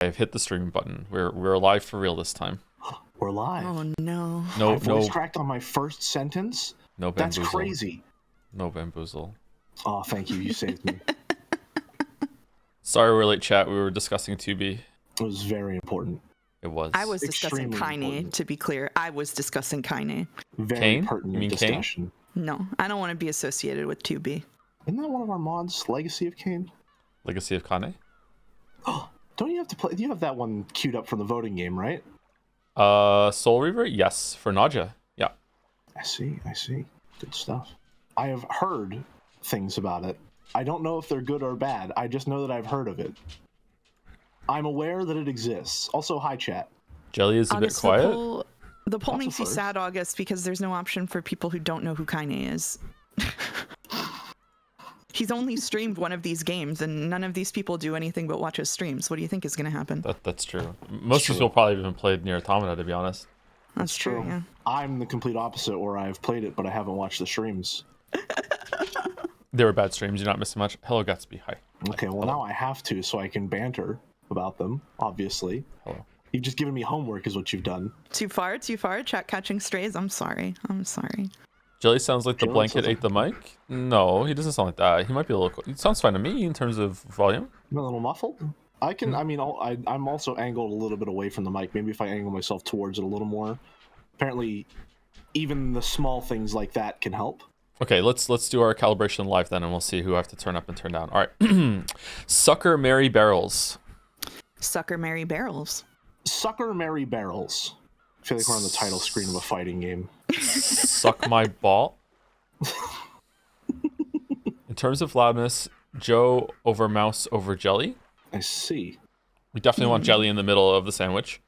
I've hit the stream button. We're live for real this time. We're live. Oh no. My voice cracked on my first sentence? No bamboozle. That's crazy. No bamboozle. Oh, thank you. You saved me. Sorry we're late, chat. We were discussing 2B. It was very important. It was. I was discussing Kaine, to be clear. I was discussing Kaine. Very Kane? pertinent You mean discussion. No, I don't want to be associated with 2B. Isn't that one of our mods, Legacy of Kane? Legacy of Kane? Don't you have to play? You have that one queued up from the voting game, right? Soul Reaver? Yes. For Naja. Yeah. I see. Good stuff. I have heard things about it. I don't know if they're good or bad. I just know that I've heard of it. I'm aware that it exists. Also, hi, chat. Jelly is a bit quiet. The poll That's makes a you first. sad, August, because there's no option for people who don't know who Kaine is. He's only streamed one of these games, and none of these people do anything but watch his streams. What do you think is going to happen? That's true. Most of these people probably haven't played Nier Automata, to be honest. That's true, yeah. I'm the complete opposite, where I've played it, but I haven't watched the streams. They were bad streams. You're not missing much. Hello, Gatsby. Hi. Okay, well, now I have to, so I can banter about them, obviously. Hello. You've just given me homework is what you've done. Too far? Chat catching strays? I'm sorry. Jelly sounds like the Jelly blanket sounds ate the mic. No, he doesn't sound like that. He might be a little... It sounds fine to me in terms of volume. I'm a little muffled. I can, I mean, I'm also angled a little bit away from the mic. Maybe if I angle myself towards it a little more. Apparently, even the small things like that can help. Okay, let's do our calibration live then, and we'll see who I have to turn up and turn down. All right. Sucker Mary Barrels. Sucker Mary Barrels. Sucker Mary Barrels. I feel like we're on the title screen of a fighting game. Suck my ball. In terms of loudness, Joe over mouse over jelly. I see. We definitely want jelly in the middle of the sandwich.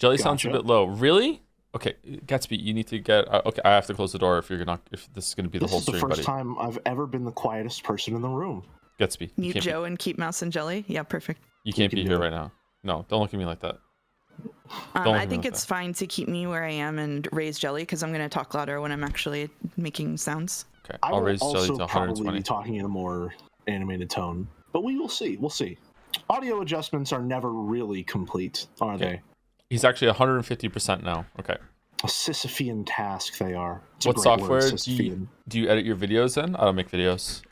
Jelly sounds a Gotcha. bit low. Really? Okay, Gatsby, you need to get. Okay, I have to close the door if you're not. If this is going to be the This whole is the stream, first buddy. time I've ever been the quietest person in the room. Gatsby, you Mute can't Joe and keep mouse and jelly? Yeah, perfect. you can't can be do here it. right now. No, don't look at me like that. Don't I look at me think like it's fine to keep me where I am and raise jelly, because I'm going to talk louder when I'm actually making sounds. Okay, I I'll will raise jelly also to probably 120. be talking in a more animated tone, but we will see. We'll see. Audio adjustments are never really complete, are they? He's actually 150% now. Okay. A Sisyphean task they are. It's a What great software word, do Sisyphean. you edit your videos in? I don't make videos.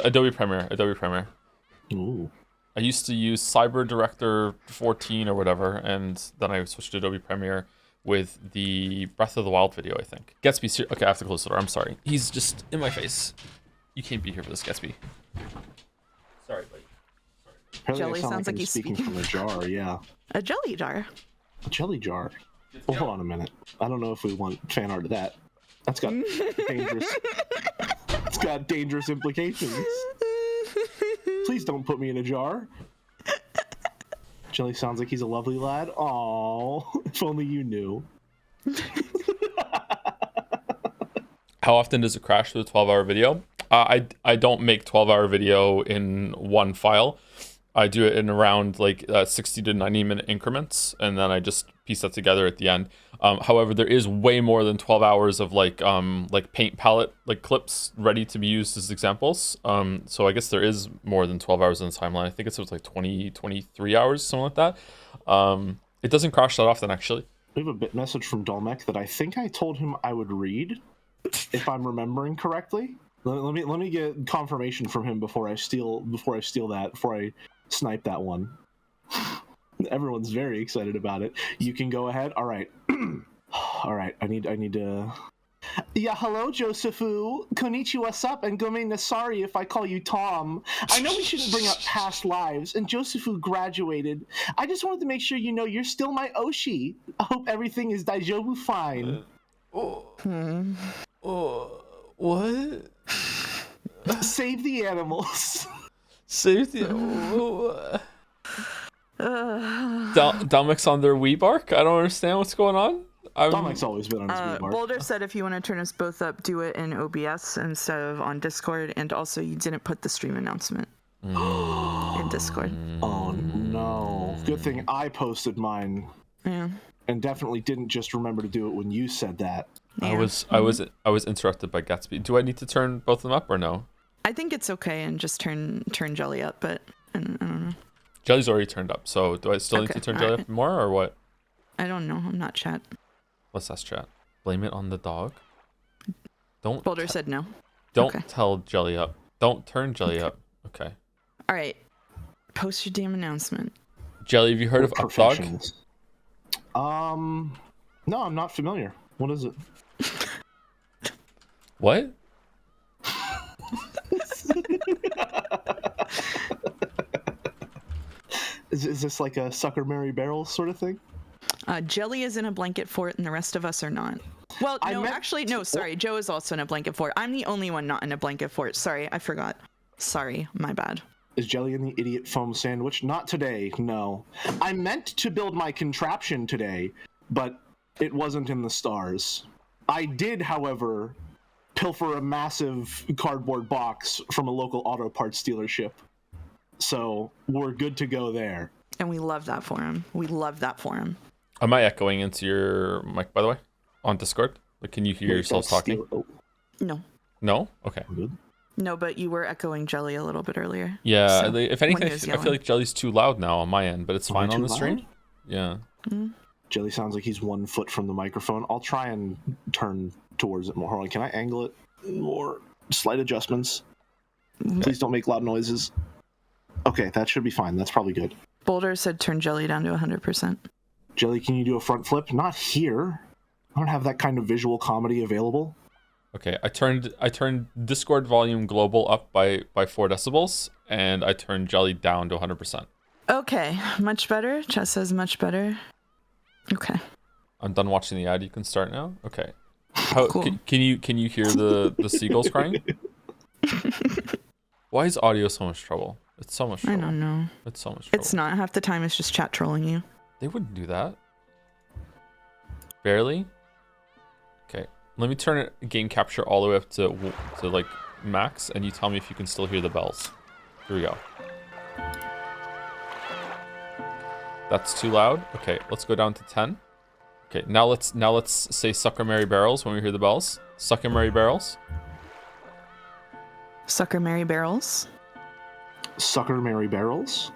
Adobe Premiere. Ooh. I used to use Cyber Director 14 or whatever, and then I switched to Adobe Premiere with the Breath of the Wild video, I think. Gatsby, okay, I have to close the door. I'm sorry. He's just in my face. You can't be here for this, Gatsby. Sorry, buddy. Apparently Jelly I sound sounds like I'm he's speaking speaking. from a jar, yeah. A jelly jar. A jelly jar. Oh, hold on a minute. I don't know if we want fan art of that. That's got dangerous. It's got dangerous implications. Please don't put me in a jar. Jelly sounds like he's a lovely lad. Aww, if only you knew. How often does it crash with a 12-hour video? I don't make 12-hour video in one file. I do it in around like 60 to 90 minute increments, and then I just piece that together at the end. However, there is way more than 12 hours of like paint palette like clips ready to be used as examples. So I guess there is more than 12 hours in the timeline. I think it's like 23 hours, something like that. It doesn't crash that often, actually. We have a bit message from Dolmec that I think I told him I would read, if I'm remembering correctly. Let me get confirmation from him before I snipe that one. Everyone's very excited about it. You can go ahead. All right. All right. I need to. Yeah, hello, Josephu. Konnichiwa, what's up? And Gomen sorry if I call you Tom. I know we shouldn't bring up past lives, and Josephu graduated. I just wanted to make sure you know you're still my Oshi. I hope everything is daijoubu fine. What? Save the animals. Save the... Domic's on their Wii bark? I don't understand what's going on. Domic's always been on his Wii bark. Boulder said if you want to turn us both up, do it in OBS instead of on Discord, and also you didn't put the stream announcement in Discord. Oh no. Good thing I posted mine. Yeah. And definitely didn't just remember to do it when you said that. I was interrupted by Gatsby. Do I need to turn both of them up or no? I think it's okay and just turn Jelly up, but I don't know. Jelly's already turned up, so do I still need to turn Jelly up more, or what? I don't know. I'm not chat. Let's ask chat. Blame it on the dog. Don't. Boulder said no. Don't tell Jelly up. Don't turn Jelly up. Okay. All right. Post your damn announcement. Jelly, have you heard of Updog? No, I'm not familiar. What is it? What? Is this like a sucker Mary barrel sort of thing? Jelly is in a blanket fort and the rest of us are not. Well, no, actually, no, sorry. Joe is also in a blanket fort. I'm the only one not in a blanket fort. Sorry, I forgot. Sorry, my bad. Is Jelly in the idiot foam sandwich? Not today, no. I meant to build my contraption today, but it wasn't in the stars. I did, however, pilfer a massive cardboard box from a local auto parts dealership. So we're good to go there. And we love that for him. We love that for him. Am I echoing into your mic, by the way? On Discord? Like, can you hear yourself talking? No. No? Okay. Good. No, but you were echoing Jelly a little bit earlier. Yeah, so if anything, I feel like Jelly's too loud now on my end, but it's fine on the stream. Yeah. Mm-hmm. Jelly sounds like he's 1 foot from the microphone. I'll try and turn towards it more. Hold on, can I angle it more? Slight adjustments. Okay. Please don't make loud noises. Okay, that should be fine. That's probably good. Boulder said turn Jelly down to 100%. Jelly, can you do a front flip? Not here. I don't have that kind of visual comedy available. Okay, I turned Discord volume global up by 4 decibels, and I turned Jelly down to 100%. Okay, much better. Chess says much better. Okay. I'm done watching the ad. You can start now. Okay. Cool. Can you hear the seagulls crying? Why is audio so much trouble? It's so much trouble. I don't know. It's so much trouble. It's not. Half the time it's just chat trolling you. They wouldn't do that. Barely. Okay. Let me turn it game capture all the way up to like max, and you tell me if you can still hear the bells. Here we go. That's too loud. Okay, let's go down to 10. Okay, now let's say Sucker Mary Barrels when we hear the bells. Sucker Mary Barrels. Sucker Mary Barrels. Sucker Mary Barrels.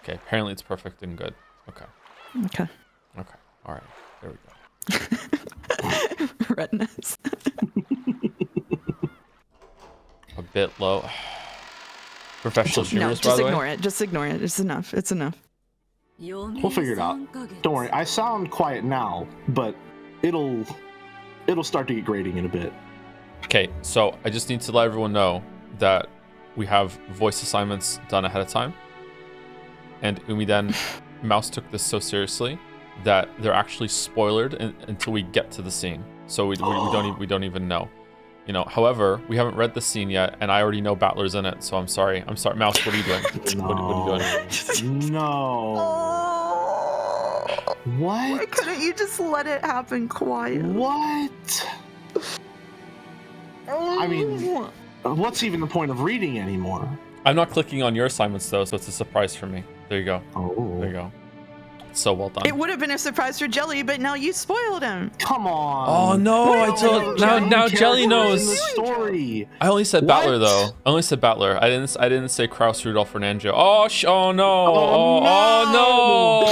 Okay, apparently it's perfect and good. Okay. Okay. Okay. All right. There we go. Redness. A bit low. Professional streamers, just by the way. ignore it. Just ignore it. It's enough. It's enough. We'll figure it out. Don't worry. I sound quiet now, but it'll start to get grating in a bit. Okay, so I just need to let everyone know that we have voice assignments done ahead of time. And Umi Mouse took this so seriously that they're actually spoilered until we get to the scene. So we don't even know. You know, however, we haven't read the scene yet, and I already know Battler's in it, so I'm sorry. Mouse, what are you doing? What are you doing? No. What? Why couldn't you just let it happen quiet? What? I mean, what's even the point of reading anymore? I'm not clicking on your assignments, though, so it's a surprise for me. There you go. Oh. There you go. So well done. It would have been a surprise for Jelly, but now you spoiled him. Come on. Oh no! I told now Jelly knows. The story. I only said Battler though. I only said Battler. I didn't say Kraus, Rudolph, Fernando. Oh no! Oh, no!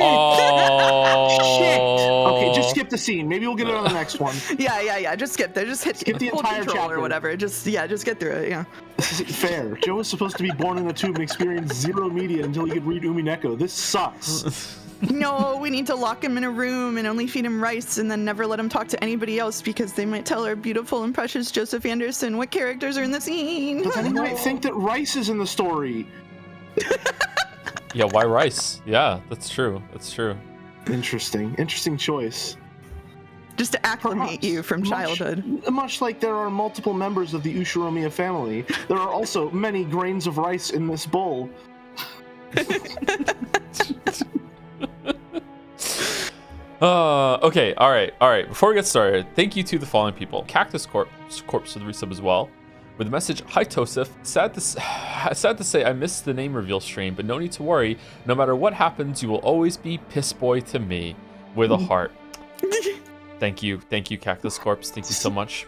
Oh. Shit. Okay, just skip the scene. Maybe we'll get it on the next one. Yeah. Just skip there. Just skip the entire chapter or whatever. Just get through it. Yeah. This isn't fair. Joe was supposed to be born in a tube and experience zero media until he could read Umineko. This sucks. No, we need to lock him in a room and only feed him rice and then never let him talk to anybody else because they might tell our beautiful and precious Joseph Anderson what characters are in the scene. But then he might think that rice is in the story. Yeah, why rice? Yeah, that's true. Interesting choice. Just to acclimate you from childhood. Much like there are multiple members of the Ushiromiya family, there are also many grains of rice in this bowl. Okay, all right. Before we get started, thank you to the following people: Cactus Corpse for the resub as well, with the message, "Hi Tosif, sad to say I missed the name reveal stream, but no need to worry. No matter what happens, you will always be Piss Boy to me," with a heart. Thank you, Cactus Corpse. Thank you so much.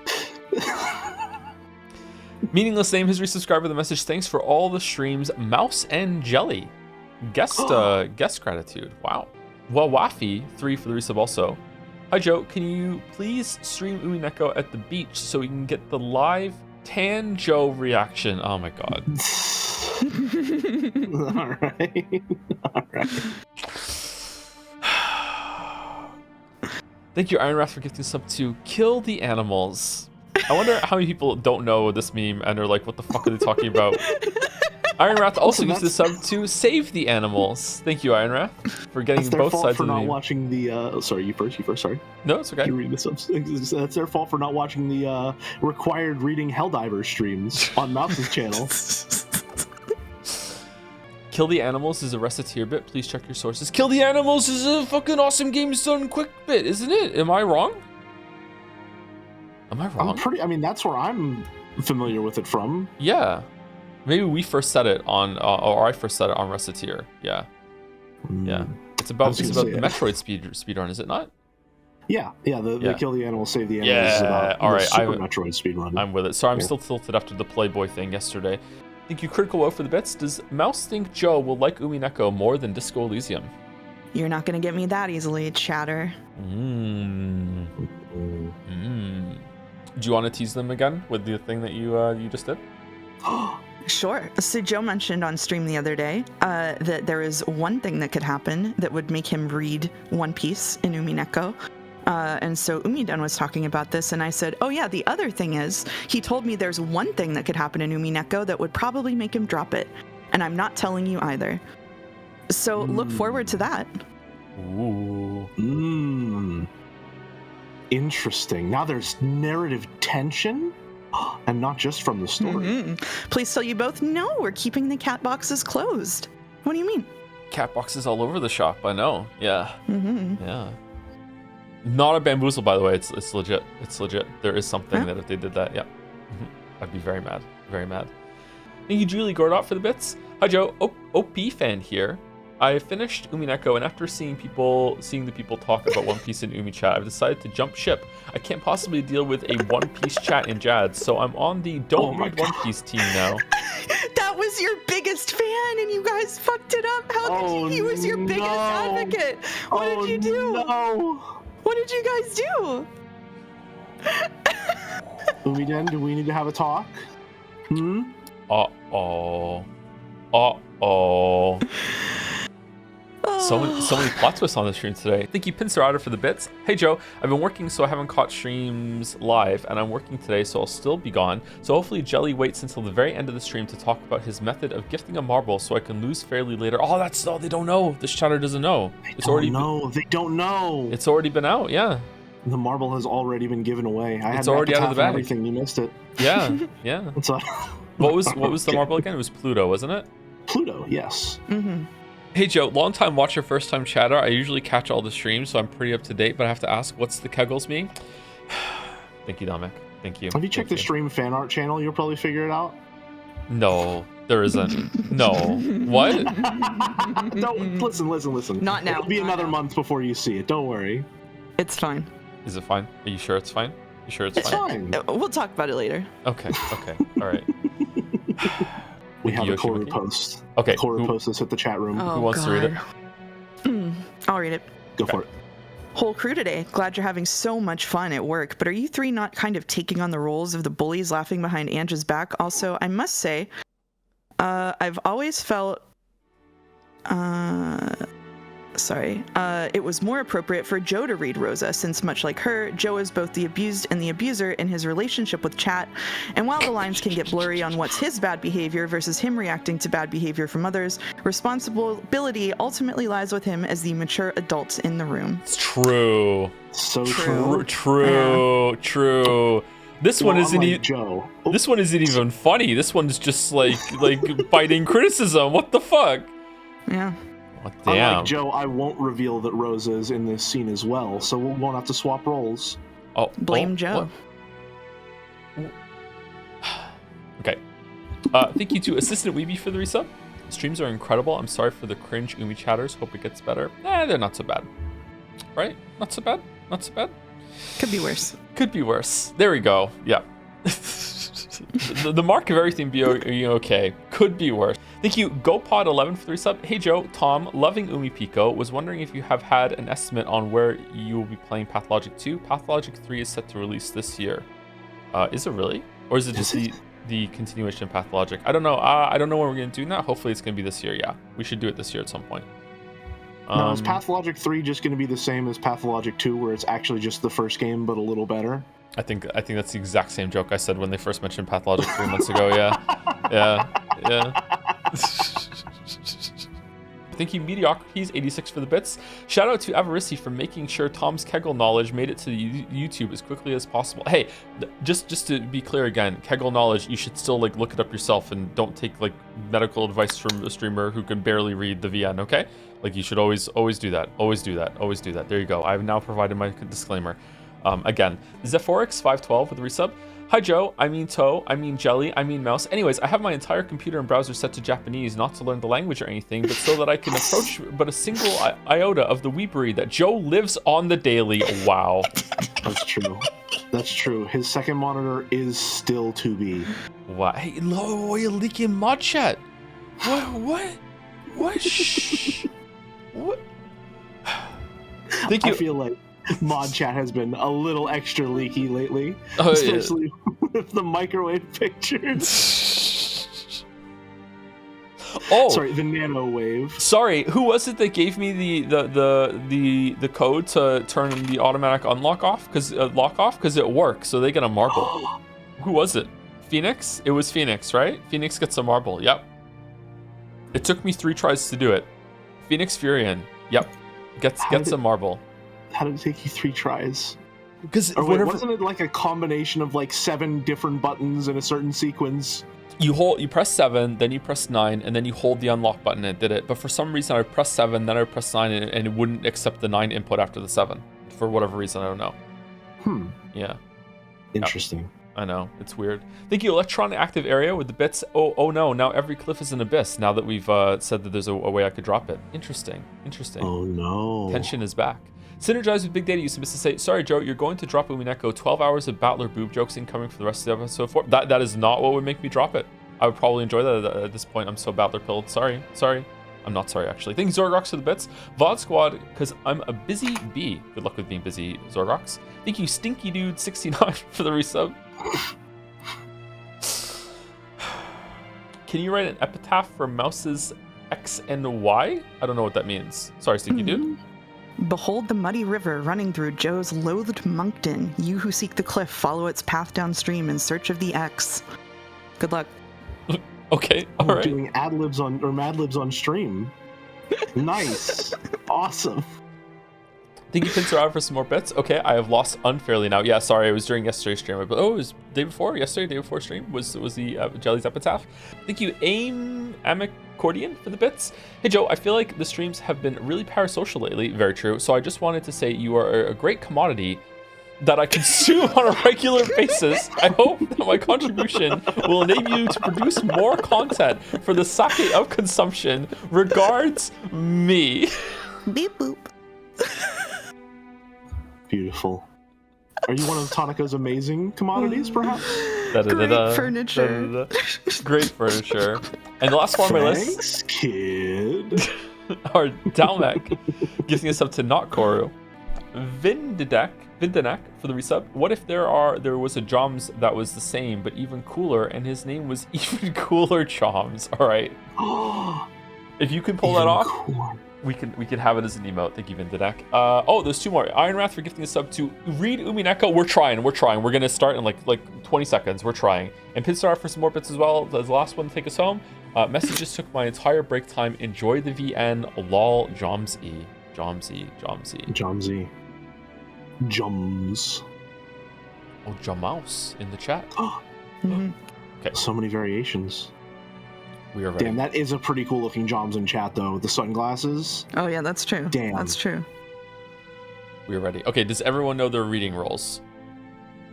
Meaningless name has resubscribed with a message. Thanks for all the streams, Mouse and Jelly. Guest gratitude. Wow. Well, Wafi 3 for the resub also. Hi Joe, can you please stream Umineko at the beach so we can get the live Tan Joe reaction? Oh my god. All right. All right. Thank you, Iron Wrath, for gifting sub to Kill the Animals. I wonder how many people don't know this meme and are like, what the fuck are they talking about? Iron Wrath also gives the sub to Save the Animals. Thank you, Iron Wrath, for getting both sides of the meme. That's their fault for not watching the... sorry, you first, sorry. No, it's okay. You read the subs. That's their fault for not watching the required reading Helldivers streams on Mouse's channel. Kill the Animals is a Reciteer bit. Please check your sources. Kill the Animals is a fucking awesome games done quick bit, isn't it? Am I wrong? Am I wrong? I mean, that's where I'm familiar with it from. Yeah. Maybe we first said it on, or I first said it on Reciteer. Yeah. Yeah. It's about the Metroid speedrun, is it not? Yeah. The Kill the Animals, Save the Animals is about all right. Super Metroid speedrun. I'm with it. So I'm still tilted after the Playboy thing yesterday. Thank you, Critical Woe, for the bits. Does Mouse think Joe will like Umineko more than Disco Elysium? You're not going to get me that easily, chatter. Do you want to tease them again with the thing that you just did? Sure. So Joe mentioned on stream the other day that there is one thing that could happen that would make him read One Piece in Umineko. And so Umiden was talking about this, and I said, oh yeah, the other thing is, he told me there's one thing that could happen in Umineko that would probably make him drop it. And I'm not telling you either. So look forward to that. Ooh. Interesting. Now there's narrative tension, and not just from the story. Please tell you both, no, we're keeping the cat boxes closed. What do you mean? Cat boxes all over the shop, I know. Yeah. Yeah. Not a bamboozle, by the way. It's legit. It's legit. There is something that if they did that, yeah. I'd be very mad. Very mad. Thank you, Julie Gordot, for the bits. Hi, Joe. OP fan here. I finished Umineko, and after seeing the people talk about One Piece in Umi chat, I've decided to jump ship. I can't possibly deal with a One Piece chat in Jad, so I'm on the Don't Read One Piece team now. That was your biggest fan, and you guys fucked it up. How did you? He was your biggest advocate. What did you do? No. What did you guys do? Umiden, do we need to have a talk? Uh-oh. So many plot twists on the stream today. Thank you, Pincerata, for the bits. Hey Joe, I've been working so I haven't caught streams live, and I'm working today so I'll still be gone. So hopefully Jelly waits until the very end of the stream to talk about his method of gifting a marble so I can lose fairly later. Oh, they don't know. This chatter doesn't know. They don't know. It's already been out, yeah. The marble has already been given away. It's already out of the bag. Everything, you missed it. Yeah, yeah. What was the marble again? It was Pluto, wasn't it? Pluto, yes. Hey Joe, long time watcher, first time chatter. I usually catch all the streams, so I'm pretty up to date, but I have to ask, what's the Kegels mean? Thank you, Dominic. Thank you. Have you checked the stream fan art channel? You'll probably figure it out. No, there isn't. No. What? Don't listen. Not now. It'll be another month before you see it. Don't worry. It's fine. Is it fine? Are you sure it's fine? You sure it's fine? We'll talk about it later. Okay. All right. We have a Koru post. Okay. Koru post has hit the chat room. Who wants to read it? I'll read it. Go for it. Whole crew today. Glad you're having so much fun at work, but are you three not kind of taking on the roles of the bullies laughing behind Ange's back? Also, I must say, I've always felt... it was more appropriate for Joe to read Rosa, since much like her, Joe is both the abused and the abuser in his relationship with Chat, and while the lines can get blurry on what's his bad behavior versus him reacting to bad behavior from others, responsibility ultimately lies with him as the mature adult in the room. It's true. So true. True. This one isn't even Joe. This one isn't even funny. This one's just like biting criticism. What the fuck? Yeah. Oh, damn. Unlike Joe, I won't reveal that Rosa is in this scene as well, so we won't have to swap roles. Blame Joe. What? Okay. Thank you to Assistant Weeby for the resub. Streams are incredible. I'm sorry for the cringe Umi chatters. Hope it gets better. They're not so bad. Right? Not so bad. Could be worse. There we go. Yeah. the mark of everything being okay. Could be worse. Thank you, GoPod11 for 3 sub. Hey Joe, Tom, loving Umipiko. Was wondering if you have had an estimate on where you will be playing Pathologic 2. Pathologic 3 is set to release this year. Is it really? Or is it just the continuation of Pathologic? I don't know. I don't know when we're going to do that. Hopefully it's going to be this year. Yeah, we should do it this year at some point. Now, is Pathologic 3 just going to be the same as Pathologic 2, where it's actually just the first game, but a little better? I think that's the exact same joke I said when they first mentioned Pathologic 3 months ago. Yeah. Thank you, Mediocrities 86 for the bits. Shout out to Avarici for making sure Tom's Kegel knowledge made it to YouTube as quickly as possible. Hey, just to be clear again, Kegel knowledge, you should still like look it up yourself and don't take like medical advice from a streamer who can barely read the VN. Okay, like you should always do that. Always do that. There you go. I've now provided my disclaimer. Again, Zephorix512 with a resub. Hi Joe, I mean toe, I mean jelly, I mean mouse. Anyways, I have my entire computer and browser set to Japanese, not to learn the language or anything, but so that I can approach but a single iota of the weebery that Joe lives on the daily. Wow. That's true. His second monitor is still to be. Wow. Hey, why are you leaking mod chat? What? Shh. What? Thank you. I feel like mod chat has been a little extra leaky lately, especially with the microwave pictures. Sorry, the nano wave. Sorry, who was it that gave me the code to turn the automatic unlock off? Lock off because it works, so they get a marble. Who was it? Phoenix? It was Phoenix, right? Phoenix gets a marble. Yep. It took me 3 tries to do it. Phoenix Furion. Yep. Gets a marble. How did it take you 3 tries? Because wasn't it like a combination of like 7 different buttons in a certain sequence? You press 7, then you press 9, and then you hold the unlock button and it did it. But for some reason I pressed 7, then I pressed 9, and it wouldn't accept the 9 input after the 7. For whatever reason, I don't know. Yeah. Interesting. Yep. I know, it's weird. Thank you, Electron Active Area with the bits. Oh no, now every cliff is an abyss, now that we've said that there's a way I could drop it. Interesting. Oh no. Tension is back. Synergize with Big Data used to say, sorry Joe, you're going to drop Umineko 12 hours of Battler boob jokes incoming for the rest of the episode 4. That is not what would make me drop it. I would probably enjoy that at this point. I'm so Battler pilled. Sorry. I'm not sorry, actually. Thank you, Zorgrox, for the bits. VOD Squad, because I'm a busy bee. Good luck with being busy, Zorgrox. Thank you, Stinky Dude 69 for the resub. Can you write an epitaph for Mouse's X and Y? I don't know what that means. Sorry, Stinky Dude. Behold the muddy river running through Joe's loathed Moncton. You who seek the cliff, follow its path downstream in search of the X. Good luck. Okay, all right. Doing Mad Libs on stream. Nice. Awesome. Thank you, Pincer, out for some more bits. Okay, I have lost unfairly now. Yeah, sorry, it was during yesterday's stream. But it was day before stream was the Jelly's Epitaph. Thank you, Amicordian, for the bits. Hey Joe, I feel like the streams have been really parasocial lately. Very true. So I just wanted to say you are a great commodity that I consume on a regular basis. I hope that my contribution will enable you to produce more content for the sake of consumption. Regards, me. Beep boop. Beautiful. Are you one of Tanaka's amazing commodities, perhaps? Great furniture. Great furniture. And the last one on my list. Thanks, kid. Are Dalmek giving us up to Not Koru. Vindanek for the resub. What if there was a Joms that was the same but even cooler, and his name was even cooler Joms? All right. If you can pull that off, cooler. we can have it as an emote. Thank you, Vindanek. Oh, there's 2 more. Ironwrath for gifting us up to read Umineko. We're trying. We're gonna start in like 20 seconds. We're trying. And Pinstar for some more bits as well. The last one to take us home. Messages took my entire break time. Enjoy the VN. Lol. Jomsy. Jums. Oh, Jamouse in the chat. Mm-hmm. Okay. So many variations. We are ready. Damn, that is a pretty cool looking Joms in chat though, with the sunglasses. Oh yeah, that's true. Damn. That's true. We are ready. Okay, does everyone know their reading roles?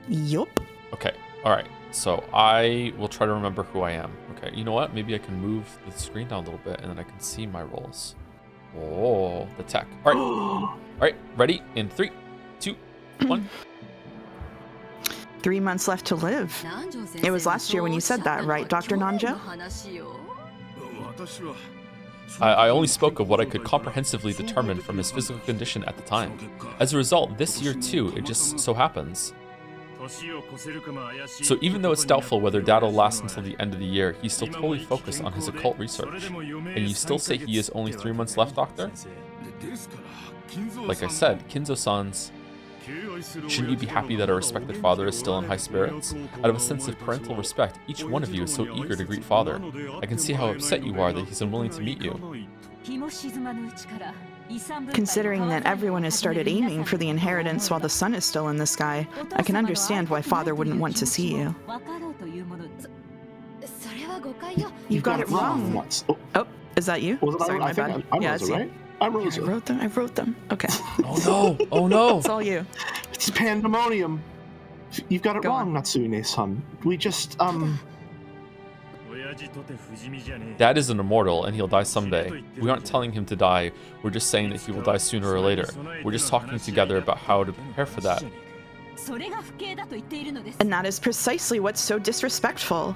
Yup. Okay, all right. So I will try to remember who I am. Okay, you know what? Maybe I can move the screen down a little bit and then I can see my roles. Oh, the tech. All right. All right, ready? In 3, 2, 1. 3 months left to live. It was last year when you said that, right, Dr. Nanjo? I only spoke of what I could comprehensively determine from his physical condition at the time. As a result, this year too, it just so happens. So even though it's doubtful whether Dad will last until the end of the year, he's still totally focused on his occult research. And you still say he is only 3 months left, Doctor? Like I said, Kinzo-san's... Shouldn't you be happy that a respected father is still in high spirits? Out of a sense of parental respect, each one of you is so eager to greet father. I can see how upset you are that he's unwilling to meet you. Considering that everyone has started aiming for the inheritance while the sun is still in the sky, I can understand why father wouldn't want to see you. You got it wrong. Oh, is that you? Sorry, my bad. Yeah, it's right? I wrote them. I wrote them. Okay. Oh no! Oh no! It's all you. It's pandemonium. You've got it wrong, Natsune-san. We just, Dad is an immortal, and he'll die someday. We aren't telling him to die, we're just saying that he will die sooner or later. We're just talking together about how to prepare for that. And that is precisely what's so disrespectful.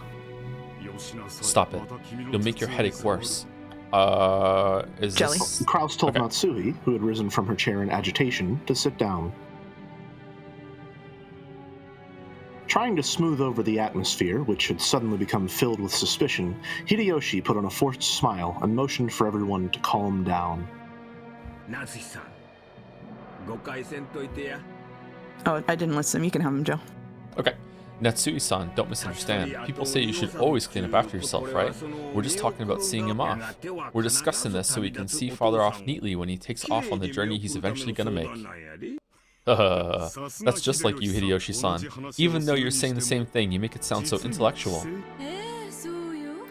Stop it. You'll make your headache worse. Is Jelly. this... Kraus told Natsui, who had risen from her chair in agitation, to sit down. Trying to smooth over the atmosphere, which had suddenly become filled with suspicion, Hideyoshi put on a forced smile and motioned for everyone to calm down. Oh, I didn't listen. You can have him, Joe. Okay. Natsui-san, don't misunderstand. People say you should always clean up after yourself, right? We're just talking about seeing him off. We're discussing this so we can see father off neatly when he takes off on the journey he's eventually gonna make. That's just like you, Hideyoshi-san. Even though you're saying the same thing, you make it sound so intellectual.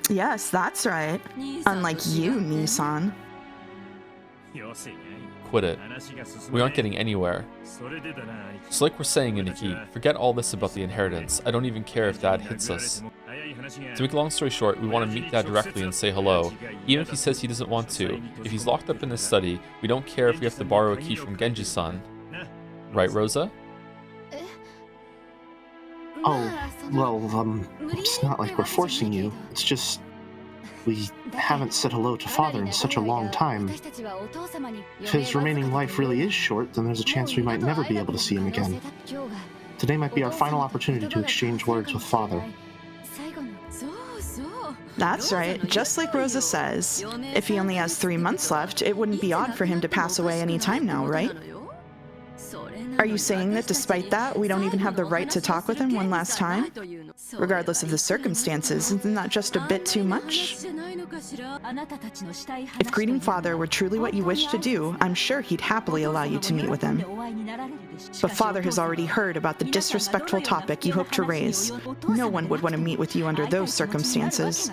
Yes, that's right. Unlike you, Nissan. Quit it. We aren't getting anywhere. So like we're saying, Iniki, forget all this about the inheritance. I don't even care if Dad hits us. To make a long story short, we want to meet Dad directly and say hello, even if he says he doesn't want to. If he's locked up in his study, we don't care if we have to borrow a key from Genji-san. Right, Rosa? Oh, well, it's not like we're forcing you. It's just... we haven't said hello to father in such a long time. If his remaining life really is short, then there's a chance we might never be able to see him again. Today might be our final opportunity to exchange words with father. That's right, just like Rosa says. If he only has 3 months left, it wouldn't be odd for him to pass away any time now, right? Are you saying that despite that, we don't even have the right to talk with him one last time? Regardless of the circumstances, isn't that just a bit too much? If greeting father were truly what you wish to do, I'm sure he'd happily allow you to meet with him. But father has already heard about the disrespectful topic you hope to raise. No one would want to meet with you under those circumstances.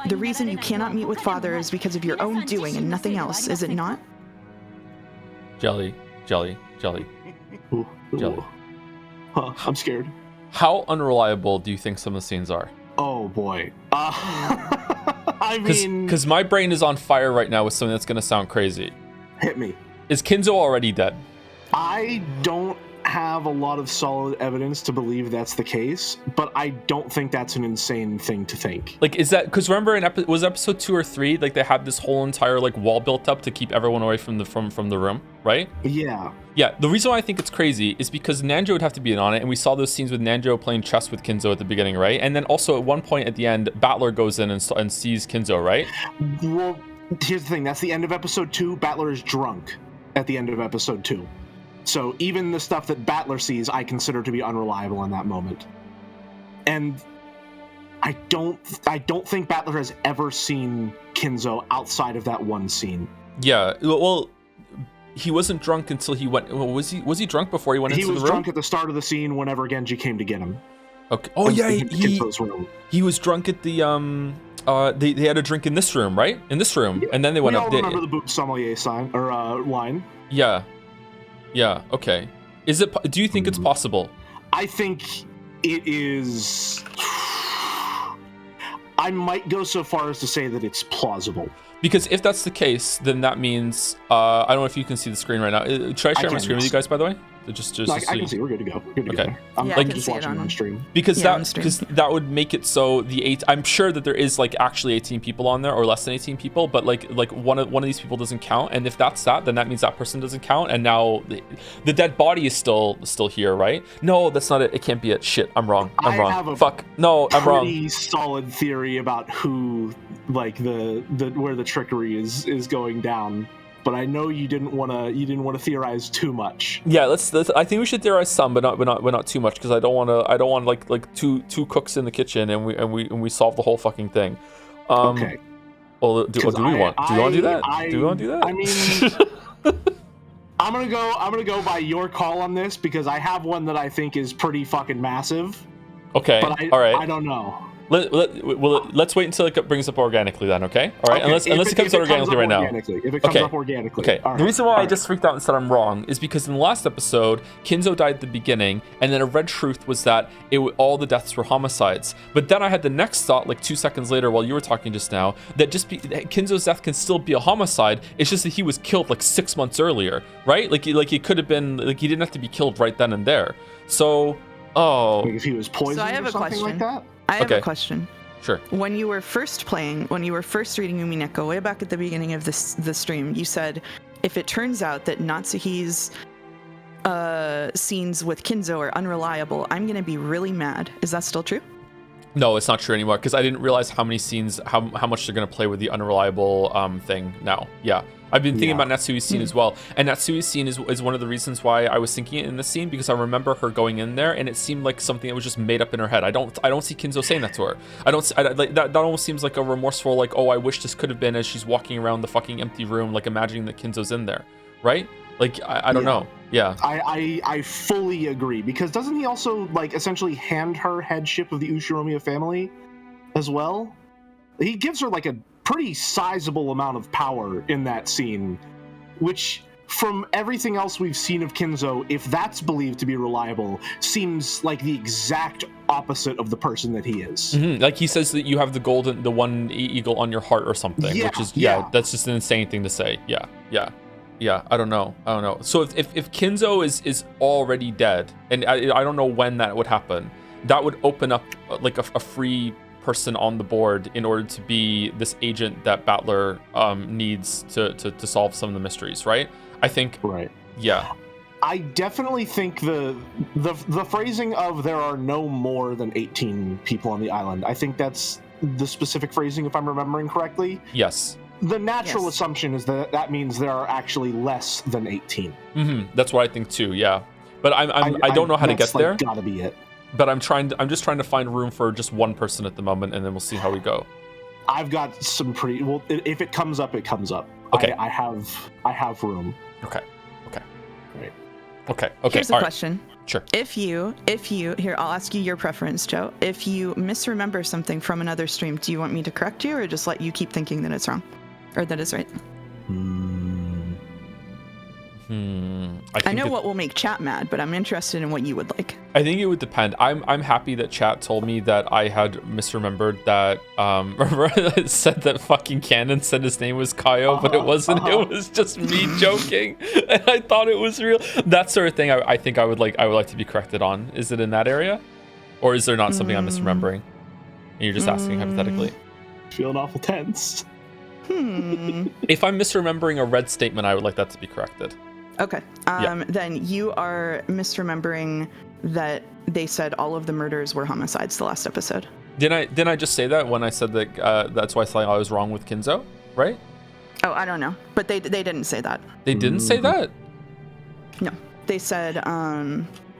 The reason you cannot meet with father is because of your own doing and nothing else, is it not? Jelly. Jelly. Ooh. Jelly. Huh, I'm scared. How unreliable do you think some of the scenes are? Oh boy. I mean... Because my brain is on fire right now with something that's going to sound crazy. Hit me. Is Kinzo already dead? I don't have a lot of solid evidence to believe that's the case, but I don't think that's an insane thing to think. Like, is that... Because remember, was episode 2 or 3, like, they had this whole entire, like, wall built up to keep everyone away from the room, right? Yeah. Yeah, the reason why I think it's crazy is because Nanjo would have to be in on it, and we saw those scenes with Nanjo playing chess with Kinzo at the beginning, right? And then also at one point at the end, Battler goes in and sees Kinzo, right? Well, here's the thing. That's the end of episode 2. Battler is drunk at the end of episode 2. So even the stuff that Battler sees, I consider to be unreliable in that moment. And I don't think Battler has ever seen Kinzo outside of that one scene. Yeah, well... He wasn't drunk until he went... Well, was he drunk before he went into the room? He was drunk at the start of the scene whenever Genji came to get him. Okay. Oh, yeah, room. He was drunk at the... They had a drink in this room, right? In this room. Yeah. And then they went up... We all remember the boot sommelier sign, or line. Yeah. Yeah, okay. Is it... Do you think it's possible? I think it is... I might go so far as to say that it's plausible. Because if that's the case, then that means I don't know if you can see the screen right now. Should I share my screen with you guys, by the way? just No, so I can see. We're good to go. Good to Okay. go. I'm Yeah, I can just see it watching on stream. because on stream. that would make it so I'm sure that there is like actually 18 people on there or less than 18 people, but like one of these people doesn't count, and if that's that, then that means that person doesn't count, and now the dead body is still here, right? No, that's not it. It can't be it. Shit, I'm wrong. I have a Fuck. No, I'm wrong. Pretty solid theory about who, like the where the trickery is going down. But I know you didn't want to theorize too much. Yeah, let's. I think we should theorize some, but not too much, because I don't want like two cooks in the kitchen and we solve the whole fucking thing. Okay. Well, do we want to do that? Do we want to do that? I mean, I'm gonna go by your call on this, because I have one that I think is pretty fucking massive. Okay. But all right. I don't know. Let's wait until it brings up organically then, okay? All right, okay. Unless it comes up organically right now. If it comes up organically. Okay. All right. The reason why I just freaked out and said I'm wrong is because in the last episode, Kinzo died at the beginning, and then a red truth was that all the deaths were homicides. But then I had the next thought, like 2 seconds later, while you were talking just now, that Kinzo's death can still be a homicide. It's just that he was killed like 6 months earlier, right? Like he could have been, like, he didn't have to be killed right then and there. So, like if he was poisoned So I have or a something question. like that. I have a question. Sure. When you were first reading Umineko way back at the beginning of the stream, you said, if it turns out that Natsuhi's scenes with Kinzo are unreliable, I'm going to be really mad. Is that still true? No, it's not true anymore, because I didn't realize how many scenes, how much they're going to play with the unreliable thing now. Yeah. I've been thinking about Natsuhi's scene as well. And Natsuhi's scene is one of the reasons why I was thinking it in the scene, because I remember her going in there and it seemed like something that was just made up in her head. I don't see Kinzo saying that to her. That almost seems like a remorseful, like, oh, I wish this could have been, as she's walking around the fucking empty room, like imagining that Kinzo's in there, right? Like, I don't know. Yeah. I fully agree, because doesn't he also, like, essentially hand her headship of the Ushiromiya family as well? He gives her, like, a pretty sizable amount of power in that scene, which, from everything else we've seen of Kinzo, if that's believed to be reliable, seems like the exact opposite of the person that he is. Mm-hmm. Like, he says that you have the one eagle on your heart or something, which is, that's just an insane thing to say. Yeah, I don't know. So if Kinzo is already dead, and I don't know when that would happen, that would open up like a free person on the board in order to be this agent that Battler needs to solve some of the mysteries, right? I think. Right. Yeah. I definitely think the phrasing of there are no more than 18 people on the island, I think that's the specific phrasing, if I'm remembering correctly. Yes. The natural assumption is that means there are actually less than 18. Mm-hmm. That's what I think too. Yeah, but I don't know how to get there. Gotta be it. But I'm just trying to find room for just one person at the moment, and then we'll see how we go. I've got some pretty well. If it comes up, it comes up. Okay. I have room. Okay. Right. Okay. Here's a question. Sure. If you here, I'll ask you your preference, Joe. If you misremember something from another stream, do you want me to correct you, or just let you keep thinking that it's wrong, or that it's right? I know what will make chat mad, but I'm interested in what you would like. I think it would depend. I'm happy that chat told me that I had misremembered that. Remember, it said that fucking Canon said his name was Kaio, but it wasn't. It was just me joking, and I thought it was real. That sort of thing. I think I would like to be corrected on. Is it in that area, or is there not something I'm misremembering? And you're just asking hypothetically. Feeling awful tense. If I'm misremembering a red statement, I would like that to be corrected. Okay. Then you are misremembering that they said all of the murders were homicides the last episode. Didn't I just say that when I said that? That's why I was wrong with Kinzo, right? Oh, I don't know, but they didn't say that. They didn't say that? No, they said.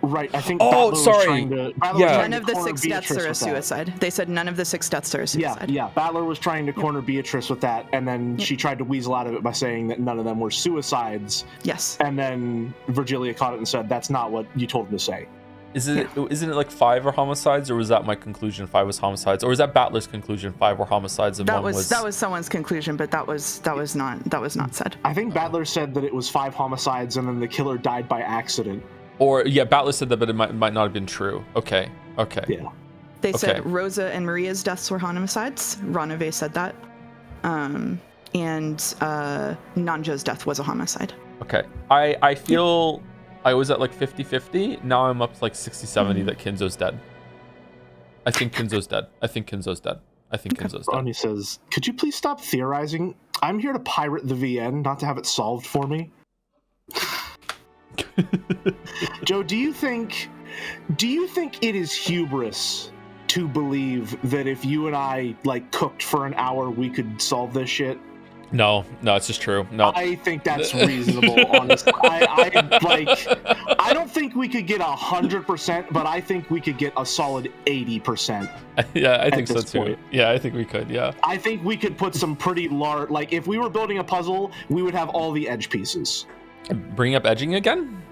Right, I think. Oh, sorry. None of the 6 deaths are a suicide. They said none of the 6 deaths are a suicide. Yeah. Battler was trying to corner Beatrice with that, and then she tried to weasel out of it by saying that none of them were suicides. Yes. And then Virgilia caught it and said, "That's not what you told him to say." Isn't it like 5 are homicides, or was that my conclusion? 5 was homicides, or was that Battler's conclusion? 5 were homicides, and that one was that was someone's conclusion, but that was not said. I think Battler said that it was 5 homicides, and then the killer died by accident. Or Battler said that, but it might not have been true. Okay. Yeah. They said Rosa and Maria's deaths were homicides. Ranave said that. And Nanja's death was a homicide. Okay. I feel I was at like 50-50. Now I'm up to like 60-70 that Kinzo's dead. I think Kinzo's dead. I think Kinzo's dead. I think Kinzo's dead. Ronnie says, could you please stop theorizing? I'm here to pirate the VN, not to have it solved for me. Joe, do you think it is hubris to believe that if you and I like cooked for an hour, we could solve this shit? No, it's just true. No, I think that's reasonable. Honestly, I don't think we could get 100%, but I think we could get a solid 80%. Yeah, I think so too. Point. Yeah, I think we could. Yeah, I think we could put some pretty large. Like if we were building a puzzle, we would have all the edge pieces. Bring up edging again.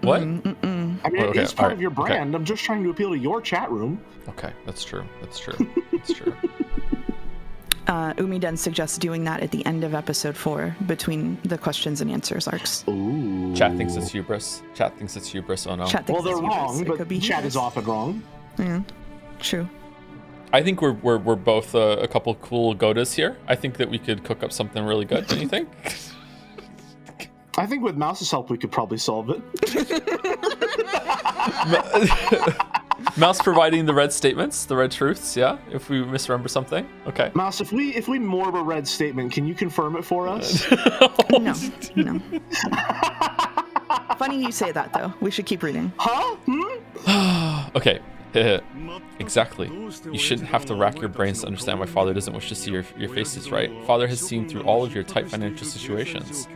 What? I mean, okay, it's part right, of your brand. okay. I'm just trying to appeal to your chat room. Okay, that's true. That's true. That's true. Umiden suggests doing that at the end of episode 4 between the questions and answers arcs. Ooh. Chat thinks it's hubris. Chat thinks it's hubris. Oh no. Well, they're wrong, but chat is often wrong. Yeah, true. I think we're both a couple cool godas here. I think that we could cook up something really good. Don't you think? I think with Mouse's help, we could probably solve it. Mouse providing the red statements, the red truths, yeah? If we misremember something? Okay. Mouse, if we morb a red statement, can you confirm it for us? No. Funny you say that, though. We should keep reading. Huh? Okay. Exactly. You shouldn't have to rack your brains to understand why Father doesn't wish to see your faces, right? Father has seen through all of your tight financial situations.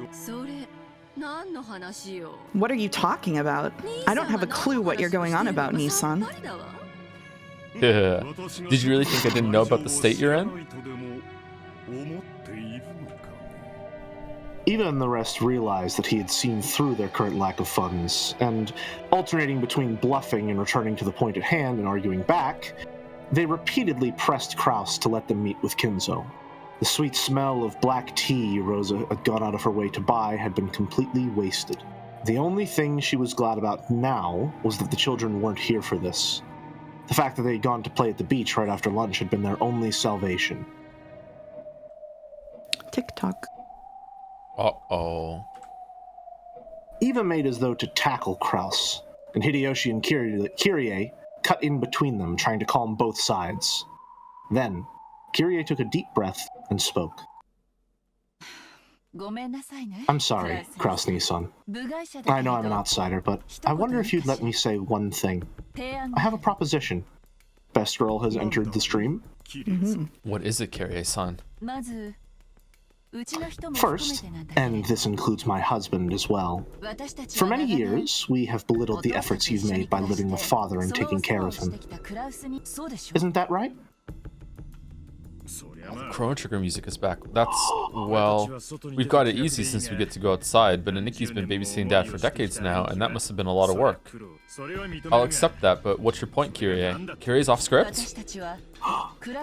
What are you talking about? I don't have a clue what you're going on about, Nissan. Did you really think I didn't know about the state you're in? Eva and the rest realized that he had seen through their current lack of funds, and alternating between bluffing and returning to the point at hand and arguing back, they repeatedly pressed Kraus to let them meet with Kinzo. The sweet smell of black tea Rosa had gone out of her way to buy had been completely wasted. The only thing she was glad about now was that the children weren't here for this. The fact that they had gone to play at the beach right after lunch had been their only salvation. TikTok. Uh-oh. Eva made as though to tackle Kraus, and Hideyoshi and Kyrie cut in between them, trying to calm both sides. Then, Kyrie took a deep breath and spoke. I'm sorry, Kraus Nissan. I know I'm an outsider, but I wonder if you'd let me say one thing. I have a proposition. Best Girl has entered the stream. Mm-hmm. What is it, Kyrie-san? First, and this includes my husband as well, for many years, we have belittled the efforts you've made by living with Father and taking care of him. Isn't that right? Chrono Trigger music is back. That's, well, we've got it easy since we get to go outside, but Aniki's been babysitting Dad for decades now, and that must have been a lot of work. I'll accept that, but what's your point, Kyrie? Kyrie's off script?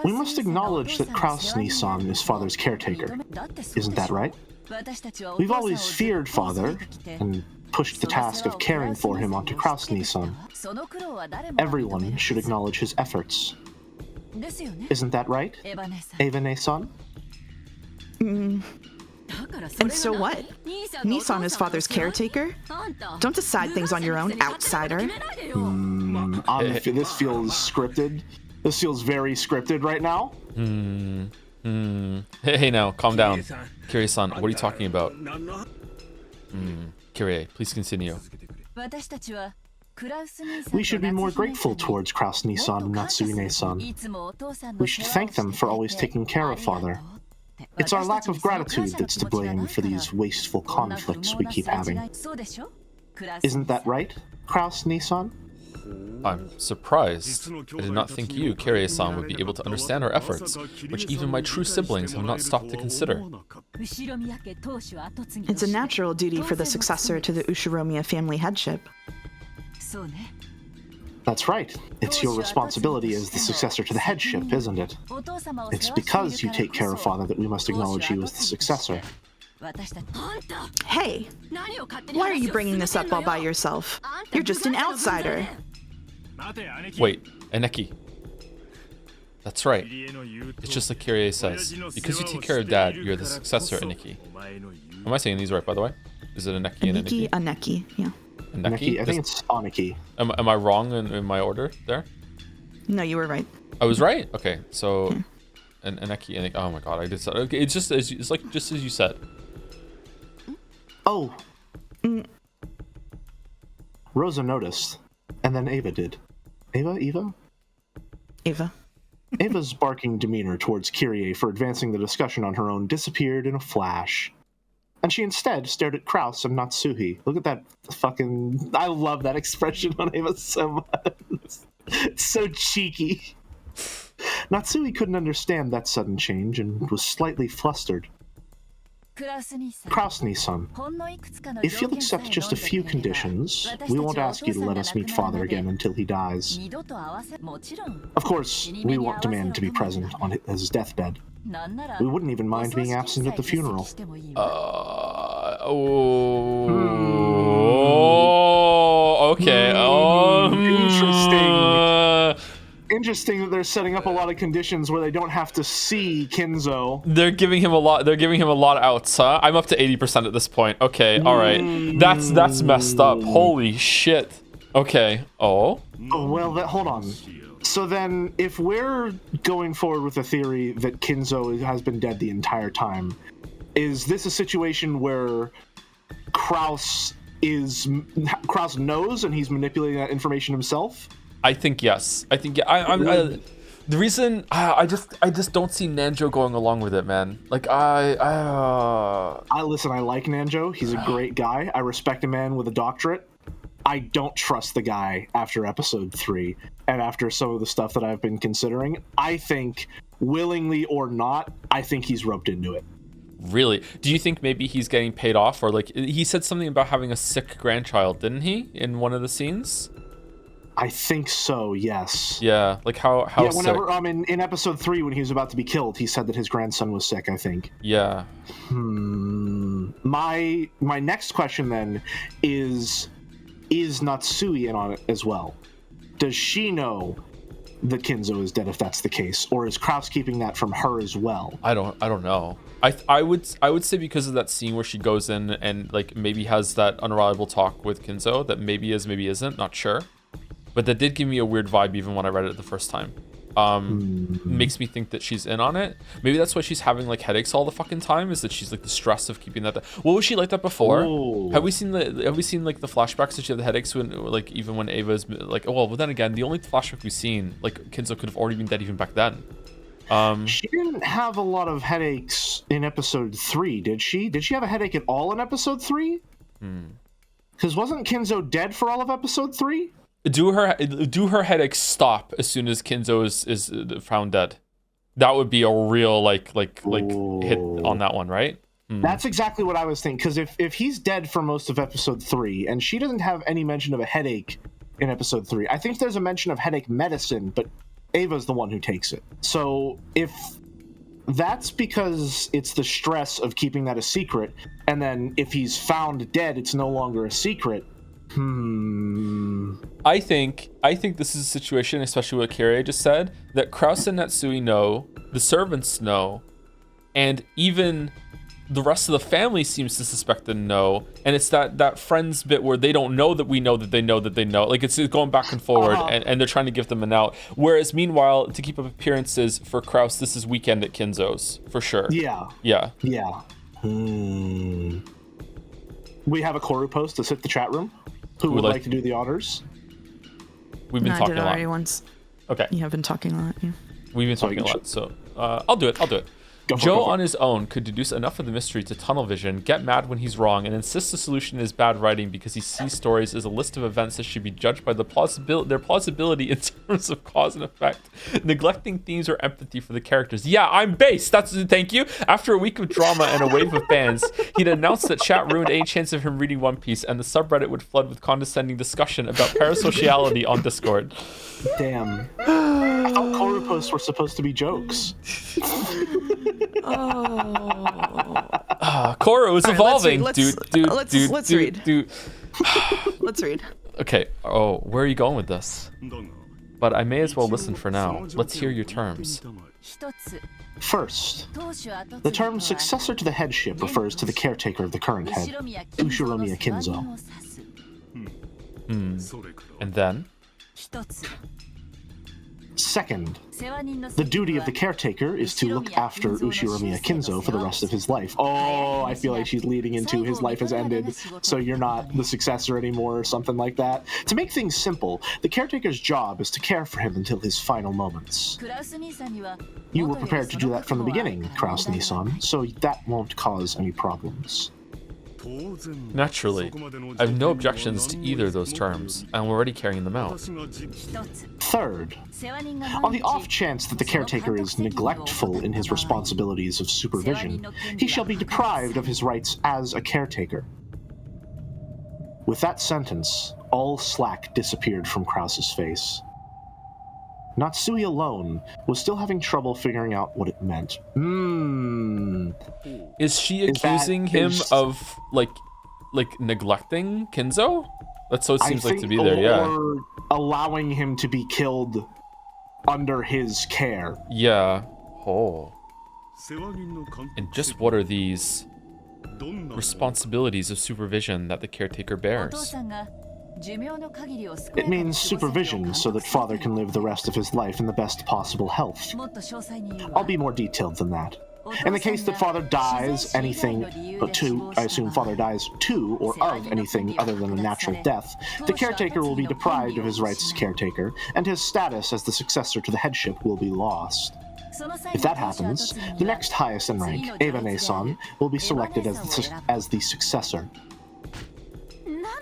We must acknowledge that Kraus Nissan is Father's caretaker. Isn't that right? We've always feared Father, and pushed the task of caring for him onto Kraus Nissan. Everyone should acknowledge his efforts. Isn't that right, Eva-ne-san? And so what? Nissan is Father's caretaker? Don't decide things on your own, outsider. This feels scripted. This feels very scripted right now. Hey now, calm down. Kyrie-san, what are you talking about? Kyrie, please continue. We should be more grateful towards Kraus Nissan and Natsuine-san. We should thank them for always taking care of Father. It's our lack of gratitude that's to blame for these wasteful conflicts we keep having. Isn't that right, Kraus Nissan? I'm surprised. I did not think you, Kyrie-san, would be able to understand our efforts, which even my true siblings have not stopped to consider. It's a natural duty for the successor to the Ushiromiya family headship. That's right. It's your responsibility as the successor to the headship, isn't it? It's because you take care of Father that we must acknowledge you as the successor. Hey! Why are you bringing this up all by yourself? You're just an outsider. Wait, Aneki. That's right. It's just like Kyrie says. Because you take care of Dad, you're the successor, Aneki. Am I saying these right, by the way? Is it Aneki and Aneki? Aneki, yeah. Neki? I think it's Aniki. Am I wrong in my order there? No, you were right. I was right. Okay, so and Neki. Oh my god, I did. Okay, it's like just as you said. Oh. Rosa noticed, and then Ava did. Eva. Ava's barking demeanor towards Kyrie for advancing the discussion on her own disappeared in a flash. And she instead stared at Kraus and Natsuhi. Look at that fucking... I love that expression on Ava so much. It's so cheeky. Natsuhi couldn't understand that sudden change and was slightly flustered. Kraus-Ni-san, if you'll accept just a few conditions, we won't ask you to let us meet Father again until he dies. Of course, we won't demand to be present on his deathbed. We wouldn't even mind being absent at the funeral. Okay. Interesting that they're setting up a lot of conditions where they don't have to see Kinzo. They're giving him a lot of outs, huh? I'm up to 80% at this point. Okay, all right. That's messed up. Holy shit. Okay. Oh, well, hold on. So then, if we're going forward with the theory that Kinzo has been dead the entire time, is this a situation where Kraus knows and he's manipulating that information himself? I think yes. I think the reason I just don't see Nanjo going along with it, man. Like I listen. I like Nanjo. He's a great guy. I respect a man with a doctorate. I don't trust the guy after episode 3 and after some of the stuff that I've been considering. I think, willingly or not, I think he's roped into it. Really? Do you think maybe he's getting paid off, or like he said something about having a sick grandchild, didn't he, in one of the scenes? I think so, yes. Yeah, like how yeah, whenever sick? In episode 3 when he was about to be killed, he said that his grandson was sick, I think. Yeah. My next question then is Natsui in on it as well? Does she know that Kinzo is dead if that's the case, or is Kraus keeping that from her as well? I don't know. I would say because of that scene where she goes in and like maybe has that unreliable talk with Kinzo that maybe is, maybe isn't, not sure. But that did give me a weird vibe even when I read it the first time. Makes me think that she's in on it. Maybe that's why she's having like headaches all the fucking time, is that she's like the stress of keeping that. What was she like that before? Ooh. Have we seen like the flashbacks that she had the headaches when, like, even when Ava's like, oh well, but then again, the only flashback we've seen, like, Kinzo could have already been dead even back then. She didn't have a lot of headaches in episode 3, did she? Did she have a headache at all in episode 3? Because wasn't Kinzo dead for all of episode 3? Do her headaches stop as soon as Kinzo is found dead? That would be a real like hit on that one, right? That's exactly what I was thinking. Because if he's dead for most of episode 3, and she doesn't have any mention of a headache in episode 3, I think there's a mention of headache medicine, but Ava's the one who takes it. So if that's because it's the stress of keeping that a secret, and then if he's found dead, it's no longer a secret. I think this is a situation, especially what Kyrie just said, that Kraus and Natsui know, the servants know, and even the rest of the family seems to suspect and know. And it's that friends bit where they don't know that we know that they know that they know. Like, it's going back and forward, and they're trying to give them an out. Whereas meanwhile, to keep up appearances for Kraus, this is weekend at Kinzo's for sure. Yeah. We have a Koru post to hit the chat room. Who would like to do the honors? We've been talking I did a lot. already once. Okay. You have been talking a lot. Yeah. We've been talking a lot, so I'll do it. Joe on his own could deduce enough of the mystery to tunnel vision, get mad when he's wrong, and insist the solution is bad writing because he sees stories as a list of events that should be judged by their plausibility in terms of cause and effect, neglecting themes or empathy for the characters. Yeah, I'm based. Thank you. After a week of drama and a wave of bans, he'd announced that chat ruined any chance of him reading One Piece, and the subreddit would flood with condescending discussion about parasociality on Discord. Damn. I thought Koru posts were supposed to be jokes. Koru is evolving. Let's read. Let's read. Okay. Oh, where are you going with this? But I may as well listen for now. Let's hear your terms. First, the term successor to the headship refers to the caretaker of the current head, Ushiromiya Kinzo. And then? Second, the duty of the caretaker is to look after Ushiromiya Kinzo for the rest of his life. Oh, I feel like she's leading into his life has ended, so you're not the successor anymore or something like that. To make things simple, the caretaker's job is to care for him until his final moments. You were prepared to do that from the beginning, Kraus-Nissan, so that won't cause any problems. Naturally. I have no objections to either of those terms, and I'm already carrying them out. Third, on the off chance that the caretaker is neglectful in his responsibilities of supervision, he shall be deprived of his rights as a caretaker. With that sentence, all slack disappeared from Kraus's face. Natsui alone was still having trouble figuring out what it meant. Is she accusing him of, like neglecting Kinzo? That's what it seems like to be there, yeah. Or allowing him to be killed under his care. Yeah. Oh. And just what are these responsibilities of supervision that the caretaker bears? It means supervision so that father can live the rest of his life in the best possible health. I'll be more detailed than that. In the case that father dies I assume father dies to or of anything other than a natural death, the caretaker will be deprived of his rights as caretaker, and his status as the successor to the headship will be lost. If that happens, the next highest in rank, Eva-ne-san, will be selected as the successor.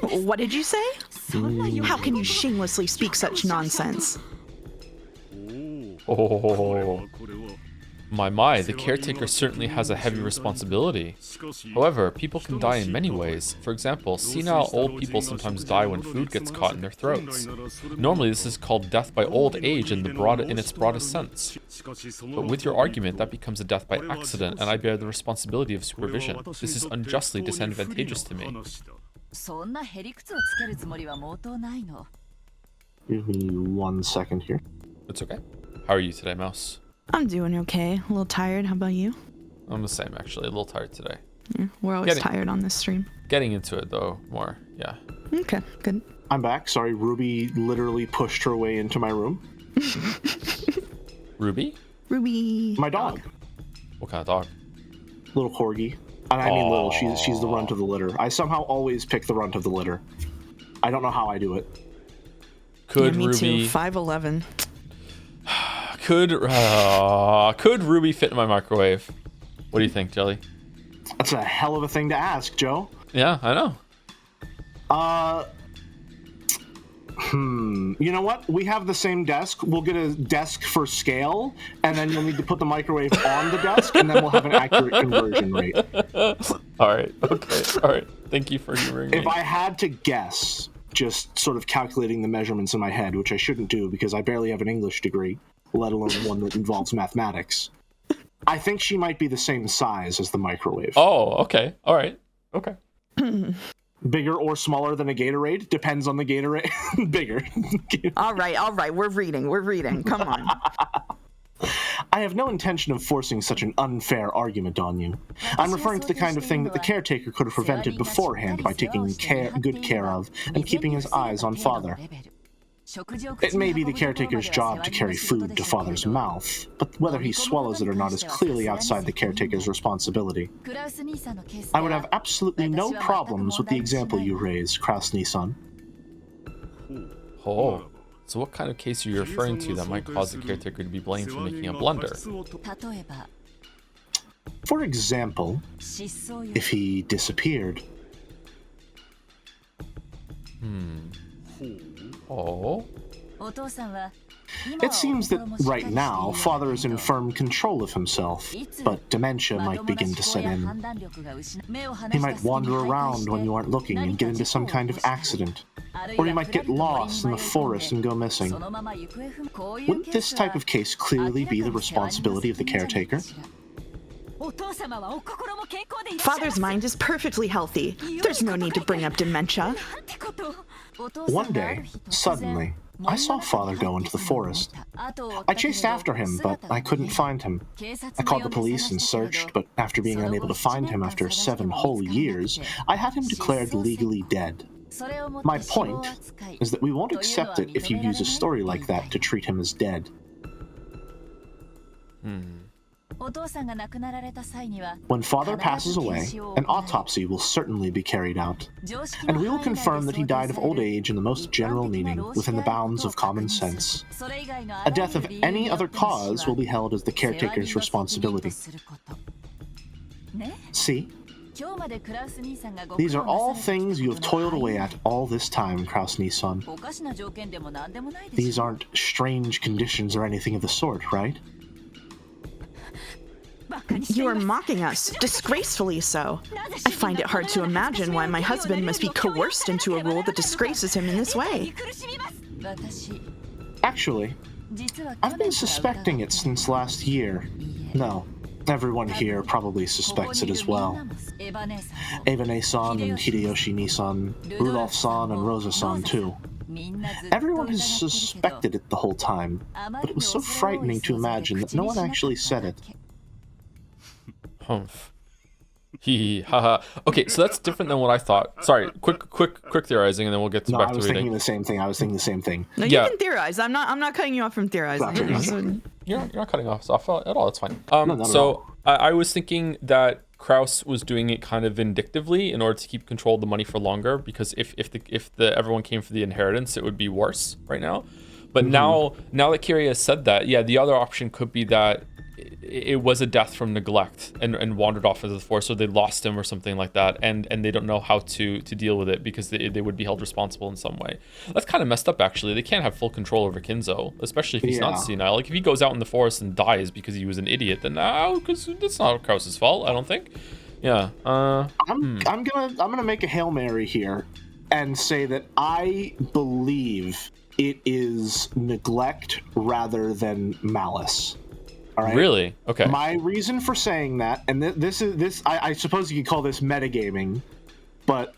What did you say? How can you shamelessly speak such nonsense? Oh. My, the caretaker certainly has a heavy responsibility. However, people can die in many ways. For example, senile old people sometimes die when food gets caught in their throats. Normally, this is called death by old age in its broadest sense. But with your argument, that becomes a death by accident, and I bear the responsibility of supervision. This is unjustly disadvantageous to me. Give me 1 second here. It's okay. How are you today, Mouse? I'm doing okay. A little tired. How about you? I'm the same, actually. A little tired today. Yeah, we're always tired on this stream. Getting into it, though, more. Yeah. Okay, good. I'm back. Sorry, Ruby literally pushed her way into my room. Ruby? Ruby. My dog. What kind of dog? Little corgi. And I mean little. She's the runt of the litter. I somehow always pick the runt of the litter. I don't know how I do it. Could me Ruby... too. 5'11". Could Ruby fit in my microwave? What do you think, Jelly? That's a hell of a thing to ask, Joe. Yeah, I know. You know what? We have the same desk. We'll get a desk for scale, and then you'll need to put the microwave on the desk, and then we'll have an accurate conversion rate. All right. Okay. All right. Thank you for hearing me. If I had to guess, just sort of calculating the measurements in my head, which I shouldn't do because I barely have an English degree, let alone one that involves mathematics, I think she might be the same size as the microwave. Oh, okay. All right. Okay. Bigger or smaller than a Gatorade? Depends on the Gatorade. Bigger. All right. We're reading. Come on. I have no intention of forcing such an unfair argument on you. I'm referring to the kind of thing that the caretaker could have prevented beforehand by taking good care of and keeping his eyes on father. It may be the caretaker's job to carry food to father's mouth, but whether he swallows it or not is clearly outside the caretaker's responsibility. I would have absolutely no problems with the example you raise, Kraus-Nissan. Oh, so what kind of case are you referring to that might cause the caretaker to be blamed for making a blunder? For example, if he disappeared. Oh? It seems that right now, father is in firm control of himself, but dementia might begin to set in. He might wander around when you aren't looking and get into some kind of accident, or he might get lost in the forest and go missing. Wouldn't this type of case clearly be the responsibility of the caretaker? Father's mind is perfectly healthy. There's no need to bring up dementia. One day, suddenly, I saw father go into the forest. I chased after him, but I couldn't find him. I called the police and searched, but after being unable to find him after 7 whole years, I had him declared legally dead. My point is that we won't accept it if you use a story like that to treat him as dead. When father passes away, an autopsy will certainly be carried out, and we will confirm that he died of old age in the most general meaning, within the bounds of common sense. A death of any other cause will be held as the caretaker's responsibility. See? These are all things you have toiled away at all this time, Kraus-Nissan. These aren't strange conditions or anything of the sort, right? You are mocking us, disgracefully so. I find it hard to imagine why my husband must be coerced into a rule that disgraces him in this way. Actually, I've been suspecting it since last year. No, everyone here probably suspects it as well. Eva-ne-san and Hideyoshi-ni-san, Rudolph-san and Rosa-san too. Everyone has suspected it the whole time, but it was so frightening to imagine that no one actually said it. Humph. Hee haha. Okay, so that's different than what I thought. Sorry, quick theorizing, and then we'll get back to reading. I was thinking the same thing. I was thinking the same thing. No, you can theorize. I'm not cutting you off from theorizing. You're not cutting us off at all. It's fine. So I was thinking that Kraus was doing it kind of vindictively in order to keep control of the money for longer, because if everyone came for the inheritance, it would be worse right now. But now that Kiria has said that, yeah, the other option could be that it was a death from neglect and wandered off into the forest, or they lost him or something like that, and they don't know how to deal with it because they would be held responsible in some way. That's kind of messed up, actually. They can't have full control over Kinzo, especially if he's not senile. Like, if he goes out in the forest and dies because he was an idiot, then because that's not Kraus's fault, I don't think. Yeah. I'm gonna make a Hail Mary here and say that I believe it is neglect rather than malice. All right? Really? Okay. My reason for saying that, and I suppose you could call this metagaming, but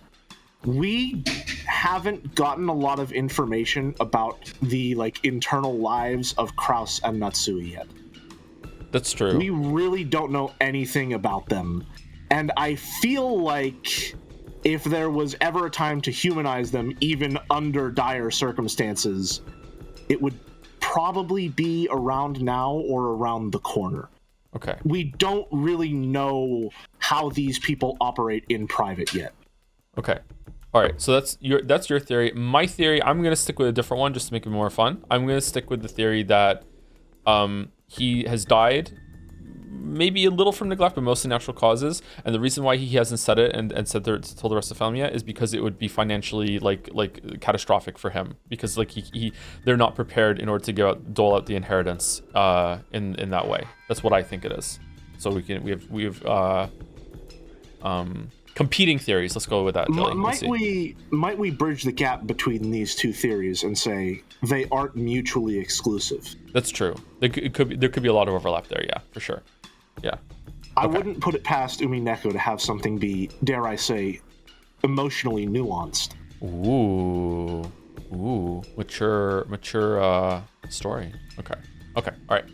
we haven't gotten a lot of information about the internal lives of Kraus and Natsui yet. That's true. We really don't know anything about them, and I feel like if there was ever a time to humanize them, even under dire circumstances, it would probably be around now or around the corner. Okay. We don't really know how these people operate in private yet. Okay. All right. So that's your theory. My theory, I'm going to stick with a different one just to make it more fun. I'm going to stick with the theory that he has died maybe a little from neglect, but mostly natural causes. And the reason why he hasn't said it and told the rest of the family yet is because it would be financially like catastrophic for him, because they're not prepared in order to dole out the inheritance in that way. That's what I think it is. So we have competing theories. Let's go with that, Jelly. Might we bridge the gap between these two theories and say they aren't mutually exclusive? That's true. There could be a lot of overlap there. Yeah, for sure. Yeah. I wouldn't put it past Umineko to have something be, dare I say, emotionally nuanced. Ooh, mature story. Okay, all right.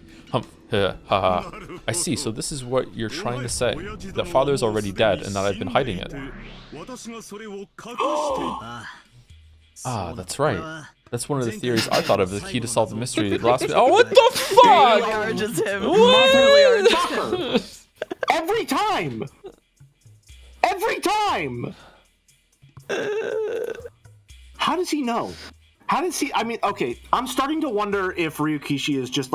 I see. So this is what you're trying to say, that father is already dead and that I've been hiding it. That's right. That's one of the theories I thought of, the key to solve the mystery. The last oh, what the fuck? Really are just him. Really are just him. Every time. How does he know? How does he? I mean, okay. I'm starting to wonder if Ryukishi is just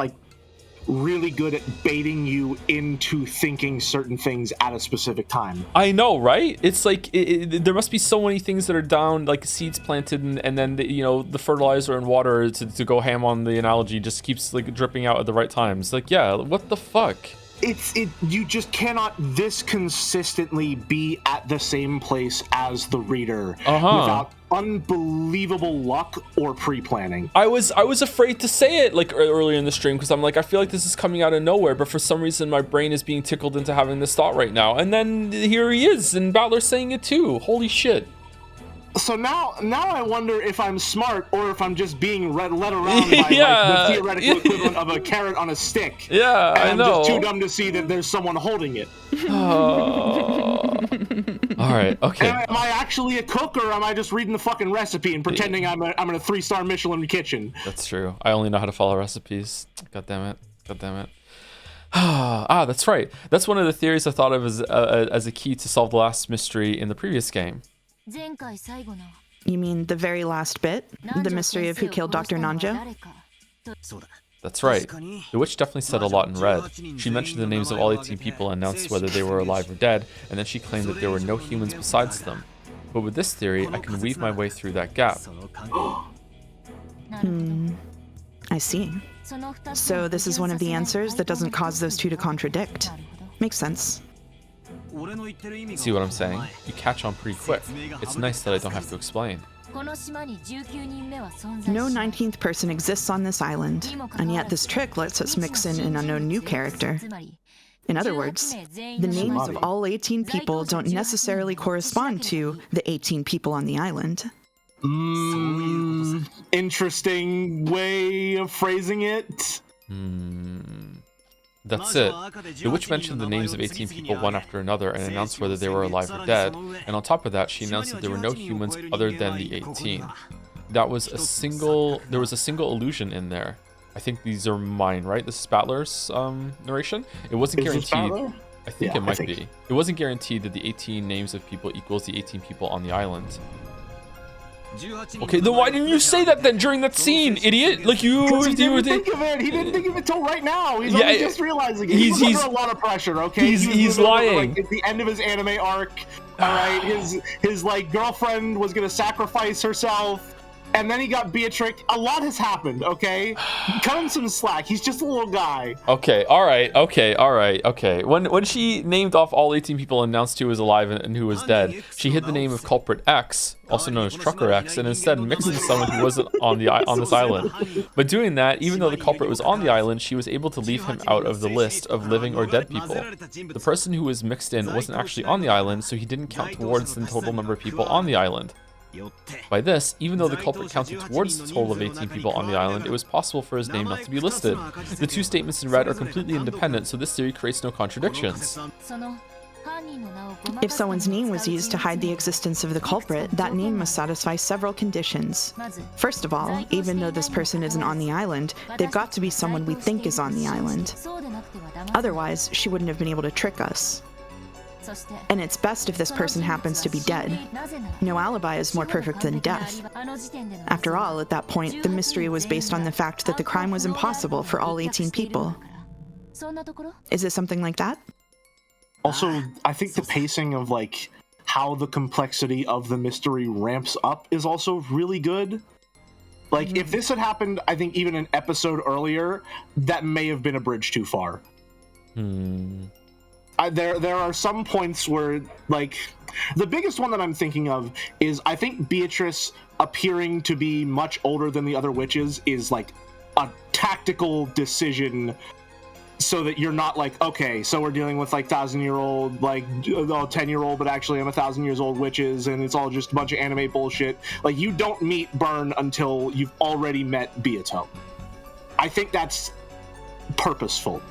really good at baiting you into thinking certain things at a specific time. I know, right? It's like there must be so many things that are down, like seeds planted, and then the fertilizer and water to go ham on the analogy just keeps dripping out at the right times. Yeah, what the fuck? You just cannot this consistently be at the same place as the reader without unbelievable luck or pre-planning. I was afraid to say it earlier in the stream because I'm I feel like this is coming out of nowhere, but for some reason my brain is being tickled into having this thought right now. And then here he is, and Battler's saying it too. Holy shit. So now I wonder if I'm smart or if I'm just being led around by the theoretical equivalent of a carrot on a stick. Yeah, and I know. I'm just too dumb to see that there's someone holding it. All right. Okay. Am I actually a cook, or am I just reading the fucking recipe and pretending I'm in a 3-star Michelin kitchen? That's true. I only know how to follow recipes. God damn it. That's right. That's one of the theories I thought of as a key to solve the last mystery in the previous game. You mean the very last bit? The mystery of who killed Dr. Nanjo? That's right. The witch definitely said a lot in red. She mentioned the names of all 18 people and announced whether they were alive or dead, and then she claimed that there were no humans besides them. But with this theory, I can weave my way through that gap. I see. So this is one of the answers that doesn't cause those two to contradict. Makes sense. See what I'm saying? You catch on pretty quick. It's nice that I don't have to explain. No 19th person exists on this island, and yet this trick lets us mix in an unknown new character. In other words, the names of all 18 people don't necessarily correspond to the 18 people on the island. Interesting way of phrasing it. That's it. The witch mentioned the names of 18 people one after another and announced whether they were alive or dead, and on top of that, she announced that there were no humans other than the 18. There was a single illusion in there. I think these are mine, right? This is Spatler's narration. It wasn't guaranteed. I think it might be. It wasn't guaranteed that the 18 names of people equals the 18 people on the island. Okay, then why didn't you say that then during that scene, idiot? Like he didn't think of it. He didn't think of it till right now. He's only just realizing it. He's under a lot of pressure. Okay, he's lying. At the end of his anime arc, all right, his like girlfriend was gonna sacrifice herself. And then he got Beatrix. A lot has happened, okay? Cut him some slack. He's just a little guy. Okay, all right. When she named off all 18 people and announced who was alive and who was dead, she hid the name of culprit X, also known as Trucker X, and instead mixed with someone who wasn't on this island. But doing that, even though the culprit was on the island, she was able to leave him out of the list of living or dead people. The person who was mixed in wasn't actually on the island, so he didn't count towards the total number of people on the island. By this, even though the culprit counted towards the total of 18 people on the island, it was possible for his name not to be listed. The two statements in red are completely independent, so this theory creates no contradictions. If someone's name was used to hide the existence of the culprit, that name must satisfy several conditions. First of all, even though this person isn't on the island, they've got to be someone we think is on the island. Otherwise, she wouldn't have been able to trick us. And it's best if this person happens to be dead. No alibi is more perfect than death. After all, at that point, the mystery was based on the fact that the crime was impossible for all 18 people. Is it something like that? Also, I think the pacing of like how the complexity of the mystery ramps up is also really good. Like, if this had happened, I think even an episode earlier, that may have been a bridge too far. There are some points where, like, the biggest one that I'm thinking of is I think Beatrice appearing to be much older than the other witches is like a tactical decision, so that you're not like, okay, so we're dealing with like 1,000-year-old, like 10-year-old, but actually I'm 1,000 years old witches, and it's all just a bunch of anime bullshit. Like, you don't meet Burn until you've already met Beato. I think that's purposeful.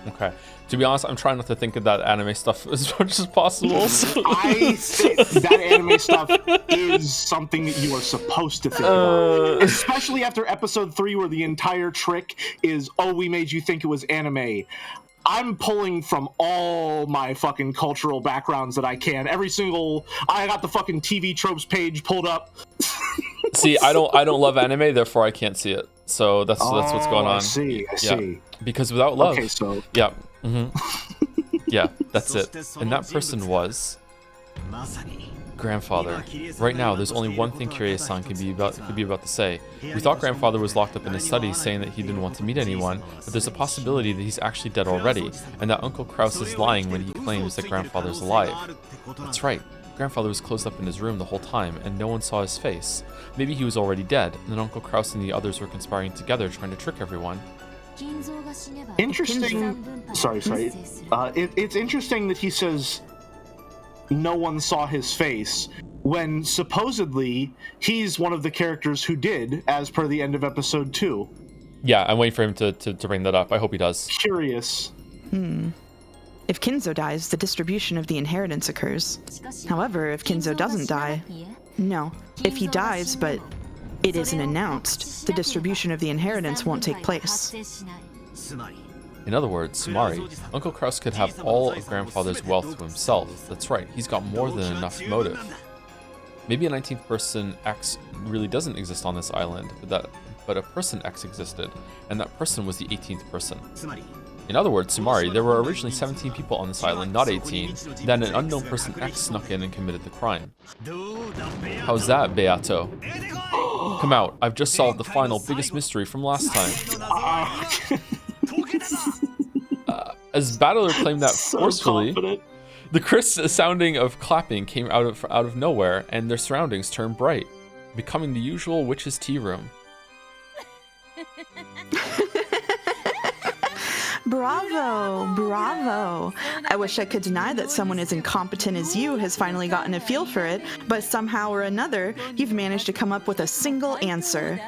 Okay. To be honest, I'm trying not to think of that anime stuff as much as possible. So. I think that anime stuff is something that you are supposed to think about. Especially after episode 3, where the entire trick is, oh, we made you think it was anime. I'm pulling from all my fucking cultural backgrounds that I can. I got the fucking TV tropes page pulled up. See, I don't love anime, therefore I can't see it. So that's what's going on. I see. Because without love. Okay, so. Yeah. Yeah, that's it. And that person was Grandfather. Right now, there's only one thing Kiryu-san could be about to say. We thought Grandfather was locked up in his study, saying that he didn't want to meet anyone, but there's a possibility that he's actually dead already, and that Uncle Kraus is lying when he claims that Grandfather's alive. That's right. Grandfather was closed up in his room the whole time, and no one saw his face. Maybe he was already dead, and then Uncle Kraus and the others were conspiring together, trying to trick everyone. Interesting. Sorry. It's interesting that he says no one saw his face, when supposedly he's one of the characters who did, as per the end of episode 2. Yeah, I'm waiting for him to bring that up. I hope he does. Curious. If If Kinzo dies, the distribution of the inheritance occurs. However, if Kinzo doesn't die, no. If he dies, but it isn't announced, the distribution of the inheritance won't take place. In other words, Sumari, Uncle Kraus could have all of Grandfather's wealth to himself. That's right, he's got more than enough motive. Maybe a 19th person X really doesn't exist on this island, but a person X existed, and that person was the 18th person. In other words, Sumari, there were originally 17 people on this island, not 18, then an unknown person X snuck in and committed the crime. How's that, Beato? Come out, I've just solved the final, biggest mystery from last time. As Battler claimed that forcefully, the crisp sounding of clapping came out of nowhere, and their surroundings turned bright, becoming the usual witch's tea room. Bravo, bravo. I wish I could deny that someone as incompetent as you has finally gotten a feel for it, but somehow or another, you've managed to come up with a single answer.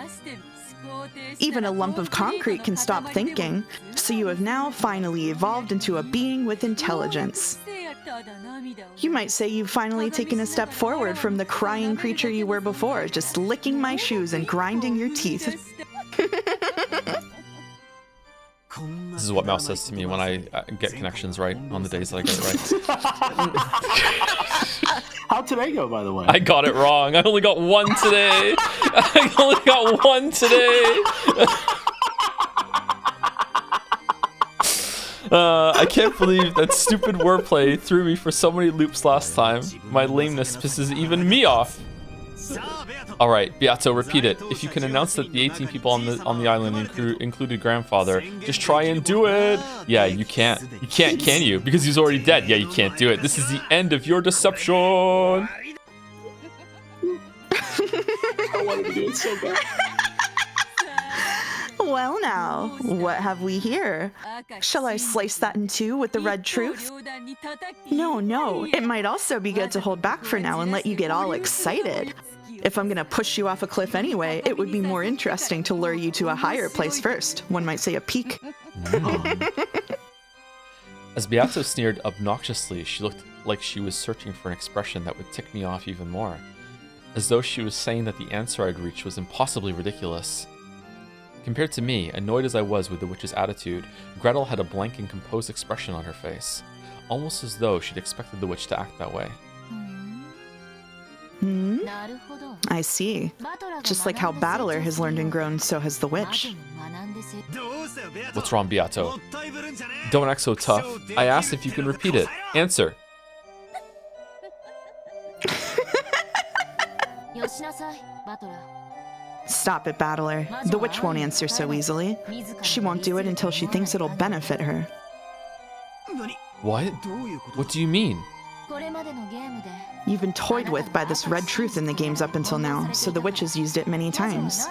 Even a lump of concrete can stop thinking, so you have now finally evolved into a being with intelligence. You might say you've finally taken a step forward from the crying creature you were before, just licking my shoes and grinding your teeth. This is what Mouse says to me when I get connections right on the days that I get it right. How'd today go, by the way? I got it wrong. I only got one today. I only got one today. I can't believe that stupid wordplay threw me for so many loops last time. My lameness pisses even me off. Alright, Beato, repeat it. If you can announce that the 18 people on the island included Grandfather, just try and do it. Yeah, you can't. You can't, can you? Because he's already dead. Yeah, you can't do it. This is the end of your deception. I wanted to do it so bad. Well now, what have we here? Shall I slice that in two with the red truth? No, it might also be good to hold back for now and let you get all excited. If I'm gonna push you off a cliff anyway, it would be more interesting to lure you to a higher place first. One might say a peak. As Beato sneered obnoxiously, she looked like she was searching for an expression that would tick me off even more. As though she was saying that the answer I'd reached was impossibly ridiculous. Compared to me, annoyed as I was with the witch's attitude, Gretel had a blank and composed expression on her face, almost as though she'd expected the witch to act that way. I see. Just like how Battler has learned and grown, so has the witch. What's wrong, Beato? Don't act so tough. I asked if you can repeat it. Answer. Stop it, Battler. The witch won't answer so easily. She won't do it until she thinks it'll benefit her. What? What do you mean? You've been toyed with by this red truth in the games up until now, so the witch has used it many times.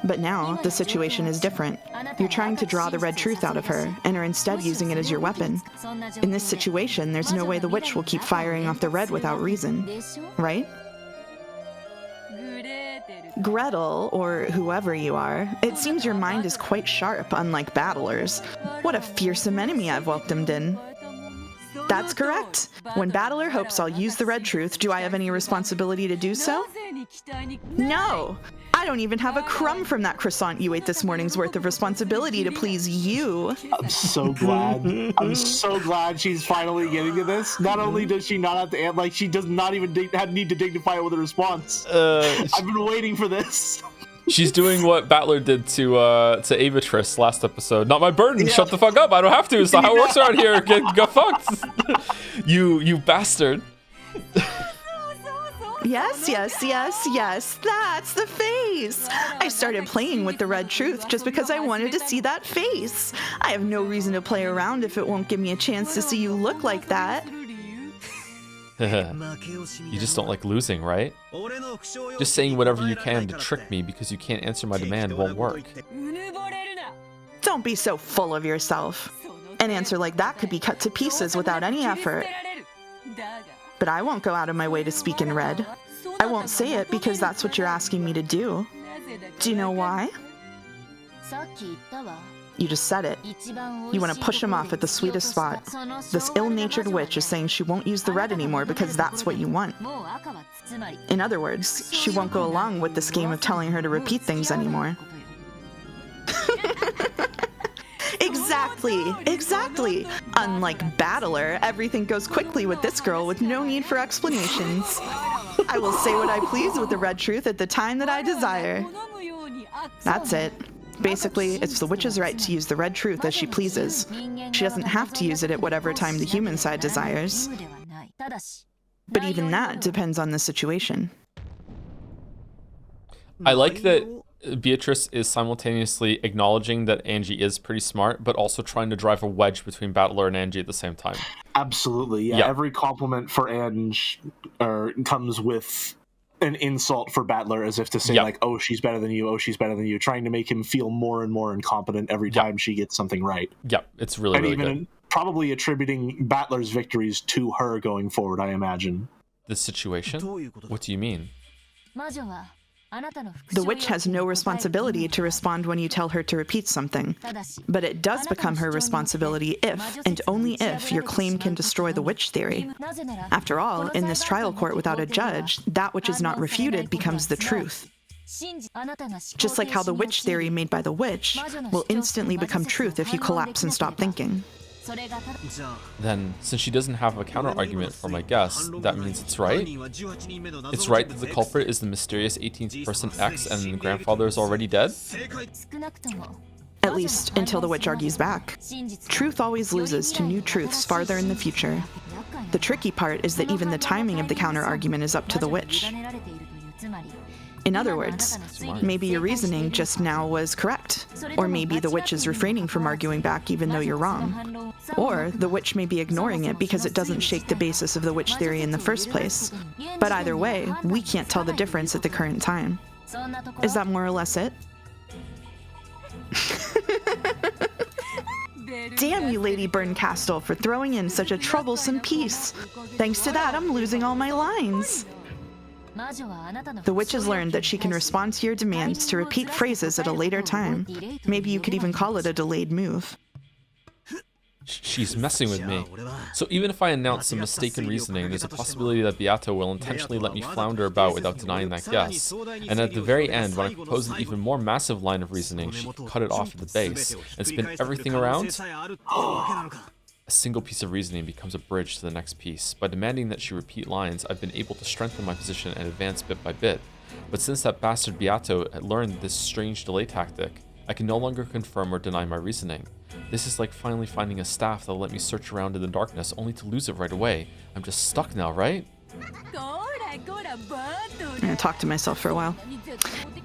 But now, the situation is different. You're trying to draw the red truth out of her, and are instead using it as your weapon. In this situation, there's no way the witch will keep firing off the red without reason. Right? Gretel, or whoever you are, it seems your mind is quite sharp, unlike Battler's. What a fearsome enemy I've welcomed in. That's correct. When Battler hopes I'll use the red truth, do I have any responsibility to do so? No! I don't even have a crumb from that croissant you ate this morning's worth of responsibility to please you. I'm so glad. I'm so glad she's finally getting to this. Not only does she not have to add, like, she does not even need to dignify it with a response. I've been waiting for this. She's doing what Battler did to Avatris last episode. Not my burden. Yeah. Shut the fuck up. I don't have to. It's not how it works around here. Get fucked. You bastard. Yes. That's the face. I started playing with the red truth just because I wanted to see that face. I have no reason to play around if it won't give me a chance to see you look like that. You just don't like losing, right? Just saying whatever you can to trick me because you can't answer my demand won't work. Don't be so full of yourself. An answer like that could be cut to pieces without any effort. But I won't go out of my way to speak in red. I won't say it because that's what you're asking me to do. Do you know why? You just said it. You want to push him off at the sweetest spot. This ill-natured witch is saying she won't use the red anymore because that's what you want. In other words, she won't go along with this game of telling her to repeat things anymore. Exactly. Unlike Battler, everything goes quickly with this girl with no need for explanations. I will say what I please with the red truth at the time that I desire. That's it. Basically, it's the witch's right to use the red truth as she pleases. She doesn't have to use it at whatever time the human side desires. But even that depends on the situation. I like that Beatrice is simultaneously acknowledging that Angie is pretty smart, but also trying to drive a wedge between Battler and Angie at the same time. Absolutely, yeah. Every compliment for Ange comes with an insult for Battler, as if to say, like, oh, she's better than you, trying to make him feel more and more incompetent every time she gets something right. Yeah, it's really, really good. And even probably attributing Battler's victories to her going forward, I imagine. The situation? What do you mean? The witch has no responsibility to respond when you tell her to repeat something, but it does become her responsibility if, and only if, your claim can destroy the witch theory. After all, in this trial court without a judge, that which is not refuted becomes the truth. Just like how the witch theory made by the witch will instantly become truth if you collapse and stop thinking. Then, since she doesn't have a counter-argument for my guess, that means it's right? It's right that the culprit is the mysterious 18th person X and the grandfather is already dead? At least, until the witch argues back. Truth always loses to new truths farther in the future. The tricky part is that even the timing of the counter-argument is up to the witch. In other words, maybe your reasoning just now was correct, or maybe the witch is refraining from arguing back even though you're wrong. Or the witch may be ignoring it because it doesn't shake the basis of the witch theory in the first place. But either way, we can't tell the difference at the current time. Is that more or less it? Damn you, Lady Burncastle, for throwing in such a troublesome piece. Thanks to that, I'm losing all my lines. The witch has learned that she can respond to your demands to repeat phrases at a later time. Maybe you could even call it a delayed move. She's messing with me. So even if I announce some mistaken reasoning, there's a possibility that Beato will intentionally let me flounder about without denying that guess. And at the very end, when I propose an even more massive line of reasoning, she can cut it off at the base and spin everything around. A single piece of reasoning becomes a bridge to the next piece. By demanding that she repeat lines, I've been able to strengthen my position and advance bit by bit. But since that bastard Beato had learned this strange delay tactic, I can no longer confirm or deny my reasoning. This is like finally finding a staff that'll let me search around in the darkness only to lose it right away. I'm just stuck now, right? I'm gonna talk to myself for a while.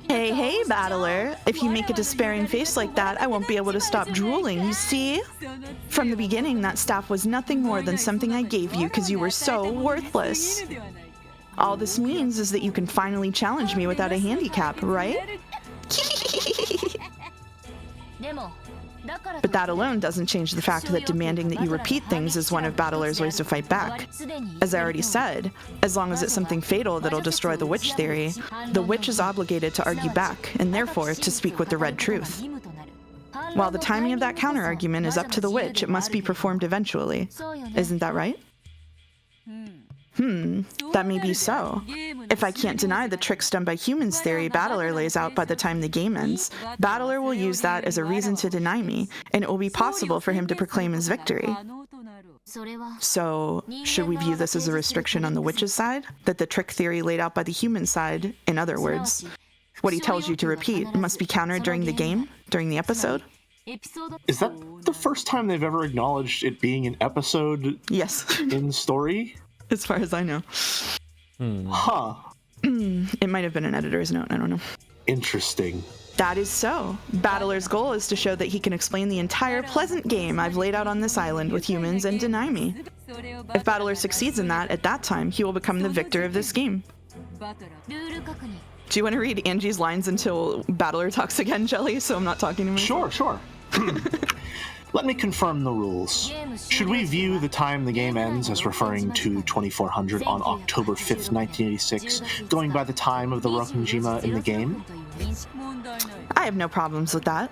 Hey, Battler. If you make a despairing face like that, I won't be able to stop drooling, you see? From the beginning, that staff was nothing more than something I gave you because you were so worthless. All this means is that you can finally challenge me without a handicap, right? But that alone doesn't change the fact that demanding that you repeat things is one of Battler's ways to fight back. As I already said, as long as it's something fatal that'll destroy the witch theory, the witch is obligated to argue back, and therefore to speak with the red truth. While the timing of that counter-argument is up to the witch, it must be performed eventually. Isn't that right? That may be so. If I can't deny the tricks done by humans theory Battler lays out by the time the game ends, Battler will use that as a reason to deny me, and it will be possible for him to proclaim his victory. So, should we view this as a restriction on the witch's side? That the trick theory laid out by the human side, in other words, what he tells you to repeat, must be countered during the game, during the episode? Is that the first time they've ever acknowledged it being an episode? Yes. In story? As far as I know. Huh. It might have been an editor's note, I don't know. Interesting. That is so. Battler's goal is to show that he can explain the entire pleasant game I've laid out on this island with humans and deny me. If Battler succeeds in that, at that time, he will become the victor of this game. Do you want to read Angie's lines until Battler talks again, Jelly, so I'm not talking to me? Sure. Let me confirm the rules. Should we view the time the game ends as referring to 2400 on October 5th, 1986, going by the time of the Rokunjima in the game? I have no problems with that.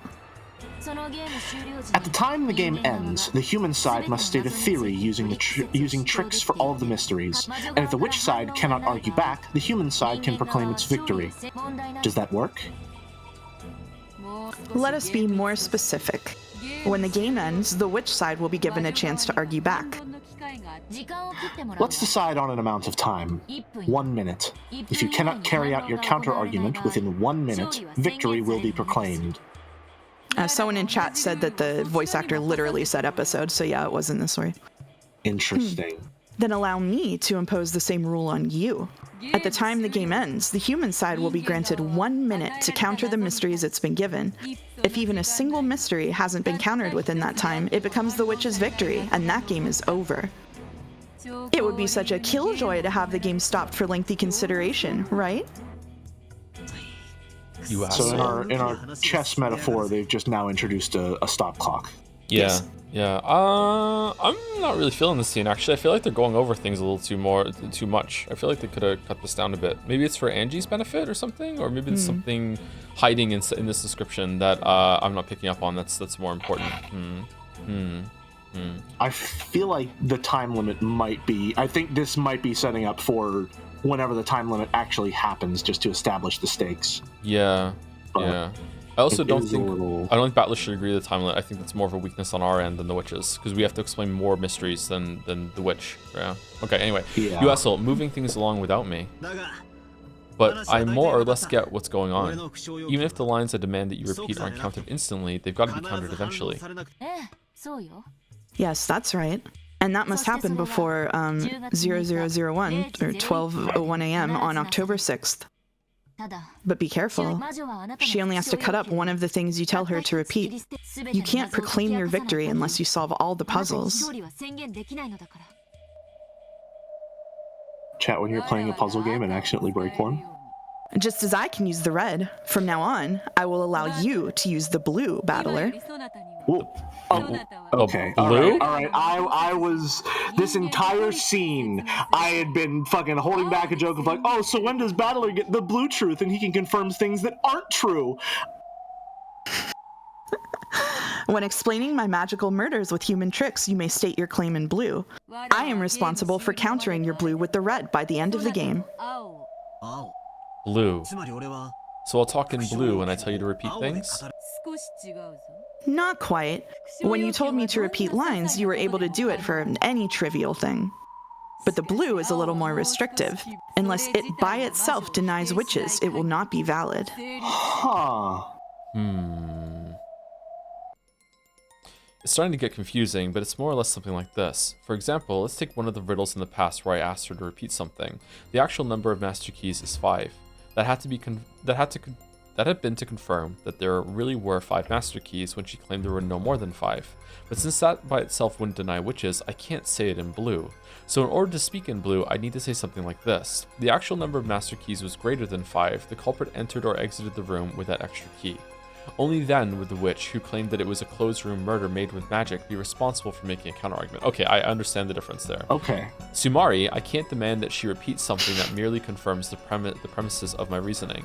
At the time the game ends, the human side must state a theory using tricks for all of the mysteries, and if the witch side cannot argue back, the human side can proclaim its victory. Does that work? Let us be more specific. When the game ends, the witch side will be given a chance to argue back. Let's decide on an amount of time. 1 minute. If you cannot carry out your counter-argument within 1 minute, victory will be proclaimed. Someone in chat said that the voice actor literally said episode, so yeah, it was in the story. Interesting. Then allow me to impose the same rule on you. At the time the game ends, the human side will be granted 1 minute to counter the mysteries it's been given. If even a single mystery hasn't been countered within that time, it becomes the witch's victory, and that game is over. It would be such a killjoy to have the game stopped for lengthy consideration, right? So in our chess metaphor, they've just now introduced a stop clock. Yeah. Yes. Yeah. I'm not really feeling this scene, actually. I feel like they're going over things a little too much. I feel like they could have cut this down a bit. Maybe it's for Angie's benefit or something, or maybe it's something hiding in this description that I'm not picking up on that's more important. I feel like the time limit might be... I think this might be setting up for whenever the time limit actually happens, just to establish the stakes. Yeah. But yeah. I also don't think little... I don't think Battlers should agree with the time limit. I think that's more of a weakness on our end than the witches, because we have to explain more mysteries than the witch. Yeah. Okay. Anyway, Yeah. USL moving things along without me. But I more or less get what's going on. Even if the lines I demand that you repeat aren't counted instantly, they've got to be counted eventually. Yes, that's right. And that must happen before 0001 or 12:01 a.m. on October 6th. But be careful. She only has to cut up one of the things you tell her to repeat. You can't proclaim your victory unless you solve all the puzzles. Chat when you're playing a puzzle game and accidentally break one. Just as I can use the red, from now on, I will allow you to use the blue, Battler. Whoa. Oh, okay. Blue? All right. I was... This entire scene, I had been fucking holding back a joke of like, oh, so when does Battler get the blue truth and he can confirm things that aren't true? When explaining my magical murders with human tricks, you may state your claim in blue. I am responsible for countering your blue with the red by the end of the game. Blue. So I'll talk in blue when I tell you to repeat things? Not quite. When you told me to repeat lines, you were able to do it for any trivial thing. But the blue is a little more restrictive. Unless it by itself denies witches, it will not be valid. Huh. It's starting to get confusing, but it's more or less something like this. For example, let's take one of the riddles in the past where I asked her to repeat something. The actual number of master keys is 5. That had been to confirm that there really were 5 master keys when she claimed there were no more than 5. But since that by itself wouldn't deny witches, I can't say it in blue. So in order to speak in blue, I need to say something like this. The actual number of master keys was greater than 5. The culprit entered or exited the room with that extra key. Only then would the witch, who claimed that it was a closed room murder made with magic, be responsible for making a counterargument. Okay, I understand the difference there. Okay. Sumari, I can't demand that she repeats something that merely confirms the premises of my reasoning.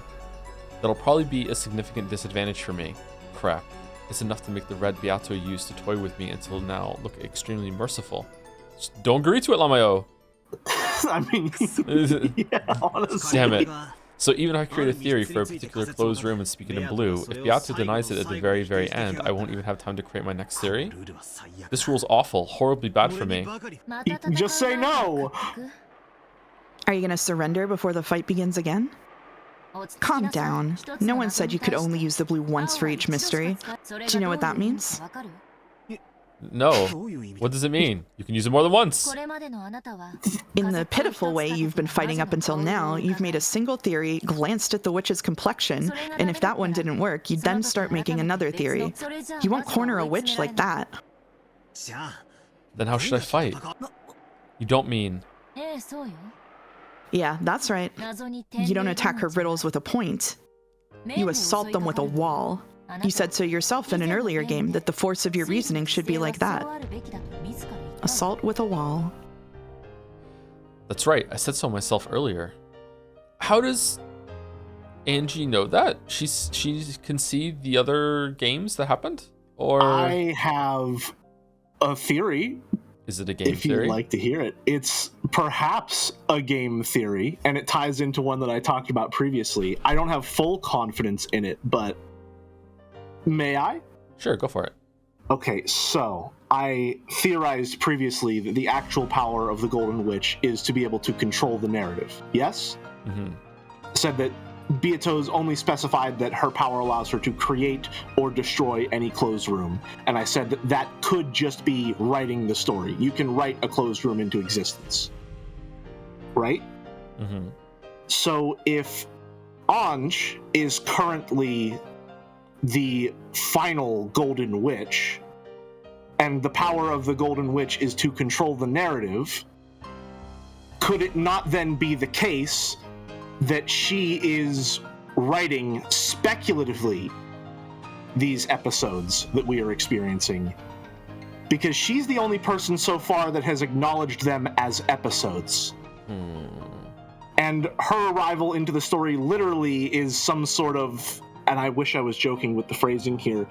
That'll probably be a significant disadvantage for me. Crap. It's enough to make the red Beato used to toy with me until now look extremely merciful. Just don't agree to it, Lamayo! I mean, yeah, honestly. Damn it. So even if I create a theory for a particular closed room and speak it in blue, if Beato denies it at the very, very end, I won't even have time to create my next theory? This rule's awful, horribly bad for me. Just say no! Are you gonna surrender before the fight begins again? Calm down. No one said you could only use the blue once for each mystery. Do you know what that means? No. What does it mean? You can use it more than once. In the pitiful way you've been fighting up until now, you've made a single theory, glanced at the witch's complexion, and if that one didn't work, you'd then start making another theory. You won't corner a witch like that. Then how should I fight? You don't mean... Yeah, that's right. You don't attack her riddles with a point. You assault them with a wall. You said so yourself in an earlier game that the force of your reasoning should be like that. Assault with a wall. That's right, I said so myself earlier. How does Angie know that? She can see the other games that happened? Or I have a theory. Is it a game if theory? You'd like to hear it. It's perhaps a game theory, and it ties into one that I talked about previously. I don't have full confidence in it, but may I? Sure, go for it. Okay, so I theorized previously that the actual power of the Golden Witch is to be able to control the narrative. Yes? Mm-hmm. Said that Beato's only specified that her power allows her to create or destroy any closed room. And I said that that could just be writing the story. You can write a closed room into existence. Right? Mm-hmm. So if Anj is currently the final Golden Witch, and the power of the Golden Witch is to control the narrative, could it not then be the case that she is writing speculatively these episodes that we are experiencing? Because she's the only person so far that has acknowledged them as episodes. And her arrival into the story literally is some sort of, and I wish I was joking with the phrasing here,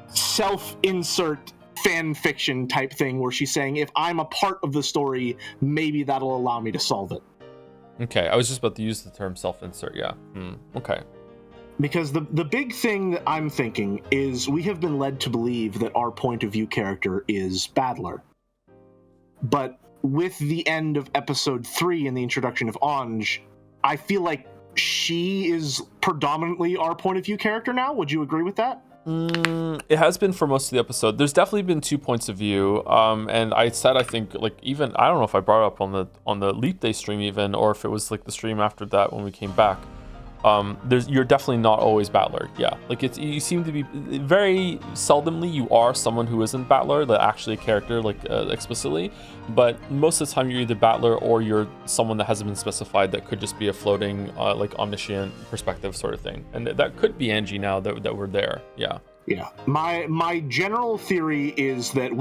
self-insert fan fiction type thing where she's saying, if I'm a part of the story, maybe that'll allow me to solve it. Okay, I was just about to use the term self-insert, yeah. Okay. Because the big thing that I'm thinking is we have been led to believe that our point of view character is Battler. But with the end of episode 3 and the introduction of Anj, I feel like she is predominantly our point of view character now. Would you agree with that? It has been for most of the episode. There's definitely been 2 points of view, and I said, I think, like, even I don't know if I brought it up on the Leap Day stream even, or if it was like the stream after that when we came back. You're definitely not always Battler. Yeah, like you seem to be very seldomly you are someone who isn't Battler, like actually a character, like explicitly, but most of the time you're either Battler or you're someone that hasn't been specified that could just be a floating like omniscient perspective sort of thing, and that could be Angie now that we're there. Yeah. My general theory is that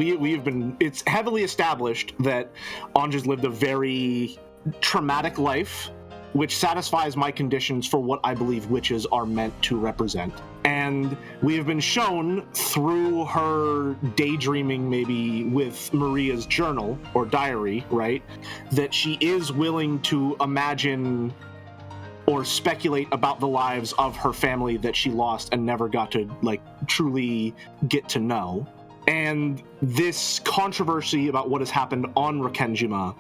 it's heavily established that Anj has lived a very traumatic life, which satisfies my conditions for what I believe witches are meant to represent. And we have been shown through her daydreaming, maybe with Maria's journal or diary, right, that she is willing to imagine or speculate about the lives of her family that she lost and never got to, like, truly get to know. And this controversy about what has happened on Rakenjima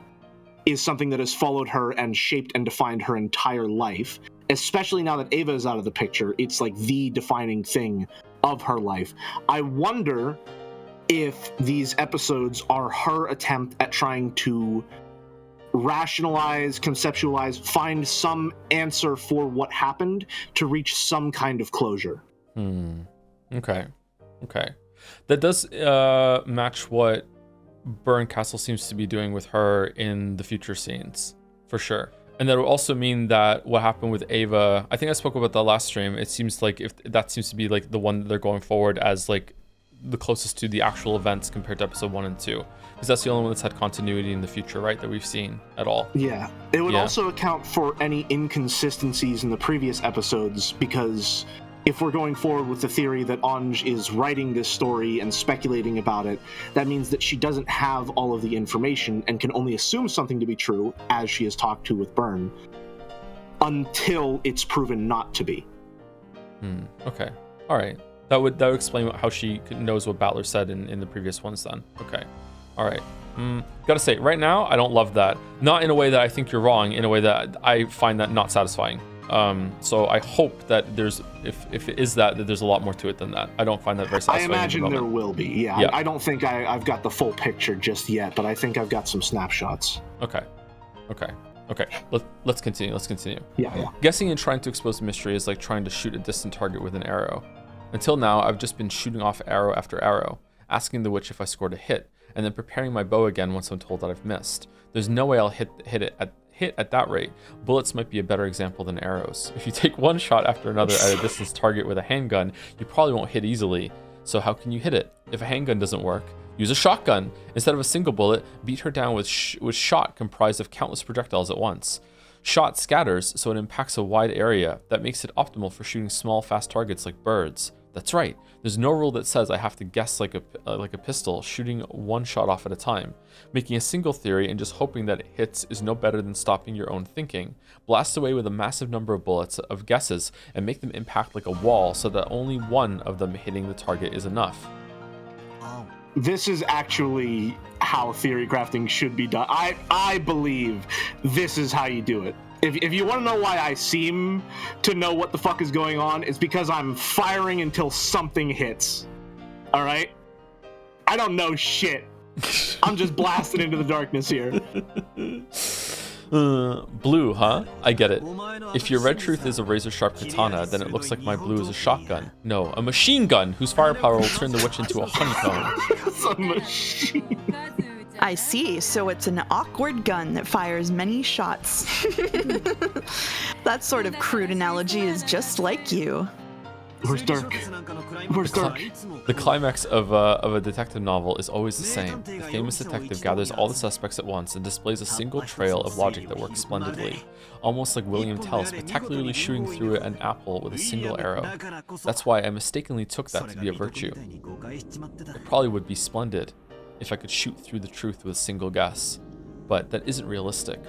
is something that has followed her and shaped and defined her entire life. Especially now that Ava is out of the picture, it's like the defining thing of her life. I wonder if these episodes are her attempt at trying to rationalize, conceptualize, find some answer for what happened to reach some kind of closure. Okay. That does match what Burn Castle seems to be doing with her in the future scenes, for sure. And that would also mean that what happened with Ava, I think I spoke about that last stream, it seems like if that seems to be like the one that they're going forward as like the closest to the actual events compared to episode 1 and 2, because that's the only one that's had continuity in the future, right, that we've seen at all. Yeah, it would also account for any inconsistencies in the previous episodes, because if we're going forward with the theory that Anj is writing this story and speculating about it, that means that she doesn't have all of the information and can only assume something to be true, as she has talked to with Burn, until it's proven not to be. Okay. All right. That would explain how she knows what Battler said in the previous ones then. Okay. All right. Gotta say, right now, I don't love that. Not in a way that I think you're wrong, in a way that I find that not satisfying. So I hope that if it is that there's a lot more to it than that. I don't find that very satisfying. I imagine there will be, yeah. I don't think I've got the full picture just yet, but I think I've got some snapshots. Okay. Let's continue. Yeah. Guessing and trying to expose the mystery is like trying to shoot a distant target with an arrow. Until now, I've just been shooting off arrow after arrow, asking the witch if I scored a hit, and then preparing my bow again once I'm told that I've missed. There's no way I'll hit at that rate. Bullets might be a better example than arrows. If you take one shot after another at a distance target with a handgun, you probably won't hit easily. So how can you hit it? If a handgun doesn't work, use a shotgun. Instead of a single bullet, beat her down with shot comprised of countless projectiles at once. Shot scatters, so it impacts a wide area. That makes it optimal for shooting small, fast targets like birds. That's right. There's no rule that says I have to guess like a pistol, shooting one shot off at a time. Making a single theory and just hoping that it hits is no better than stopping your own thinking. Blast away with a massive number of bullets of guesses and make them impact like a wall so that only one of them hitting the target is enough. This is actually how theory crafting should be done. I believe this is how you do it. If you want to know why I seem to know what the fuck is going on, it's because I'm firing until something hits. All right? I don't know shit. I'm just blasting into the darkness here. Blue, huh? I get it. If your red truth is a razor-sharp katana, then it looks like my blue is a shotgun. No, a machine gun whose firepower will turn the witch into a honeycomb. It's a machine. I see, so it's an awkward gun that fires many shots. That sort of crude analogy is just like you. Where's Dirk? Where's Dirk? The climax of a detective novel is always the same. The famous detective gathers all the suspects at once and displays a single trail of logic that works splendidly. Almost like William Tell spectacularly shooting through an apple with a single arrow. That's why I mistakenly took that to be a virtue. It probably would be splendid if I could shoot through the truth with a single guess. But that isn't realistic.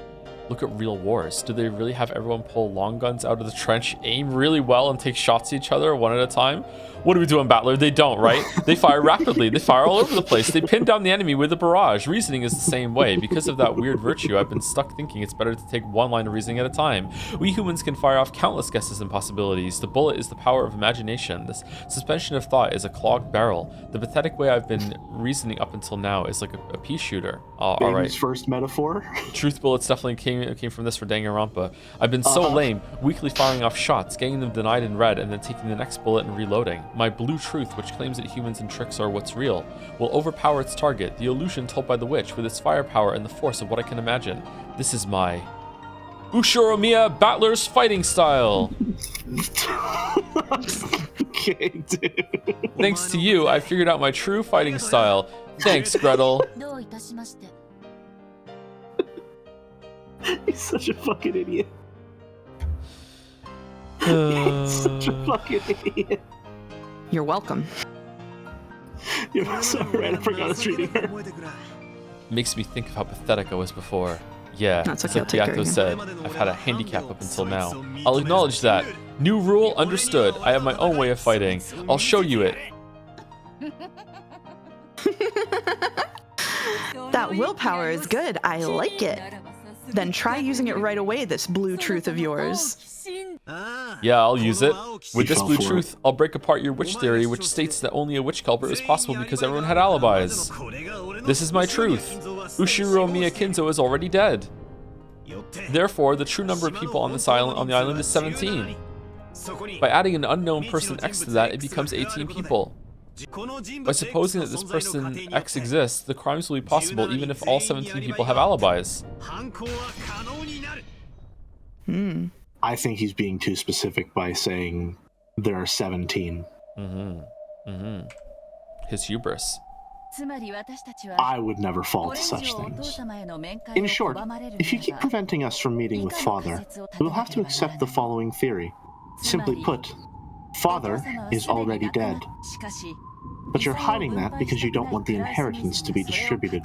Look at real wars. Do they really have everyone pull long guns out of the trench, aim really well, and take shots at each other one at a time? What do we do in Battler? They don't, right? They fire rapidly. They fire all over the place. They pin down the enemy with a barrage. Reasoning is the same way. Because of that weird virtue, I've been stuck thinking it's better to take one line of reasoning at a time. We humans can fire off countless guesses and possibilities. The bullet is the power of imagination. This suspension of thought is a clogged barrel. The pathetic way I've been reasoning up until now is like a pea shooter. All right. First metaphor. Truth bullets definitely came from this for Danganronpa. I've been so lame, weakly firing off shots, getting them denied in red, and then taking the next bullet and reloading. My blue truth, which claims that humans and tricks are what's real, will overpower its target, the illusion told by the witch, with its firepower and the force of what I can imagine. This is my Ushiromiya Battler's fighting style. Okay, dude. Thanks to you, I figured out my true fighting style. Thanks, Gretel. He's such a fucking idiot. He's such a fucking idiot. You're welcome. You're so right, I forgot I was reading her. Makes me think of how pathetic I was before. Yeah, That's it's okay, like I'll take care Yato of you. said, I've had a handicap up until now. I'll acknowledge that. New rule, understood. I have my own way of fighting. I'll show you it. That willpower is good. I like it. Then try using it right away, this blue truth of yours. Yeah, I'll use it. With He this fell blue for truth, I'll break apart your witch theory, which states that only a witch culprit is possible because everyone had alibis. This is my truth. Ushiromiya Kinzo is already dead. Therefore, the true number of people on the island is 17. By adding an unknown person X to that, it becomes 18 people. By supposing that this person X exists, the crimes will be possible even if all 17 people have alibis. I think he's being too specific by saying there are 17. His hubris. I would never fall to such things. In short, if you keep preventing us from meeting with Father, we'll have to accept the following theory. Simply put, Father is already dead. But you're hiding that because you don't want the inheritance to be distributed.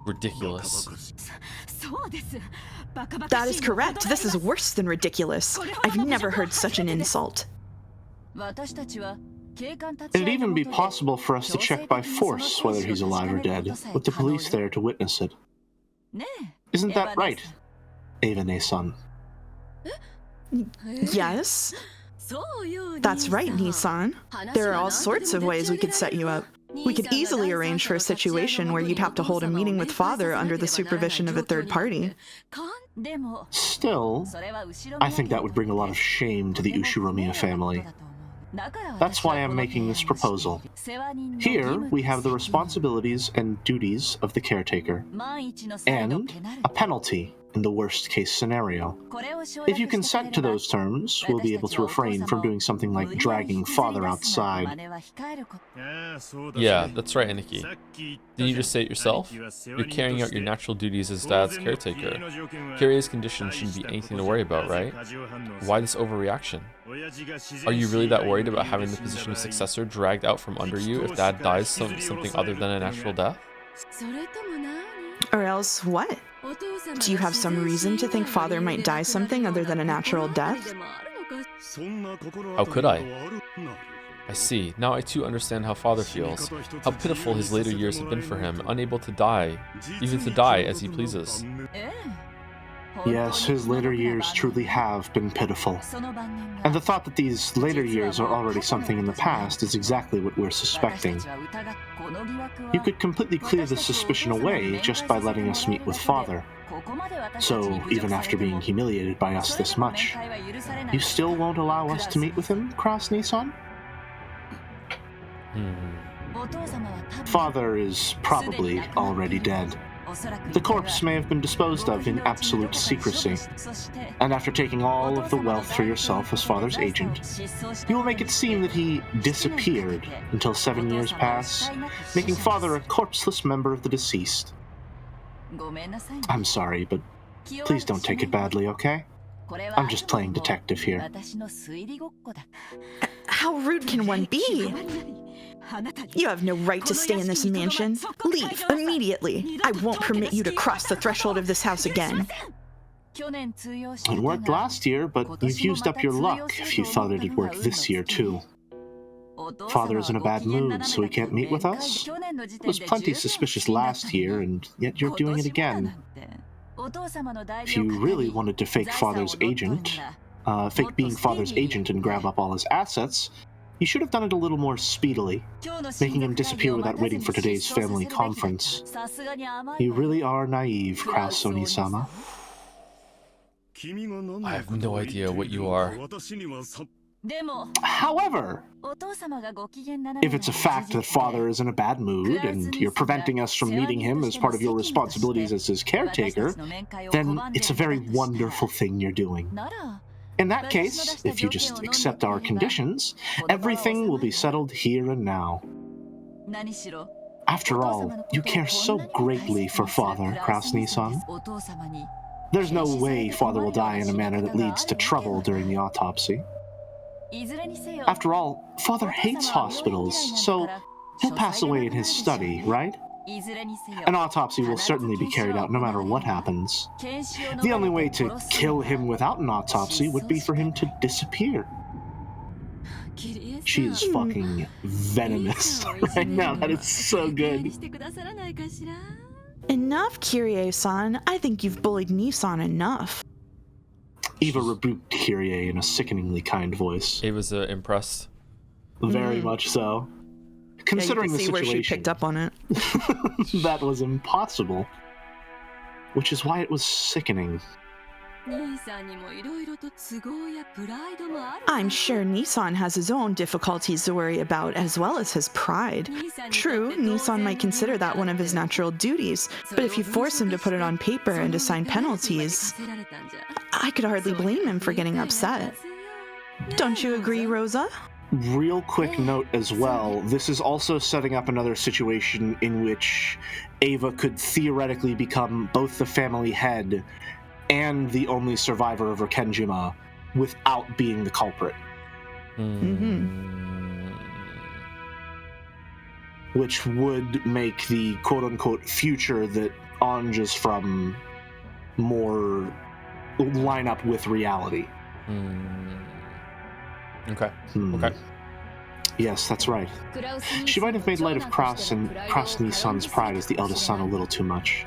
Ridiculous. That is correct. This is worse than ridiculous. I've never heard such an insult. It'd even be possible for us to check by force whether he's alive or dead, with the police there to witness it. Isn't that right, Eva-ne-san? Yes? That's right, Nissan. There are all sorts of ways we could set you up. We could easily arrange for a situation where you'd have to hold a meeting with Father under the supervision of a third party. Still, I think that would bring a lot of shame to the Ushiromiya family. That's why I'm making this proposal. Here, we have the responsibilities and duties of the caretaker, and a penalty in the worst-case scenario. If you consent to those terms, we'll be able to refrain from doing something like dragging Father outside. Yeah, that's right, Aniki. Didn't you just say it yourself? You're carrying out your natural duties as Dad's caretaker. Kyrie's condition shouldn't be anything to worry about, right? Why this overreaction? Are you really that worried about having the position of successor dragged out from under you if Dad dies something other than a natural death? Or else what? Do you have some reason to think Father might die something other than a natural death? How could I? I see. Now I too understand how Father feels. How pitiful his later years have been for him, unable to die, even to die as he pleases. Yes, his later years truly have been pitiful. And the thought that these later years are already something in the past is exactly what we're suspecting. You could completely clear this suspicion away just by letting us meet with Father. So, even after being humiliated by us this much, you still won't allow us to meet with him, Cross-Nissan? Father is probably already dead. The corpse may have been disposed of in absolute secrecy, and after taking all of the wealth for yourself as Father's agent, you will make it seem that he disappeared until 7 years pass, making Father a corpseless member of the deceased. I'm sorry, but please don't take it badly, okay? I'm just playing detective here. How rude can one be? You have no right to stay in this mansion. Leave immediately. I won't permit you to cross the threshold of this house again. It worked last year, but you've used up your luck if you thought it'd work this year too. Father is in a bad mood, so he can't meet with us? It was plenty suspicious last year, and yet you're doing it again. If you really wanted to fake being Father's agent and grab up all his assets, you should have done it a little more speedily, making him disappear without waiting for today's family conference. You really are naive, Kraus-Oni-sama. I have no idea what you are. However, if it's a fact that Father is in a bad mood and you're preventing us from meeting him as part of your responsibilities as his caretaker, then it's a very wonderful thing you're doing. In that case, if you just accept our conditions, everything will be settled here and now. After all, you care so greatly for Father, Kraus-Nissan. There's no way Father will die in a manner that leads to trouble during the autopsy. After all, Father hates hospitals, so he'll pass away in his study, right? An autopsy will certainly be carried out no matter what happens. The only way to kill him without an autopsy would be for him to disappear. She is fucking venomous right now. That is so good. Enough, Kyrie-san. I think you've bullied Nissan enough. Eva rebuked Kyrie in a sickeningly kind voice. Eva's impressed. Very much so. Considering you can see the situation, where she picked up on it. that was impossible. Which is why it was sickening. I'm sure Nissan has his own difficulties to worry about, as well as his pride. True, Nissan might consider that one of his natural duties, but if you force him to put it on paper and assign penalties, I could hardly blame him for getting upset. Don't you agree, Rosa? Real quick note as well, this is also setting up another situation in which Ava could theoretically become both the family head and the only survivor of Rikenjima without being the culprit. Which would make the quote-unquote future that Anja's from more line up with reality. Okay. Okay. Yes, that's right. She might have made light of Cross-Nissan's pride as the eldest son a little too much.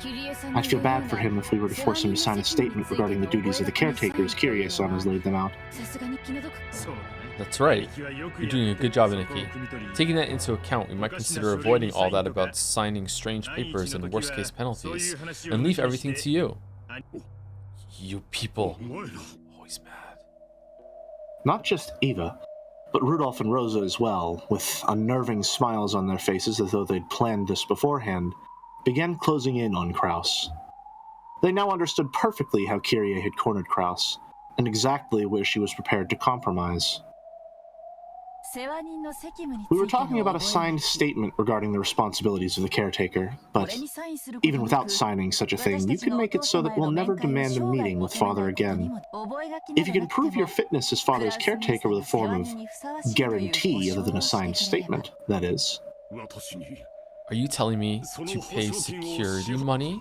I'd feel bad for him if we were to force him to sign a statement regarding the duties of the caretaker as Kyrie-san has laid them out. That's right. You're doing a good job, Aniki. Taking that into account, we might consider avoiding all that about signing strange papers and worst-case penalties, and leave everything to you. You people. Always mad. Not just Eva, but Rudolph and Rosa as well, with unnerving smiles on their faces as though they'd planned this beforehand, began closing in on Kraus. They now understood perfectly how Kyrie had cornered Kraus, and exactly where she was prepared to compromise. We were talking about a signed statement regarding the responsibilities of the caretaker, but even without signing such a thing, you can make it so that we'll never demand a meeting with Father again. If you can prove your fitness as Father's caretaker with a form of guarantee other than a signed statement, that is. Are you telling me to pay security money?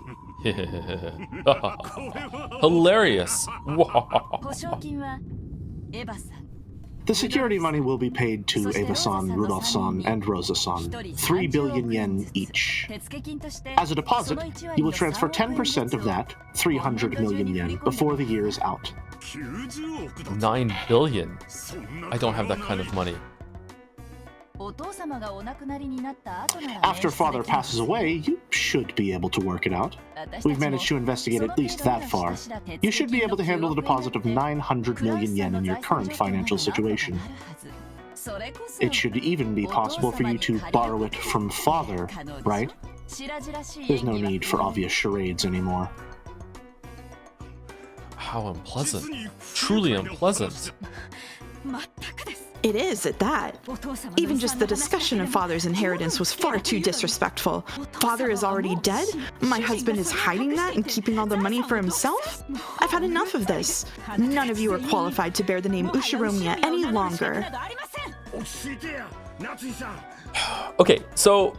Hilarious. The security money will be paid to Eva-san, Rudolph-san, and Rosa-san, 3 billion yen each. As a deposit, you will transfer 10% of that, 300 million yen, before the year is out. 9 billion? I don't have that kind of money. After Father passes away, you should be able to work it out. We've managed to investigate at least that far. You should be able to handle the deposit of 900 million yen in your current financial situation. It should even be possible for you to borrow it from Father, right? There's no need for obvious charades anymore. How unpleasant. Truly unpleasant. It is, at that. Even just the discussion of Father's inheritance was far too disrespectful. Father is already dead? My husband is hiding that and keeping all the money for himself? I've had enough of this. None of you are qualified to bear the name Ushiromiya any longer. Okay, so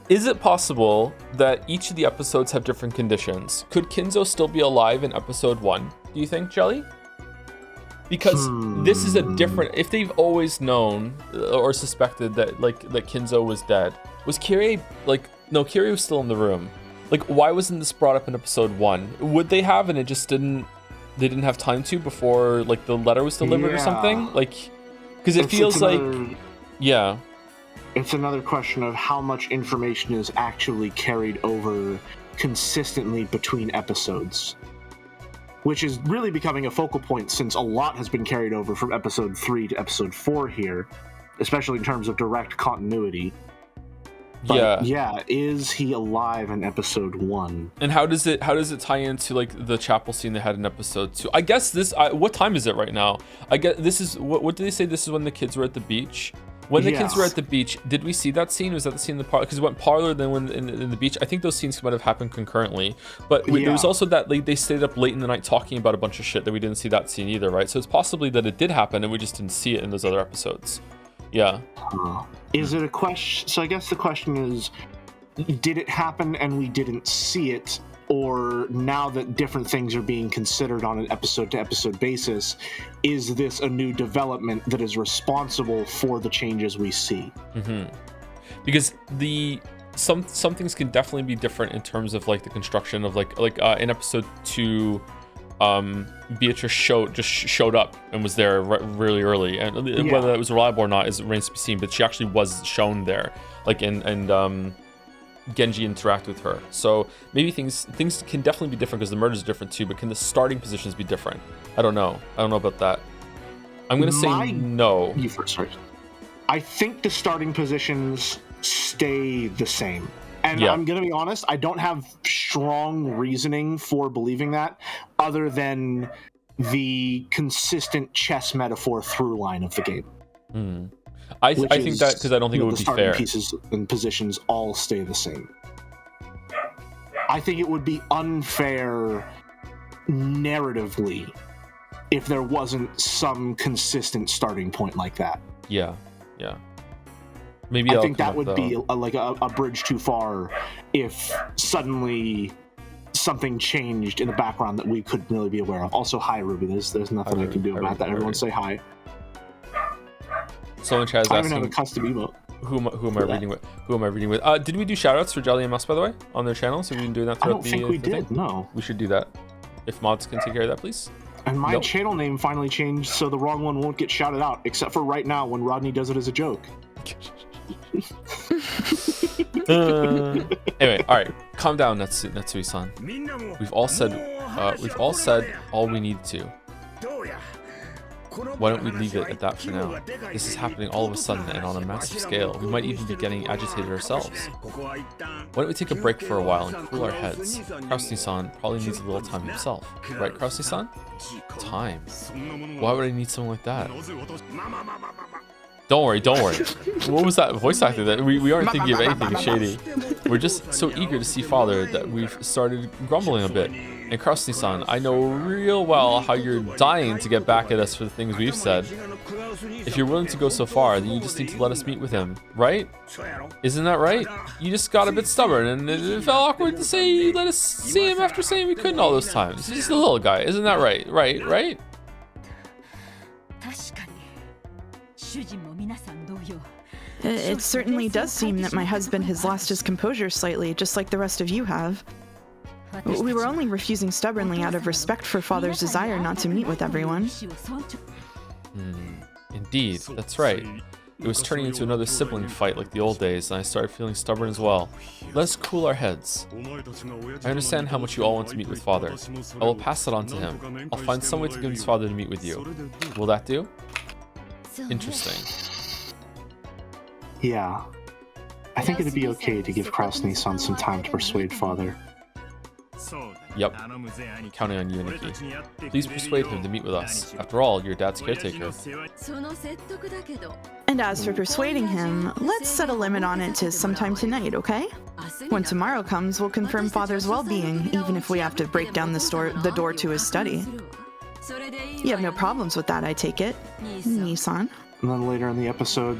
is it possible that each of the episodes have different conditions? Could Kinzo still be alive in episode 1, do you think, Jelly? Because this is a different, if they've always known or suspected that that Kinzo was dead, was Kyrie, no, Kyrie was still in the room. Why wasn't this brought up in episode 1? Would they have, and they didn't have time to before the letter was delivered or something? Because it feels yeah. It's another question of how much information is actually carried over consistently between episodes. Which is really becoming a focal point since a lot has been carried over from episode 3 to episode 4 here, especially in terms of direct continuity. But yeah, is he alive in episode 1? And how does it tie into the chapel scene they had in episode 2? I guess what time is it right now? I guess this is what did they say? This is when the kids were at the beach. When the kids were at the beach, did we see that scene? Was that the scene in the parlor? Because it went Parlor, then when in the beach. I think those scenes might have happened concurrently. But there was also that they stayed up late in the night talking about a bunch of shit that we didn't see that scene either, right? So it's possibly that it did happen and we just didn't see it in those other episodes. Yeah. Is it a question? So I guess the question is, did it happen and we didn't see it? Or now that different things are being considered on an episode-to-episode basis, is this a new development that is responsible for the changes we see? Mm-hmm. Because some things can definitely be different in terms of the construction of in episode 2, Beatrice showed up and was there really early, and whether that was reliable or not remains to be seen. But she actually was shown there, and Genji interact with her. So maybe things can definitely be different because the murders are different too, but can the starting positions be different? I don't know about that. I'm gonna say no. You first, sorry. I think the starting positions stay the same. And I'm gonna be honest, I don't have strong reasoning for believing that other than the consistent chess metaphor through line of the game. I think that because I don't think it would be fair. The pieces and positions all stay the same. I think it would be unfair narratively if there wasn't some consistent starting point like that. Yeah. Maybe I think that would be a bridge too far if suddenly something changed in the background that we couldn't really be aware of. Also, hi Ruby. There's nothing I can do about that. Everyone say hi. Someone chat is asking. I asking. even have a custom emote. Who am I reading with? Who am I reading with? Did we do shoutouts for Jelly and Mus, by the way, on their channels? Have we been doing that throughout the I don't think we did. thing? No. We should do that. If mods can take care of that, please. And my channel name finally changed, so the wrong one won't get shouted out, except for right now when Rodney does it as a joke. Anyway, all right, calm down, Natsui-san. We've all said all we need to. Why don't we leave it at that for now? This is happening all of a sudden and on a massive scale. We might even be getting agitated ourselves. Why don't we take a break for a while and cool our heads? Krasny-san probably needs a little time himself. Right, Krasny-san? Time. Why would I need something like that? Don't worry, don't worry. What was that voice acting? That we aren't thinking of anything shady. We're just so eager to see Father that we've started grumbling a bit. And Krasny-san, I know real well how you're dying to get back at us for the things we've said. If you're willing to go so far, then you just need to let us meet with him, right? Isn't that right? You just got a bit stubborn, and it felt awkward to say you let us see him after saying we couldn't all those times. He's just a little guy, isn't that right? Right? It certainly does seem that my husband has lost his composure slightly, just like the rest of you have. We were only refusing stubbornly out of respect for Father's desire not to meet with everyone. Indeed, that's right. It was turning into another sibling fight like the old days, and I started feeling stubborn as well. Let's cool our heads. I understand how much you all want to meet with Father. I will pass it on to him. I'll find some way to convince Father to meet with you. Will that do? Interesting. Yeah. I think it'd be okay to give Krasny-san some time to persuade Father. Yep. Counting on you, Nikki. Please persuade him to meet with us. After all, you're Dad's caretaker. And as for persuading him, let's set a limit on it to sometime tonight, okay? When tomorrow comes, we'll confirm Father's well-being, even if we have to break down the door to his study. You have no problems with that, I take it, Nissan. And then later in the episode,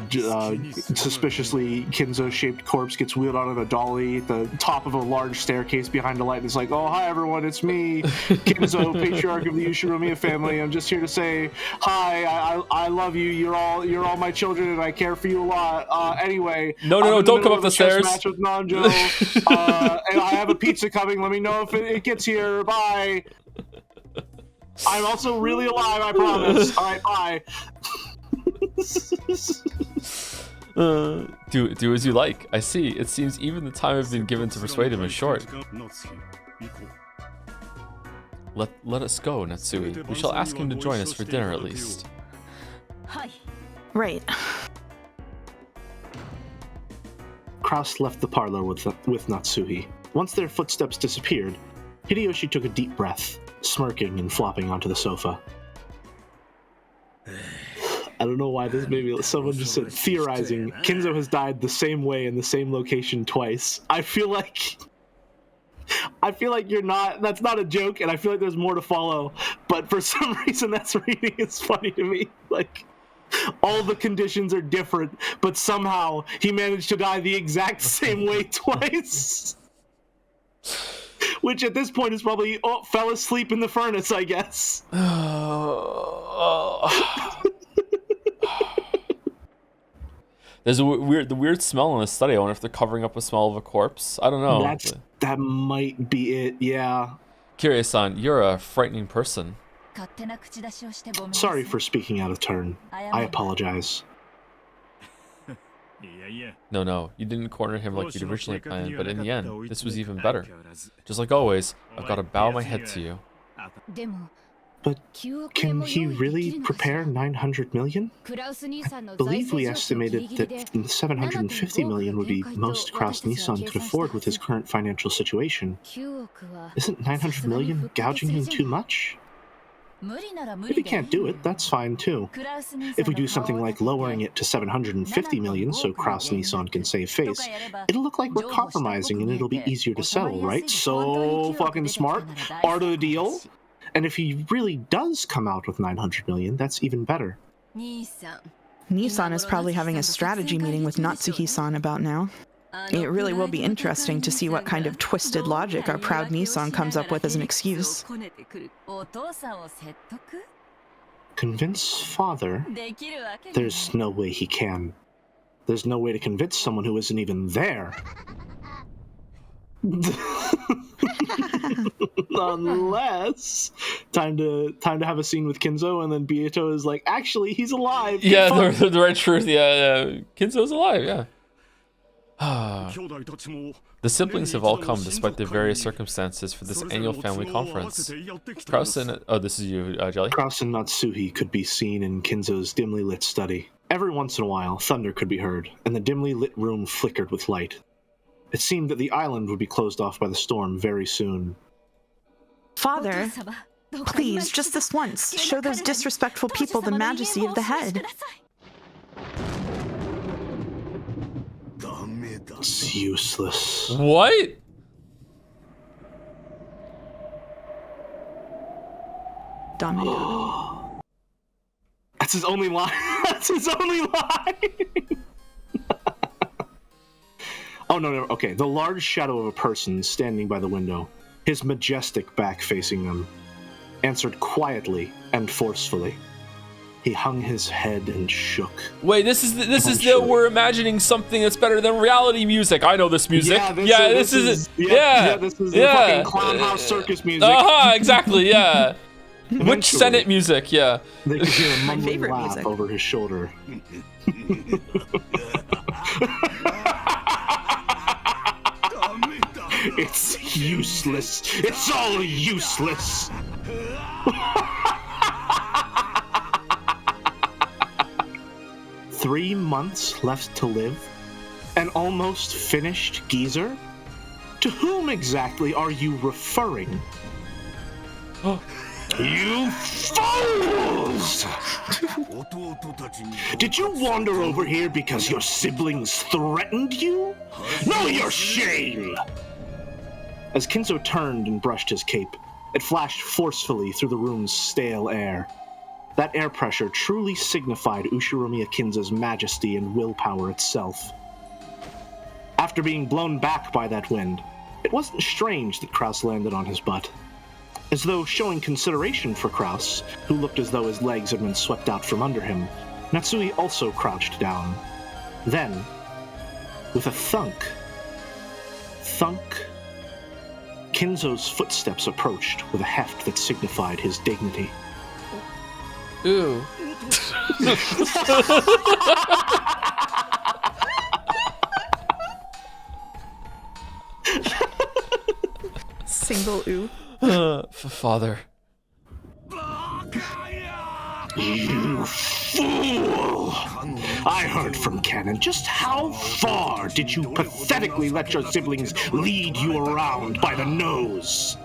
suspiciously, Kinzo-shaped corpse gets wheeled out of a dolly at the top of a large staircase behind a light. And it's like, oh, hi, everyone, it's me, Kinzo, patriarch of the Ushiromiya family. I'm just here to say, hi, I love you. You're all my children, and I care for you a lot. Anyway, no, don't come up the stairs. Match with Nanjo, and I have a pizza coming. Let me know if it gets here. Bye. I'm also really alive, I promise. All right, bye. Do as you like. I see. It seems even the time I've been given to persuade him is short. Let us go, Natsui. We shall ask him to join us for dinner at least. Right. Kraus left the parlor with Natsui. Once their footsteps disappeared, Hideyoshi took a deep breath, smirking and flopping onto the sofa. I don't know why this maybe someone just said theorizing. Kinzo has died the same way in the same location twice. I feel like you're not, that's not a joke, and I feel like there's more to follow, but for some reason that's reading is funny to me. Like, all the conditions are different, but somehow he managed to die the exact same way twice. Which at this point is probably, fell asleep in the furnace, I guess. There's the weird smell in the study. I wonder if they're covering up a smell of a corpse. I don't know. That might be it, yeah. Kirie-san, you're a frightening person. Sorry for speaking out of turn. I apologize. No, you didn't corner him like you'd originally planned, but in the end, this was even better. Just like always, I've got to bow my head to you. But can he really prepare 900 million? I believe we estimated that 750 million would be most Krasny-san could afford with his current financial situation. Isn't 900 million gouging him too much? If he can't do it, that's fine too. If we do something like lowering it to 750 million so Krasny-san can save face, it'll look like we're compromising and it'll be easier to settle, right? So fucking smart. Art of the deal. And if he really does come out with 900 million, that's even better. Nissan is probably having a strategy meeting with Natsuhi-san about now. It really will be interesting to see what kind of twisted logic our proud Nissan comes up with as an excuse. Convince Father? There's no way he can. There's no way to convince someone who isn't even there. Unless time to have a scene with Kinzo, and then Bieto is like, actually, he's alive. Yeah, the right truth. Yeah. Kinzo's alive. Yeah. The siblings have all come despite the various circumstances for this annual family conference. Kraus and... Oh, this is you, Jelly. Kraus and Natsuhi could be seen in Kinzo's dimly lit study. Every once in a while, thunder could be heard, and the dimly lit room flickered with light. It seemed that the island would be closed off by the storm very soon. Father, please, just this once, show those disrespectful people the majesty of the head. It's useless. What? Dumb. That's his only line. That's his only line. Oh, no. Okay. The large shadow of a person standing by the window, his majestic back facing them, answered quietly and forcefully. He hung his head and shook. Wait, this is we're imagining something that's better than reality music. I know this music. This is the fucking clown house circus music. Exactly. Yeah. Which Senate music? Yeah. They could hear a mumbling laugh music over his shoulder. It's useless. It's all useless. 3 months left to live? An almost finished geezer? To whom exactly are you referring? You fools! Did you wander over here because your siblings threatened you? Know your shame! As Kinzo turned and brushed his cape, it flashed forcefully through the room's stale air. That air pressure truly signified Ushiromiya Kinzo's majesty and willpower itself. After being blown back by that wind, it wasn't strange that Kraus landed on his butt. As though showing consideration for Kraus, who looked as though his legs had been swept out from under him, Natsui also crouched down. Then, with a thunk, Kinzo's footsteps approached with a heft that signified his dignity. Ooh. Single ooh. Father. You fool! I heard from Canon. Just how far did you pathetically let your siblings lead you around by the nose?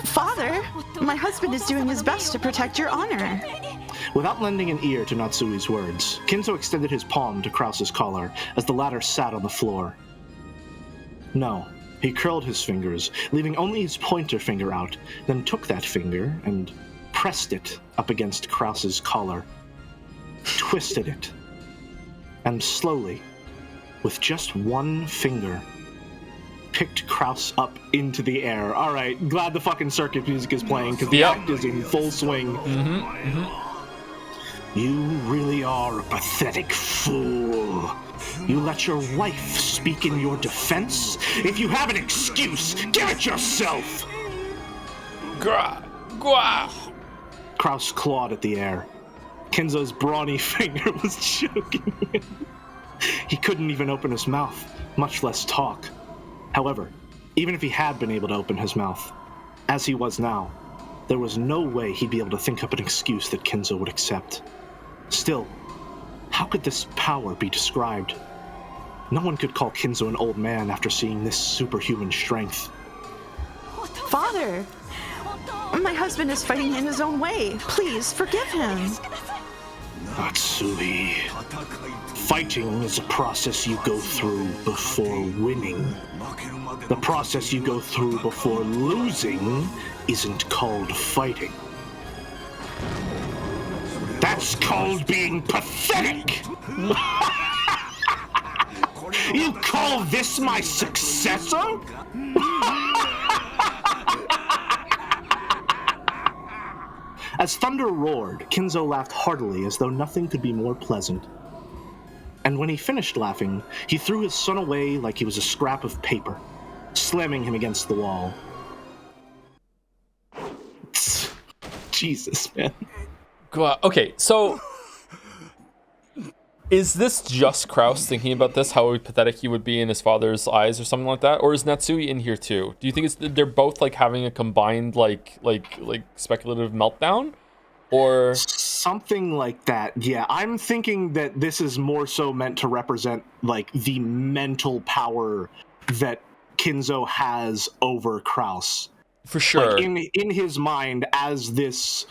Father, my husband is doing his best to protect your honor. Without lending an ear to Natsui's words, Kinzo extended his palm to Kraus's collar as the latter sat on the floor. No, he curled his fingers, leaving only his pointer finger out, then took that finger and pressed it up against Kraus's collar, twisted it, and slowly, with just one finger, picked Kraus up into the air. All right, glad the fucking circus music is playing because the act is in full swing. You really are a pathetic fool. You let your wife speak in your defense? If you have an excuse, give it yourself! Gra! Gwa! Kraus clawed at the air. Kinzo's brawny finger was choking him. He couldn't even open his mouth, much less talk. However, even if he had been able to open his mouth, as he was now, there was no way he'd be able to think up an excuse that Kinzo would accept. Still, how could this power be described? No one could call Kinzo an old man after seeing this superhuman strength. Father, my husband is fighting in his own way. Please forgive him. Natsui, fighting is a process you go through before winning. The process you go through before losing isn't called fighting. That's called being pathetic! You call this my successor? As thunder roared, Kinzo laughed heartily as though nothing could be more pleasant. And when he finished laughing, he threw his son away like he was a scrap of paper, slamming him against the wall. Jesus, man. Okay, so Is this just Kraus thinking about this, how pathetic he would be in his father's eyes or something like that? Or is Natsui in here too? Do you think they're both like having a combined like speculative meltdown? Or something like that. Yeah, I'm thinking that this is more so meant to represent like the mental power that Kinzo has over Kraus. For sure. Like in his mind as this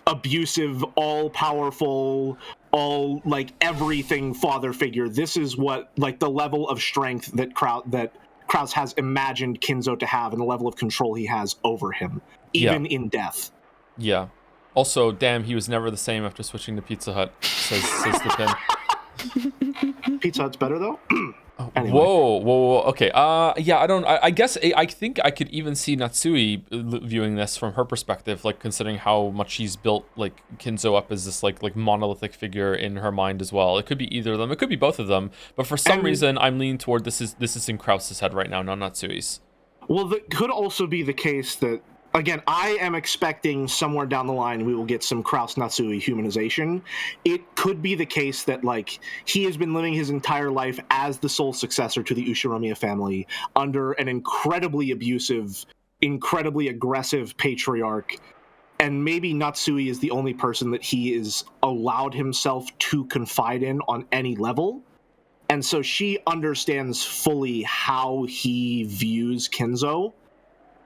abusive, all-powerful, all like everything father figure. This is what like the level of strength that Kraus has imagined Kinzo to have, and the level of control he has over him, even in death. Yeah. Also, damn, he was never the same after switching to Pizza Hut, says the pin. Pizza Hut's better, though? Anyway. Whoa. Okay. Yeah, I guess I think I could even see Natsui viewing this from her perspective, like considering how much she's built like Kinzo up as this like monolithic figure in her mind as well. It could be either of them. It could be both of them. But for some reason, I'm leaning toward this is in Kraus's head right now, not Natsui's. Well, that could also be the case that, again, I am expecting somewhere down the line we will get some Kraus Natsui humanization. It could be the case that, like, he has been living his entire life as the sole successor to the Ushiromiya family under an incredibly abusive, incredibly aggressive patriarch, and maybe Natsui is the only person that he is allowed himself to confide in on any level. And so she understands fully how he views Kinzo,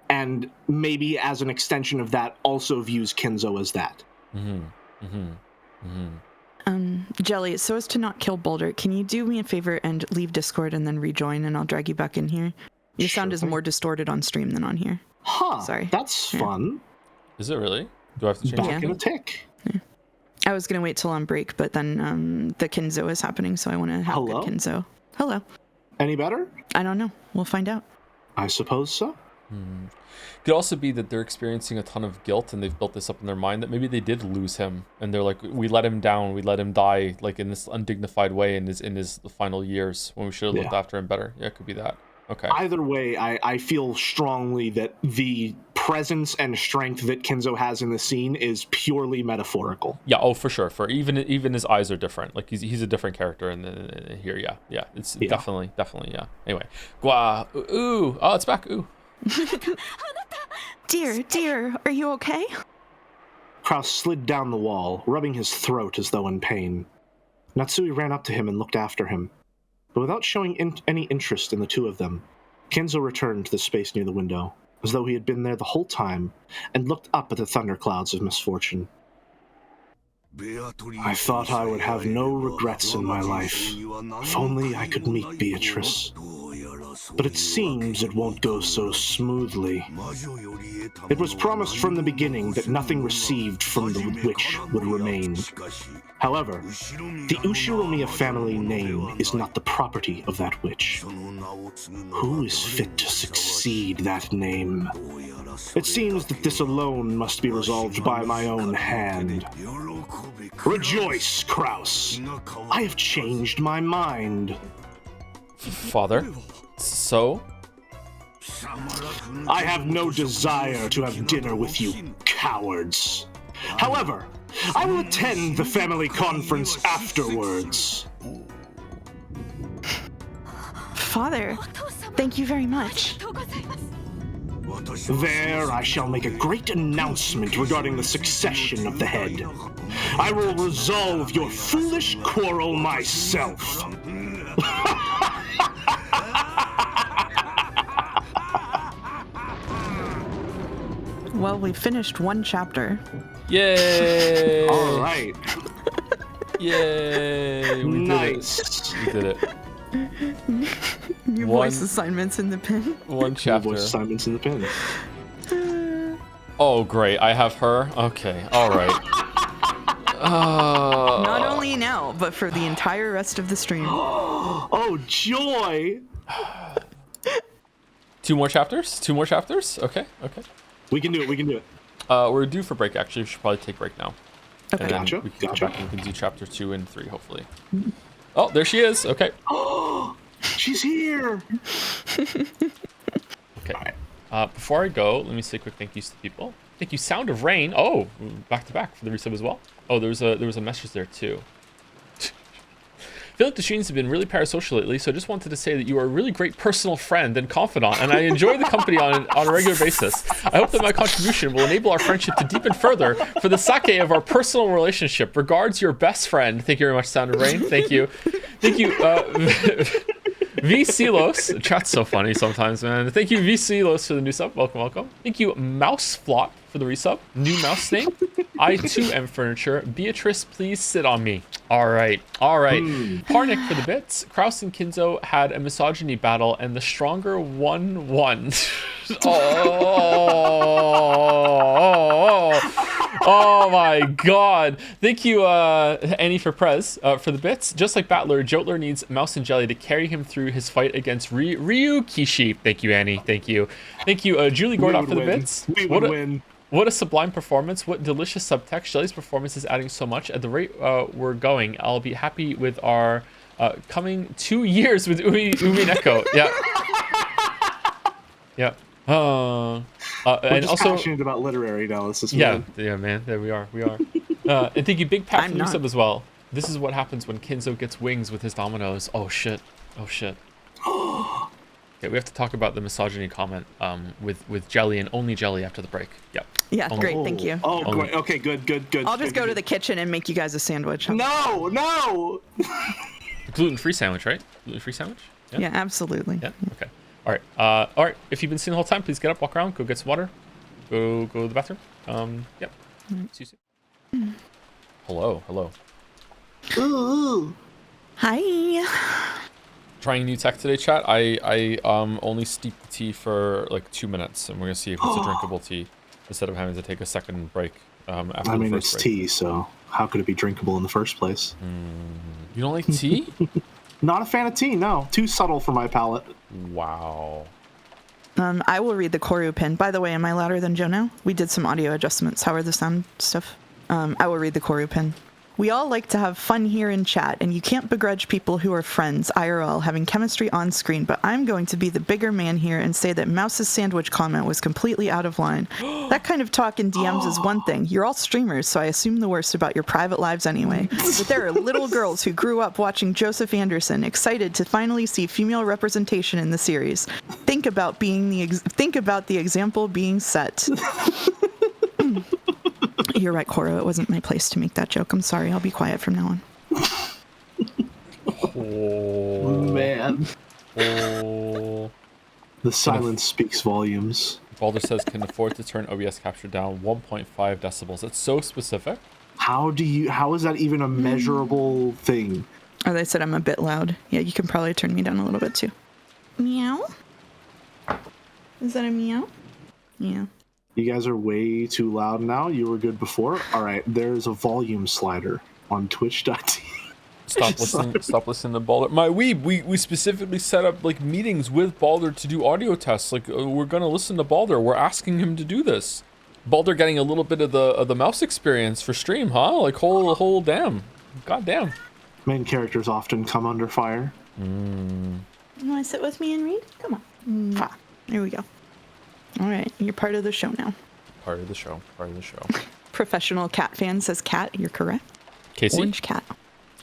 and maybe as an extension of that also views Kinzo as that. Jelly, so as to not kill Boulder, can you do me a favor and leave Discord and then rejoin, and I'll drag you back in here? Your sound is more distorted on stream than on here. Huh. Sorry. That's fun. Is it really? Do I have to change Back in a tick. Yeah. I was going to wait till on break, but then the Kinzo is happening, so I want to have good Kinzo. Hello. Any better? I don't know. We'll find out. I suppose so. Could also be that they're experiencing a ton of guilt and they've built this up in their mind that maybe they did lose him and they're like, we let him down, we let him die like in this undignified way in his final years when we should have looked after him better. Yeah, it could be that. Okay. Either way, I feel strongly that the presence and strength that Kinzo has in the scene is purely metaphorical. Yeah, oh for sure. For even his eyes are different. Like he's a different character in here. Yeah. It's definitely yeah. Anyway, Gua, ooh, oh, it's back. Ooh. Dear, are you okay? Kraus slid down the wall, rubbing his throat as though in pain. Natsui ran up to him and looked after him. But without showing any interest in the two of them, Kinzo returned to the space near the window, as though he had been there the whole time, and looked up at the thunderclouds of misfortune. I thought I would have no regrets in my life, if only I could meet Beatrice. But it seems it won't go so smoothly. It was promised from the beginning that nothing received from the witch would remain. However, the Ushiromiya family name is not the property of that witch. Who is fit to succeed that name? It seems that this alone must be resolved by my own hand. Rejoice, Kraus! I have changed my mind. Father? So? I have no desire to have dinner with you, cowards. However, I will attend the family conference afterwards. Father, thank you very much. There I shall make a great announcement regarding the succession of the head. I will resolve your foolish quarrel myself. Well, we finished one chapter. Yay! All right. Yay! We nice. Did it. New voice assignments in the pin. One chapter. New voice assignments in the pin. Oh, great. I have her. Okay. All right. Not only now, but for the entire rest of the stream. Oh, joy! Two more chapters? Okay. We can do it. We're due for break, actually. We should probably take break now. Okay. And then we can come back and we can do chapter 2 and 3, hopefully. Oh, there she is. Okay. She's here! Okay. Before I go, let me say a quick thank yous to people. Thank you, Sound of Rain. Oh, back to back for the resub as well. Oh, there was a message there too. feel like the streams have been really parasocial lately, so I just wanted to say that you are a really great personal friend and confidant, and I enjoy the company on a regular basis. I hope that my contribution will enable our friendship to deepen further for the sake of our personal relationship. Regards, your best friend. Thank you very much, Sound of Rain. Thank you. Thank you, V Silos. Chat's so funny sometimes, man. Thank you, V Silos, for the new sub. Welcome, welcome. Thank you, Mouse Flop, for the resub. New mouse name. I too am furniture. Beatrice, please sit on me. All right. Parnick for the bits. Kraus and Kinzo had a misogyny battle, and the stronger one won. Oh my god. Thank you, Annie for Prez, for the bits. Just like Battler, Jotler needs Mouse and Jelly to carry him through his fight against Ryu Kishi. Thank you, Annie. Thank you. Thank you, Julie Gordoff for the bits. We would win. What a sublime performance. What delicious subtext. Jelly's performance is adding so much. At the rate we're going, I'll be happy with our coming 2 years with Umineko. Yeah. Yeah. We're and just also passionate about literary analysis. Man. Yeah, man. There we are. And thank you, Big Pat, for the sub as well. This is what happens when Kinzo gets wings with his dominoes. Oh shit. Okay, we have to talk about the misogyny comment with Jelly and only Jelly after the break. Yep. Yeah, great. Thank you. Oh, great. Okay, good. I'll just go to the kitchen and make you guys a sandwich. No. Gluten-free sandwich, right? Gluten-free sandwich? Yeah, absolutely. Yeah. Okay. All right. If you've been seeing the whole time, please get up, walk around, go get some water, go to the bathroom. Yep. See you soon. Hello. Ooh. Hi. Trying new tech today, chat. I only steeped the tea for like 2 minutes, and we're gonna see if it's a drinkable tea instead of having to take a second break. After I mean, the first it's break. tea, so how could it be drinkable in the first place? You don't like tea? Not a fan of tea, no. Too subtle for my palate. Wow. I will read the Koryu pin. By the way, am I louder than Joe now? We did some audio adjustments. How are the sound stuff? I will read the Koryu pin. We all like to have fun here in chat, and you can't begrudge people who are friends, IRL, having chemistry on screen, but I'm going to be the bigger man here and say that Mouse's sandwich comment was completely out of line. That kind of talk in DMs is one thing. You're all streamers, so I assume the worst about your private lives anyway. But there are little girls who grew up watching Joseph Anderson, excited to finally see female representation in the series. Think about the example being set. You're right, Koro. It wasn't my place to make that joke. I'm sorry. I'll be quiet from now on. Oh, man. Oh. The silence speaks volumes. Balder says can afford to turn OBS capture down 1.5 decibels. That's so specific. How is that even a measurable thing? Oh, they said I'm a bit loud. Yeah, you can probably turn me down a little bit too. Meow? Is that a meow? Yeah. You guys are way too loud now. You were good before. All right, there's a volume slider on twitch.tv. Stop listening to Balder. My weeb, we specifically set up like meetings with Balder to do audio tests. Like we're gonna listen to Balder. We're asking him to do this. Balder getting a little bit of the mouse experience for stream, huh? Like whole damn. God damn. Main characters often come under fire. You wanna sit with me and read? Come on. There we go. All right, you're part of the show now. Part of the show. Professional cat fan says cat. You're correct. Casey? Orange cat.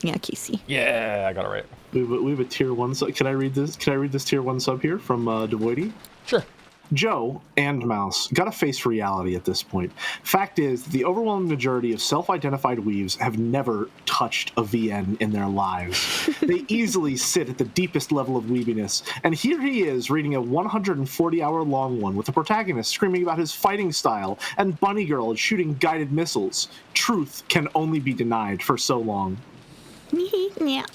Yeah, Casey. Yeah, I got it right. We have a tier 1 sub. Can I read this tier 1 sub here from Devoidy? Sure. Joe and Mouse gotta face reality at this point. Fact is, the overwhelming majority of self-identified weaves have never touched a VN in their lives. They easily sit at the deepest level of weebiness, and here he is reading a 140-hour-long one with the protagonist screaming about his fighting style and Bunny Girl shooting guided missiles. Truth can only be denied for so long. Yeah.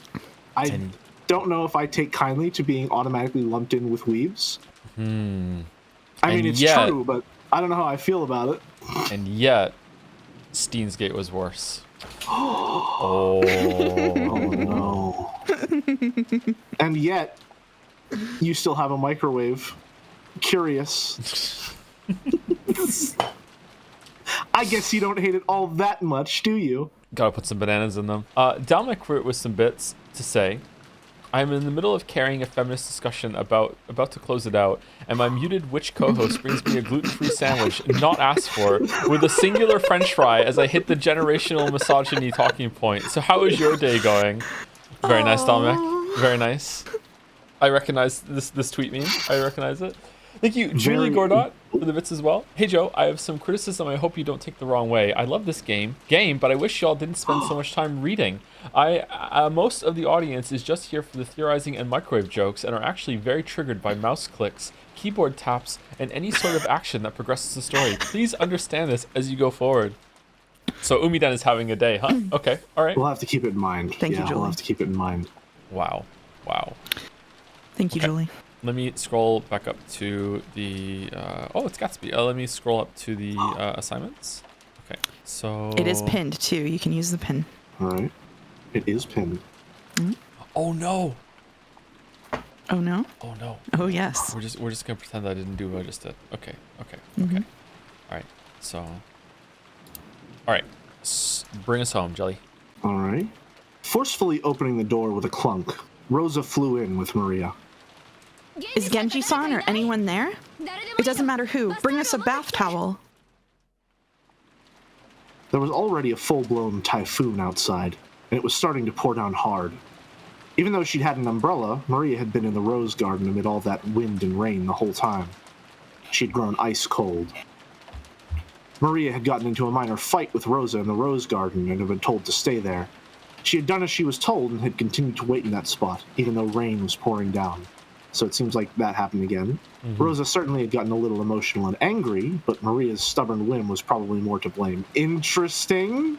I don't know if I take kindly to being automatically lumped in with weaves. I mean, it's true, but I don't know how I feel about it. And yet, Steins Gate was worse. Oh no. And yet, you still have a microwave. Curious. I guess you don't hate it all that much, do you? Gotta put some bananas in them. Dalmec wrote with some bits to say, I'm in the middle of carrying a feminist discussion about to close it out, and my muted witch co-host brings me a gluten-free sandwich, not asked for, with a singular french fry as I hit the generational misogyny talking point. So how is your day going? Very nice, Dominic. Very nice. I recognize this tweet meme. I recognize it. Thank you, Julie Gordot, for the bits as well. Hey Joe, I have some criticism. I hope you don't take the wrong way. I love this game, but I wish y'all didn't spend so much time reading. Most of the audience is just here for the theorizing and microwave jokes and are actually very triggered by mouse clicks, keyboard taps, and any sort of action that progresses the story. Please understand this as you go forward. So Umidan is having a day, huh? Okay, all right. We'll have to keep it in mind. Thank you, Julie. We'll have to keep it in mind. Wow. Thank you, Julie. Let me scroll back up to the, it's Gatsby. Let me scroll up to the assignments. Okay, so... It is pinned, too. You can use the pin. All right. It is pinned. Mm-hmm. Oh, no. Oh, no? Oh, no. Oh, yes. We're just going to pretend I didn't do what I just did. Okay. Mm-hmm. All right, so... All right, bring us home, Jelly. All right. Forcefully opening the door with a clunk, Rosa flew in with Maria. Is Genji-san or anyone there? It doesn't matter who. Bring us a bath towel. There was already a full-blown typhoon outside, and it was starting to pour down hard. Even though she'd had an umbrella, Maria had been in the rose garden amid all that wind and rain the whole time. She'd grown ice cold. Maria had gotten into a minor fight with Rosa in the rose garden and had been told to stay there. She had done as she was told and had continued to wait in that spot, even though rain was pouring down. So it seems like that happened again. Mm-hmm. Rosa certainly had gotten a little emotional and angry, but Maria's stubborn whim was probably more to blame. Interesting.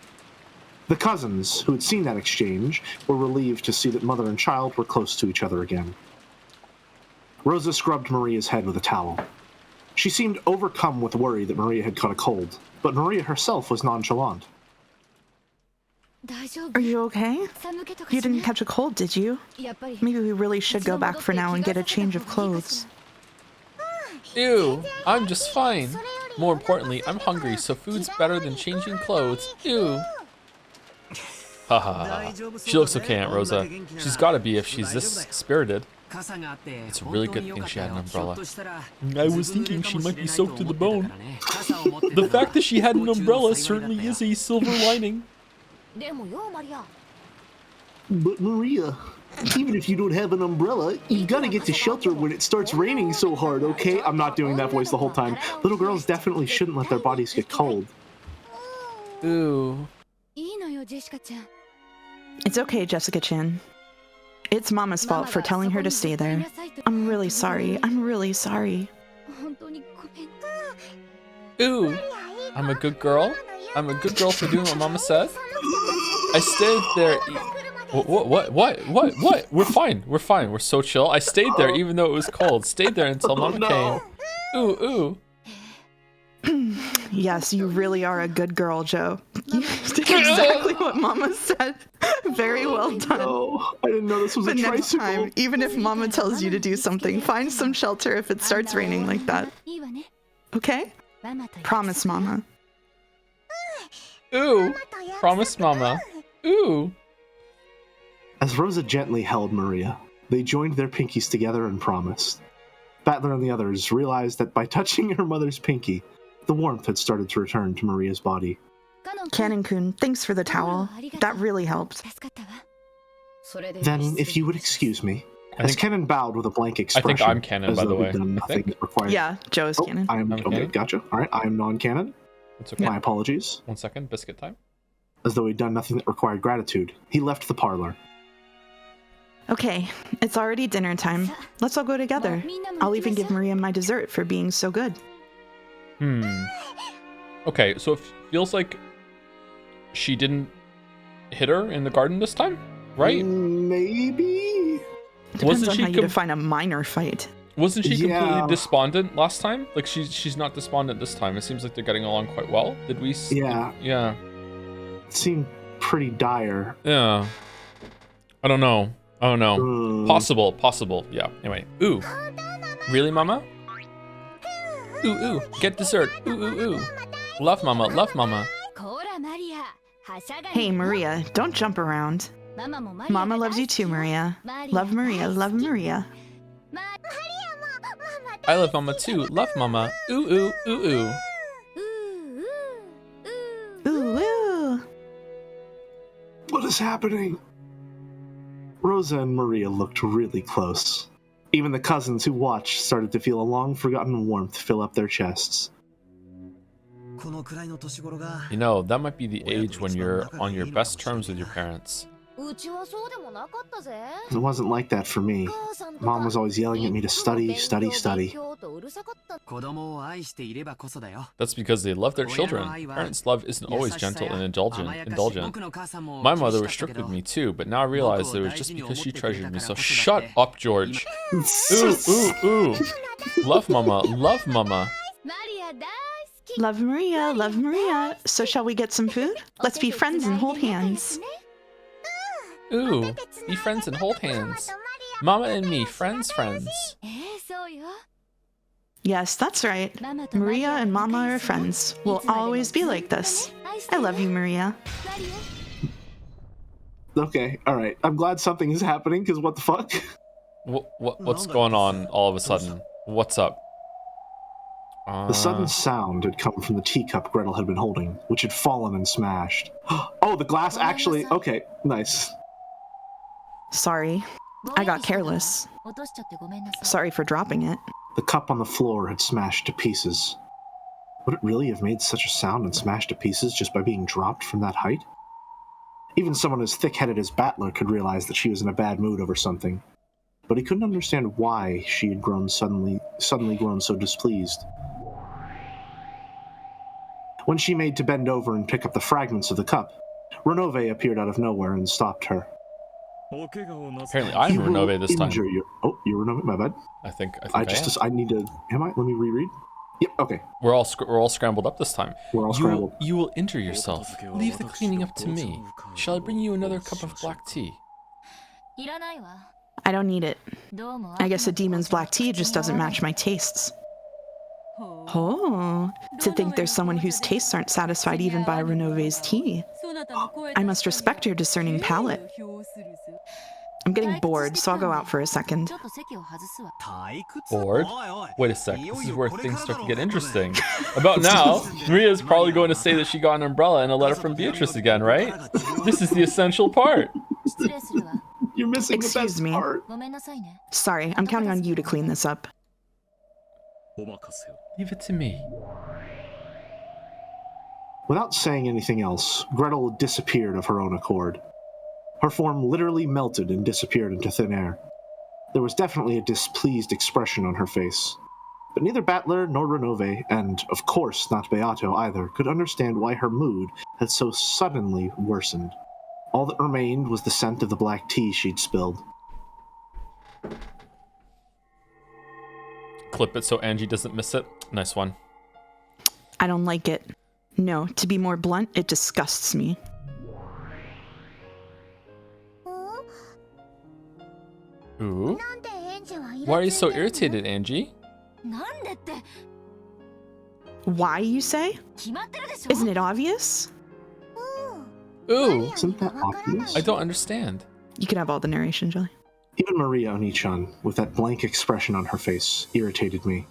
The cousins, who had seen that exchange, were relieved to see that mother and child were close to each other again. Rosa scrubbed Maria's head with a towel. She seemed overcome with worry that Maria had caught a cold, but Maria herself was nonchalant. Are you okay? You didn't catch a cold, did you? Maybe we really should go back for now and get a change of clothes. Ew, I'm just fine. More importantly, I'm hungry, so food's better than changing clothes. Ew. Haha. She looks okay, Aunt Rosa. She's gotta be if she's this spirited. It's a really good thing she had an umbrella. I was thinking she might be soaked to the bone. The fact that she had an umbrella certainly is a silver lining. But Maria, even if you don't have an umbrella, you gotta get to shelter when it starts raining so hard, okay? I'm not doing that voice the whole time. Little girls definitely shouldn't let their bodies get cold. Ooh. It's okay, Jessica-chan. It's Mama's fault for telling her to stay there. I'm really sorry. Ooh. I'm a good girl? I'm a good girl for doing what Mama said? I stayed there. What? We're fine. We're so chill. I stayed there even though it was cold. Stayed there until Mama came. Ooh. Yes, you really are a good girl, Joe. You did exactly what Mama said. Very well done. Oh, I didn't know this was a tricycle. Next time, even if Mama tells you to do something, find some shelter if it starts raining like that. Okay? Promise, Mama. Ooh. Promise, Mama. Ooh. As Rosa gently held Maria, they joined their pinkies together and promised. Battler and the others realized that by touching her mother's pinky, the warmth had started to return to Maria's body. Canon-kun, thanks for the towel. That really helped. Then, if you would excuse me, as Canon bowed with a blank expression. I think I'm Canon, by the way. Yeah, Joe is Canon. Okay, Canon? Gotcha. All right, I am non-Canon. It's okay. My apologies. 1 second, biscuit time. As though he'd done nothing that required gratitude, he left the parlor. Okay, it's already dinner time. Let's all go together. I'll even give Maria my dessert for being so good. Okay, so it feels like she didn't hit her in the garden this time, right? Maybe? Depends on how you define a minor fight. Wasn't she completely despondent last time? Like, she's not despondent this time. It seems like they're getting along quite well. Did we... Yeah. It seemed pretty dire. Yeah. I don't know. Possible. Yeah. Anyway. Ooh. Really, Mama? Ooh. Get dessert. Ooh. Love Mama. Hey, Maria, don't jump around. Mama loves you too, Maria. Love Maria. I love Mama too. Love Mama. Ooh. Ooh. What is happening? Rosa and Maria looked really close. Even the cousins who watched started to feel a long-forgotten warmth fill up their chests. You know, that might be the age when you're on your best terms with your parents. It wasn't like that for me. Mom was always yelling at me to study, study, study. That's because they love their children. Parents' love isn't always gentle and indulgent. My mother was strict with me too, but now I realize that it was just because she treasured me. So shut up, George. Ooh. Love mama, love mama. Love Maria, love Maria. So shall we get some food? Let's be friends and hold hands. Ooh, be friends and hold hands. Mama and me, friends. Yes, that's right. Maria and Mama are friends. We'll always be like this. I love you, Maria. Okay, alright. I'm glad something is happening, because what the fuck? What's going on all of a sudden? What's up? The sudden sound had come from the teacup Gretel had been holding, which had fallen and smashed. Oh, the glass actually... Okay, nice. Sorry. I got careless. Sorry for dropping it. The cup on the floor had smashed to pieces. Would it really have made such a sound and smashed to pieces just by being dropped from that height? Even someone as thick-headed as Battler could realize that she was in a bad mood over something. But he couldn't understand why she had suddenly grown so displeased. When she made to bend over and pick up the fragments of the cup, Renove appeared out of nowhere and stopped her. Apparently I'm Renove this time. Oh, you're Renove? My bad. I think I need to... Am I? Let me reread. Yep, okay. We're all scrambled up this time. We're all scrambled. You will injure yourself. Leave the cleaning up to me. Shall I bring you another cup of black tea? I don't need it. I guess a demon's black tea just doesn't match my tastes. Oh, to think there's someone whose tastes aren't satisfied even by Renove's tea. I must respect your discerning palate. I'm getting bored, so I'll go out for a second. Bored? Wait a sec, this is where things start to get interesting. About now, Maria's probably going to say that she got an umbrella and a letter from Beatrice again, right? This is the essential part. You're missing the best part. Sorry, I'm counting on you to clean this up. Leave it to me. Without saying anything else, Gretel disappeared of her own accord. Her form literally melted and disappeared into thin air. There was definitely a displeased expression on her face. But neither Battler nor Renove, and of course not Beato either, could understand why her mood had so suddenly worsened. All that remained was the scent of the black tea she'd spilled. Clip it so Angie doesn't miss it. Nice one. I don't like it. No, to be more blunt, it disgusts me. Ooh? Why are you so irritated, Angie? Why, you say? Isn't it obvious? Ooh. Isn't that obvious? I don't understand. You can have all the narration, Julie. Even Maria Oni-chan, with that blank expression on her face, irritated me.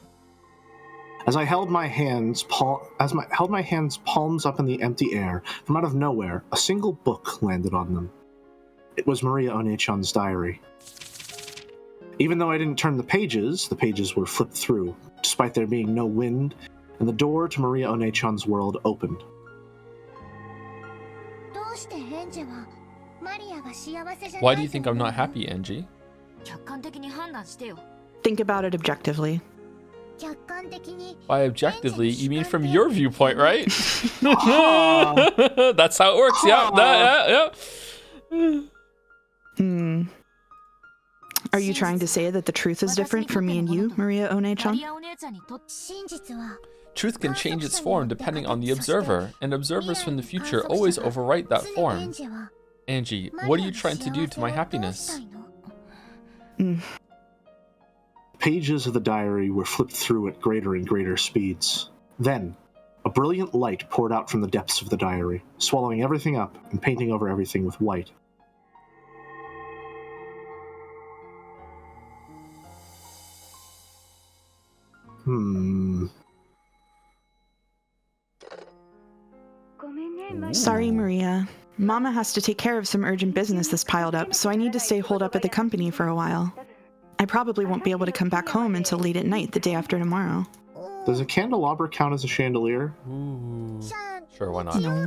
As I held my hands palms up in the empty air, from out of nowhere, a single book landed on them. It was Maria Oni-chan's diary. Even though I didn't turn the pages were flipped through, despite there being no wind, and the door to Maria Oni-chan's world opened. Why do you think I'm not happy, Angie? Think about it objectively. By objectively, you mean from your viewpoint, right? That's how it works. Yeah. Are you trying to say that the truth is different for me and you, Maria One-chan? Truth can change its form depending on the observer, and observers from the future always overwrite that form. Angie, what are you trying to do to my happiness? Pages of the diary were flipped through at greater and greater speeds. Then, a brilliant light poured out from the depths of the diary, swallowing everything up and painting over everything with white. Sorry, Maria. Mama has to take care of some urgent business that's piled up, so I need to stay holed up at the company for a while. I probably won't be able to come back home until late at night the day after tomorrow. Does a candelabra count as a chandelier? Ooh. Sure, why not? No.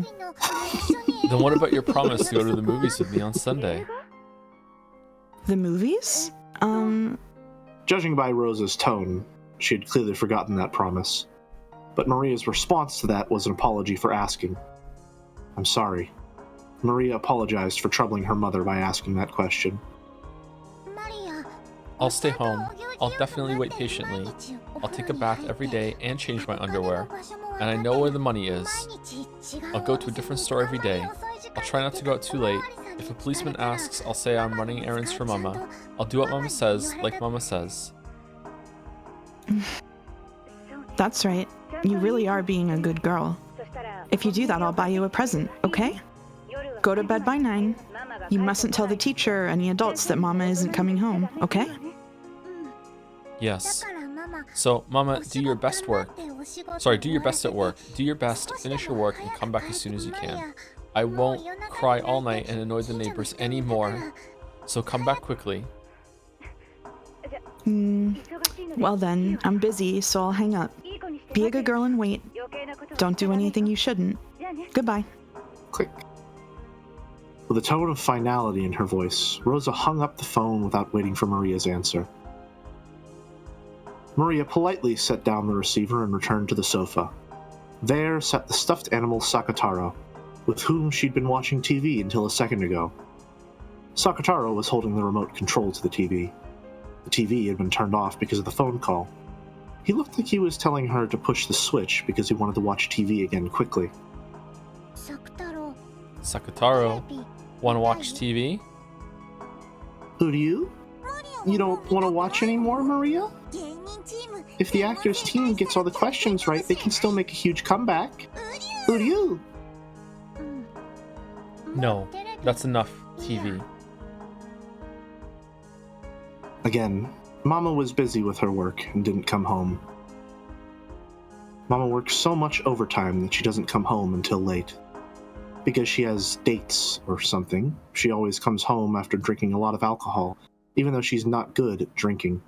Then what about your promise to go to the movies with me on Sunday? The movies? Judging by Rosa's tone, she had clearly forgotten that promise. But Maria's response to that was an apology for asking. I'm sorry. Maria apologized for troubling her mother by asking that question. I'll stay home. I'll definitely wait patiently. I'll take a bath every day and change my underwear. And I know where the money is. I'll go to a different store every day. I'll try not to go out too late. If a policeman asks, I'll say I'm running errands for Mama. I'll do what Mama says, like Mama says. That's right. You really are being a good girl. If you do that, I'll buy you a present, okay? Go to bed by 9. You mustn't tell the teacher or any adults that Mama isn't coming home, okay? Yes. So, Mama, do your best work. Sorry, do your best at work. Do your best, finish your work, and come back as soon as you can. I won't cry all night and annoy the neighbors anymore. So come back quickly. Well then, I'm busy, so I'll hang up. Be a good girl and wait. Don't do anything you shouldn't. Goodbye. Click. With a tone of finality in her voice, Rosa hung up the phone without waiting for Maria's answer. Maria politely set down the receiver and returned to the sofa. There sat the stuffed animal Sakataro, with whom she'd been watching TV until a second ago. Sakataro was holding the remote control to the TV. The TV had been turned off because of the phone call. He looked like he was telling her to push the switch because he wanted to watch TV again quickly. Sakataro, wanna watch TV? Who do you? You don't want to watch anymore, Maria? If the actors' team gets all the questions right, they can still make a huge comeback. Who do you? No, that's enough TV. Again, Mama was busy with her work and didn't come home. Mama works so much overtime that she doesn't come home until late. Because she has dates or something, she always comes home after drinking a lot of alcohol, even though she's not good at drinking.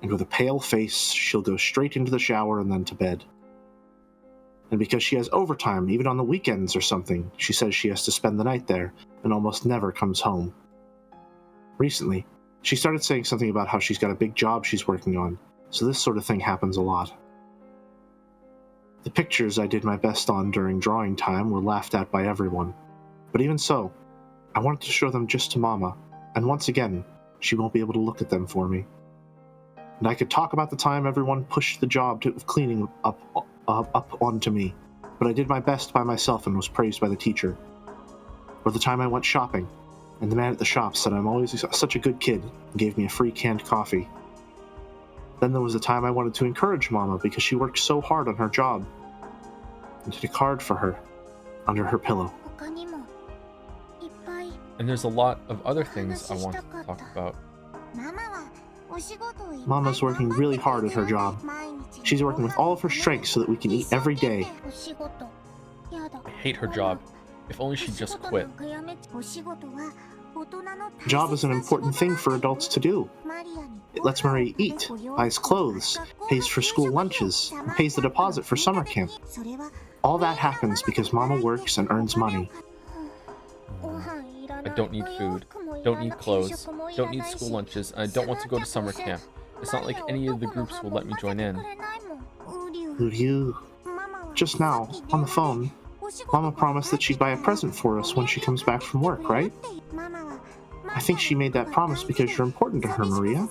And with a pale face, she'll go straight into the shower and then to bed. And because she has overtime, even on the weekends or something, she says she has to spend the night there and almost never comes home. Recently, she started saying something about how she's got a big job she's working on, so this sort of thing happens a lot. The pictures I did my best on during drawing time were laughed at by everyone, but even so, I wanted to show them just to Mama, and once again, she won't be able to look at them for me. And I could talk about the time everyone pushed the job of cleaning up onto me, but I did my best by myself and was praised by the teacher. Or the time I went shopping, and the man at the shop said I'm always such a good kid and gave me a free canned coffee. Then there was the time I wanted to encourage Mama because she worked so hard on her job, and did a card for her under her pillow. And there's a lot of other things I want to talk about. Mama's working really hard at her job. She's working with all of her strength so that we can eat every day. I hate her job. If only she'd just quit. Job is an important thing for adults to do. It lets Maria eat, buys clothes, pays for school lunches, and pays the deposit for summer camp. All that happens because Mama works and earns money. I don't need food, don't need clothes, don't need school lunches, and I don't want to go to summer camp. It's not like any of the groups will let me join in. Who do you? Just now, on the phone, Mama promised that she'd buy a present for us when she comes back from work, right? I think she made that promise because you're important to her, Maria.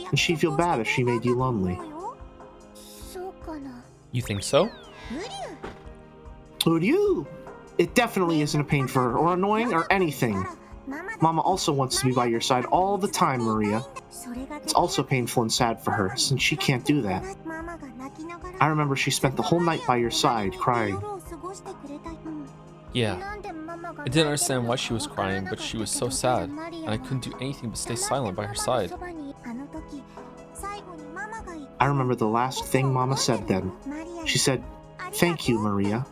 And she'd feel bad if she made you lonely. You think so? Who do you? It definitely isn't a pain for her, or annoying, or anything. Mama also wants to be by your side all the time, Maria. It's also painful and sad for her, since she can't do that. I remember she spent the whole night by your side, crying. Yeah. I didn't understand why she was crying, but she was so sad, and I couldn't do anything but stay silent by her side. I remember the last thing Mama said then. She said, "Thank you, Maria."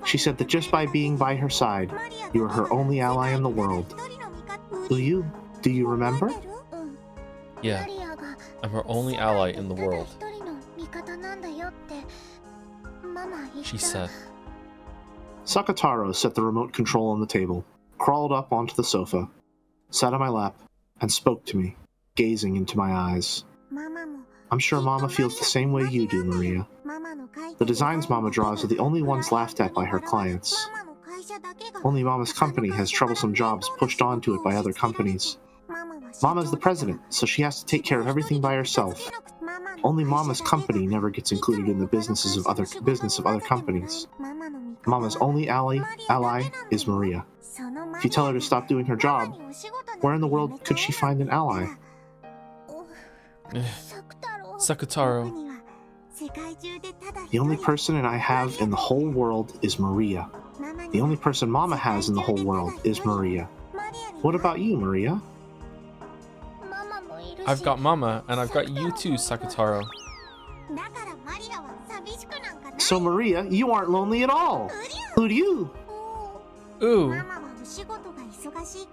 She She said that just by being by her side, you are her only ally in the world. Do you remember? Yeah, I'm her only ally in the world, she said. Sakataro set the remote control on the table, crawled up onto the sofa, sat on my lap, and spoke to me, gazing into my eyes. I'm sure Mama feels the same way you do, Maria. The designs Mama draws are the only ones laughed at by her clients. Only Mama's company has troublesome jobs pushed onto it by other companies. Mama's the president, so she has to take care of everything by herself. Only Mama's company never gets included in the business of other companies. Mama's only ally is Maria. If you tell her to stop doing her job, where in the world could she find an ally? Sakataro. The only person I have in the whole world is Maria. The only person Mama has in the whole world is Maria. What about you, Maria? I've got Mama, and I've got you too, Sakataro. So Maria, you aren't lonely at all. Who do you? Ooh.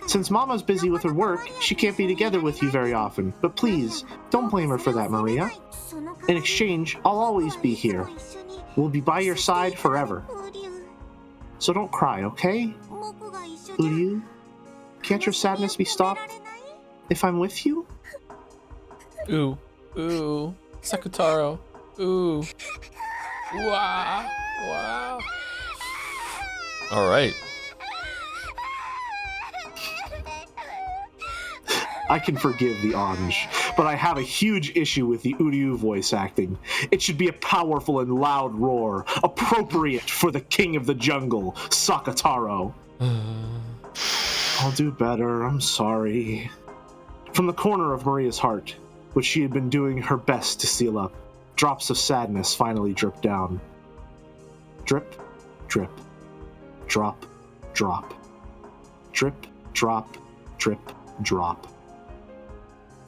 Since Mama's busy with her work, she can't be together with you very often. But please, don't blame her for that, Maria. In exchange, I'll always be here. We'll be by your side forever. So don't cry, okay? Uryu, can't your sadness be stopped if I'm with you? Ooh. Ooh. Sakataro. Ooh. Wow. Wow. All right. I can forgive the Anj, but I have a huge issue with the Uryu voice acting. It should be a powerful and loud roar, appropriate for the king of the jungle, Sakataro. I'll do better, I'm sorry. From the corner of Maria's heart, which she had been doing her best to seal up, drops of sadness finally dripped down. Drip, drip, drop, drop. Drip, drop, drip, drop.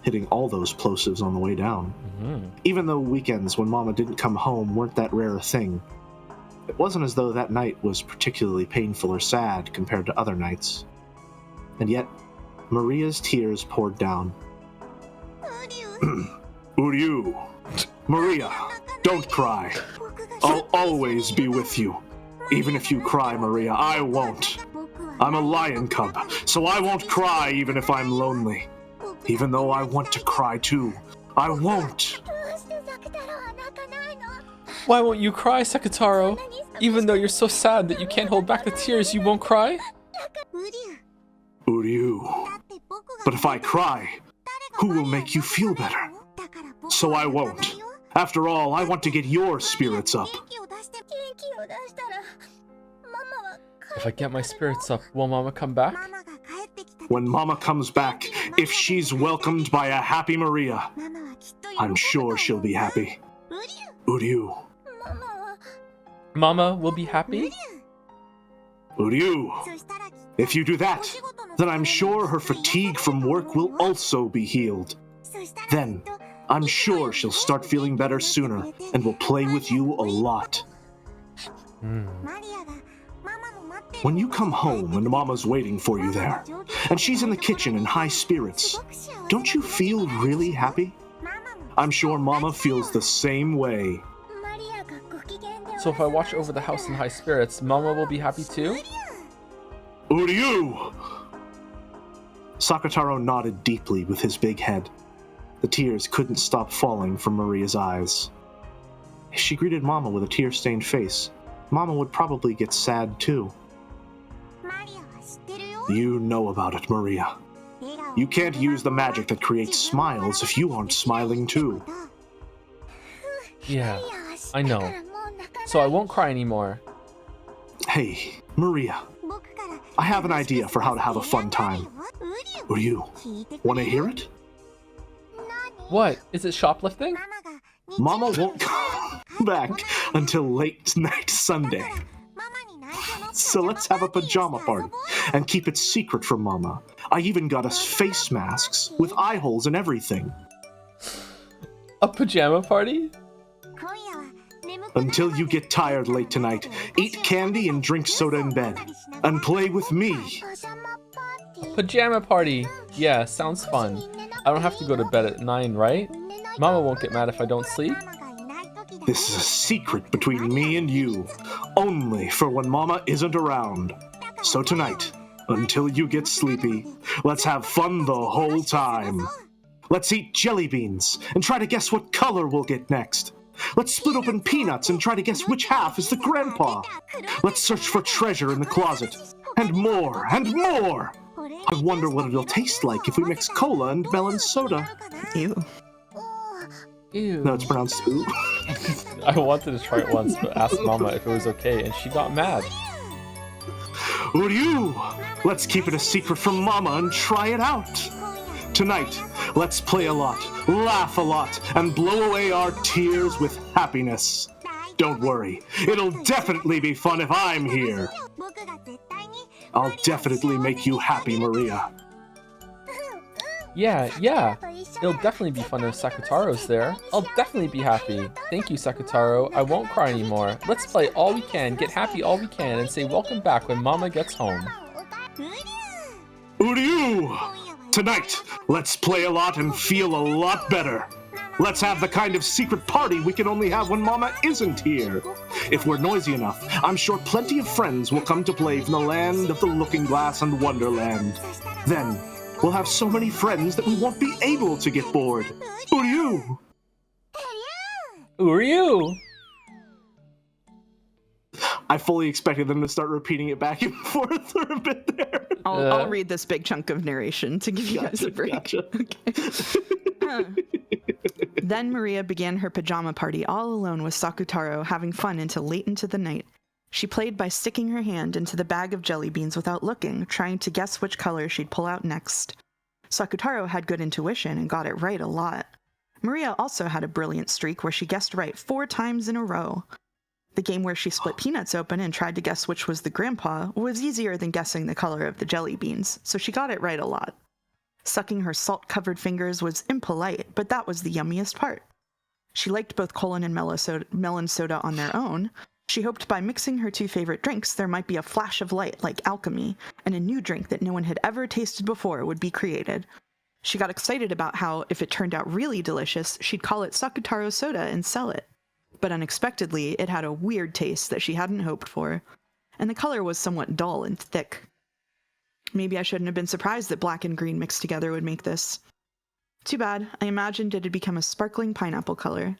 Hitting all those plosives on the way down. Mm-hmm. Even though weekends when Mama didn't come home weren't that rare a thing, it wasn't as though that night was particularly painful or sad compared to other nights. And yet, Maria's tears poured down. Uryu! Maria, don't cry. I'll always be with you. Even if you cry, Maria, I won't. I'm a lion cub, so I won't cry even if I'm lonely. Even though I want to cry too, I won't. Why won't you cry, Sakataro? Even though you're so sad that you can't hold back the tears, you won't cry? Uryu. But if I cry, who will make you feel better? So I won't. After all, I want to get your spirits up. If I get my spirits up, will Mama come back? When Mama comes back, if she's welcomed by a happy Maria, I'm sure she'll be happy. Uryu. Mama will be happy? Uryu. If you do that, then I'm sure her fatigue from work will also be healed. Then, I'm sure she'll start feeling better sooner and will play with you a lot. When you come home and Mama's waiting for you there, and she's in the kitchen in high spirits, don't you feel really happy? I'm sure Mama feels the same way. So if I watch over the house in high spirits, Mama will be happy too? Uryu! Sakataro nodded deeply with his big head. The tears couldn't stop falling from Maria's eyes. If she greeted Mama with a tear-stained face, Mama would probably get sad too. You know about it, Maria. You can't use the magic that creates smiles if you aren't smiling too. Yeah, I know. So I won't cry anymore. Hey, Maria. I have an idea for how to have a fun time. Uryu, want to hear it? What? Is it shoplifting? Mama won't come back until late night Sunday. So let's have a pajama party and keep it secret from Mama. I even got us face masks with eye holes and everything. A pajama party? Until you get tired late tonight, eat candy and drink soda in bed. And play with me. Pajama party. Yeah, sounds fun. I don't have to go to bed at 9, right? Mama won't get mad if I don't sleep. This is a secret between me and you. Only for when Mama isn't around. So tonight, until you get sleepy, let's have fun the whole time. Let's eat jelly beans and try to guess what color we'll get next. Let's split open peanuts and try to guess which half is the grandpa. Let's search for treasure in the closet. And more, and more! I wonder what it'll taste like if we mix cola and melon soda. Ew. Ew. No, it's pronounced ooh. I wanted to try it once, but asked Mama if it was okay, and she got mad. Ryu! Let's keep it a secret from Mama and try it out. Tonight, let's play a lot, laugh a lot, and blow away our tears with happiness. Don't worry, it'll definitely be fun if I'm here. I'll definitely make you happy, Maria. Yeah. It'll definitely be fun if Sakutaro's there. I'll definitely be happy. Thank you, Sakutaro. I won't cry anymore. Let's play all we can, get happy all we can, and say welcome back when Mama gets home. Ryu! Tonight, let's play a lot and feel a lot better. Let's have the kind of secret party we can only have when Mama isn't here. If we're noisy enough, I'm sure plenty of friends will come to play from the land of the Looking Glass and Wonderland. Then, we'll have so many friends that we won't be able to get bored. Ryu! Ryu! I fully expected them to start repeating it back and forth for a bit there. I'll read this big chunk of narration to give you guys a break. Gotcha. Okay. Then Maria began her pajama party all alone with Sakutaro, having fun until late into the night. She played by sticking her hand into the bag of jelly beans without looking, trying to guess which color she'd pull out next. Sakutaro had good intuition and got it right a lot. Maria also had a brilliant streak where she guessed right 4 times in a row. The game where she split peanuts open and tried to guess which was the grandpa was easier than guessing the color of the jelly beans, so she got it right a lot. Sucking her salt-covered fingers was impolite, but that was the yummiest part. She liked both cola and melon soda on their own. She hoped by mixing her 2 favorite drinks there might be a flash of light like alchemy, and a new drink that no one had ever tasted before would be created. She got excited about how, if it turned out really delicious, she'd call it Sakutaro soda and sell it. But unexpectedly, it had a weird taste that she hadn't hoped for, and the color was somewhat dull and thick. Maybe I shouldn't have been surprised that black and green mixed together would make this. Too bad. I imagined it had become a sparkling pineapple color.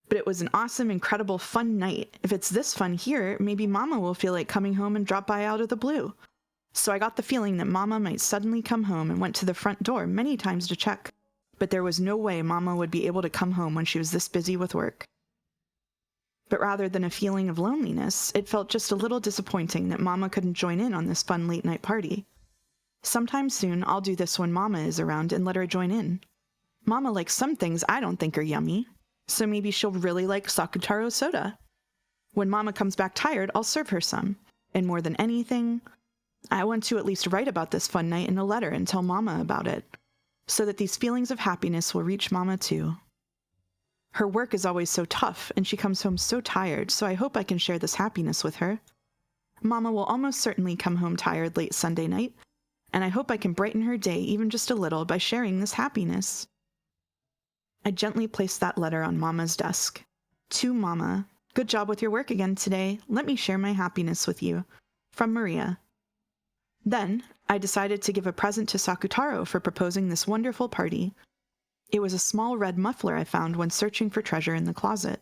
But it was an awesome, incredible, fun night. If it's this fun here, maybe Mama will feel like coming home and drop by out of the blue. So I got the feeling that Mama might suddenly come home and went to the front door many times to check. But there was no way Mama would be able to come home when she was this busy with work. But rather than a feeling of loneliness, it felt just a little disappointing that Mama couldn't join in on this fun late-night party. Sometime soon, I'll do this when Mama is around and let her join in. Mama likes some things I don't think are yummy, so maybe she'll really like Sakutaro soda. When Mama comes back tired, I'll serve her some. And more than anything, I want to at least write about this fun night in a letter and tell Mama about it, so that these feelings of happiness will reach Mama too. Her work is always so tough, and she comes home so tired, so I hope I can share this happiness with her. Mama will almost certainly come home tired late Sunday night, and I hope I can brighten her day even just a little by sharing this happiness. I gently placed that letter on Mama's desk. To Mama, good job with your work again today. Let me share my happiness with you. From Maria. Then, I decided to give a present to Sakutaro for proposing this wonderful party. It was a small red muffler I found when searching for treasure in the closet.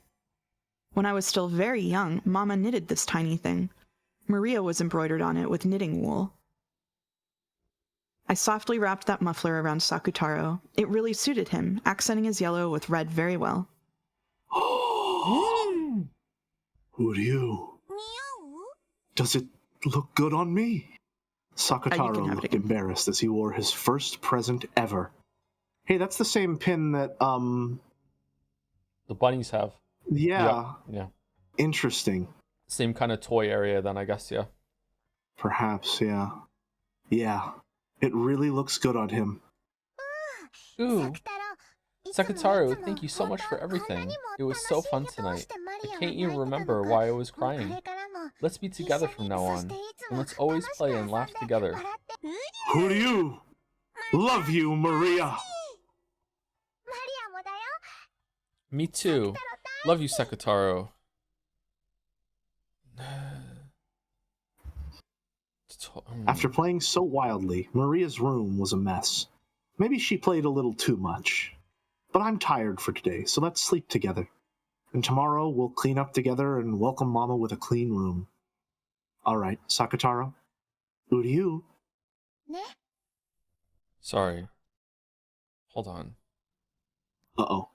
When I was still very young, Mama knitted this tiny thing. Maria was embroidered on it with knitting wool. I softly wrapped that muffler around Sakutaro. It really suited him, accenting his yellow with red very well. Who are you? Does it look good on me? Sakutaro looked embarrassed as he wore his first present ever. Hey, that's the same pin that, the bunnies have. Yeah. Yeah. Interesting. Same kind of toy area then, I guess, yeah. Perhaps, yeah. Yeah. It really looks good on him. Ooh. Sakataru, thank you so much for everything. It was so fun tonight. I can't even remember why I was crying. Let's be together from now on, and let's always play and laugh together. Who do you? Love you, Maria. Me too. Love you, Sakataru. After playing so wildly, Maria's room was a mess. Maybe she played a little too much. But I'm tired for today, so let's sleep together. And tomorrow we'll clean up together and welcome Mama with a clean room. Alright, Sakataro. Who do you? Sorry. Hold on. Uh-oh.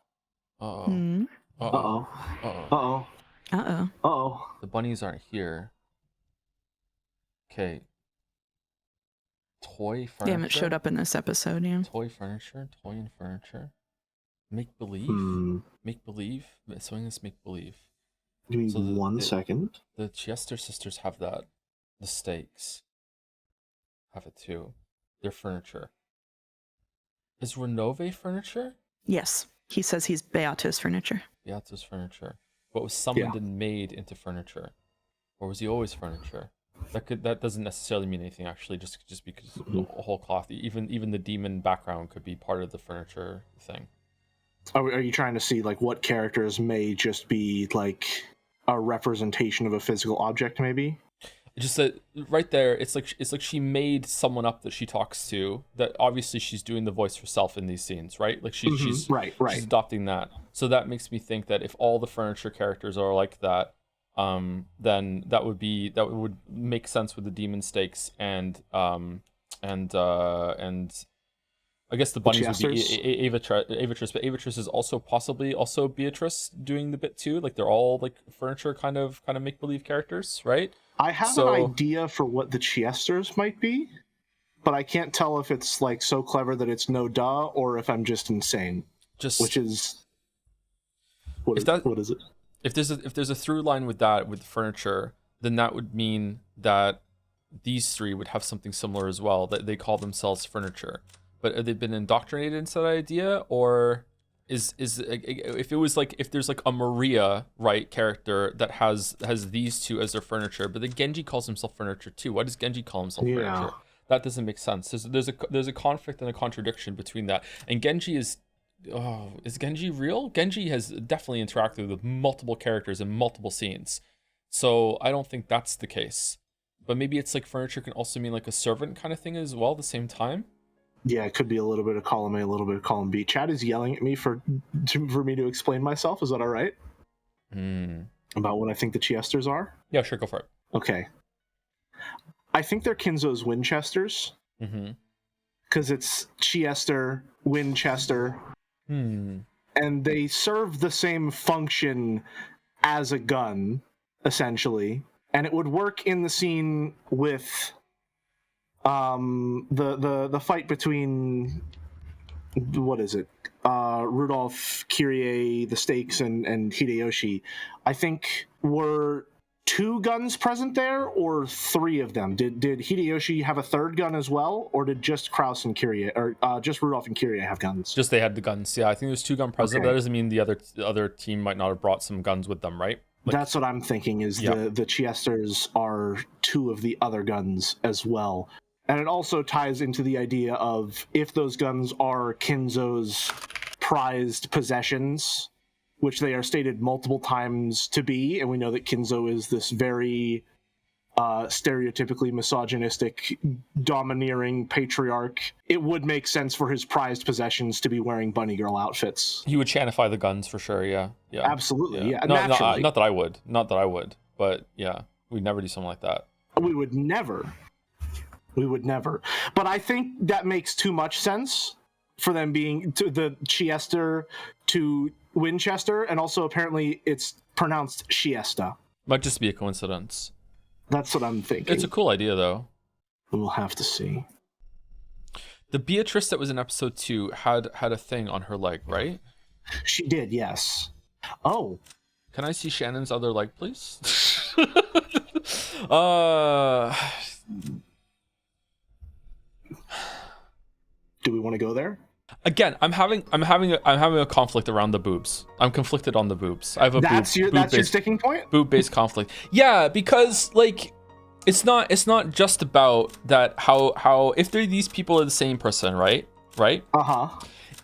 Uh-oh. Uh-oh. Uh-oh. Uh-oh. Uh-oh. Uh-oh. The bunnies aren't here. Okay. Toy furniture? They haven't showed up in this episode, yeah. Toy furniture? Toy and furniture? Make-believe? Make-believe? Something that's make-believe. Give me So one second. The Chester sisters have that. The stakes have it too. Their furniture. Is Renove furniture? Yes. He says he's Beato's furniture. Beato's furniture. But was summoned and made into furniture? Or was he always furniture? That doesn't necessarily mean anything actually, just because the whole cloth, even the demon background could be part of the furniture thing. Are you trying to see like what characters may just be like a representation of a physical object, maybe? Just that right there, it's like she made someone up that she talks to. That obviously she's doing the voice herself in these scenes, right? Like she's she's adopting that. So that makes me think that if all the furniture characters are like that, then that would make sense with the demon stakes and I guess the bunnies would be Avatris, but Avatris is also possibly Beatrice doing the bit too. Like they're all like furniture kind of make believe characters, right? I have an idea for what the Chiesters might be, but I can't tell if it's like so clever that it's no duh or if I'm just insane. What is it? If there's a through line with that with furniture, then that would mean that these three would have something similar as well. That they call themselves furniture. But have they been indoctrinated into that idea, or is if there's like a Maria character that has these two as their furniture, but then Genji calls himself furniture too. Why does Genji call himself furniture? That doesn't make sense. There's a conflict and a contradiction between that. And Genji is Genji real? Genji has definitely interacted with multiple characters in multiple scenes, so I don't think that's the case. But maybe it's like furniture can also mean like a servant kind of thing as well at the same time. Yeah, it could be a little bit of column A, a little bit of column B. Chad is yelling at me for me to explain myself. Is that all right? About what I think the Chiesters are? Yeah, sure, go for it. Okay. I think they're Kinzo's Winchesters. Because it's Chiester, Winchester. And they serve the same function as a gun, essentially. And it would work in the scene with the fight between what is it? Rudolph, Kyrie, the Stakes, and Hideyoshi. I think were 2 guns present there, or 3 of them? Did Hideyoshi have a 3rd gun as well, or did just Kraus and Kyrie, or just Rudolph and Kyrie have guns? Just they had the guns. Yeah, I think there's 2 gun present. Okay. That doesn't mean the other team might not have brought some guns with them, right? Like, that's what I'm thinking. Is the Chiesters are 2 of the other guns as well. And it also ties into the idea of if those guns are Kinzo's prized possessions, which they are stated multiple times to be, and we know that Kinzo is this very stereotypically misogynistic, domineering patriarch, it would make sense for his prized possessions to be wearing bunny girl outfits. He would chanify the guns for sure, yeah. Absolutely, yeah. Naturally. Not that I would, but yeah, we'd never do something like that. We would never. But I think that makes too much sense for them being to the Chiester to Winchester, and also apparently it's pronounced Chiesta. Might just be a coincidence. That's what I'm thinking. It's a cool idea, though. We'll have to see. The Beatrice that was in episode 2 had a thing on her leg, right? She did, yes. Oh. Can I see Shannon's other leg, please? Do we want to go there? Again, I'm having a conflict around the boobs. I'm conflicted on the boobs. I have a that's your sticking point. Boob-based conflict. Yeah, because like it's not just about that how if these people are the same person, right?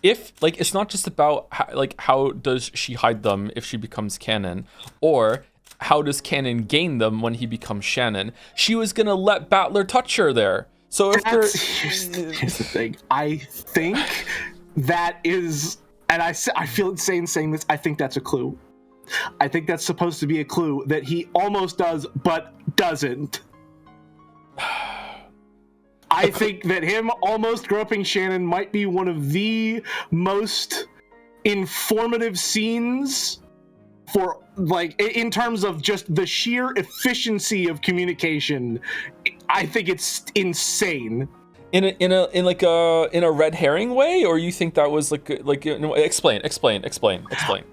If like it's not just about how does she hide them if she becomes canon, or how does canon gain them when he becomes Shannon? She was gonna let Battler touch her there. So if here's the thing. I think that is, and I feel insane saying this. I think that's a clue. I think that's supposed to be a clue that he almost does, but doesn't. I think that him almost groping Shannon might be one of the most informative scenes for, like, in terms of just the sheer efficiency of communication. I think it's insane. In a red herring way, or you think that was like explain.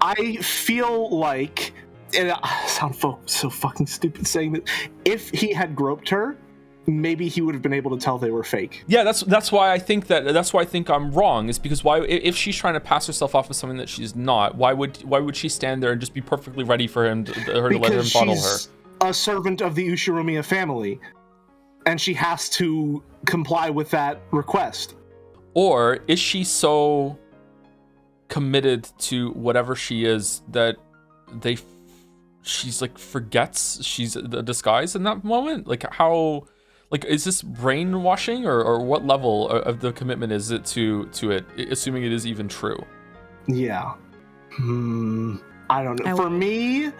I feel like, and I sound so fucking stupid saying that, if he had groped her, maybe he would have been able to tell they were fake. Yeah, that's why I think I'm wrong. Is because why, if she's trying to pass herself off as something that she's not, why would she stand there and just be perfectly ready for him to let him funnel her? She's a servant of the Ushiromiya family, and she has to comply with that request. Or is she so committed to whatever she is that she's like forgets she's a disguise in that moment? Like how, like, is this brainwashing, or what level of the commitment is it to it, assuming it is even true? Yeah. I don't know. For me,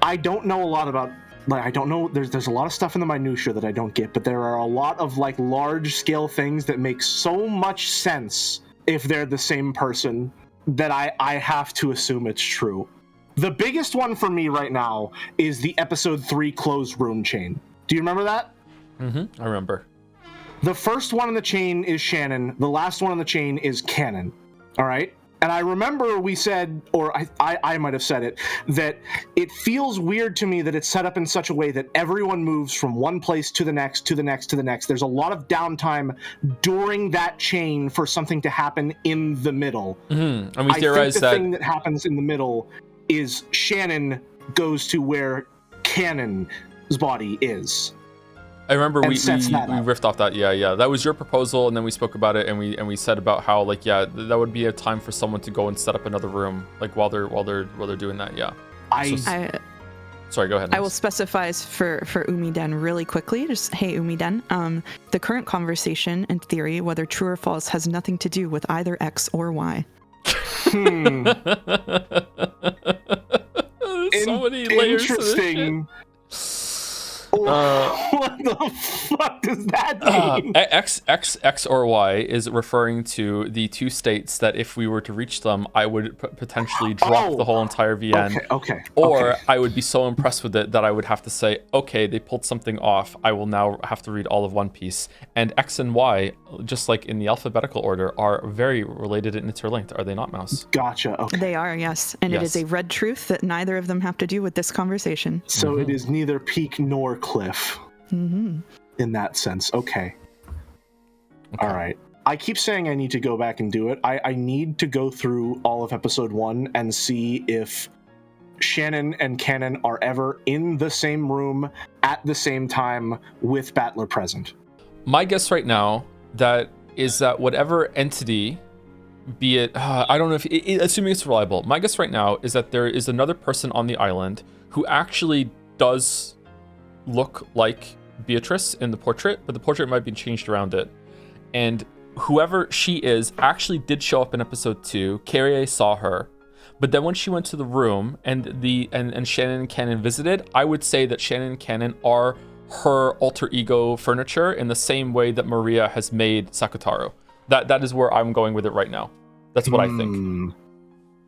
I don't know a lot about, like, I don't know, there's a lot of stuff in the minutia that I don't get, but there are a lot of like large scale things that make so much sense if they're the same person that I have to assume it's true. The biggest one for me right now is the episode 3 closed rune chain. Do you remember that? I remember. The first one in the chain is Shannon. The last one on the chain is canon. All right? And I remember we said, or I might have said it, that it feels weird to me that it's set up in such a way that everyone moves from one place to the next, to the next, to the next. There's a lot of downtime during that chain for something to happen in the middle. And we theorize that the thing that happens in the middle is Shannon goes to where Canon's body is. I remember we riffed off that. Yeah. That was your proposal, and then we spoke about it, and we said about how, like, yeah, that would be a time for someone to go and set up another room, like while they're doing that. Yeah. Sorry, go ahead. I will specify for Umiden really quickly. Just, hey, Umiden, the current conversation and theory, whether true or false, has nothing to do with either X or Y. So many layers. Interesting. What the fuck does that mean? X or Y is referring to the two states that if we were to reach them, I would potentially drop the whole entire VN. Okay. Or I would be so impressed with it that I would have to say, okay, they pulled something off. I will now have to read all of One Piece. And X and Y, just like in the alphabetical order, are very related and interlinked. Are they not, Mouse? Gotcha. Okay. They are, yes. And it is a red truth that neither of them have to do with this conversation. So it is neither peak nor cliff. In that sense. Okay. All right. I keep saying I need to go back and do it. I need to go through all of episode 1 and see if Shannon and Canon are ever in the same room at the same time with Battler present. My guess right now is that whatever entity, be it, I don't know if, assuming it's reliable, my guess right now is that there is another person on the island who actually does look like Beatrice in the portrait, but the portrait might be changed around it. And whoever she is actually did show up in episode 2. Carrier saw her. But then when she went to the room and Shannon and Canon visited, I would say that Shannon and Canon are her alter ego furniture in the same way that Maria has made Sakutaro. That is where I'm going with it right now. That's what I think.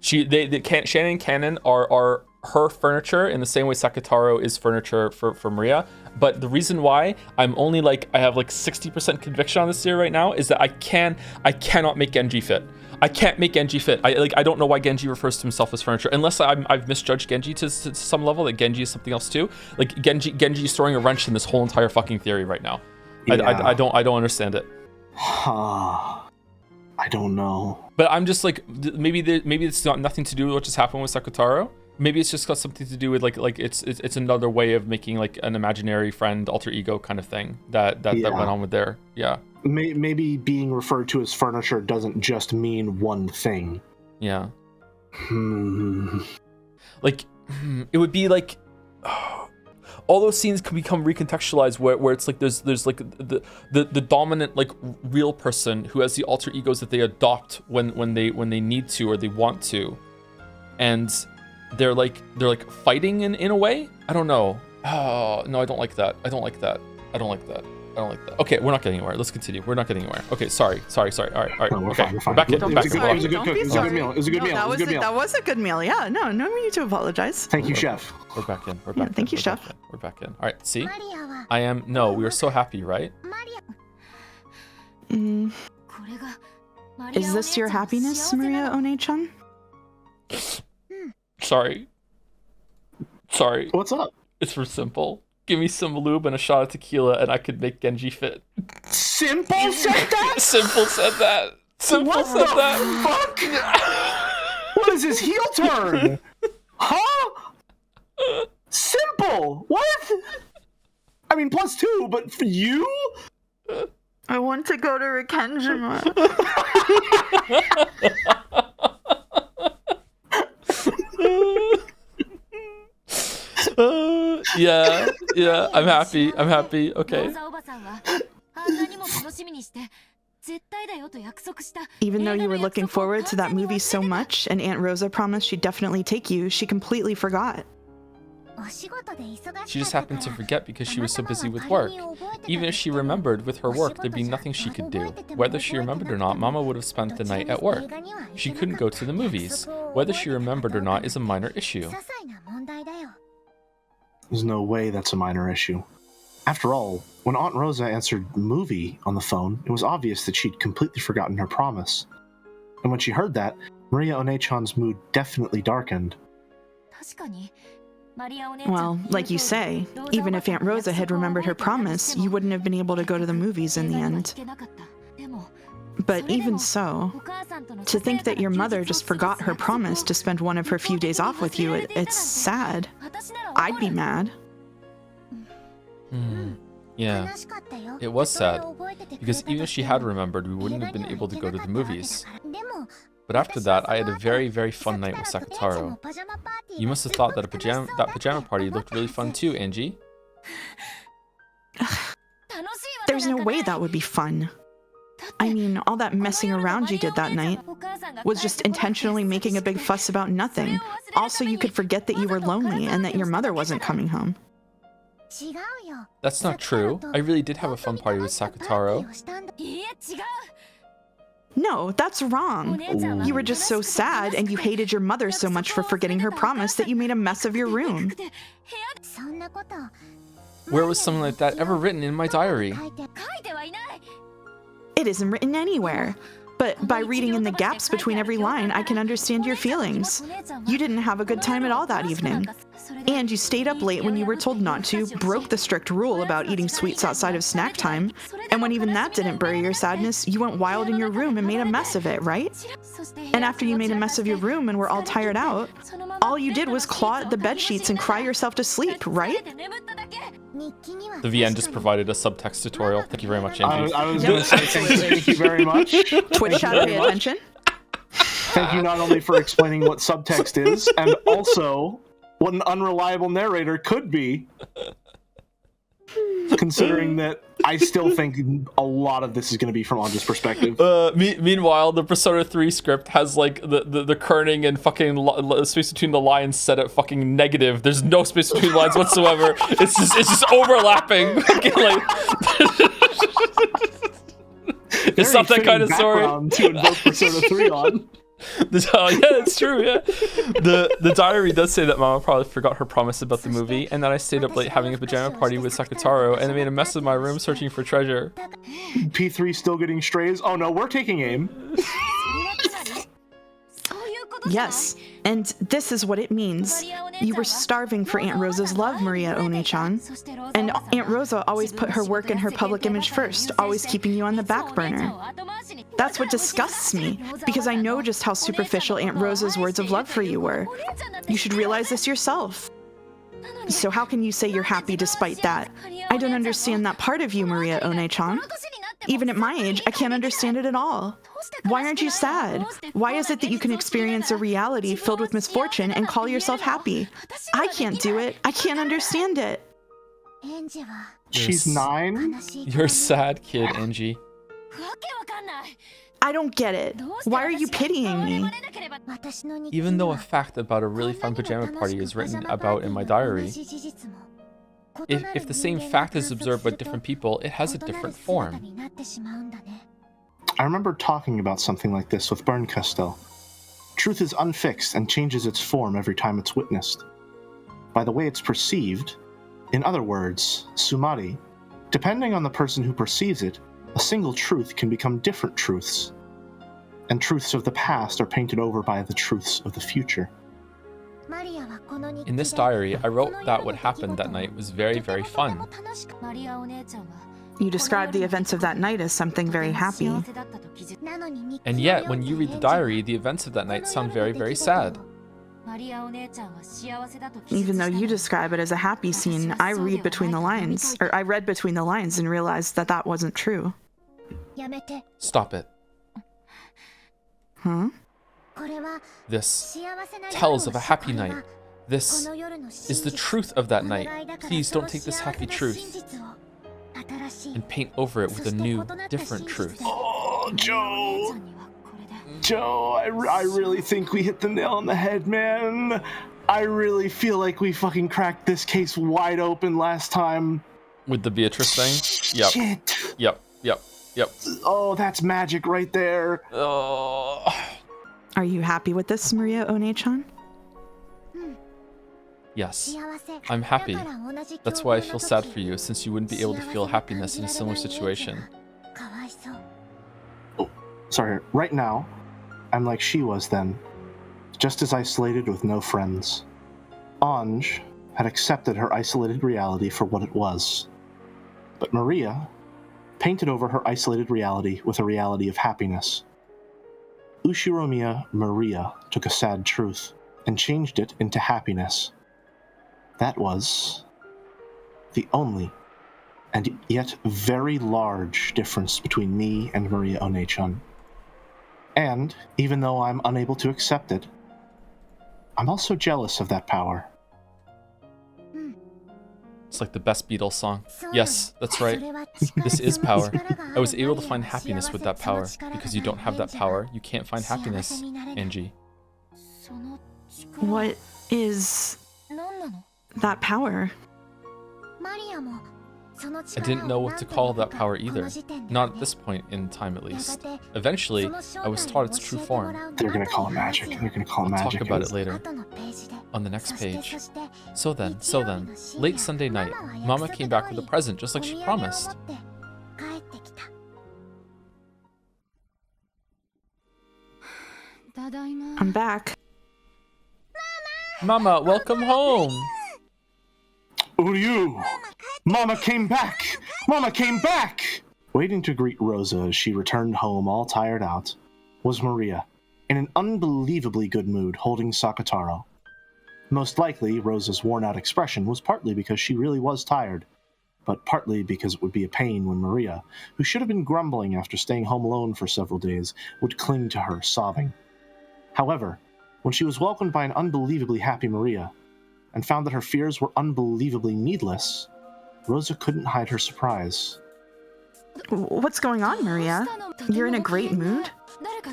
Shannon and Canon are her furniture in the same way Sakutaro is furniture for Maria. But the reason why I'm only I have 60% conviction on this theory right now is that I cannot make Genji fit. I can't make Genji fit. I don't know why Genji refers to himself as furniture, unless I've misjudged Genji to some level, that Genji is something else too. Genji is throwing a wrench in this whole entire fucking theory right now. Yeah. I don't understand it. I I don't know. But I'm just like, maybe it's not nothing to do with what just happened with Sakutaro. Maybe it's just got something to do with like it's another way of making like an imaginary friend, alter ego kind of thing that went on with there. Yeah. Maybe being referred to as furniture doesn't just mean one thing. Yeah. Like, it would be like, all those scenes can become recontextualized where it's like there's like the dominant like real person who has the alter egos that they adopt when they need to or they want to, and they're like fighting in a way. I don't know. Oh no, I don't like that. Okay, we're not getting anywhere. Let's continue. We're not getting anywhere. Okay, sorry. All right. No, we're okay, fine. we're back in. It was a good cook. It was a good meal. It was a good meal. That was a good meal. Yeah, no need to apologize. Thank you, chef. We're back in. Thank you, chef. We're back in. All right, see? We were so happy, right? Is this your happiness, Maria One-chan? Sorry. What's up? It's for Simple. Give me some lube and a shot of tequila and I could make Genji fit. Simple said that? Simple said that. What the fuck? What is his heel turn? Huh? Simple. What? I mean, +2, but for you? I want to go to Rikenjima. Yeah, I'm happy, okay. Even though you were looking forward to that movie so much and Aunt Rosa promised she'd definitely take you, she completely forgot. She just happened to forget because she was so busy with work. Even if she remembered with her work, there'd be nothing she could do. Whether she remembered or not, Mama would have spent the night at work. She couldn't go to the movies. Whether she remembered or not is a minor issue. There's no way that's a minor issue. After all, when Aunt Rosa answered movie on the phone, it was obvious that she'd completely forgotten her promise. And when she heard that, Maria One-chan's mood definitely darkened. Well, like you say, even if Aunt Rosa had remembered her promise, you wouldn't have been able to go to the movies in the end. But even so, to think that your mother just forgot her promise to spend one of her few days off with you, it's sad. I'd be mad. Yeah, it was sad, because even if she had remembered, we wouldn't have been able to go to the movies. But after that, I had a very, very fun night with Sakutaro. You must have thought that that pajama party looked really fun too, Angie. There's no way that would be fun. I mean, all that messing around you did that night was just intentionally making a big fuss about nothing. Also, you could forget that you were lonely and that your mother wasn't coming home. That's not true. I really did have a fun party with Sakutaro. No, that's wrong. You were just so sad and you hated your mother so much for forgetting her promise that you made a mess of your room. Where was something like that ever written in my diary? It isn't written anywhere. But by reading in the gaps between every line, I can understand your feelings. You didn't have a good time at all that evening. And you stayed up late when you were told not to, broke the strict rule about eating sweets outside of snack time, and when even that didn't bury your sadness, you went wild in your room and made a mess of it, right? And after you made a mess of your room and were all tired out, all you did was claw at the bedsheets and cry yourself to sleep, right? The VN just provided a subtext tutorial. Thank you very much, Angie. I was going to say thank you very much. Twitch chat, pay attention. Thank you not only for explaining what subtext is, and also what an unreliable narrator could be, considering that I still think a lot of this is going to be from Anja's perspective. Meanwhile, the Persona 3 script has like the kerning and fucking space between the lines set at fucking negative. There's no space between lines whatsoever. It's just overlapping. It's not that kind of story. To invoke Persona 3 on. Yeah, it's true, yeah. The diary does say that Mama probably forgot her promise about the movie, and that I stayed up late having a pajama party with Sakutaro, and I made a mess of my room searching for treasure. P3 still getting strays? Oh no, we're taking aim. Yes, and this is what it means. You were starving for Aunt Rosa's love, Maria One-chan. And Aunt Rosa always put her work and her public image first, always keeping you on the back burner. That's what disgusts me, because I know just how superficial Aunt Rosa's words of love for you were. You should realize this yourself. So how can you say you're happy despite that? I don't understand that part of you, Maria One-chan. Even at my age, I can't understand it at all. Why aren't you sad? Why is it that you can experience a reality filled with misfortune and call yourself happy? I can't do it. I can't understand it. She's 9? You're a sad kid, Angie. I don't get it. Why are you pitying me? Even though a fact about a really fun pajama party is written about in my diary, if the same fact is observed by different people, it has a different form. I remember talking about something like this with Bernkastel. Truth is unfixed and changes its form every time it's witnessed. By the way it's perceived, in other words, sumari, depending on the person who perceives it, a single truth can become different truths. And truths of the past are painted over by the truths of the future. In this diary, I wrote that what happened that night was very, very fun. You described the events of that night as something very happy. And yet, when you read the diary, the events of that night sound very, very sad. Even though you describe it as a happy scene, I read between the lines, or I read between the lines and realized that that wasn't true. Stop it. Huh? This tells of a happy night. This is the truth of that night. Please don't take this happy truth and paint over it with a new, different truth. Oh, Joe! Joe, I really think we hit the nail on the head, man. I really feel like we fucking cracked this case wide open last time. With the Beatrice thing? Yep. Shit. Yep. Oh, that's magic right there. Oh. Are you happy with this, Maria One-chan? Yes, I'm happy. That's why I feel sad for you, since you wouldn't be able to feel happiness in a similar situation. Oh, sorry. Right now, I'm like she was then, just as isolated with no friends. Ange had accepted her isolated reality for what it was. But Maria painted over her isolated reality with a reality of happiness. Ushiromiya Maria took a sad truth and changed it into happiness. That was the only and yet very large difference between me and Maria One-chan. And, even though I'm unable to accept it, I'm also jealous of that power. It's like the best Beatles song. Yes, that's right. This is power. I was able to find happiness with that power. Because you don't have that power, you can't find happiness, Angie. What is that power? I didn't know what to call that power either. Not at this point in time, at least. Eventually, I was taught its true form. They're gonna call it magic. They're gonna call it magic. Talk about it later. On the next page. So then, late Sunday night, Mama came back with a present just like she promised. I'm back. Mama, welcome home! Uryu! Mama came back! Mama came back! Waiting to greet Rosa as she returned home all tired out was Maria, in an unbelievably good mood, holding Sakataro. Most likely, Rosa's worn-out expression was partly because she really was tired, but partly because it would be a pain when Maria, who should have been grumbling after staying home alone for several days, would cling to her, sobbing. However, when she was welcomed by an unbelievably happy Maria, and found that her fears were unbelievably needless, Rosa couldn't hide her surprise. What's going on, Maria? You're in a great mood?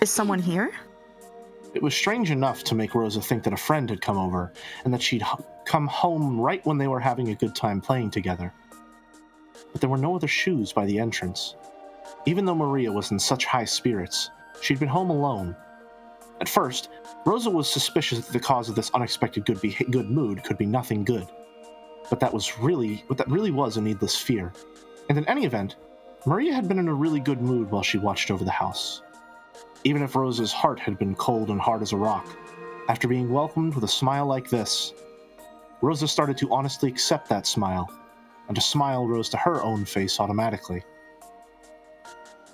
Is someone here? It was strange enough to make Rosa think that a friend had come over, and that she'd come home right when they were having a good time playing together. But there were no other shoes by the entrance. Even though Maria was in such high spirits, she'd been home alone. At first, Rosa was suspicious that the cause of this unexpected good mood could be nothing good. But that really was a needless fear. And in any event, Maria had been in a really good mood while she watched over the house. Even if Rosa's heart had been cold and hard as a rock, after being welcomed with a smile like this, Rosa started to honestly accept that smile, and a smile rose to her own face automatically.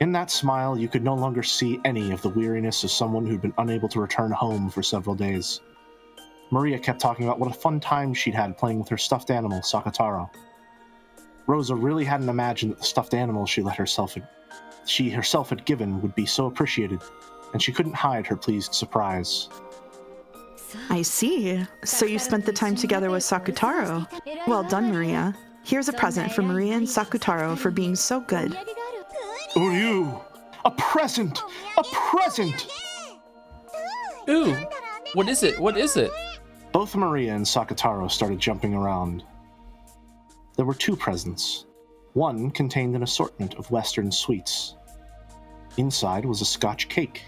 In that smile, you could no longer see any of the weariness of someone who'd been unable to return home for several days. Maria kept talking about what a fun time she'd had playing with her stuffed animal, Sakataro. Rosa really hadn't imagined that the stuffed animal she herself had given would be so appreciated, and she couldn't hide her pleased surprise. I see. So you spent the time together with Sakutaro. Well done, Maria. Here's a present for Maria and Sakutaro for being so good. Uryu! A present! A present! Ooh, what is it? What is it? Both Maria and Sakutaro started jumping around. There were 2 presents. One contained an assortment of Western sweets. Inside was a Scotch cake.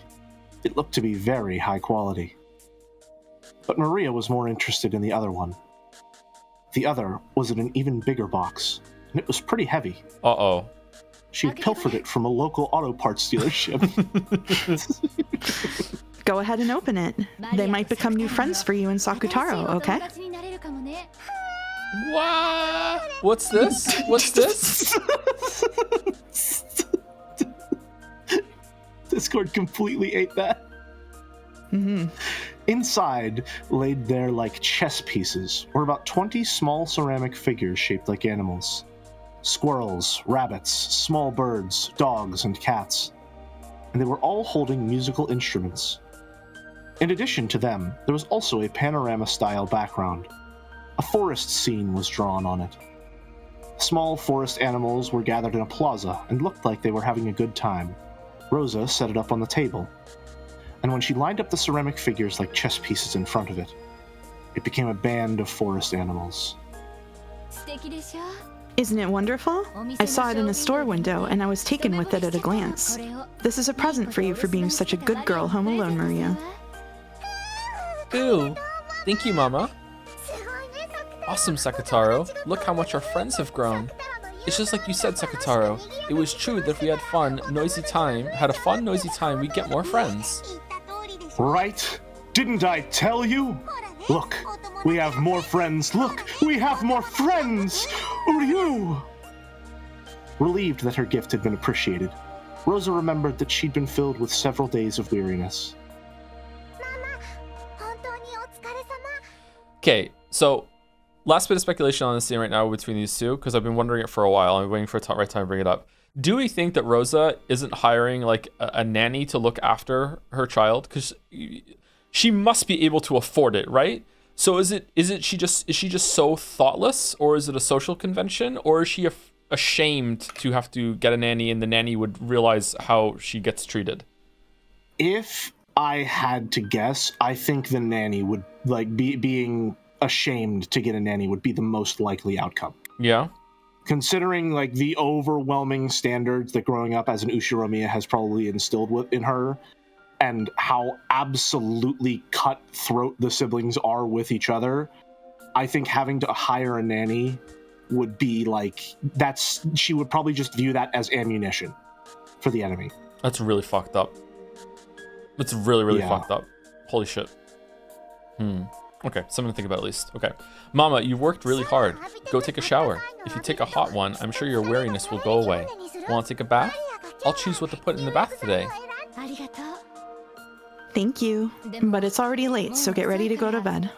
It looked to be very high quality. But Maria was more interested in the other one. The other was in an even bigger box, and it was pretty heavy. Uh-oh. She had pilfered it from a local auto parts dealership. Go ahead and open it. They might become new friends for you and Sakutaro, okay? What? What's this? What's this? Discord completely ate that. Mm-hmm. Inside, laid there like chess pieces, were about 20 small ceramic figures shaped like animals. Squirrels, rabbits, small birds, dogs, and cats. And they were all holding musical instruments. In addition to them, there was also a panorama-style background. A forest scene was drawn on it. Small forest animals were gathered in a plaza and looked like they were having a good time. Rosa set it up on the table. And when she lined up the ceramic figures like chess pieces in front of it, it became a band of forest animals. Isn't it wonderful? I saw it in a store window, and I was taken with it at a glance. This is a present for you for being such a good girl home alone, Maria. Ooh, thank you, Mama. Awesome, Sakutaro. Look how much our friends have grown. It's just like you said, Sakutaro. It was true that if we had a fun, noisy time, we'd get more friends. Right? Didn't I tell you? Look, we have more friends. Look, we have more friends! Uryu! Relieved that her gift had been appreciated, Rosa remembered that she'd been filled with several days of weariness. Okay, so last bit of speculation on this scene right now between these two, because I've been wondering it for a while. I'm waiting for the right time to bring it up. Do we think that Rosa isn't hiring like a nanny to look after her child? Because she must be able to afford it, right? So is she just so thoughtless, or is it a social convention, or is she ashamed to have to get a nanny, and the nanny would realize how she gets treated? If I had to guess, I think the nanny would being ashamed to get a nanny would be the most likely outcome. Yeah. Considering like the overwhelming standards that growing up as an Ushiromiya has probably instilled in her, and how absolutely cutthroat the siblings are with each other, I think having to hire a nanny would be she would probably just view that as ammunition for the enemy. That's really fucked up. It's really fucked up. Holy shit. Okay, something to think about at least. Okay. Mama, you've worked really hard. Go take a shower. If you take a hot one, I'm sure your weariness will go away. Want to take a bath? I'll choose what to put in the bath today. Thank you. But it's already late, so get ready to go to bed.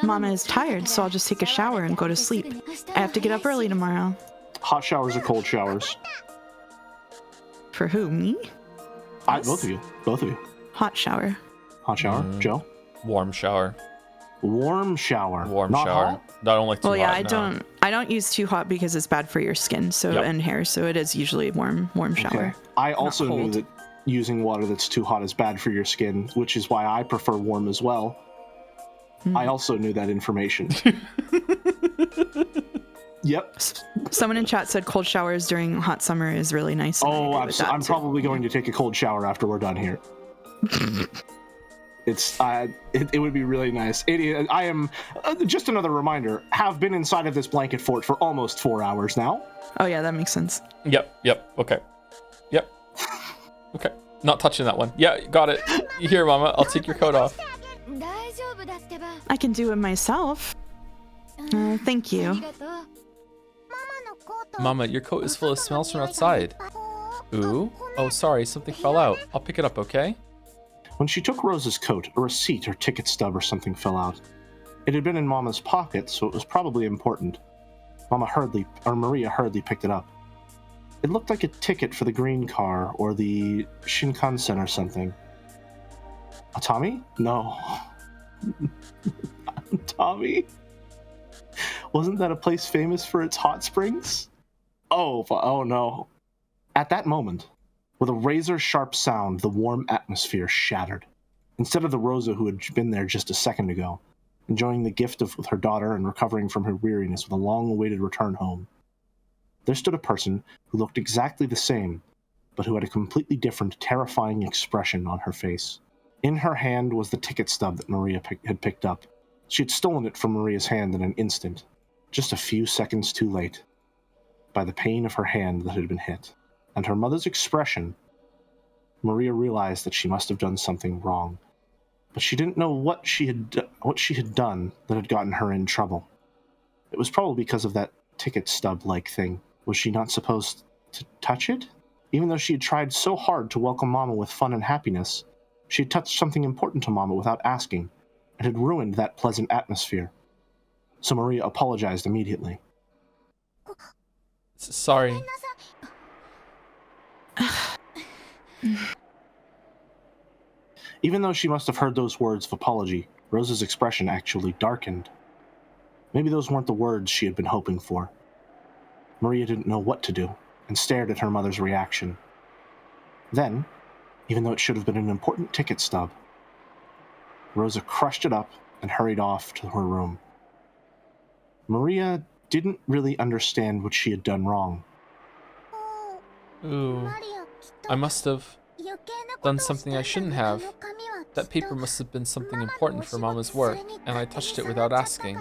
Mama is tired, so I'll just take a shower and go to sleep. I have to get up early tomorrow. Hot showers or cold showers? For who, me? Both of you. Hot shower. Hot shower? Joe? Warm shower. Warm shower. Warm Not shower. Hot? I don't like too hot. Well, yeah, I don't use too hot because it's bad for your skin, and hair, so it is usually warm shower. Okay. I also knew that using water that's too hot is bad for your skin, which is why I prefer warm as well. I also knew that information. Yep. Someone in chat said cold showers during hot summer is really nice. I'm probably going to take a cold shower after we're done here. It would be really nice. I am, just another reminder, have been inside of this blanket fort for almost 4 hours now. Oh yeah, that makes sense. Yep, okay. Yep. Okay, not touching that one. Yeah, got it. Here, Mama, I'll take your coat off. I can do it myself. Thank you. Mama, your coat is full of smells from outside. Ooh. Oh, sorry, something fell out. I'll pick it up, okay? When she took Rosa's coat, a receipt or ticket stub or something fell out. It had been in Mama's pocket, so it was probably important. Maria hurriedly picked it up. It looked like a ticket for the green car or the Shinkansen or something. Atami? No. Atami? Wasn't that a place famous for its hot springs? Oh no. At that moment, with a razor-sharp sound, the warm atmosphere shattered. Instead of the Rosa who had been there just a second ago, enjoying the gift of her daughter and recovering from her weariness with a long-awaited return home, there stood a person who looked exactly the same, but who had a completely different, terrifying expression on her face. In her hand was the ticket stub that Maria had picked up. She had stolen it from Maria's hand in an instant, just a few seconds too late, by the pain of her hand that had been hit. And her mother's expression, Maria realized that she must have done something wrong. But she didn't know what she had done that had gotten her in trouble. It was probably because of that ticket stub-like thing. Was she not supposed to touch it? Even though she had tried so hard to welcome Mama with fun and happiness, she had touched something important to Mama without asking, and had ruined that pleasant atmosphere. So Maria apologized immediately. Sorry. Even though she must have heard those words of apology, Rosa's expression actually darkened. Maybe those weren't the words she had been hoping for. Maria didn't know what to do, and stared at her mother's reaction. Then, even though it should have been an important ticket stub, Rosa crushed it up and hurried off to her room. Maria didn't really understand what she had done wrong. Ooh. I must have done something I shouldn't have. That paper must have been something important for Mama's work, and I touched it without asking.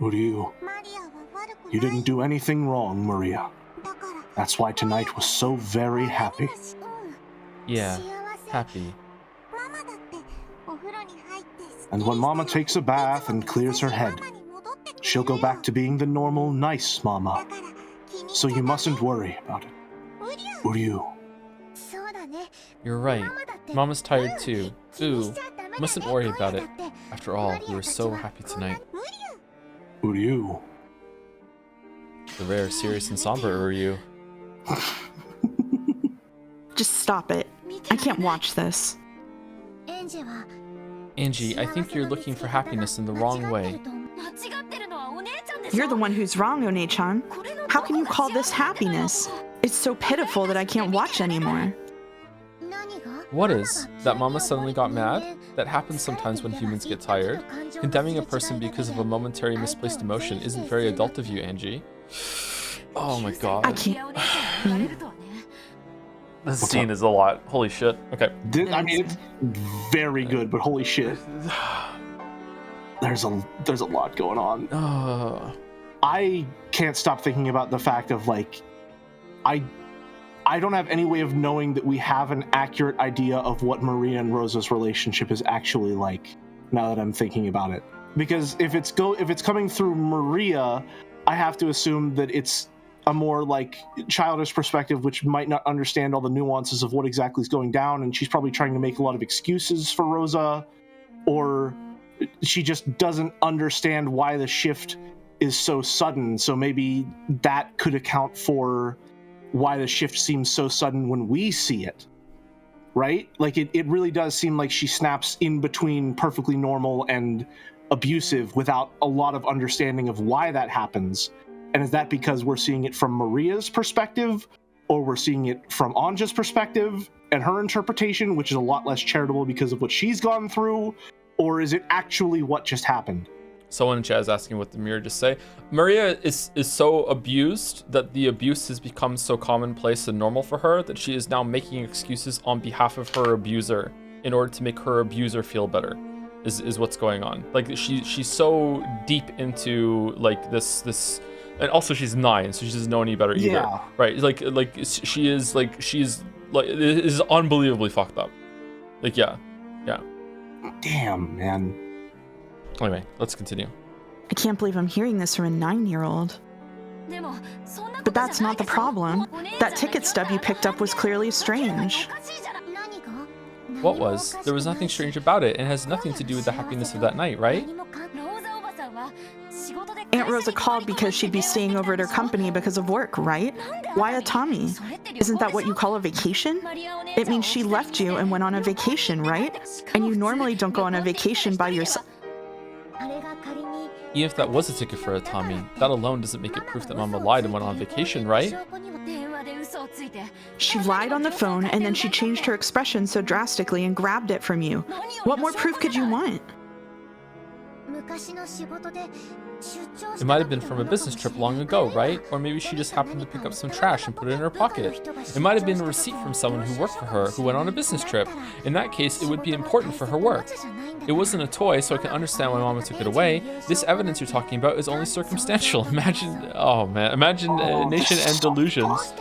You didn't do anything wrong, Maria. That's why tonight was so very happy. Yeah, happy. And when Mama takes a bath and clears her head, she'll go back to being the normal, nice Mama. So you mustn't worry about it. Uryu. You're right. Mama's tired too. Ooh, mustn't worry about it. After all, we were so happy tonight. Uryu. The rare, serious, and somber Uryu. Just stop it. I can't watch this. Angie, I think you're looking for happiness in the wrong way. You're the one who's wrong, One-chan. How can you call this happiness? It's so pitiful that I can't watch anymore. What is? That Mama suddenly got mad? That happens sometimes when humans get tired. Condemning a person because of a momentary misplaced emotion isn't very adult of you, Angie. Oh my god. I can't. This scene is a lot. Holy shit. Okay. I mean, it's very good, but holy shit. There's a lot going on. I can't stop thinking about the fact of, like, I don't have any way of knowing that we have an accurate idea of what Maria and Rosa's relationship is actually like, now that I'm thinking about it. Because if it's coming through Maria, I have to assume that it's a more, like, childish perspective, which might not understand all the nuances of what exactly is going down, and she's probably trying to make a lot of excuses for Rosa, or she just doesn't understand why the shift is so sudden, so maybe that could account for why the shift seems so sudden when we see it, right? Like, it really does seem like she snaps in between perfectly normal and abusive without a lot of understanding of why that happens. And is that because we're seeing it from Maria's perspective, or we're seeing it from Anja's perspective and her interpretation, which is a lot less charitable because of what she's gone through, or is it actually what just happened? Someone in chat is asking what the mirror just say. Maria is so abused that the abuse has become so commonplace and normal for her that she is now making excuses on behalf of her abuser in order to make her abuser feel better. Is what's going on. Like, she's so deep into, like, this, and also she's 9, so she doesn't know any better either. Yeah. Right? She's it is unbelievably fucked up. Like, yeah. Damn, man. Anyway, let's continue. I can't believe I'm hearing this from a 9-year-old. But that's not the problem. That ticket stub you picked up was clearly strange. What was? There was nothing strange about it, and it has nothing to do with the happiness of that night, right? Aunt Rosa called because she'd be staying over at her company because of work, right? Why a Tommy? Isn't that what you call a vacation? It means she left you and went on a vacation, right? And you normally don't go on a vacation by yourself. Even if that was a ticket for a Tommy, that alone doesn't make it proof that Mama lied and went on vacation, right? She lied on the phone and then she changed her expression so drastically and grabbed it from you. What more proof could you want? It might have been from a business trip long ago, right? Or maybe she just happened to pick up some trash and put it in her pocket. It might have been a receipt from someone who worked for her who went on a business trip. In that case, it would be important for her work. It wasn't a toy, so I can understand why Mama took it away. This evidence you're talking about is only circumstantial. Imagination and delusions.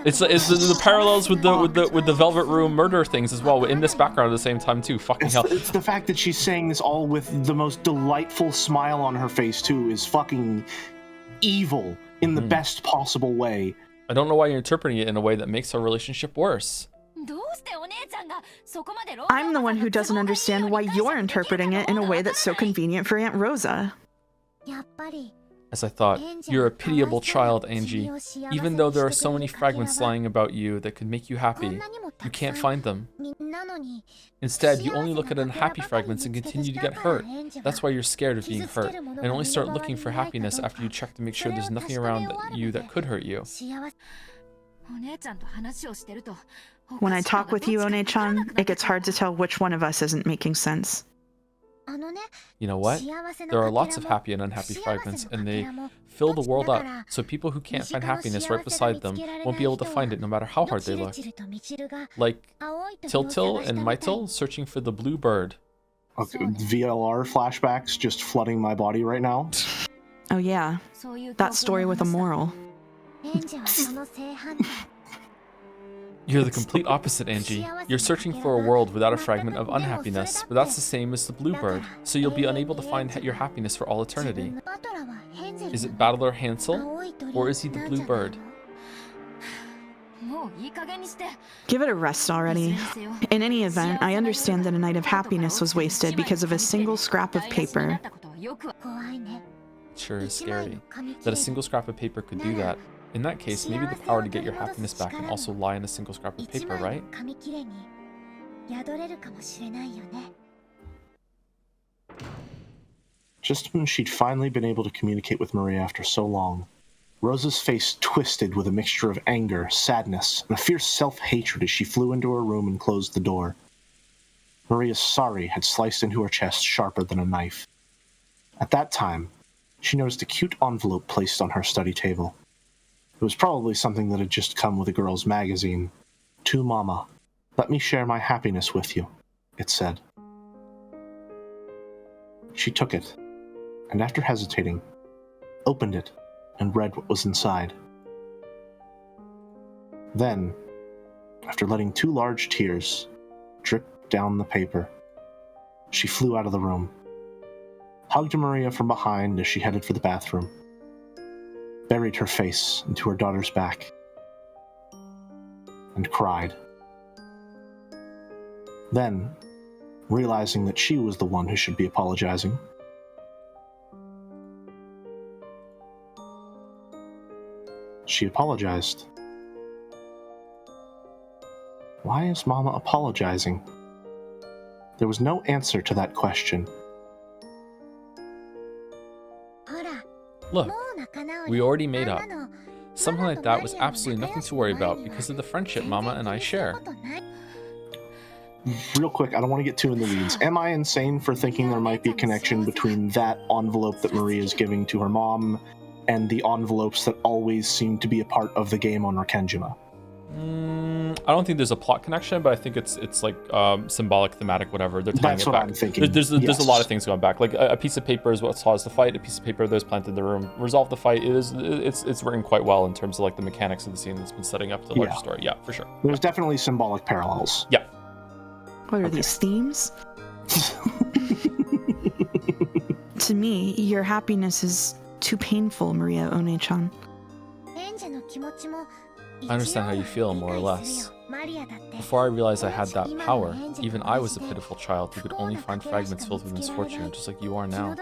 It's the parallels with the Velvet Room murder things as well in this background at the same time too. Fucking hell. It's the fact that she's saying this all with the most delightful smile on her face too is fucking evil in the best possible way. I don't know why you're interpreting it in a way that makes our relationship worse. I'm the one who doesn't understand why you're interpreting it in a way that's so convenient for Aunt Rosa. As I thought, you're a pitiable child, Angie. Even though there are so many fragments lying about you that could make you happy, you can't find them. Instead, you only look at unhappy fragments and continue to get hurt. That's why you're scared of being hurt, and only start looking for happiness after you check to make sure there's nothing around you that could hurt you. When I talk with you, One-chan, it gets hard to tell which one of us isn't making sense. You know what? There are lots of happy and unhappy fragments, and they fill the world up, so people who can't find happiness right beside them won't be able to find it no matter how hard they look. Like Tiltil and Mytil searching for the blue bird. Okay, VLR flashbacks just flooding my body right now. Oh yeah, that story with a moral. You're the complete opposite, Angie. You're searching for a world without a fragment of unhappiness, but that's the same as the bluebird, so you'll be unable to find your happiness for all eternity. Is it Battler Hansel, or is he the bluebird? Give it a rest already. In any event, I understand that a night of happiness was wasted because of a single scrap of paper. It sure is scary that a single scrap of paper could do that. In that case, maybe the power to get your happiness back can also lie in a single scrap of paper, right? Just when she'd finally been able to communicate with Maria after so long, Rosa's face twisted with a mixture of anger, sadness, and a fierce self-hatred as she flew into her room and closed the door. Maria's sorry had sliced into her chest sharper than a knife. At that time, she noticed a cute envelope placed on her study table. It was probably something that had just come with a girl's magazine. "To Mama, let me share my happiness with you," it said. She took it, and after hesitating, opened it and read what was inside. Then, after letting 2 large tears drip down the paper, she flew out of the room, hugged Maria from behind as she headed for the bathroom, buried her face into her daughter's back, and cried. Then, realizing that she was the one who should be apologizing, she apologized. Why is Mama apologizing? There was no answer to that question. Look, we already made up. Something like that was absolutely nothing to worry about because of the friendship Mama and I share. Real quick, I don't want to get too in the weeds. Am I insane for thinking there might be a connection between that envelope that Maria is giving to her mom and the envelopes that always seem to be a part of the game on Rakenjima? I don't think there's a plot connection, but I think it's like symbolic, thematic, whatever. They're tying That's it what back. I'm thinking. There's a lot of things going back. Like a piece of paper is what caused the fight. A piece of paper that was planted in the room resolved the fight. It's written quite well in terms of like the mechanics of the scene that's been setting up the larger story. Yeah, for sure. There's definitely symbolic parallels. Yeah. What are these themes? To me, your happiness is too painful, Maria One-chan. I understand how you feel, more or less. Before I realized I had that power, even I was a pitiful child who could only find fragments filled with misfortune, just like you are now.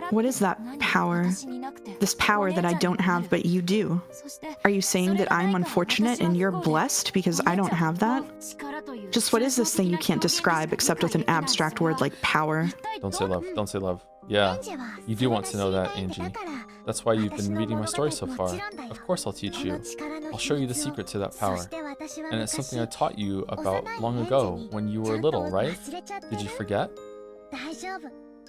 What is that power? This power that I don't have but you do? Are you saying that I'm unfortunate and you're blessed because I don't have that? Just what is this thing you can't describe except with an abstract word like power? Don't say love, don't say love. Yeah, you do want to know that, Angie. That's why you've been reading my story so far. Of course I'll teach you. I'll show you the secret to that power. And it's something I taught you about long ago when you were little, right? Did you forget?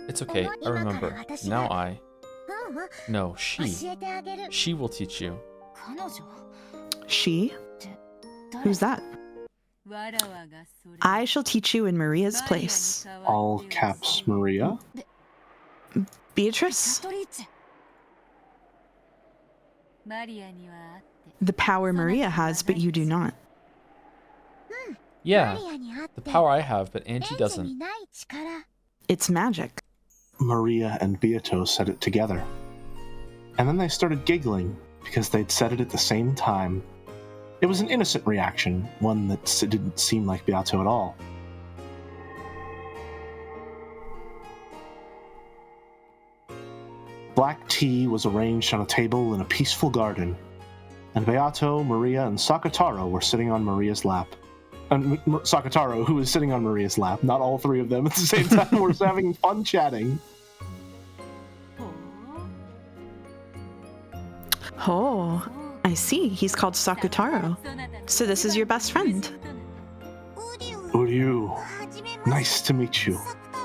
It's okay, I remember. Now I... No, she. She will teach you. She? Who's that? I shall teach you in Maria's place. All caps Maria. Beatrice? The power Maria has, but you do not. Yeah, the power I have, but Angie doesn't. It's magic. Maria and Beato said it together. And then they started giggling, because they'd said it at the same time. It was an innocent reaction, one that didn't seem like Beato at all. Black tea was arranged on a table in a peaceful garden, and Beato, Maria, and Sakataro were sitting on Maria's lap. And Sakataro, who was sitting on Maria's lap, not all three of them at the same time, were having fun chatting. Oh, I see. He's called Sakutaro. So this is your best friend. Uryu, nice to meet you.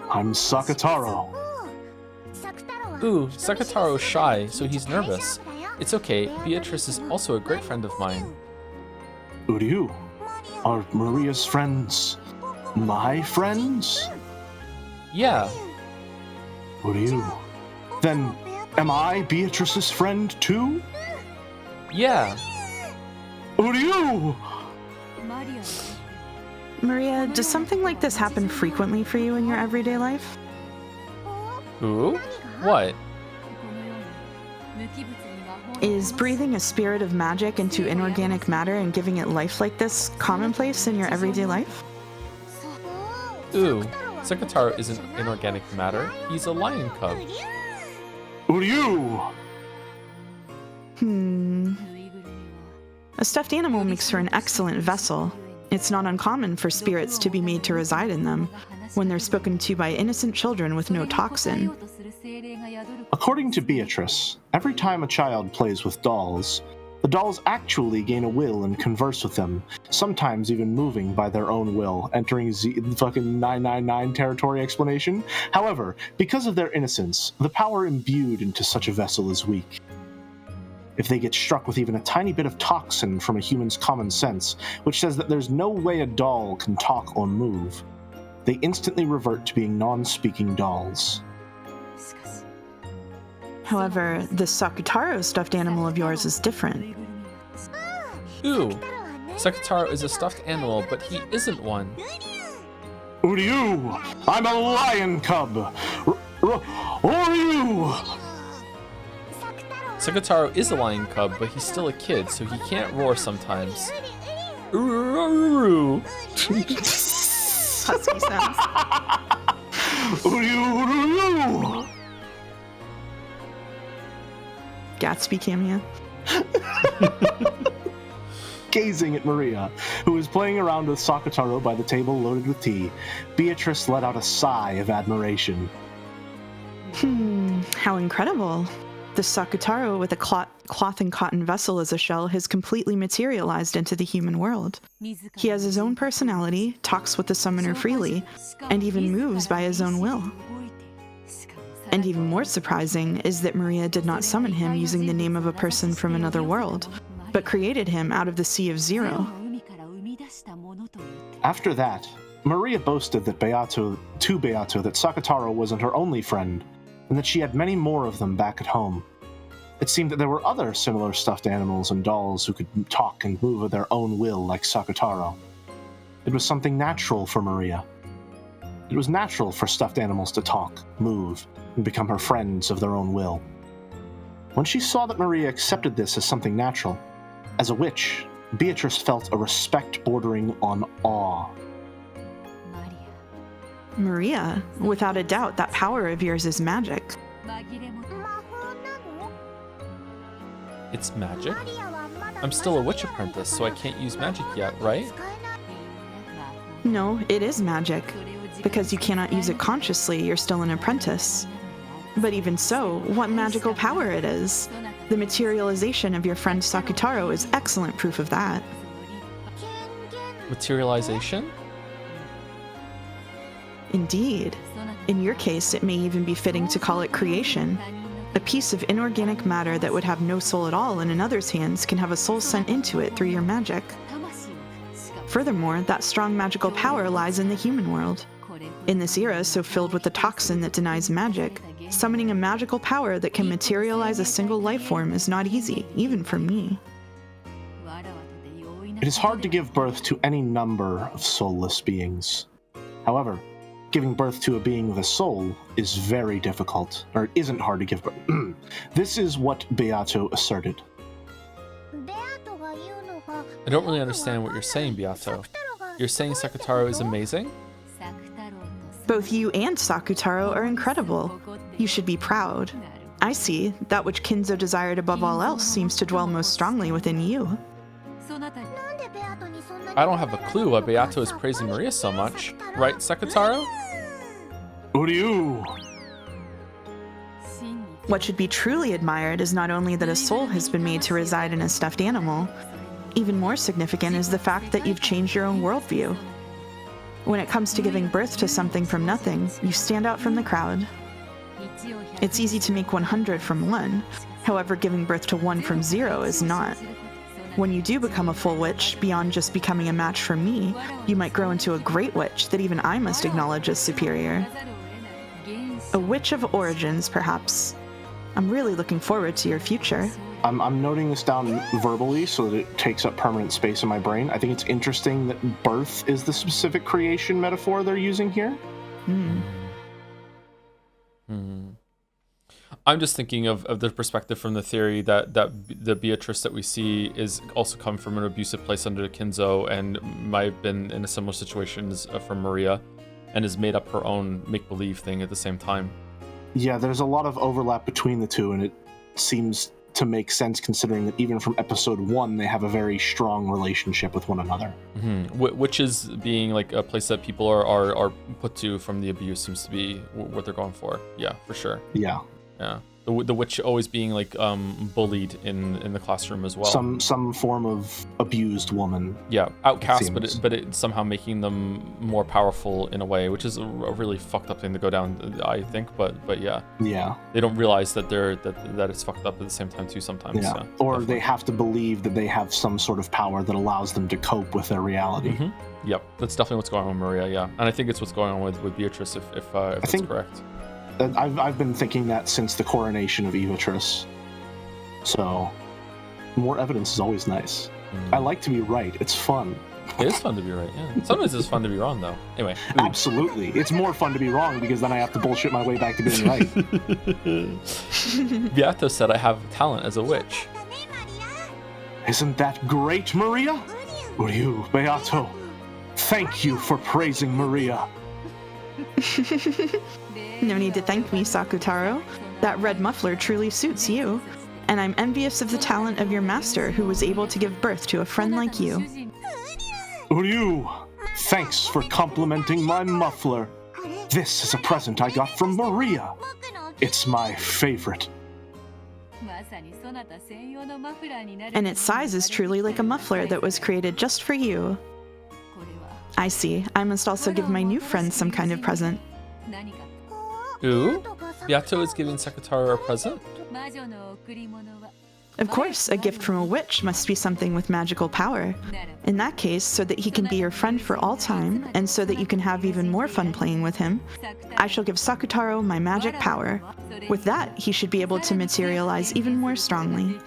I'm Sakataro. Ooh, Sakataro's shy, so he's nervous. It's okay, Beatrice is also a great friend of mine. Uryu, are Maria's friends my friends? Yeah. Uryu, then am I Beatrice's friend too? Yeah. Uryu! Maria, does something like this happen frequently for you in your everyday life? Ooh? What? Is breathing a spirit of magic into inorganic matter and giving it life like this commonplace in your everyday life? Ooh, Sakataro isn't inorganic matter. He's a lion cub. Uryu! A stuffed animal makes for an excellent vessel. It's not uncommon for spirits to be made to reside in them when they're spoken to by innocent children with no toxin. According to Beatrice, every time a child plays with dolls, the dolls actually gain a will and converse with them, sometimes even moving by their own will, entering fucking 999 territory explanation. However, because of their innocence, the power imbued into such a vessel is weak. If they get struck with even a tiny bit of toxin from a human's common sense, which says that there's no way a doll can talk or move, they instantly revert to being non-speaking dolls. However, this Sakutaro stuffed animal of yours is different. Ooh, Sakataro is a stuffed animal, but he isn't one. Uryu! I'm a lion cub! Uryu! Sakataro is a lion cub, but he's still a kid, so he can't roar sometimes. Uryu! Husky sounds. Uryu! Gatsby cameo. Gazing at Maria, who was playing around with Sakataro by the table loaded with tea, Beatrice let out a sigh of admiration. How incredible. The Sakutaro with a cloth and cotton vessel as a shell has completely materialized into the human world. He has his own personality, talks with the summoner freely, and even moves by his own will. And even more surprising is that Maria did not summon him using the name of a person from another world, but created him out of the Sea of Zero. After that, Maria boasted to Beato that Sakataro wasn't her only friend, and that she had many more of them back at home. It seemed that there were other similar stuffed animals and dolls who could talk and move of their own will like Sakataro. It was something natural for Maria. It was natural for stuffed animals to talk, move, and become her friends of their own will. When she saw that Maria accepted this as something natural, as a witch, Beatrice felt a respect bordering on awe. Maria, without a doubt, that power of yours is magic. It's magic? I'm still a witch apprentice, so I can't use magic yet, right? No, it is magic. Because you cannot use it consciously, you're still an apprentice. But even so, what magical power it is! The materialization of your friend Sakutaro is excellent proof of that. Materialization? Indeed. In your case, it may even be fitting to call it creation. A piece of inorganic matter that would have no soul at all in another's hands can have a soul sent into it through your magic. Furthermore, that strong magical power lies in the human world. In this era so filled with the toxin that denies magic, summoning a magical power that can materialize a single life form is not easy, even for me. It is hard to give birth to any number of soulless beings. However, giving birth to a being with a soul is very difficult, or it isn't hard to give birth. This is what Beato asserted. I don't really understand what you're saying, Beato. You're saying Sakutaro is amazing? Both you and Sakutaro are incredible. You should be proud. I see. That which Kinzo desired above all else seems to dwell most strongly within you. I don't have a clue why Beato is praising Maria so much. Right, Sakutaro? Uryu! What should be truly admired is not only that a soul has been made to reside in a stuffed animal, even more significant is the fact that you've changed your own worldview. When it comes to giving birth to something from nothing, you stand out from the crowd. It's easy to make 100 from 1, however giving birth to 1 from 0 is not. When you do become a full witch, beyond just becoming a match for me, you might grow into a great witch that even I must acknowledge as superior. A witch of origins, perhaps. I'm really looking forward to your future. I'm noting this down verbally so that it takes up permanent space in my brain. I think it's interesting that birth is the specific creation metaphor they're using here. I'm just thinking of the perspective from the theory that the Beatrice that we see is also come from an abusive place under Kinzo and might have been in a similar situation as from Maria and has made up her own make-believe thing at the same time. Yeah, there's a lot of overlap between the two, and it seems to make sense considering that even from episode 1 they have a very strong relationship with one another. Which is being like a place that people are put to from the abuse seems to be what they're going for. Yeah, for sure. Yeah. The witch always being like bullied in the classroom as well. Some form of abused woman. Yeah, outcast, but it somehow making them more powerful in a way, which is a really fucked up thing to go down, I think. But yeah. Yeah. They don't realize that that it's fucked up at the same time too sometimes. Yeah. Or definitely. They have to believe that they have some sort of power that allows them to cope with their reality. Yep, that's definitely what's going on with Maria. Yeah, and I think it's what's going on with Beatrice if that's correct. I've been thinking that since the coronation of Beatrice. So, more evidence is always nice. I like to be right. It's fun. It is fun to be right, yeah. Sometimes it's fun to be wrong, though. Anyway. Absolutely. It's more fun to be wrong because then I have to bullshit my way back to being right. Beato said I have talent as a witch. Isn't that great, Maria? Uryu, Beato, thank you for praising Maria. No need to thank me, Sakutaro. That red muffler truly suits you. And I'm envious of the talent of your master who was able to give birth to a friend like you. Uryu, thanks for complimenting my muffler. This is a present I got from Maria. It's my favorite. And its size is truly like a muffler that was created just for you. I see. I must also give my new friend some kind of present. Ooh? Beato is giving Sakutaro a present? Of course, a gift from a witch must be something with magical power. In that case, so that he can be your friend for all time, and so that you can have even more fun playing with him, I shall give Sakutaro my magic power. With that, he should be able to materialize even more strongly.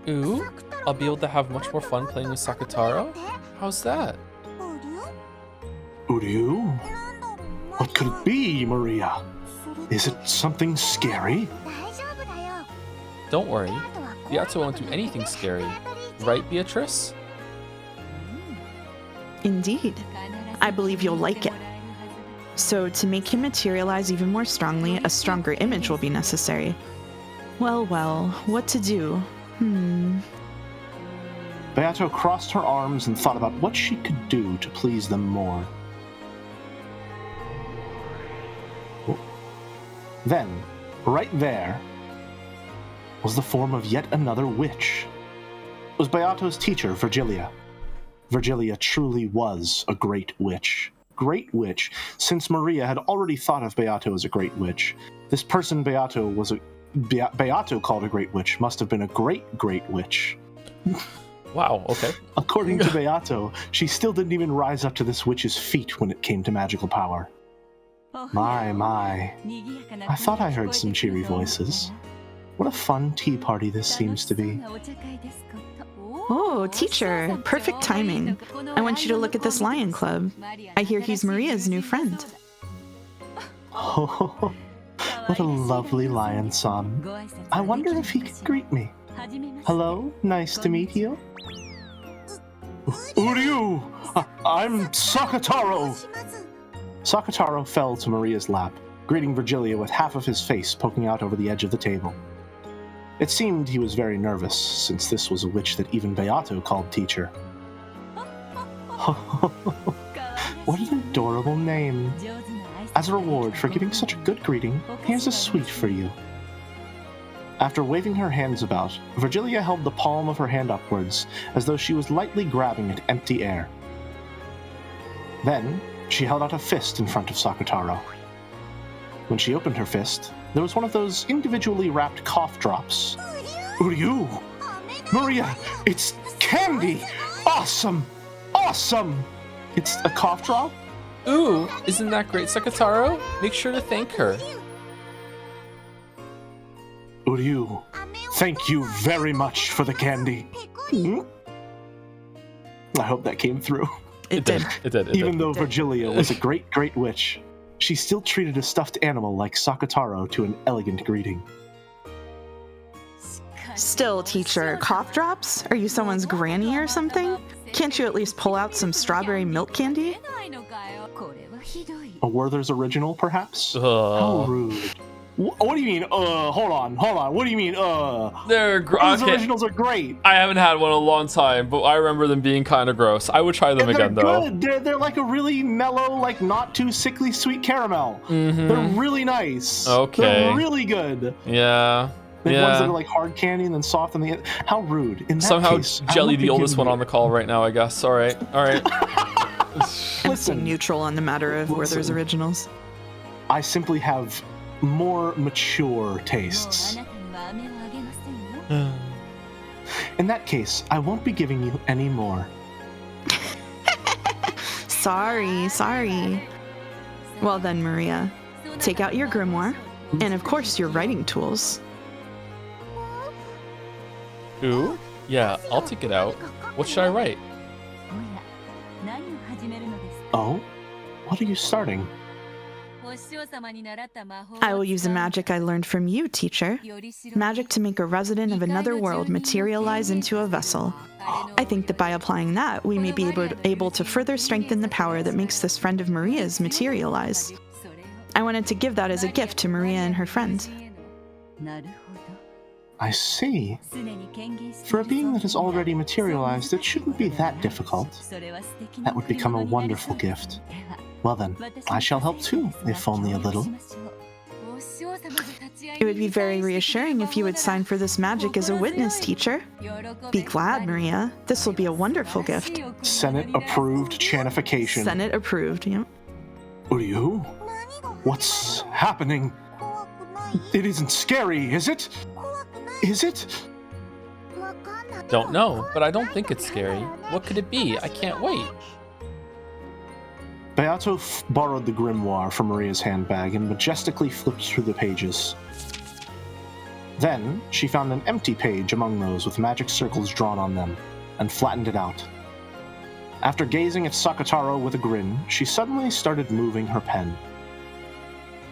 Ooh? I'll be able to have much more fun playing with Sakutaro? How's that? Uryu? What could it be, Maria? Is it something scary? Don't worry. Beato won't do anything scary. Right, Beatrice? Indeed. I believe you'll like it. So, to make him materialize even more strongly, a stronger image will be necessary. Well, what to do? Beato crossed her arms and thought about what she could do to please them more. Then, right there, was the form of yet another witch. It was Beato's teacher, Virgilia. Virgilia truly was a great witch. Great witch, since Maria had already thought of Beato as a great witch. This person Beato called a great witch must have been a great witch. Wow, okay. According to Beato, she still didn't even rise up to this witch's feet when it came to magical power. My. I thought I heard some cheery voices. What a fun tea party this seems to be. Oh, teacher, perfect timing. I want you to look at this lion club. I hear he's Maria's new friend. Oh, what a lovely lion son. I wonder if he could greet me. Hello, nice to meet you. Who are you? I'm Sakataro. Sakataro fell to Maria's lap, greeting Virgilia with half of his face poking out over the edge of the table. It seemed he was very nervous, since this was a witch that even Beato called teacher. What an adorable name. As a reward for giving such a good greeting, here's a sweet for you. After waving her hands about, Virgilia held the palm of her hand upwards, as though she was lightly grabbing at empty air. Then, she held out a fist in front of Sakataro. When she opened her fist, there was one of those individually wrapped cough drops. Who are you? Maria, it's candy! Awesome! Awesome! It's a cough drop? Ooh, isn't that great, Sakataro? Make sure to thank her. Uryu, thank you very much for the candy. I hope that came through. It did. Even though Virgilia was a great witch, she still treated a stuffed animal like Sakataro to an elegant greeting. Still, teacher, cough drops? Are you someone's granny or something? Can't you at least pull out some strawberry milk candy? A Werther's original, perhaps? How rude. What do you mean, hold on. What do you mean, Those originals are great. I haven't had one in a long time, but I remember them being kind of gross. I would try them again, though. They're like a really mellow, like not too sickly sweet caramel. Mm-hmm. They're really nice. Okay. They're really good. Yeah. They have ones that are like hard candy and then soft on the end. How rude. In that Somehow case, Jelly, the oldest one on the call right now, I guess. All right. I'm staying neutral on the matter of Werther's originals. I simply have more mature tastes. In that case, I won't be giving you any more. Sorry. Well then, Maria, take out your grimoire, and of course your writing tools. Ooh? Yeah, I'll take it out. What should I write? Oh? What are you starting? I will use a magic I learned from you, teacher. Magic to make a resident of another world materialize into a vessel. I think that by applying that, we may be able to further strengthen the power that makes this friend of Maria's materialize. I wanted to give that as a gift to Maria and her friend. I see. For a being that has already materialized, it shouldn't be that difficult. That would become a wonderful gift. Well then, I shall help too, if only a little. It would be very reassuring if you would sign for this magic as a witness, teacher. Be glad, Maria. This will be a wonderful gift. Senate-approved chanification. Senate approved, yeah. Uryu? What's happening? It isn't scary, is it? Is it? Don't know, but I don't think it's scary. What could it be? I can't wait. Beato borrowed the grimoire from Maria's handbag and majestically flipped through the pages. Then, she found an empty page among those with magic circles drawn on them, and flattened it out. After gazing at Sakataro with a grin, she suddenly started moving her pen.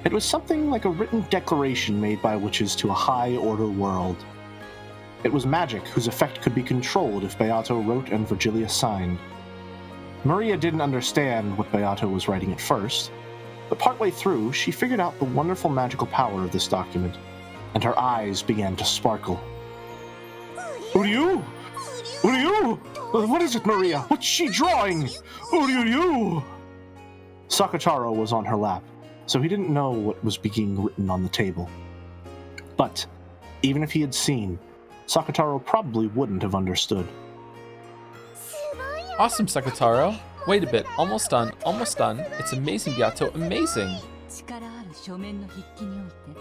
It was something like a written declaration made by witches to a high-order world. It was magic whose effect could be controlled if Beato wrote and Virgilia signed. Maria didn't understand what Beato was writing at first, but partway through, she figured out the wonderful magical power of this document, and her eyes began to sparkle. What are you? What are you? What is it, Maria? What's she drawing? What are you? Sakataro was on her lap, so he didn't know what was being written on the table. But, even if he had seen, Sakataro probably wouldn't have understood. Awesome, Sakataro. Wait a bit. Almost done. Almost done. It's amazing, Beato. Amazing.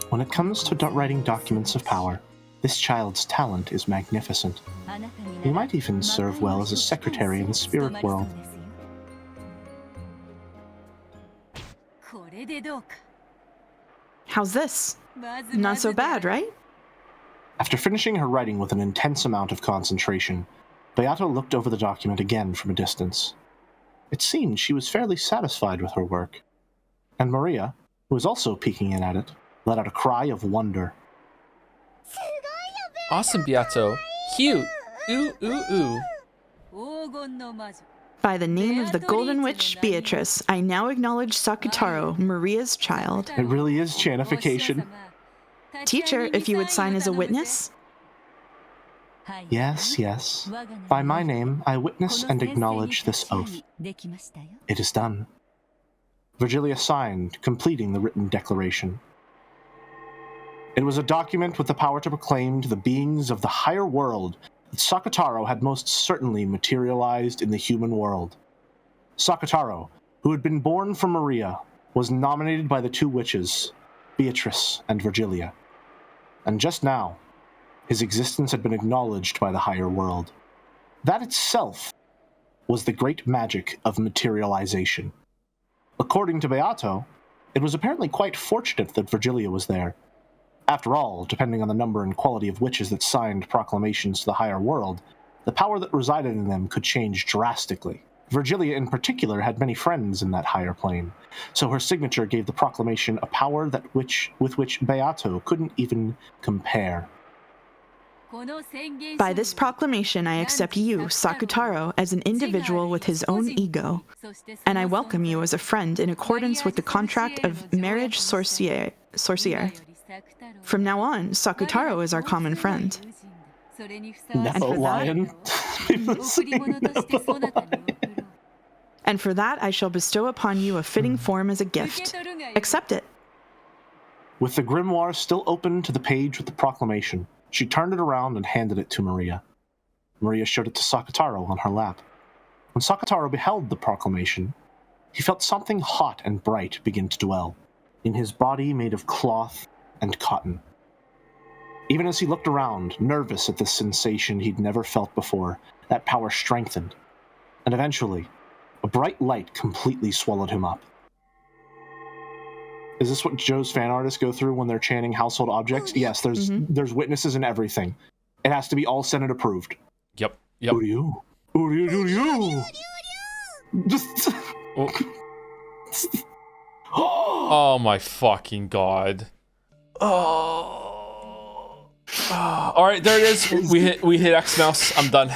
When it comes to writing documents of power, this child's talent is magnificent. He might even serve well as a secretary in the spirit world. How's this? Not so bad, right? After finishing her writing with an intense amount of concentration, Beato looked over the document again from a distance. It seemed she was fairly satisfied with her work. And Maria, who was also peeking in at it, let out a cry of wonder. Awesome, Beato. Cute. Ooh, ooh, ooh. By the name of the Golden Witch Beatrice, I now acknowledge Sakutaro, Maria's child. It really is chanification. Teacher, if you would sign as a witness? Yes, yes. By my name, I witness and acknowledge this oath. It is done. Virgilia signed, completing the written declaration. It was a document with the power to proclaim to the beings of the higher world that Sakataro had most certainly materialized in the human world. Sakataro, who had been born from Maria, was nominated by the two witches, Beatrice and Virgilia. And just now, his existence had been acknowledged by the higher world. That itself was the great magic of materialization. According to Beato, it was apparently quite fortunate that Virgilia was there. After all, depending on the number and quality of witches that signed proclamations to the higher world, the power that resided in them could change drastically. Virgilia in particular had many friends in that higher plane, so her signature gave the proclamation a power with which Beato couldn't even compare. By this proclamation, I accept you, Sakutaro, as an individual with his own ego, and I welcome you as a friend in accordance with the contract of marriage sorcière. From now on, Sakutaro is our common friend. Nepo lion. And for that, I shall bestow upon you a fitting form as a gift. Accept it. With the grimoire still open to the page with the proclamation, she turned it around and handed it to Maria. Maria showed it to Sakutaro on her lap. When Sakutaro beheld the proclamation, he felt something hot and bright begin to dwell in his body made of cloth and cotton. Even as he looked around, nervous at this sensation he'd never felt before, that power strengthened, and eventually, a bright light completely swallowed him up. Is this what Joe's fan artists go through when they're chanting household objects? Yes, there's witnesses and everything. It has to be all Senate approved. Yep. Who are you? Who are you? Who are you? Just... Oh my fucking god. Oh. All right, there it is. We hit X mouse. I'm done.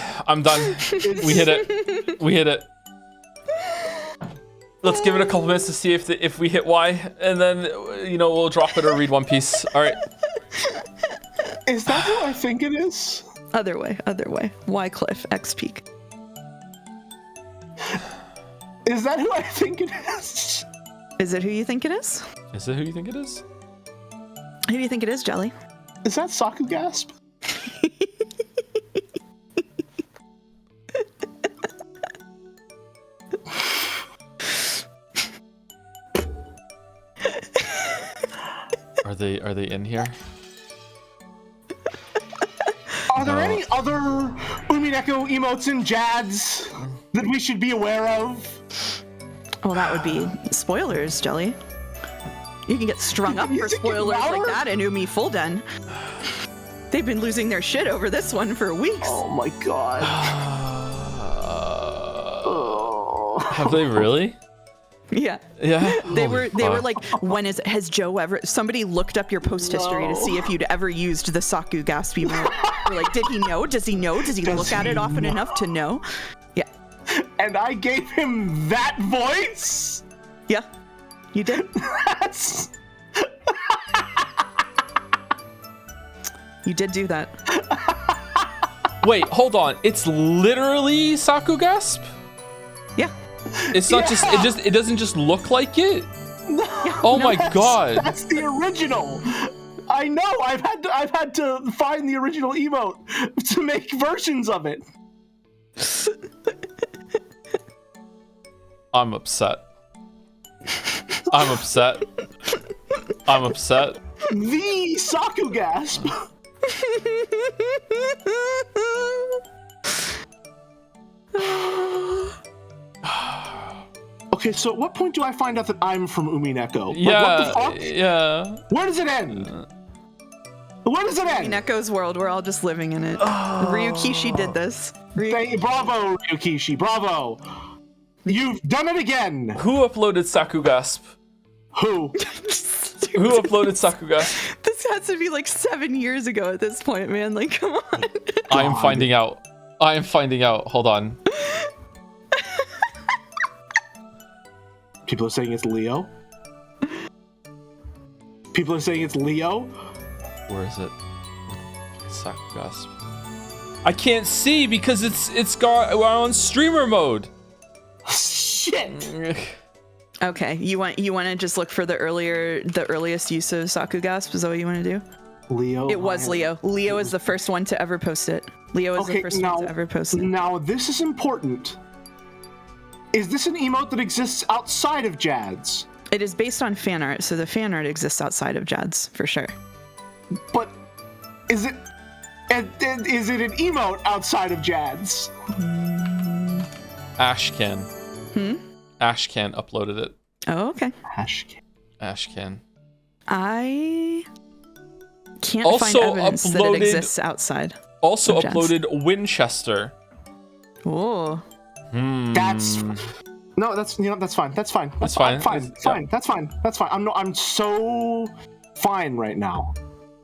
We hit it. Let's give it a couple minutes to see if we hit Y, and then we'll drop it or read One Piece. All right. Is that who I think it is? Other way. Y Cliff, X Peak. Is that who I think it is? Is it who you think it is? Is it who you think it is? Who do you think it is, Jelly? Is that Sakugasp? Are they in here? Are there any other Umineko emotes and Jads that we should be aware of? Well, that would be spoilers, Jelly. You can get strung up for spoilers like that in Umi Fulden. They've been losing their shit over this one for weeks. Oh my god. Have they really? Yeah. Yeah. They were like, has Joe ever, somebody looked up your post history to see if you'd ever used the Sakugasp emote. They're like, did he know? Does he know? Does he look at it often enough to know? Yeah. And I gave him that voice? Yeah. You did? That's... You did do that. Wait, hold on. It's literally Sakugasp? Yeah. It's not it doesn't just look like it? Oh my god. That's the original. I know. I've had to find the original emote to make versions of it. I'm upset. I'm upset. I'm upset. The Sakugasp. Okay, so at what point do I find out that I'm from Umineko? Yeah, like, what the fuck? yeah. Where does it end? Where does it end? Umineko's world, we're all just living in it. Ryukishi did this. Bravo, Ryukishi, bravo. You've done it again. Who uploaded Sakugasp? Who? Who uploaded Sakugasp? This has to be like 7 years ago at this point, man. Like, come on. I am finding out. I am finding out. Hold on. People are saying it's Leo. People are saying it's Leo. Where is it? Sakugasp. I can't see because we're on streamer mode. Shit. Okay, you want to just look for the earliest use of Sakugasp? Is that what you want to do? Leo. It was Leo. Leo is the first one to ever post it. Leo is the first one to ever post it. Now this is important. Is this an emote that exists outside of Jads? It is based on fan art, so the fan art exists outside of Jads for sure. But is it an emote outside of Jads? Ashcan. Ashcan uploaded it. Oh, okay. Ashcan. I can't Also find evidence that it exists outside. Also of Jads. uploaded Winchester. Oh. That's no. That's that's fine. That's fine. That's fine. Fine. That's fine. That's fine. I'm so fine right now.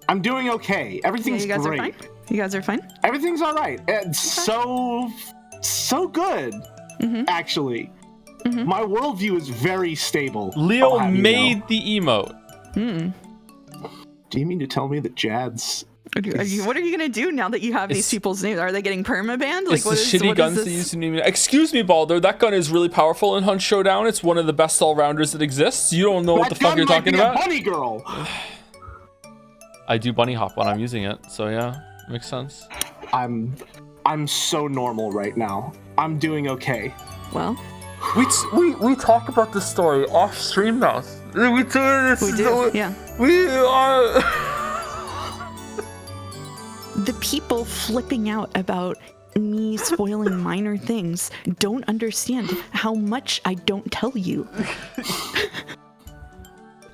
I'm doing okay. Everything's you guys great. Are fine? You guys are fine? Everything's all right. It's so good. Actually, my worldview is very stable. Leo made the emote. Do you mean to tell me that Jads? What are you gonna do now that you have these people's names? Are they getting perma-banned? Like, what is shitty guns that you use in Umineko? Excuse me, Baldur. That gun is really powerful in Hunt Showdown. It's one of the best all-rounders that exists. You don't know what the fuck you're talking about. Bunny girl. I do bunny hop when I'm using it, so yeah, makes sense. I'm so normal right now. I'm doing okay. Well, we talk about this story off stream now. We do. Yeah. We are. The people flipping out about me spoiling minor things don't understand how much I don't tell you.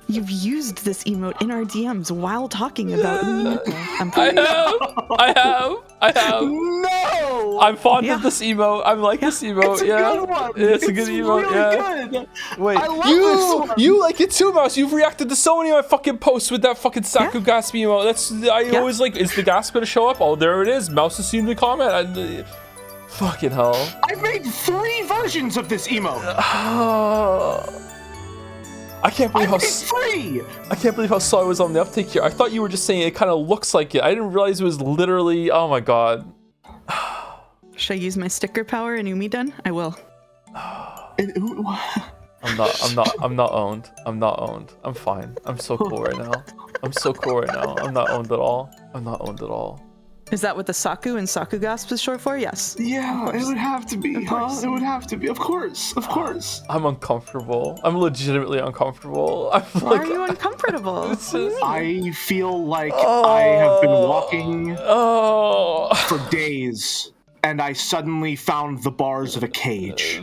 You've used this emote in our DMs while talking about Umineko. I have. No! I'm fond of this emote. I like this emote. It's a good one. It's a good emote. Really good. Wait, I love this one. You like it too, Mouse. You've reacted to so many of my fucking posts with that fucking Sakugasp emote. I always like, is the gas gonna show up? Oh, there it is. Mouse has seen the comment. Fucking hell. I've made 3 versions of this emote. I can't believe I can't believe how slow I was on the uptake here. I thought you were just saying it kind of looks like it. I didn't realize it was literally. Oh my god. Should I use my sticker power in Umidun? I will. I'm not owned. I'm not owned. I'm fine. I'm so cool right now. I'm not owned at all. Is that what the Saku and Sakugasp is short for? Yes. Yeah, it would have to be, huh? It would have to be. Of course. I'm uncomfortable. I'm legitimately uncomfortable. Why are you uncomfortable? I feel like I have been walking for days, and I suddenly found the bars of a cage.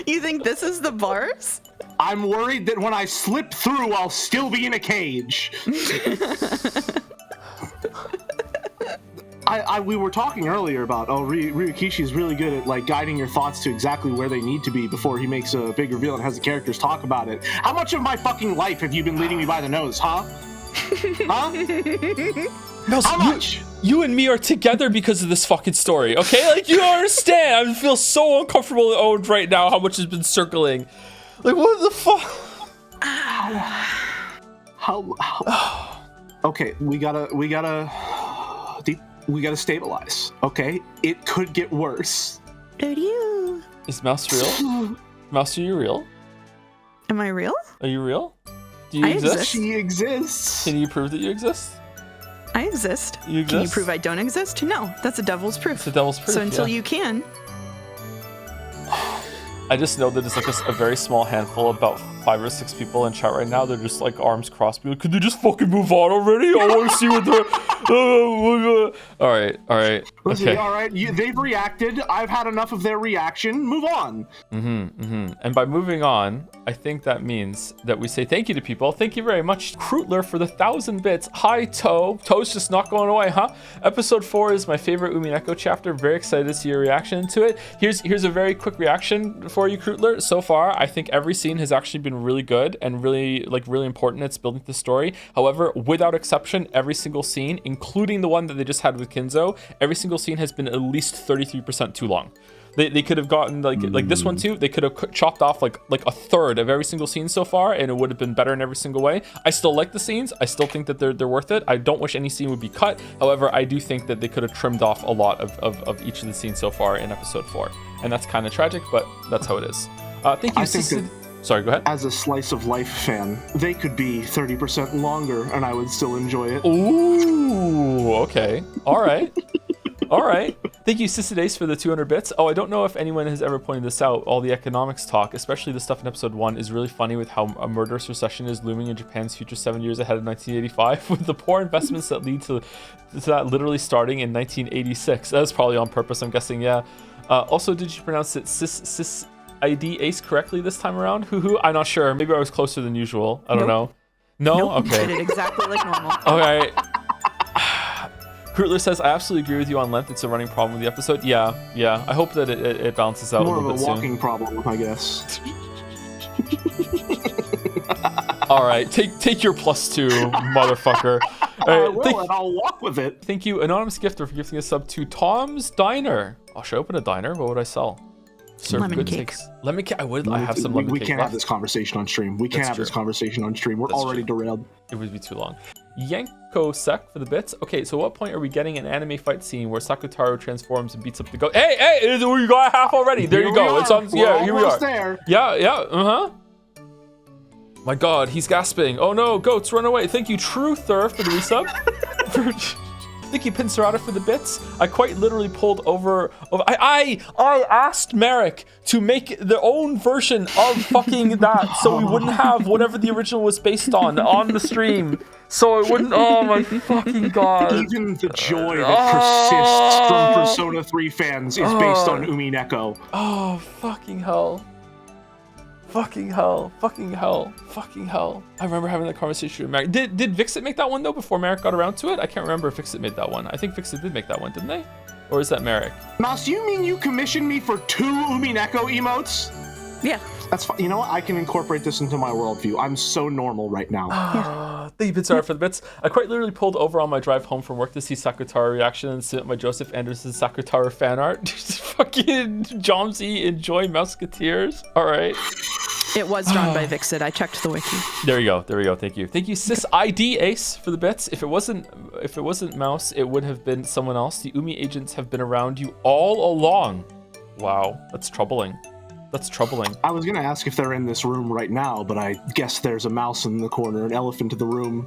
You think this is the bars? I'm worried that when I slip through, I'll still be in a cage. we were talking earlier about Ryukishi is really good at like guiding your thoughts to exactly where they need to be before he makes a big reveal and has the characters talk about it. How much of my fucking life have you been leading me by the nose, huh? Huh? No, How much? You and me are together because of this fucking story, okay? Like, you don't understand. I feel so uncomfortable and owned right now how much has been circling. Like, what the fuck? How? Okay, we gotta stabilize. Okay, it could get worse. Is Mouse real? Mouse, are you real? Am I real? Are you real? Do you I exist? exist. She exists. Can you prove that you exist? I exist. You exist? Can you prove I don't exist? No, that's a devil's proof. It's a devil's proof. So until yeah. you can. I just know that it's like a very small handful, about 5 or 6 people in chat right now. They're just like arms crossed. Like, could they just fucking move on already? I want to see what they're. All right. Listen, Okay. all right. They've reacted. I've had enough of their reaction. Move on. And by moving on, I think that means that we say thank you to people. Thank you very much, Krootler, for the 1,000 bits. Hi, Toe. Toe's just not going away, huh? Episode 4 is my favorite Umineko chapter. Very excited to see your reaction to it. Here's a very quick reaction for you, Krootler. So far, I think every scene has actually been really good and really important. It's building the story. However, without exception, every single scene, including the one that they just had with Kinzo, every single scene has been at least 33% too long. They could have gotten like this one too. They could have chopped off like a third of every single scene so far, and it would have been better in every single way. I still like the scenes. I still think that they're worth it. I don't wish any scene would be cut. However, I do think that they could have trimmed off a lot of each of the scenes so far in episode 4, and that's kind of tragic, but that's how it is. Thank you. Sorry, go ahead. As a slice of life fan, they could be 30% longer, and I would still enjoy it. Ooh, okay. All right. All right. Thank you, Sisidace, for the 200 bits. Oh, I don't know if anyone has ever pointed this out. All the economics talk, especially the stuff in episode 1, is really funny with how a murderous recession is looming in Japan's future 7 years ahead of 1985, with the poor investments that lead to that literally starting in 1986. That's probably on purpose, I'm guessing, yeah. Also, did you pronounce it Sis ID Ace correctly this time around? Hoo-hoo, I'm not sure. Maybe I was closer than usual. I don't know. No? Nope. Okay. Did it exactly like normal. Okay. Krootler says, I absolutely agree with you on length. It's a running problem with the episode. Yeah. I hope that it balances out More a little bit of a soon. walking problem, I guess. All right, take your +2, motherfucker. I will, and I'll walk with it. Thank you, Anonymous Gifter, for gifting a sub to Tom's Diner. Oh, should I open a diner? What would I sell? Serve lemon good cake. takes. Lemon cake. I have some lemon We cake can't left. have this conversation on stream. We can't That's have this true. conversation on stream. We're That's already true. derailed. It would be too long. Yanko Sek for the bits. Okay, so at what point are we getting an anime fight scene where Sakutaro transforms and beats up the goat? Hey, we got half already. There you go. It's on. Yeah, here we are. There. Yeah. My God, he's gasping. Oh no, goats, run away. Thank you, Truther, for the resub. Thank you, Pincerata, for the bits. I quite literally pulled over. I asked Merrick to make their own version of fucking that, so we wouldn't have whatever the original was based on the stream. So it wouldn't. Oh my fucking God. Even the joy that persists from Persona 3 fans is based on Umineko. Oh, fucking hell. Fucking hell. I remember having that conversation with Merrick. Did Vixit make that one, though, before Merrick got around to it? I can't remember if Vixit made that one. I think Vixit did make that one, didn't they? Or is that Merrick? Mouse, you mean you commissioned me for 2 Umineko emotes? Yeah. That's fine. You know what? I can incorporate this into my worldview. I'm so normal right now. Thank you, Pincerata, for the bits. I quite literally pulled over on my drive home from work to see Sakutaro reaction and submit my Joseph Anderson Sakutaro fan art. Fucking Jomsy, enjoy Musketeers. All right. It was drawn by Vixit. I checked the wiki. There you go. Thank you, Sis ID Ace, for the bits. If it wasn't Mouse, it would have been someone else. The Umi agents have been around you all along. Wow, that's troubling. I was gonna ask if they're in this room right now, but I guess there's a mouse in the corner, an elephant in the room.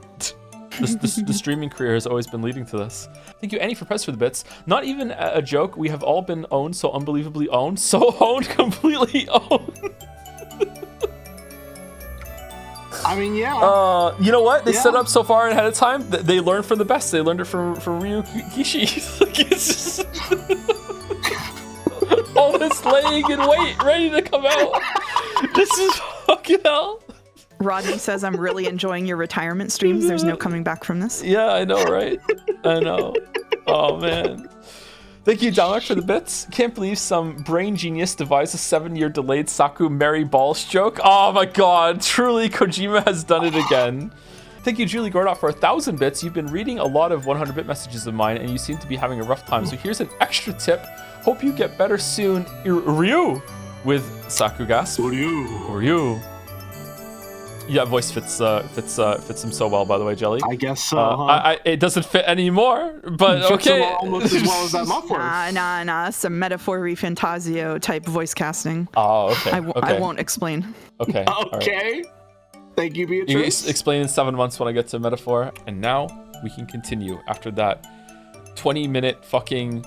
The streaming career has always been leading to this. Thank you, Annie, for press for the bits. Not even a joke. We have all been owned, so unbelievably owned. So owned, completely owned. I mean, yeah. You know what? They Yeah. set up so far ahead of time. They learned from the best. They learned it from Ryukishi. Like, it's just all this laying in wait, ready to come out. This is fucking hell. Rodney says, I'm really enjoying your retirement streams. There's no coming back from this. Yeah, I know, right? I know. Oh, man. Thank you, Dominic, for the bits. Can't believe some brain genius devised a 7-year delayed Saku Mary Balls joke. Oh my god, truly Kojima has done it again. Thank you, Julie Gordot, for 1,000 bits. You've been reading a lot of 100-bit messages of mine, and you seem to be having a rough time. So here's an extra tip. Hope you get better soon. Ryu with Sakugasp. Ryu. Yeah, voice fits him so well, by the way, Jelly. I guess so. Huh? It doesn't fit anymore, but fits okay. Almost as well as that muffler. Nah. Some Metaphor Refantasio type voice casting. Oh, okay. I won't explain. Okay. Okay. Right. Thank you, Beatrice. You explain in 7 months when I get to Metaphor, and now we can continue after that 20-minute fucking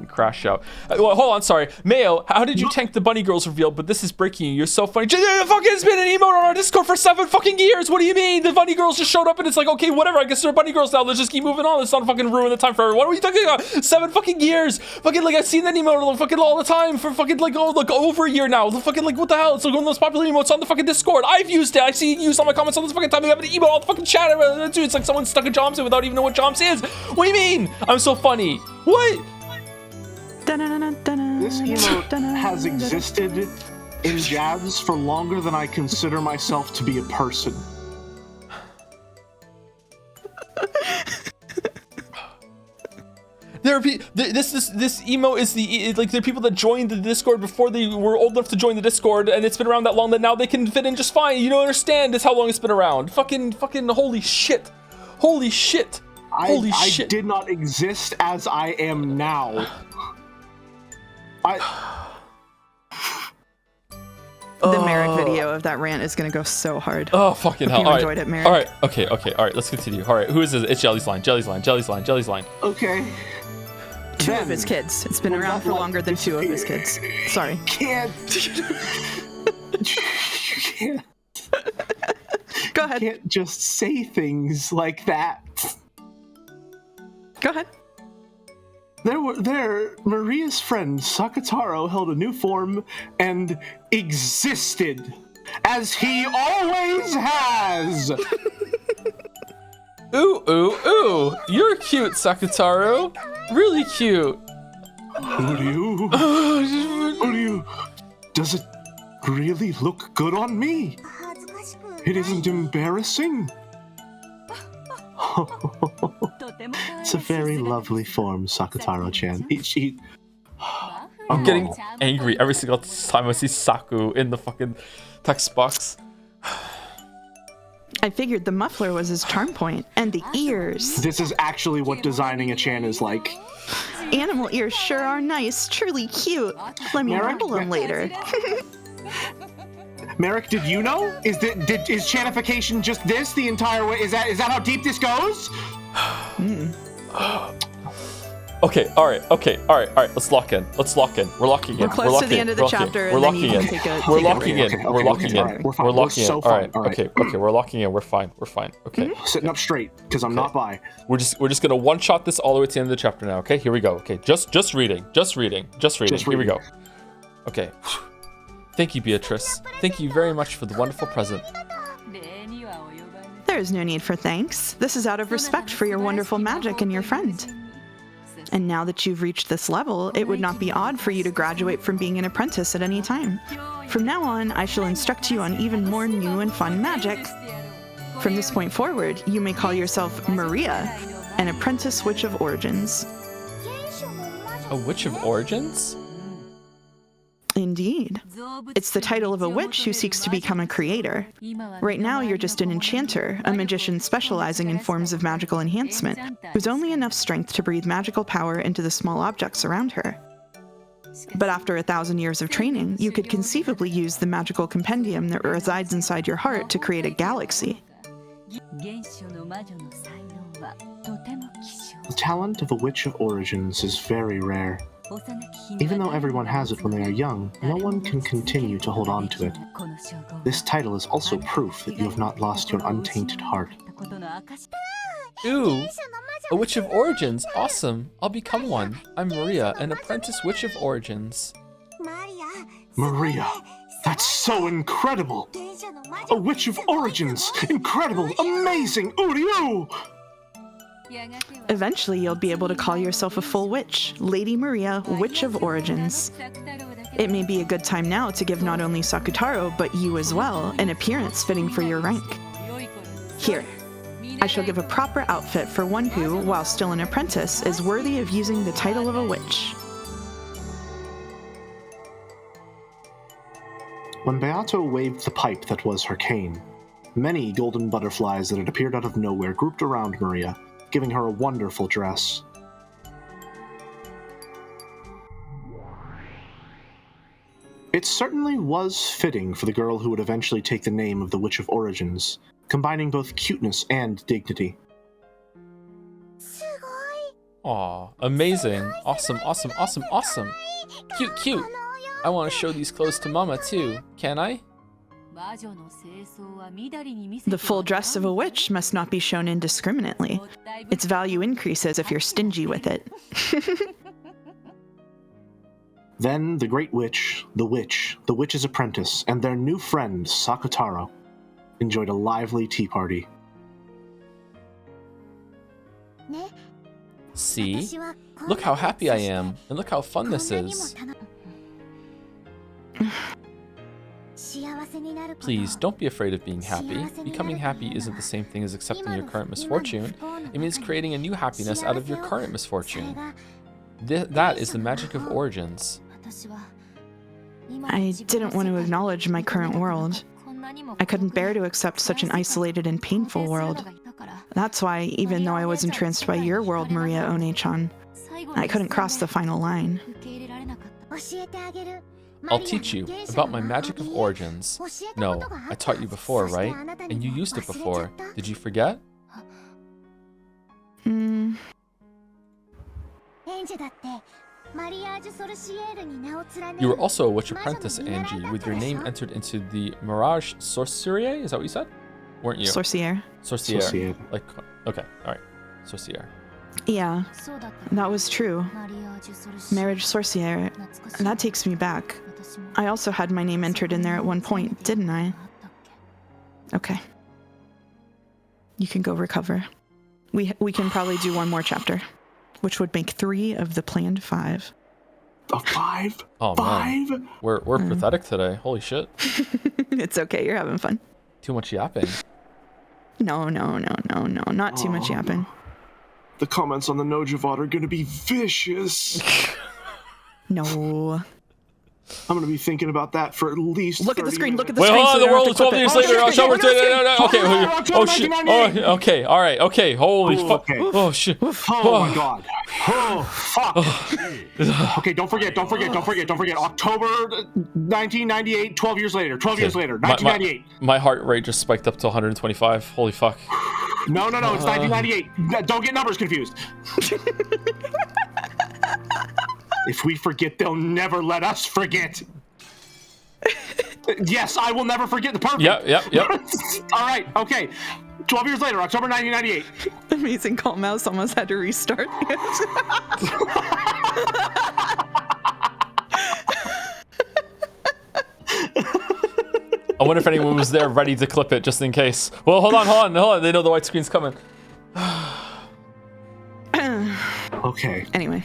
crash out. Well, hold on, sorry. Mayo, how did you tank the Bunny Girls reveal? But this is breaking you. You're so funny. It's been an emote on our Discord for 7 fucking years. What do you mean? The Bunny Girls just showed up and it's like, okay, whatever. I guess they're Bunny Girls now. Let's just keep moving on. Let's not fucking ruin the time for everyone. What are you talking about? 7 fucking years. Fucking like I've seen that emote fucking all the time for fucking like over a year now. Fucking like what the hell? It's like one of the most popular emotes on the fucking Discord. I've used it. I see it used on my comments all this fucking time. We have an emote all the fucking chat. It's like someone stuck a Jomps in without even knowing what Jomps is. What do you mean? I'm so funny. What? This emote has existed in jabs for longer than I consider myself to be a person. There are this emo is like there are people that joined the Discord before they were old enough to join the Discord, and it's been around that long that now they can fit in just fine. You don't understand just how long it's been around. Fucking holy shit. Holy shit. Holy shit. I did not exist as I am now. The Merrick video of that rant is gonna go so hard. Oh, fucking hell. You enjoyed it, Merrick. All right, okay, all right, let's continue. All right, who is this? It's Jelly's line. Okay. Two of his kids. It's been around for longer than 2 of his kids. Sorry. Can't. Go ahead. You can't just say things like that. Go ahead. Maria's friend Sakataro held a new form and existed, as he always has. Ooh, you're cute, Sakataro. Really cute. What do you? Does it really look good on me? It isn't embarrassing. It's a very lovely form, Sakataro-chan. I'm getting angry every single time I see Saku in the fucking text box. I figured the muffler was his charm point, and the ears. This is actually what designing a Chan is like. Animal ears sure are nice, truly cute. Let me rumble them later. Merrick, did you know? Is chanification just this the entire way? Is that how deep this goes? Okay, all right. Let's lock in. We're locking in. We're close to the end of the chapter. We're locking in. We're locking in. We're locking in. All right. Okay. We're locking in. We're fine. Okay. Sitting up straight because I'm not by. We're just gonna one shot this all the way to the end of the chapter now. Okay. Here we go. Okay. Just reading. Here we go. Okay. Thank you, Beatrice. Thank you very much for the wonderful present. There is no need for thanks. This is out of respect for your wonderful magic and your friend. And now that you've reached this level, it would not be odd for you to graduate from being an apprentice at any time. From now on, I shall instruct you on even more new and fun magic. From this point forward, you may call yourself Maria, an apprentice witch of origins. A witch of origins? Indeed. It's the title of a witch who seeks to become a creator. Right now, you're just an enchanter, a magician specializing in forms of magical enhancement, who's only enough strength to breathe magical power into the small objects around her. But after 1,000 years of training, you could conceivably use the magical compendium that resides inside your heart to create a galaxy. The talent of a witch of origins is very rare. Even though everyone has it when they are young, no one can continue to hold on to it. This title is also proof that you have not lost your untainted heart. Ooh, a witch of origins. Awesome. I'll become one. I'm Maria, an apprentice witch of origins. Maria, that's so incredible! A witch of origins! Incredible! Amazing! Uryu! Eventually, you'll be able to call yourself a full witch, Lady Maria, Witch of Origins. It may be a good time now to give not only Sakutaro, but you as well, an appearance fitting for your rank. Here, I shall give a proper outfit for one who, while still an apprentice, is worthy of using the title of a witch. When Beato waved the pipe that was her cane, many golden butterflies that had appeared out of nowhere grouped around Maria, giving her a wonderful dress. It certainly was fitting for the girl who would eventually take the name of the Witch of Origins, combining both cuteness and dignity. Aw, amazing. Awesome, awesome, awesome, awesome. Cute, cute. I want to show these clothes to Mama too. Can I? The full dress of a witch must not be shown indiscriminately. Its value increases if you're stingy with it. Then the Great Witch, the Witch's Apprentice, and their new friend, Sakutaro, enjoyed a lively tea party. See? Look how happy I am, and look how fun this is. Please, don't be afraid of being happy. Becoming happy isn't the same thing as accepting your current misfortune. It means creating a new happiness out of your current misfortune. That is the magic of origins. I didn't want to acknowledge my current world. I couldn't bear to accept such an isolated and painful world. That's why, even though I was entranced by your world, Maria One-chan, I couldn't cross the final line. I'll teach you about my magic of origins. No, I taught you before, right? And you used it before. Did you forget? You were also a witch apprentice, Angie, with your name entered into the Mirage Sorcière? Is that what you said? Weren't you? Sorcière. Sorcière. Like, okay, alright. Sorcière. Yeah, that was true. Marriage Sorcière. That takes me back. I also had my name entered in there at one point, didn't I? Okay. You can go recover. We can probably do one more chapter, which would make 3 of the planned 5. A 5? Oh, 5? Man. We're pathetic today. Holy shit. It's okay, you're having fun. Too much yapping. No, not too much yapping. The comments on the Nojavad are gonna be vicious. No. I'm gonna be thinking about that for at least. Look at the screen. minutes. Look at the Wait, screen. hold on. So The world is 12 years later. October. Okay. Oh shit. Oh, okay. All right. Okay. Holy fuck. Okay. Oh shit. Oh my god. Oh fuck. Okay. Don't forget. October 1998. 12 years later. 12 years later. 1998. My heart rate just spiked up to 125. Holy fuck. No. It's 1998. Don't get numbers confused. If we forget, they'll never let us forget. Yes, I will never forget the perfect. Yep. All right, okay. 12 years later, October 1998. Amazing call mouse almost had to restart. I wonder if anyone was there ready to clip it just in case. Well, hold on. They know the white screen's coming. Okay. Anyway.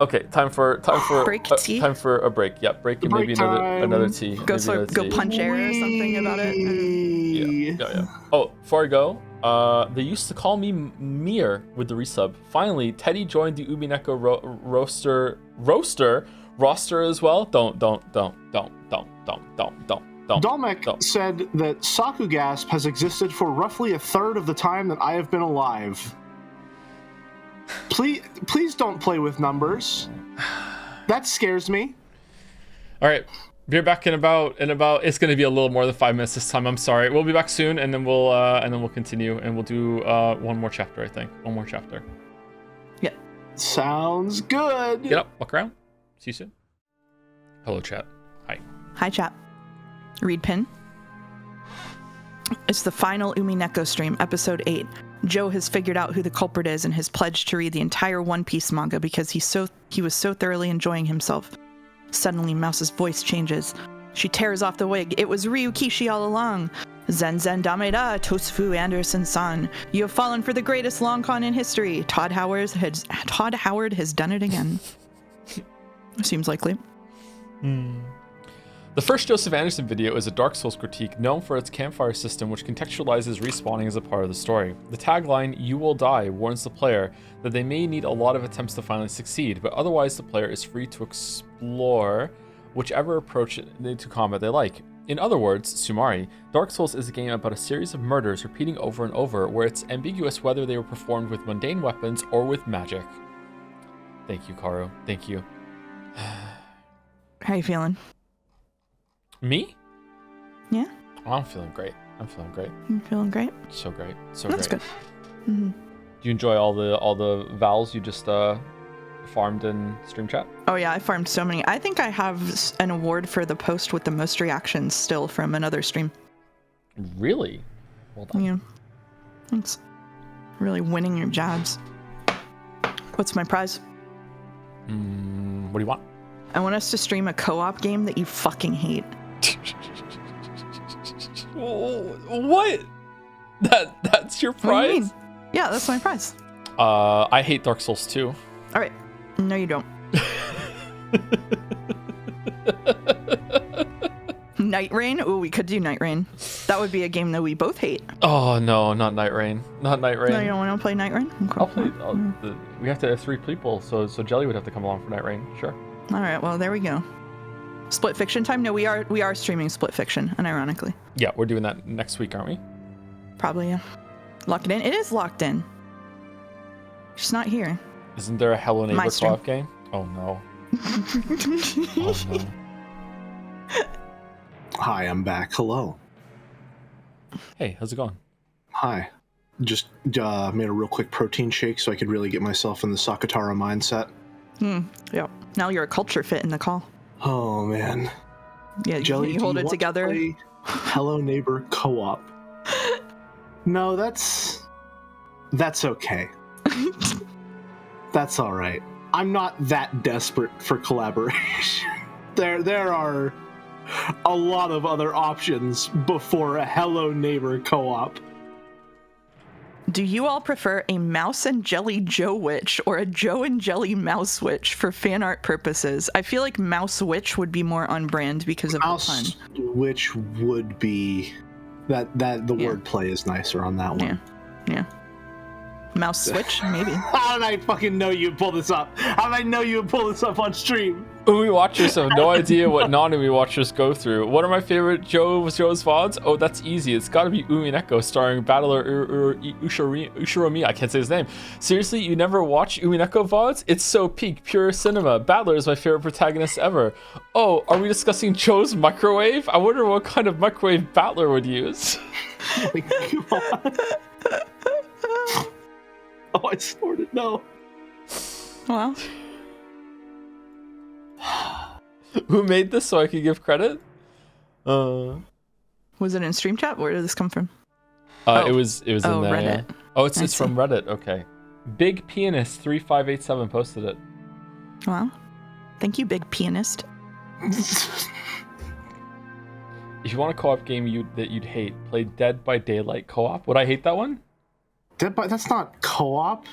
Okay, time for break tea. Time for a break. Yep, break and maybe another tea. Go punch air or something about it. Yeah. Oh, before I go, they used to call me Mir with the resub. Finally, Teddy joined the Umineko roster as well. Don't. Dolmek said that Sakugasp has existed for roughly a third of the time that I have been alive. Please don't play with numbers. That scares me. All right, be back in about. It's going to be a little more than 5 minutes this time. I'm sorry. We'll be back soon, and then we'll continue, and we'll do one more chapter. I think one more chapter. Yep. Sounds good. Get up, walk around. See you soon. Hello, chat. Hi, chat. Read pin. It's the final Umineko stream, episode 8. Joe has figured out who the culprit is and has pledged to read the entire One Piece manga because he was so thoroughly enjoying himself. Suddenly, Mouse's voice changes. She tears off the wig. It was Ryukishi all along. Zen Zen Dameda, Tosufu Anderson-san. You have fallen for the greatest long con in history. Todd Howard has done it again. Seems likely. The first Joseph Anderson video is a Dark Souls critique known for its campfire system, which contextualizes respawning as a part of the story. The tagline, "You will die," warns the player that they may need a lot of attempts to finally succeed, but otherwise the player is free to explore whichever approach to combat they like. In other words, Sumari, Dark Souls is a game about a series of murders repeating over and over, where it's ambiguous whether they were performed with mundane weapons or with magic. Thank you, Karu. Thank you. How you feeling? Me? Yeah. Oh, I'm feeling great. I'm feeling great. You feeling great? So great. So That's great. good. Mm-hmm. Do you enjoy all the vowels you just farmed in stream chat? Oh yeah, I farmed so many. I think I have an award for the post with the most reactions still from another stream. Really? Well done. Yeah. Thanks. Really winning your jobs. What's my prize? What do you want? I want us to stream a co-op game that you fucking hate. What? That's your What do you prize? mean? Yeah, that's my prize. I hate Dark Souls 2. All right. No, you don't. Night Rain? Oh, we could do Night Rain. That would be a game that we both hate. Oh no, not Night Rain. Not Night Rain. No, you don't want to play Night Rain? Okay. I'll play. We have to have 3 people, so Jelly would have to come along for Night Rain. Sure. All right. Well, there we go. Split Fiction time? No, we are streaming Split Fiction, unironically. Yeah, we're doing that next week, aren't we? Probably, yeah. Lock it in. It is locked in. She's not here. Isn't there a Hello My Neighbor stream. co-op game? Oh no. Oh no. Hi, I'm back. Hello. Hey, how's it going? Hi. Just made a real quick protein shake so I could really get myself in the Sakatara mindset. Yeah. Now you're a culture fit in the call. Oh man. Yeah, Jelly, you do hold you it want together. to play Hello Neighbor co-op. No, that's okay. That's all right. I'm not that desperate for collaboration. There are a lot of other options before a Hello Neighbor co-op. Do you all prefer a Mouse and Jelly Joe Witch or a Joe and Jelly Mouse Witch for fan art purposes? I feel like Mouse Witch would be more on brand because of the pun. Which would be that the wordplay is nicer on that one. Yeah. Mouse Switch, maybe. How did I fucking know you'd pull this up? How did I know you would pull this up on stream? Umi watchers have no idea what non-Umi watchers go through. What are my favorite Joe's VODs? Oh, that's easy. It's gotta be Umineko starring Battler Ushiromi. I can't say his name. Seriously, you never watch Umineko VODs? It's so peak, pure cinema. Battler is my favorite protagonist ever. Oh, are we discussing Joe's microwave? I wonder what kind of microwave Battler would use. Oh my God. Oh, I snorted. No. Well, Who made this so I could give credit? was it in stream chat? Where did this come from? It was in there. Reddit. Yeah. Oh, it's from Reddit. Okay. Big Pianist 3587 posted it. Well, thank you, big pianist. If you want a co-op game that you'd hate, play Dead by Daylight co-op. Would I hate that one? That's not co-op.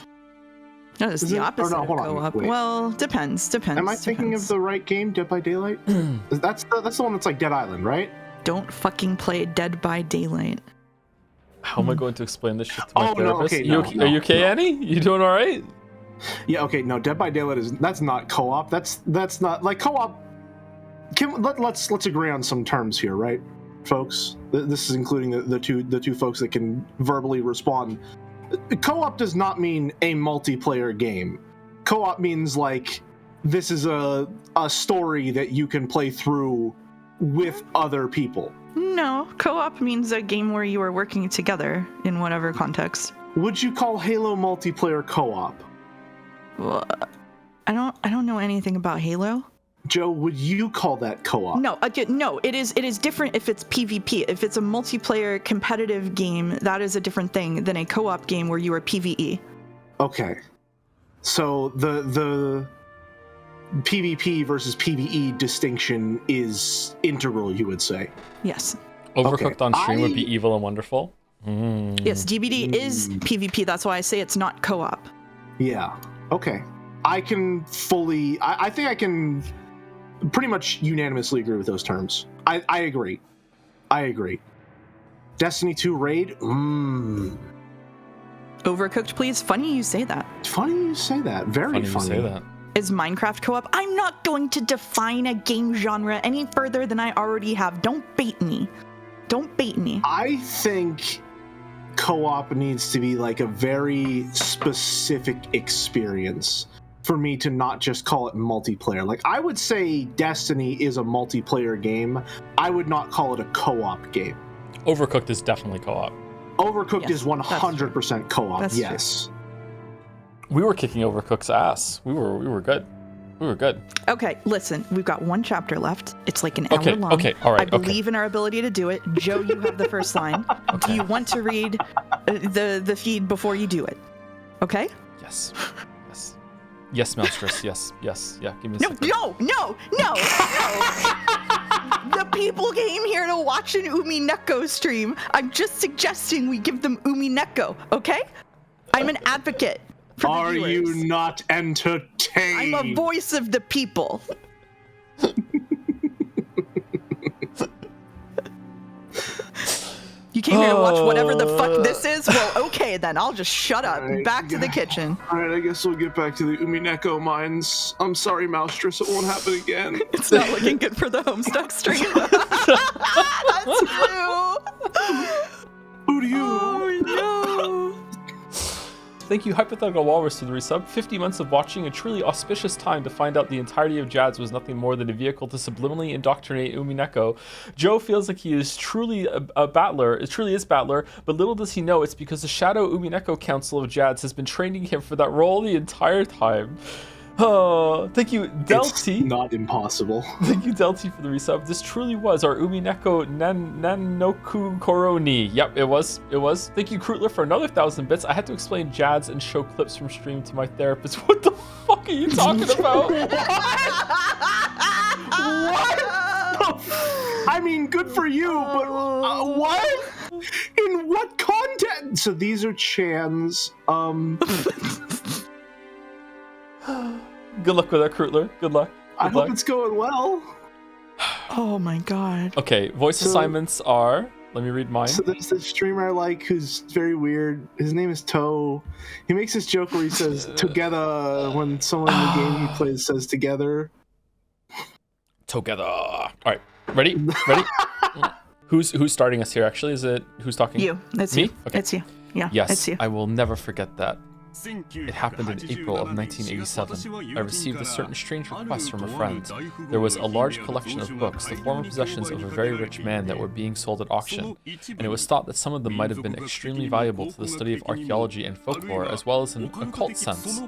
No, it's the opposite of hold on, co-op. wait. Well, depends. Am I thinking of the right game, Dead by Daylight? That's the one that's like Dead Island, right? Don't fucking play Dead by Daylight. How am I going to explain this shit to my therapist? Okay, Are you okay, Annie? You doing all right? Yeah, okay, no, Dead by Daylight that's not co-op. That's not like co-op. Let's agree on some terms here, right, folks? This is including the two folks that can verbally respond. Co-op does not mean a multiplayer game. Co-op means like this is a story that you can play through with other people. No, co-op means a game where you are working together in whatever context. Would you call Halo multiplayer co-op? Well, I don't know anything about Halo. Joe, would you call that co-op? No, again, no. It is different if it's PvP. If it's a multiplayer competitive game, that is a different thing than a co-op game where you are PvE. Okay, so the PvP versus PvE distinction is integral, you would say. Yes. Overcooked on stream would be evil and wonderful. Yes, DBD is PvP. That's why I say it's not co-op. Yeah. Okay. I can fully... I think I can pretty much unanimously agree with those terms. I agree. I agree. Destiny 2 raid? Overcooked, please. Funny you say that. Funny you say that. Very funny. You say that. Is Minecraft co-op? I'm not going to define a game genre any further than I already have. Don't bait me. Don't bait me. I think co-op needs to be like a very specific experience for me to not just call it multiplayer. Like, I would say Destiny is a multiplayer game. I would not call it a co-op game. Overcooked is definitely co-op. Overcooked Yes, is 100% co-op. That's yes. true. We were kicking Overcooked's ass. We were good. We were good. Okay, listen, we've got one chapter left. It's like an hour long. Okay, all right. I believe in our ability to do it. Joe, you have the first line. Do you want to read the feed before you do it? Okay? Yes. Yes, Moustress. Yes. Yeah, give me a second. No. The people came here to watch an Umineko stream. I'm just suggesting we give them Umineko, okay? I'm an advocate for Are the viewers. you not entertained? I'm a voice of the people. You came here to watch whatever the fuck this is? Well, okay then. I'll just shut up. Alright, Back to the kitchen. Alright, I guess we'll get back to the Umineko mines. I'm sorry, Moustress, it won't happen again. It's not looking good for the Homestuck stream. That's true. Who do you? Oh no. Thank you, Hypothetical Walrus, for the resub. 50 months of watching, a truly auspicious time to find out the entirety of Jads was nothing more than a vehicle to subliminally indoctrinate Umineko. Joe feels like he is truly a battler. It truly is battler, but little does he know it's because the Shadow Umineko Council of Jads has been training him for that role the entire time. Oh, thank you, Delty. It's not impossible. Thank you, Delty, for the resub. This truly was our Umineko Nanoku Koroni. Yep, it was. Thank you, Krootler, for another 1,000 bits. I had to explain Jads and show clips from stream to my therapist. What the fuck are you talking about? What? I mean, good for you, but what? In what context? So these are Chans. Good luck with that, Krootler. Good luck. I hope it's going well. Oh my god. Okay, voice assignments are... Let me read mine. So there's this streamer I like who's very weird. His name is Toe. He makes this joke where he says together when someone in the game he plays says together. Together. All right, ready? Who's starting us here? Actually, is it who's talking? You. It's me. you. Okay. It's you. Yeah. Yes, It's you. I will never forget that. It happened in April of 1987. I received a certain strange request from a friend. There was a large collection of books, the former possessions of a very rich man, that were being sold at auction, and it was thought that some of them might have been extremely valuable to the study of archaeology and folklore, as well as in an occult sense.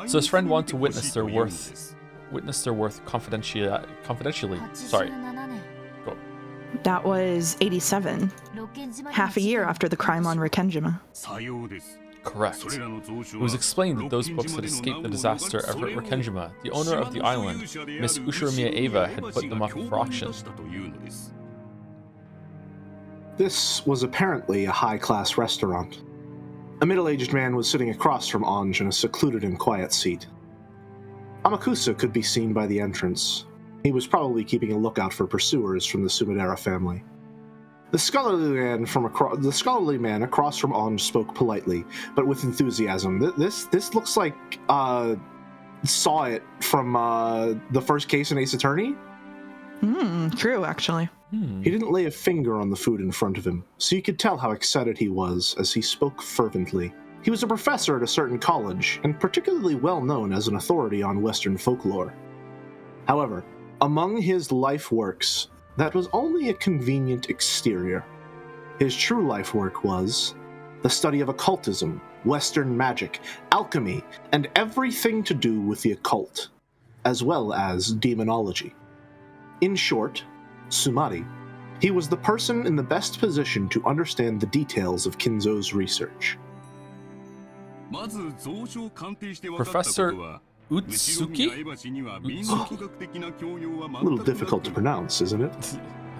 So his friend wanted to witness their worth confidentially. Sorry. Go. That was 87. Half a year after the crime on Rikkenjima. Correct. It was explained that those books had escaped the disaster ever at Rikkenjima. The owner of the island, Miss Ushiromiya Eva, had put them up for auction. This was apparently a high-class restaurant. A middle-aged man was sitting across from Anj in a secluded and quiet seat. Amakusa could be seen by the entrance. He was probably keeping a lookout for pursuers from the Sumidera family. The scholarly man across from Anj spoke politely, but with enthusiasm. This looks like saw it from the first case in Ace Attorney. True, actually. He didn't lay a finger on the food in front of him, so you could tell how excited he was as he spoke fervently. He was a professor at a certain college, and particularly well known as an authority on Western folklore. However, among his life works, that was only a convenient exterior. His true life work was the study of occultism, Western magic, alchemy, and everything to do with the occult, as well as demonology. In short, Sumari, he was the person in the best position to understand the details of Kinzo's research. Professor Utsuki? A little difficult to pronounce, isn't it?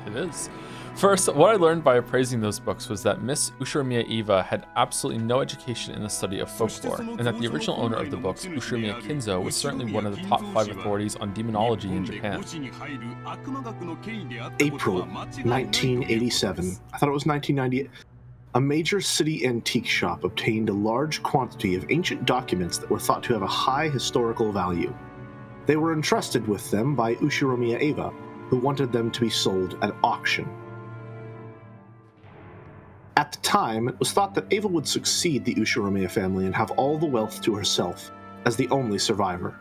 It is. First, what I learned by appraising those books was that Miss Ushiromiya Eva had absolutely no education in the study of folklore, and that the original owner of the books, Ushiromiya Kinzo, was certainly one of the top 5 authorities on demonology in Japan. April 1987. I thought it was 1998. A major city antique shop obtained a large quantity of ancient documents that were thought to have a high historical value. They were entrusted with them by Ushiromiya Eva, who wanted them to be sold at auction. At the time, it was thought that Eva would succeed the Ushiromiya family and have all the wealth to herself, as the only survivor.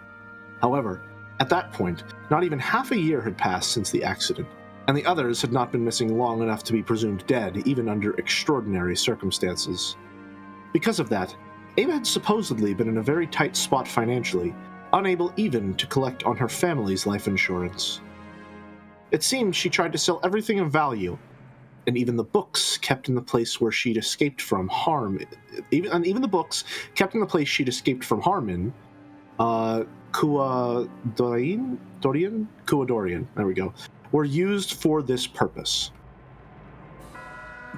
However, at that point, not even half a year had passed since the accident, and the others had not been missing long enough to be presumed dead, even under extraordinary circumstances. Because of that, Eva had supposedly been in a very tight spot financially, unable even to collect on her family's life insurance. It seemed she tried to sell everything of value, and even the books kept in the place where she'd escaped from harm. Even the books kept in the place she'd escaped from harm in. Kuwadorian. There we go. Were used for this purpose.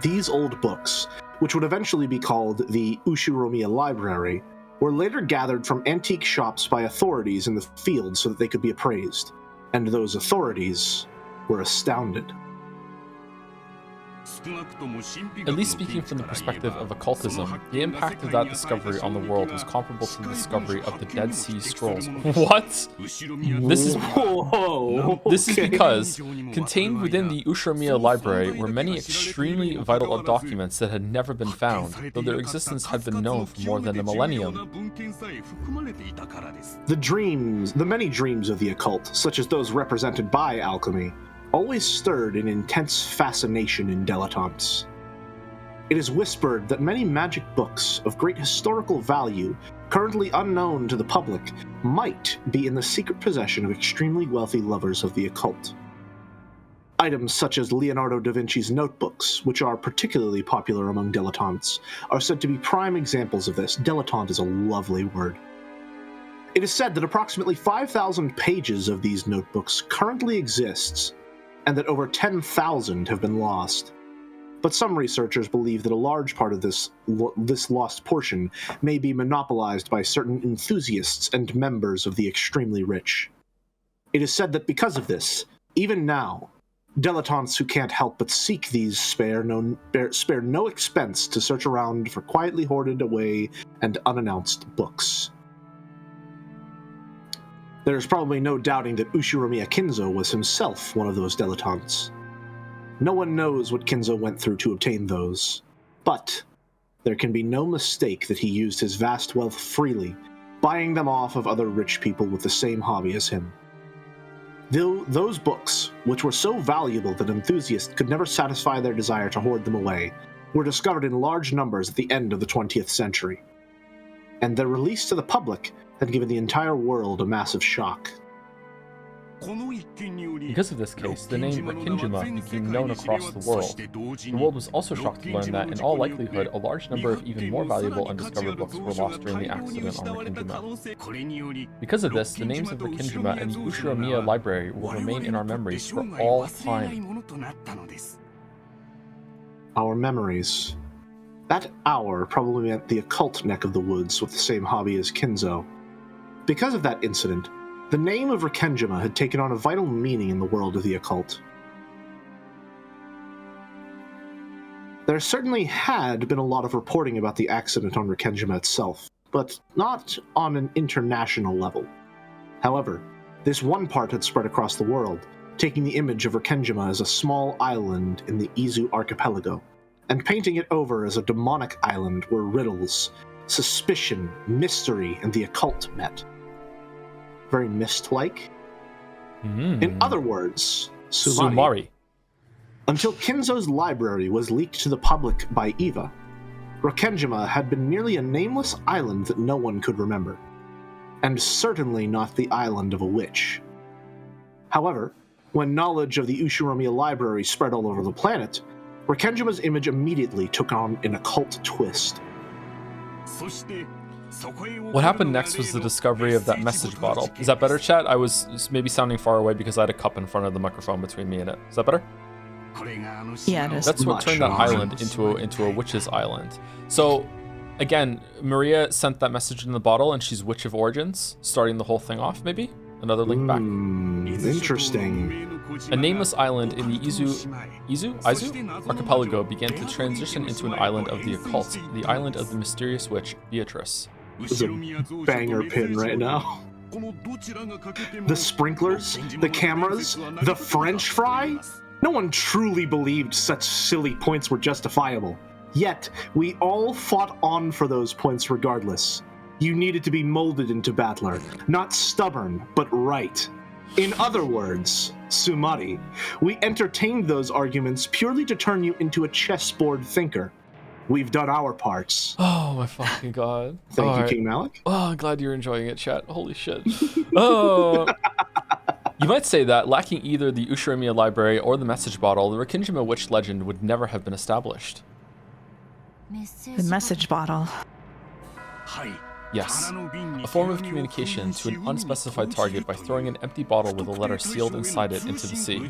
These old books, which would eventually be called the Ushiromiya Library, were later gathered from antique shops by authorities in the field so that they could be appraised, and those authorities were astounded. At least speaking from the perspective of occultism, the impact of that discovery on the world was comparable to the discovery of the Dead Sea Scrolls. What? This is because contained within the Ushiromiya Library were many extremely vital documents that had never been found, though their existence had been known for more than a millennium. The many dreams of the occult, such as those represented by alchemy, always stirred an intense fascination in dilettantes. It is whispered that many magic books of great historical value, currently unknown to the public, might be in the secret possession of extremely wealthy lovers of the occult. Items such as Leonardo da Vinci's notebooks, which are particularly popular among dilettantes, are said to be prime examples of this. Dilettante is a lovely word. It is said that approximately 5,000 pages of these notebooks currently exists, and that over 10,000 have been lost. But some researchers believe that a large part of this lost portion may be monopolized by certain enthusiasts and members of the extremely rich. It is said that because of this, even now, dilettantes who can't help but seek these spare no expense to search around for quietly hoarded away and unannounced books. There is probably no doubting that Ushiromiya Kinzo was himself one of those dilettantes. No one knows what Kinzo went through to obtain those, but there can be no mistake that he used his vast wealth freely, buying them off of other rich people with the same hobby as him. Those books, which were so valuable that enthusiasts could never satisfy their desire to hoard them away, were discovered in large numbers at the end of the 20th century. And their release to the public had given the entire world a massive shock. Because of this case, the name Rekinjima became known across the world. The world was also shocked to learn that, in all likelihood, a large number of even more valuable undiscovered books were lost during the accident on Rekinjima. Because of this, the names of Rekinjima and the Ushiromiya Library will remain in our memories for all time. Our memories. That hour probably meant the occult neck of the woods with the same hobby as Kinzo. Because of that incident, the name of Rekinjima had taken on a vital meaning in the world of the occult. There certainly had been a lot of reporting about the accident on Rekinjima itself, but not on an international level. However, this one part had spread across the world, taking the image of Rekinjima as a small island in the Izu archipelago, and painting it over as a demonic island where riddles, suspicion, mystery, and the occult met. Very mist-like. In other words, Sumari. Until Kinzo's library was leaked to the public by Eva, Rekinjima had been merely a nameless island that no one could remember, and certainly not the island of a witch. However, when knowledge of the Ushiromiya Library spread all over the planet, Rekinjima's image immediately took on an occult twist. What happened next was the discovery of that message bottle. Is that better, chat? I was maybe sounding far away because I had a cup in front of the microphone between me and it. Is that better? Yeah, it is. That's what turned that island into a witch's island. So, again, Maria sent that message in the bottle, and she's Witch of Origins, starting the whole thing off, maybe? Another link back. Interesting. A nameless island in the Izu archipelago began to transition into an island of the occult, the island of the mysterious witch Beatrice. This is a banger pin right now. The sprinklers, the cameras, the French fry? No one truly believed such silly points were justifiable. Yet, we all fought on for those points regardless. You needed to be molded into battler, not stubborn, but right. In other words, Sumari, we entertained those arguments purely to turn you into a chessboard thinker. We've done our parts. Oh my fucking god. Thank you, King Malik. Oh, I'm glad you're enjoying it, chat. Holy shit. Oh. You might say that, lacking either the Ushiromiya library or the message bottle, the Rikinjima witch legend would never have been established. The message bottle. Yes, a form of communication to an unspecified target by throwing an empty bottle with a letter sealed inside it into the sea.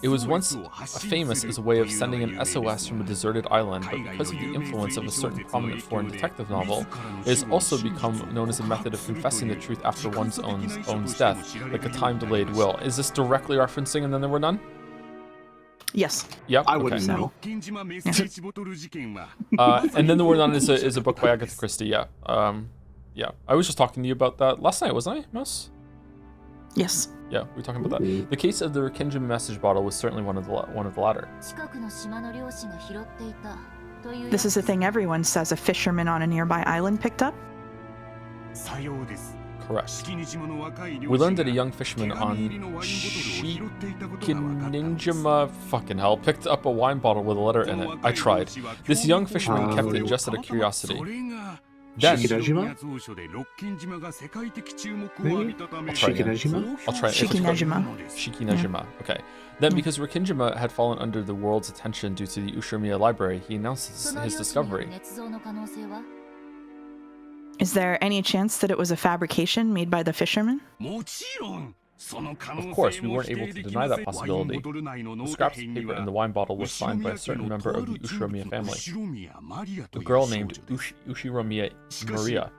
It was once famous as a way of sending an SOS from a deserted island, but because of the influence of a certain prominent foreign detective novel, it has also become known as a method of confessing the truth after one's own death, like a time-delayed will. Is this directly referencing And Then There Were None? Yes. Yep. I wouldn't know. And Then There Were None is a book by Agatha Christie. Yeah. Yeah. I was just talking to you about that last night, wasn't I, Mouse? Yes. Yeah, we were talking about that. The case of the Rikinjima message bottle was certainly one of the latter. This is a thing everyone says a fisherman on a nearby island picked up? Correct. We learned that a young fisherman on Shikinjima, fucking hell, picked up a wine bottle with a letter in it. I tried. This young fisherman kept it just out of curiosity. Then, Shikinejima? I'll try it. Shikinejima. Okay. Then, because Rikinjima had fallen under the world's attention due to the Ushiromiya library, he announced his discovery. Is there any chance that it was a fabrication made by the fisherman? Of course, we weren't able to deny that possibility. The scraps of paper in the wine bottle was signed by a certain member of the Ushiromiya family, a girl named Ushiromiya Maria.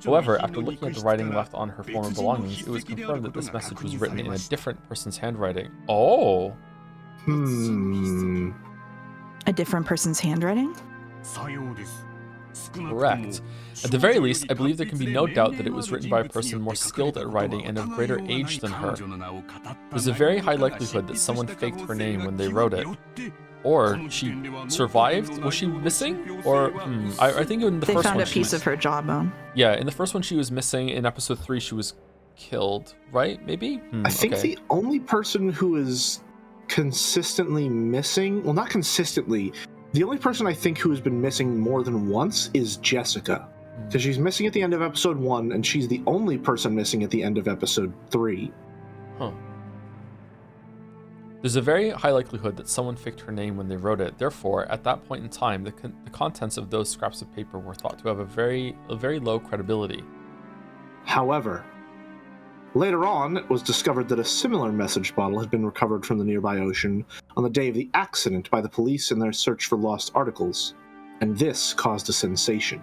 However, after looking at the writing left on her former belongings, it was confirmed that this message was written in a different person's handwriting. Oh! A different person's handwriting? Correct. At the very least, I believe there can be no doubt that it was written by a person more skilled at writing and of greater age than her. There's a very high likelihood that someone faked her name when they wrote it. Or she survived? Was she missing? Or, I think in the first one they found a piece of her jawbone. Yeah, in the first one she was missing. In episode 3 she was killed, right? Maybe? I think the only person who is consistently missing, well, not consistently, the only person I think who has been missing more than once is Jessica. Because she's missing at the end of episode 1, and she's the only person missing at the end of episode 3. Huh. There's a very high likelihood that someone faked her name when they wrote it. Therefore, at that point in time, the contents of those scraps of paper were thought to have a very low credibility. However, later on, it was discovered that a similar message bottle had been recovered from the nearby ocean on the day of the accident by the police in their search for lost articles, and this caused a sensation.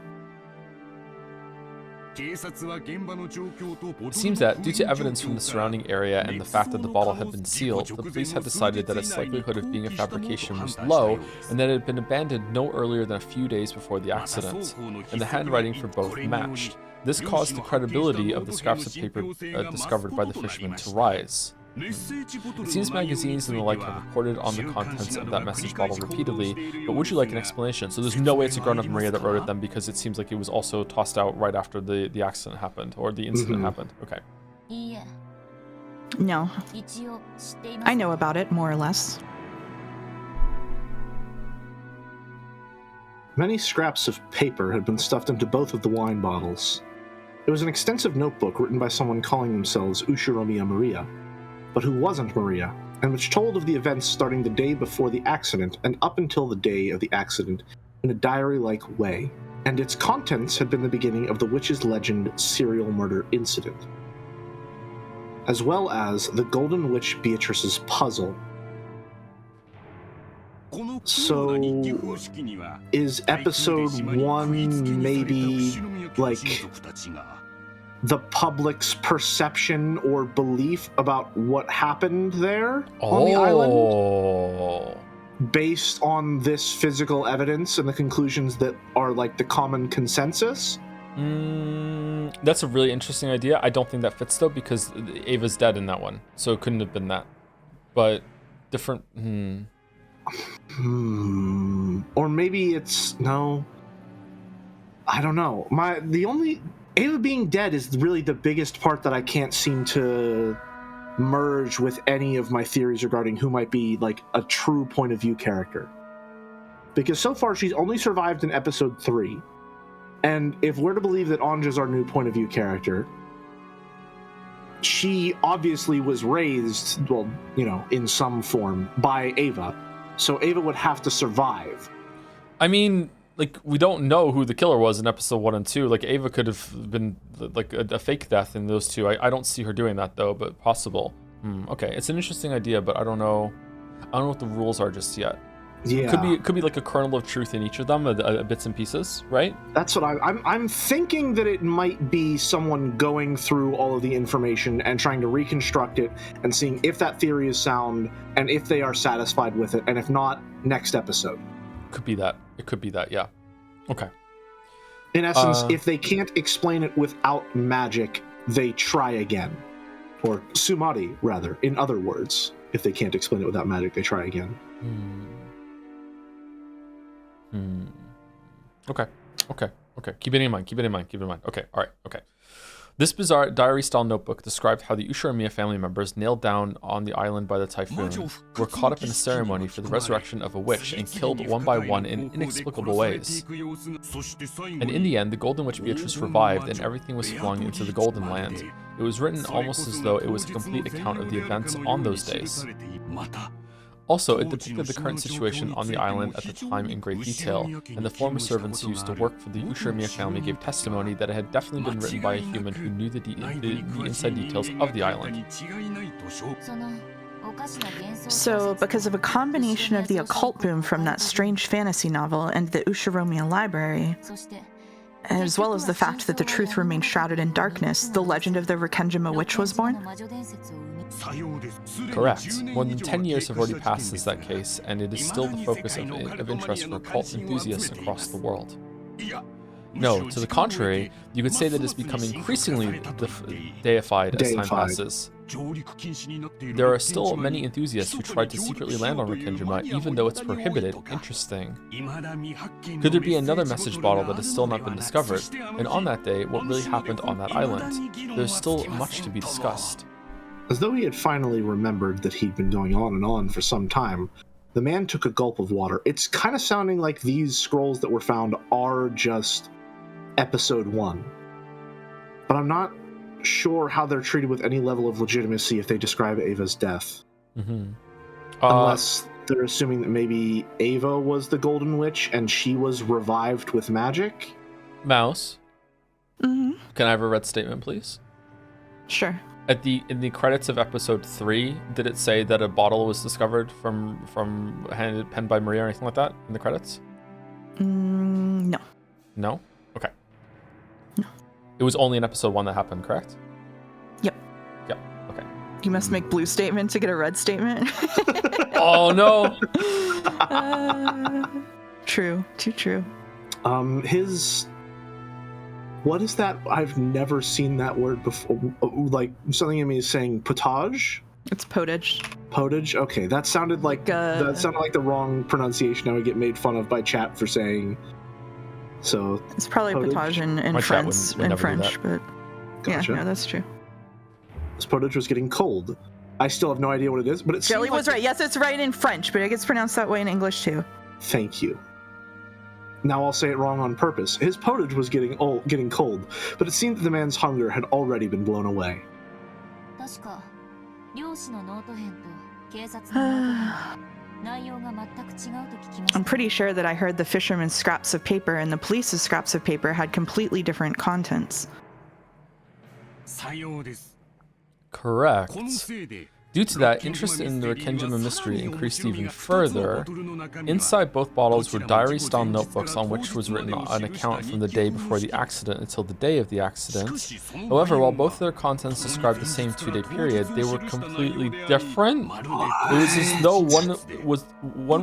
It seems that, due to evidence from the surrounding area and the fact that the bottle had been sealed, the police had decided that its likelihood of being a fabrication was low, and that it had been abandoned no earlier than a few days before the accident, and the handwriting for both matched. This caused the credibility of the scraps of paper discovered by the fisherman to rise. It seems magazines and the like have reported on the contents of that message bottle repeatedly, but would you like an explanation? So there's no way it's a grown-up Maria that wrote it then, because it seems like it was also tossed out right after the accident happened, or the incident happened. Okay. No. I know about it, more or less. Many scraps of paper had been stuffed into both of the wine bottles. It was an extensive notebook written by someone calling themselves Ushiromiya Maria, but who wasn't Maria, and which told of the events starting the day before the accident and up until the day of the accident in a diary-like way. and its contents had been the beginning of the witch's legend serial murder incident, as well as the Golden Witch Beatrice's puzzle. So, is episode 1 maybe like the public's perception or belief about what happened there on the island? Based on this physical evidence and the conclusions that are like the common consensus? That's a really interesting idea. I don't think that fits though, because Ava's dead in that one, so it couldn't have been that. But different. Or maybe it's no. I don't know. The only Ava being dead is really the biggest part that I can't seem to merge with any of my theories regarding who might be like a true point of view character. Because so far she's only survived in episode 3. And if we're to believe that Anja's our new point of view character, she obviously was raised, well, you know, in some form by Ava. So Ava would have to survive. I mean, like, we don't know who the killer was in episode 1 and 2. Like, Ava could have been like a fake death in those two. I don't see her doing that though, but possible. Okay, it's an interesting idea, but I don't know what the rules are just yet. Yeah, it could be like a kernel of truth in each of them, bits and pieces, right? That's what I'm thinking, that it might be someone going through all of the information and trying to reconstruct it and seeing if that theory is sound and if they are satisfied with it, and if not, next episode. Could be that. It could be that, yeah. Okay. In essence, if they can't explain it without magic, they try again. Or Sumari, rather, in other words. If they can't explain it without magic, they try again. Okay. Keep it in mind. Okay, all right, okay. This bizarre diary-style notebook described how the Ushiromiya family members nailed down on the island by the typhoon were caught up in a ceremony for the resurrection of a witch and killed one by one in inexplicable ways. And in the end, the Golden Witch Beatrice revived and everything was flung into the Golden Land. It was written almost as though it was a complete account of the events on those days. Also, it depicted the current situation on the island at the time in great detail, and the former servants who used to work for the Ushiromiya family gave testimony that it had definitely been written by a human who knew the inside details of the island. So, because of a combination of the occult boom from that strange fantasy novel and the Ushiromiya library, as well as the fact that the truth remained shrouded in darkness, the legend of the Rikenjima witch was born? Correct. More than 10 years have already passed since that case, and it is still the focus of interest for occult enthusiasts across the world. No, to the contrary, you could say that it's become increasingly deified as time passes. There are still many enthusiasts who tried to secretly land on Rikenjima, even though it's prohibited. Interesting. Could there be another message bottle that has still not been discovered? And on that day, what really happened on that island? There's still much to be discussed. As though he had finally remembered that he'd been going on and on for some time, the man took a gulp of water. It's kind of sounding like these scrolls that were found are just episode 1. But I'm not sure how they're treated with any level of legitimacy if they describe Ava's death. Unless they're assuming that maybe Ava was the Golden Witch and she was revived with magic. Mouse, can I have a red statement, please? Sure. In the credits of episode 3, did it say that a bottle was discovered from penned by Maria or anything like that in the credits? No. No? Okay. No. It was only in episode 1 that happened, correct? Yep. Okay. You must make blue statement to get a red statement. Oh no. True. Too true. What is that? I've never seen that word before. Like, something in me is saying potage? It's potage. Potage? Okay, that sounded like the wrong pronunciation I would get made fun of by chat for saying. So it's probably potage in French, but gotcha. Yeah, no, that's true. This potage was getting cold. I still have no idea what it is, but it Jelly was right. Yes, it's right in French, but it gets pronounced that way in English too. Thank you. Now I'll say it wrong on purpose. His potage was getting cold, but it seemed that the man's hunger had already been blown away. I'm pretty sure that I heard the fisherman's scraps of paper and the police's scraps of paper had completely different contents. Correct. Due to that, interest in the Rekenjima mystery increased even further. Inside both bottles were diary-style notebooks on which was written an account from the day before the accident until the day of the accident. However, while both their contents described the same 2-day period, they were completely different. It was as though one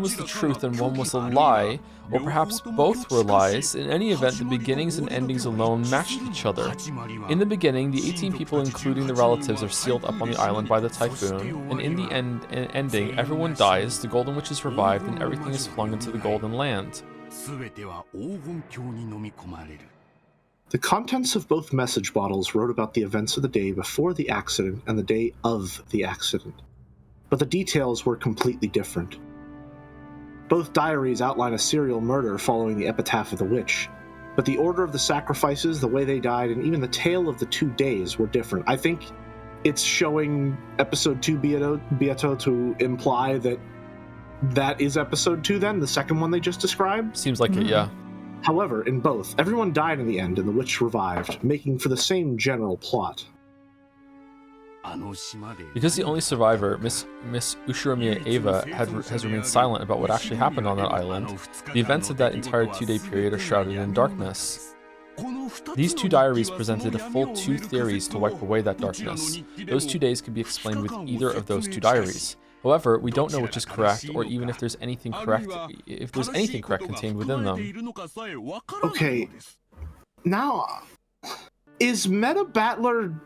was the truth and one was a lie, or perhaps both were lies. In any event, the beginnings and endings alone matched each other. In the beginning, the 18 people, including the relatives, are sealed up on the island by the typhoon, and in the ending, everyone dies, the Golden Witch is revived, and everything is flung into the Golden Land. The contents of both message bottles wrote about the events of the day before the accident and the day of the accident, but the details were completely different. Both diaries outline a serial murder following the epitaph of the witch, but the order of the sacrifices, the way they died, and even the tale of the 2 days were different. I think it's showing episode 2 Beato to imply that that is episode 2 then, the second one they just described? Seems like it, yeah. However, in both, everyone died in the end and the witch revived, making for the same general plot. Because the only survivor, Miss Ushiromiya Eva, has remained silent about what actually happened on that island, the events of that entire 2-day period are shrouded in darkness. These 2 diaries presented a full 2 theories to wipe away that darkness. Those 2 days could be explained with either of those 2 diaries. However, we don't know which is correct, or even if there's anything correct contained within them. Okay, now, is Meta Battler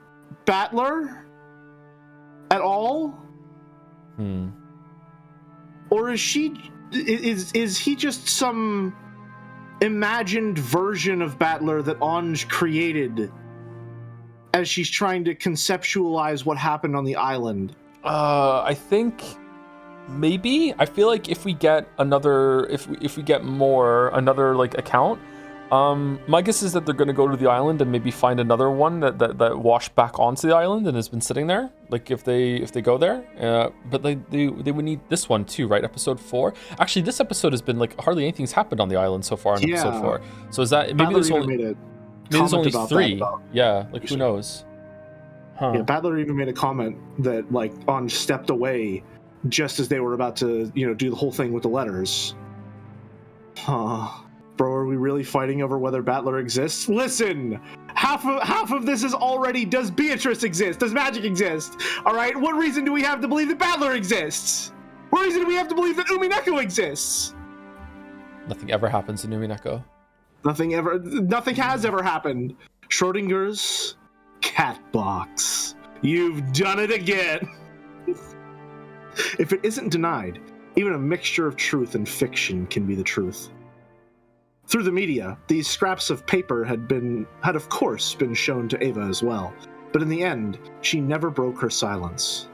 at all? Or is he just some imagined version of Battler that Anj created as she's trying to conceptualize what happened on the island? I think maybe. I feel like if we get another like account, my guess is that they're going to go to the island and maybe find another one that washed back onto the island and has been sitting there. Like if they go there, but they would need this one too, right? Episode 4. Actually, this episode has been like hardly anything's happened on the island so far in episode 4. So is that maybe there's only 3? Yeah, like who knows? Huh. Yeah, Battler even made a comment that like Anj stepped away just as they were about to, do the whole thing with the letters. Huh. Bro, are we really fighting over whether Battler exists? Listen! Half of this is already, does Beatrice exist? Does magic exist? Alright, what reason do we have to believe that Battler exists? What reason do we have to believe that Umineko exists? Nothing ever happens in Umineko. Nothing has ever happened. Schrodinger's cat box. You've done it again! If it isn't denied, even a mixture of truth and fiction can be the truth. Through the media, these scraps of paper had of course been shown to Eva as well, but in the end, she never broke her silence.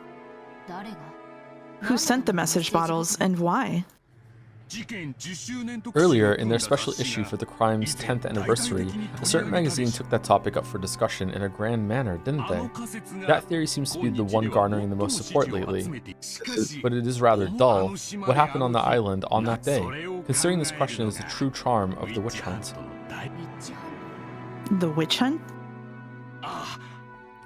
Who sent the message bottles and why? Earlier, in their special issue for the crime's 10th anniversary, a certain magazine took that topic up for discussion in a grand manner, didn't they? That theory seems to be the one garnering the most support lately. But it is rather dull. What happened on the island on that day? Considering this question is the true charm of the witch hunt. The witch hunt?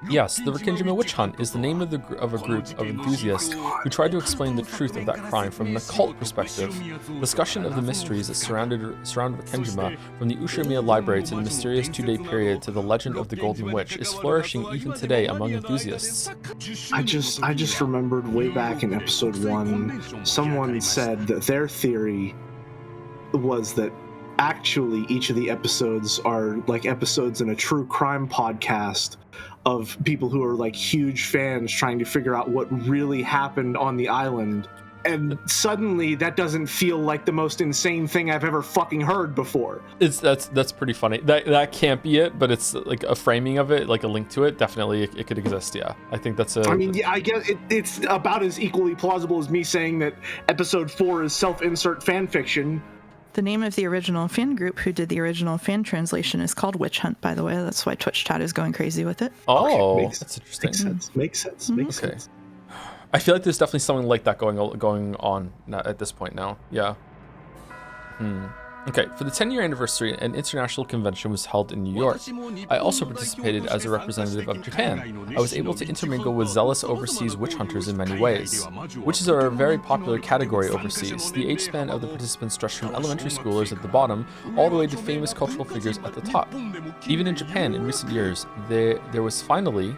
Yes, the Rekenjima witch hunt is the name of a group of enthusiasts who tried to explain the truth of that crime from an occult perspective. Discussion of the mysteries that surround Rekenjima, from the Ushiromiya library to the mysterious 2-day period to the legend of the Golden Witch, is flourishing even today among enthusiasts. I just remembered way back in episode 1, someone said that their theory was that actually each of the episodes are like episodes in a true crime podcast of people who are like huge fans trying to figure out what really happened on the island. And suddenly that doesn't feel like the most insane thing I've ever fucking heard before. That's pretty funny. That can't be it, but it's like a framing of it, like a link to it. Definitely it could exist, yeah. I think that's I mean, yeah, I guess it's about as equally plausible as me saying that episode 4 is self-insert fan fiction. The name of the original fan group who did the original fan translation is called Witch Hunt, by the way. That's why Twitch chat is going crazy with it. Oh, okay, that's interesting. Makes sense. Okay. I feel like there's definitely something like that going on at this point now. Yeah. Okay, for the 10-year anniversary, an international convention was held in New York. I also participated as a representative of Japan. I was able to intermingle with zealous overseas witch hunters in many ways. Witches are a very popular category overseas. The age span of the participants stretched from elementary schoolers at the bottom all the way to famous cultural figures at the top. Even in Japan, in recent years, there was finally...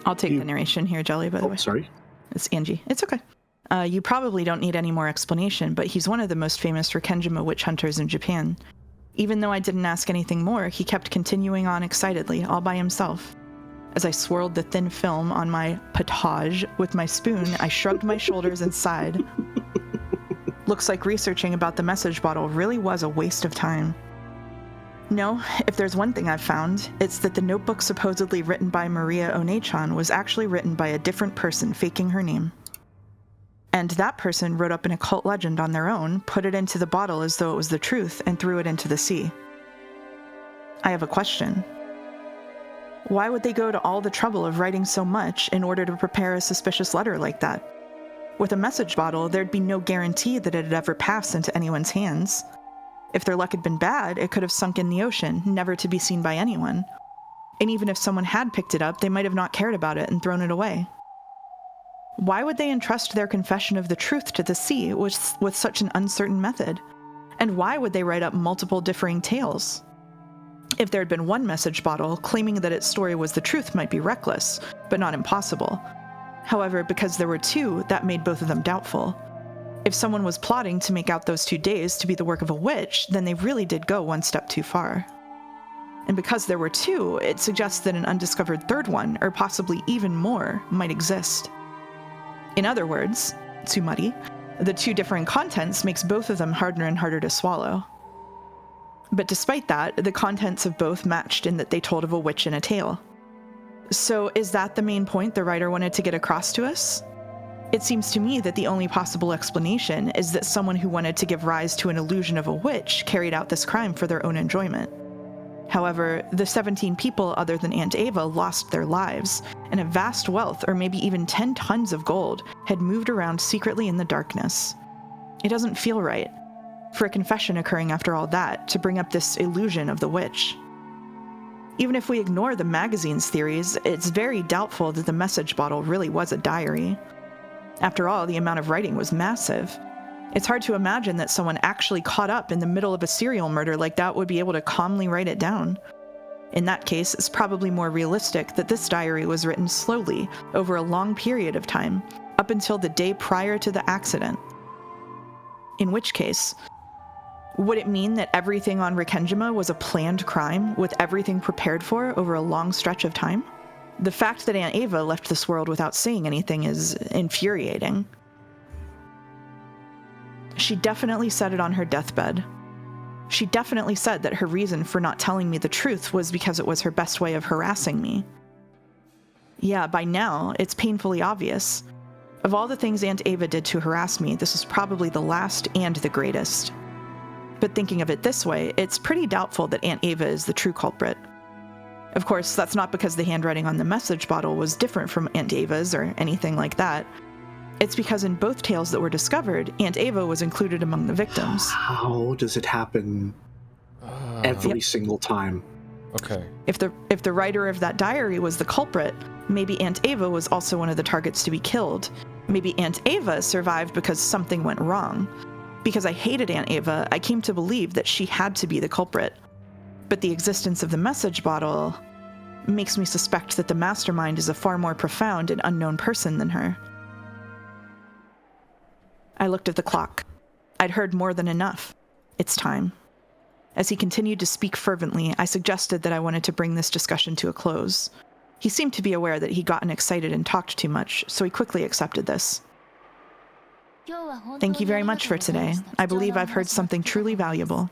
I'll take the narration here, Jelly, by the way. Sorry. It's Angie. It's okay. You probably don't need any more explanation, but he's one of the most famous Rikkenjima witch hunters in Japan. Even though I didn't ask anything more, he kept continuing on excitedly, all by himself. As I swirled the thin film on my potage with my spoon, I shrugged my shoulders and sighed. Looks like researching about the message bottle really was a waste of time. No, if there's one thing I've found, it's that the notebook supposedly written by Maria One-chan was actually written by a different person faking her name. And that person wrote up an occult legend on their own, put it into the bottle as though it was the truth, and threw it into the sea. I have a question. Why would they go to all the trouble of writing so much in order to prepare a suspicious letter like that? With a message bottle, there'd be no guarantee that it'd ever pass into anyone's hands. If their luck had been bad, it could have sunk in the ocean, never to be seen by anyone. And even if someone had picked it up, they might have not cared about it and thrown it away. Why would they entrust their confession of the truth to the sea with such an uncertain method? And why would they write up multiple differing tales? If there had been one message bottle, claiming that its story was the truth might be reckless, but not impossible. However, because there were two, that made both of them doubtful. If someone was plotting to make out those 2 days to be the work of a witch, then they really did go one step too far. And because there were two, it suggests that an undiscovered third one, or possibly even more, might exist. In other words, Tsumari, the two differing contents makes both of them harder and harder to swallow. But despite that, the contents of both matched in that they told of a witch in a tale. So is that the main point the writer wanted to get across to us? It seems to me that the only possible explanation is that someone who wanted to give rise to an illusion of a witch carried out this crime for their own enjoyment. However, the 17 people other than Aunt Ava lost their lives, and a vast wealth, or maybe even 10 tons of gold, had moved around secretly in the darkness. It doesn't feel right, for a confession occurring after all that, to bring up this illusion of the witch. Even if we ignore the magazine's theories, it's very doubtful that the message bottle really was a diary. After all, the amount of writing was massive. It's hard to imagine that someone actually caught up in the middle of a serial murder like that would be able to calmly write it down. In that case, it's probably more realistic that this diary was written slowly, over a long period of time, up until the day prior to the accident. In which case, would it mean that everything on Rikkenjima was a planned crime, with everything prepared for over a long stretch of time? The fact that Aunt Ava left this world without saying anything is infuriating. She definitely said it on her deathbed. She definitely said that her reason for not telling me the truth was because it was her best way of harassing me. Yeah, by now, it's painfully obvious. Of all the things Aunt Ava did to harass me, this was probably the last and the greatest. But thinking of it this way, it's pretty doubtful that Aunt Ava is the true culprit. Of course, that's not because the handwriting on the message bottle was different from Aunt Ava's or anything like that. It's because in both tales that were discovered, Aunt Ava was included among the victims. How does it happen every single time? Okay. If the writer of that diary was the culprit, maybe Aunt Ava was also one of the targets to be killed. Maybe Aunt Ava survived because something went wrong. Because I hated Aunt Ava, I came to believe that she had to be the culprit. But the existence of the message bottle makes me suspect that the mastermind is a far more profound and unknown person than her. I looked at the clock. I'd heard more than enough. It's time. As he continued to speak fervently, I suggested that I wanted to bring this discussion to a close. He seemed to be aware that he'd gotten excited and talked too much, so he quickly accepted this. Thank you very much for today. I believe I've heard something truly valuable.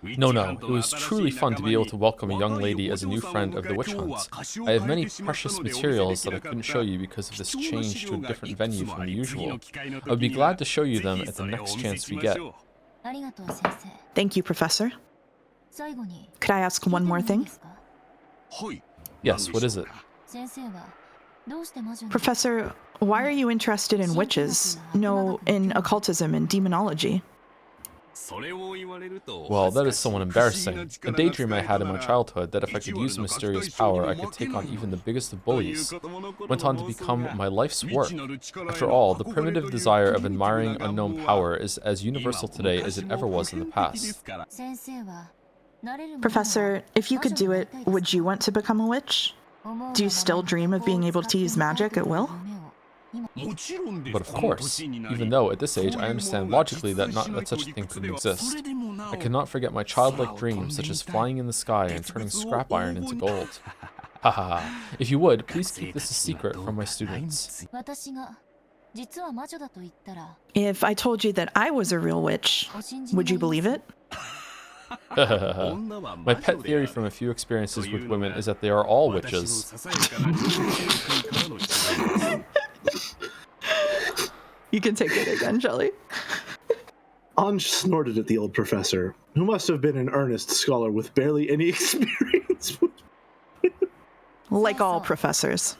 No, it was truly fun to be able to welcome a young lady as a new friend of the witch hunts. I have many precious materials that I couldn't show you because of this change to a different venue from the usual. I would be glad to show you them at the next chance we get. Thank you, Professor. Could I ask one more thing? Yes, what is it? Professor, why are you interested in witches? No, in occultism and demonology. Well, that is somewhat embarrassing. A daydream I had in my childhood that if I could use a mysterious power, I could take on even the biggest of bullies, went on to become my life's work. After all, the primitive desire of admiring unknown power is as universal today as it ever was in the past. Professor, if you could do it, would you want to become a witch? Do you still dream of being able to use magic at will? But of course, even though at this age I understand logically that such a thing couldn't exist. I cannot forget my childlike dreams, such as flying in the sky and turning scrap iron into gold. Haha. If you would, please keep this a secret from my students. If I told you that I was a real witch, would you believe it? My pet theory from a few experiences with women is that they are all witches. You can take it again, Shelly. Anj snorted at the old professor, who must have been an earnest scholar with barely any experience. Like all professors.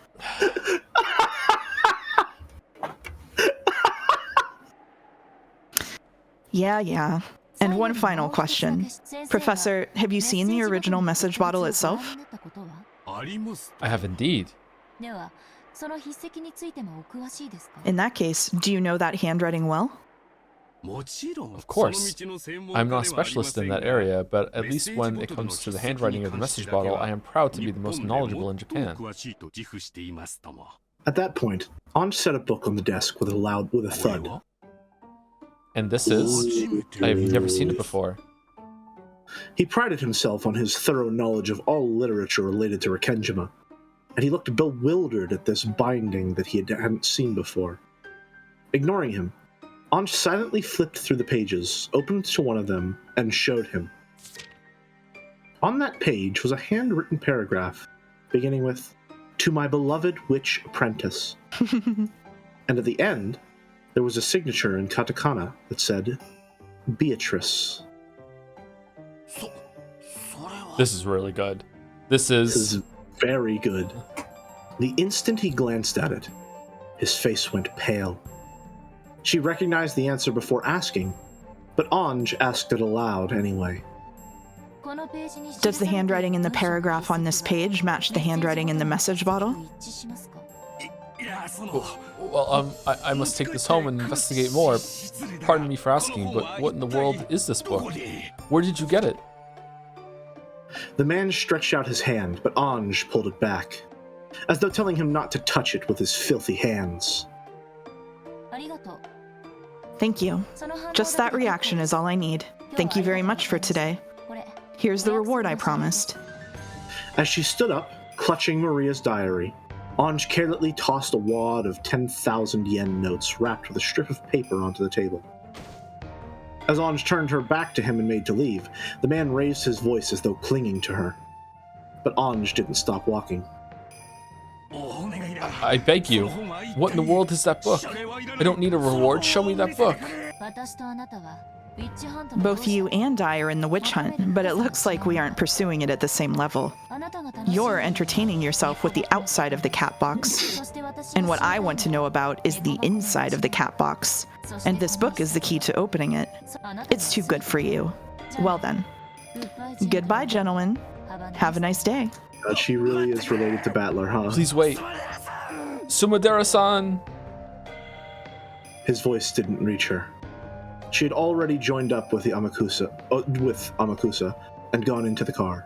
Yeah. And one final question. Professor, have you seen the original message bottle itself? I have indeed. In that case, do you know that handwriting well? Of course. I'm not a specialist in that area, but at least when it comes to the handwriting of the message bottle, I am proud to be the most knowledgeable in Japan. At that point, Anj set a book on the desk with a thud. And this is... I have never seen it before. He prided himself on his thorough knowledge of all literature related to Rikenjima, and he looked bewildered at this binding that he hadn't seen before. Ignoring him, Anj silently flipped through the pages, opened to one of them, and showed him. On that page was a handwritten paragraph, beginning with, "To my beloved witch apprentice." And at the end, there was a signature in katakana that said, Beatrice. This is really good. This is very good. The instant he glanced at it, his face went pale. She recognized the answer before asking, but Anj asked it aloud anyway. Does the handwriting in the paragraph on this page match the handwriting in the message bottle? Well, I must take this home and investigate more. Pardon me for asking, but what in the world is this book? Where did you get it? The man stretched out his hand, but Anj pulled it back, as though telling him not to touch it with his filthy hands. Thank you. Just that reaction is all I need. Thank you very much for today. Here's the reward I promised. As she stood up, clutching Maria's diary, Anj carelessly tossed a wad of 10,000 yen notes wrapped with a strip of paper onto the table. As Anj turned her back to him and made to leave, the man raised his voice as though clinging to her. But Anj didn't stop walking. I beg you. What in the world is that book? I don't need a reward. Show me that book. Both you and I are in the witch hunt, but it looks like we aren't pursuing it at the same level. You're entertaining yourself with the outside of the cat box. And what I want to know about is the inside of the cat box. And this book is the key to opening it. It's too good for you. Well then. Goodbye, gentlemen. Have a nice day. She really is related to Battler, huh? Please wait. Sumadera-san! His voice didn't reach her. She had already joined up with Amakusa, and gone into the car.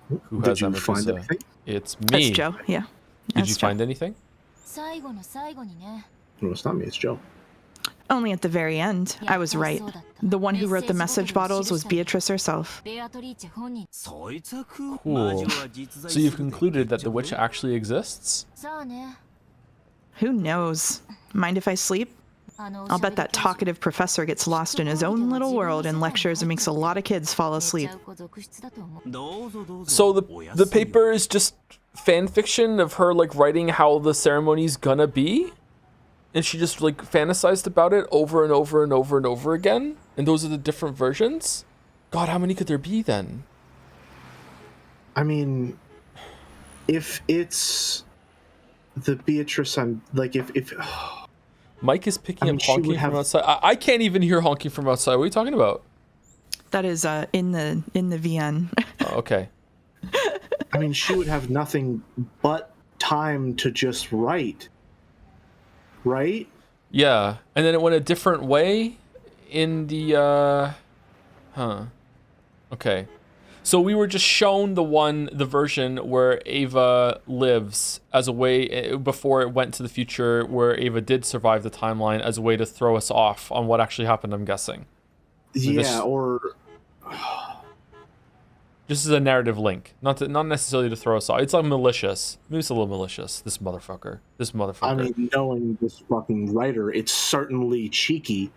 Who Did has you Amakusa? find anything? It's me. That's Joe, yeah. Did you find anything? No, it's not me, it's Joe. Only at the very end. I was right. The one who wrote the message bottles was Beatrice herself. Cool. So you've concluded that the witch actually exists? Who knows? Mind if I sleep? I'll bet that talkative professor gets lost in his own little world in lectures and makes a lot of kids fall asleep. So the paper is just fan fiction of her like writing how the ceremony's gonna be? And she just like fantasized about it over and over and over and over again? And those are the different versions? God, how many could there be then? I mean, if it's the Beatrice, I'm like, if Mike is picking I mean, up she would honking from have- outside. I can't even hear honking from outside. What are you talking about? That is in the VN. Oh, okay. I mean, she would have nothing but time to just write, right? Yeah, and then it went a different way in the Okay. So we were just shown the version where Ava lives as a way, before it went to the future, where Ava did survive the timeline, as a way to throw us off on what actually happened, I'm guessing. Yeah, or Just as a narrative link, not necessarily to throw us off. It's like malicious. Maybe it's a little malicious. This motherfucker. I mean, knowing this fucking writer, it's certainly cheeky.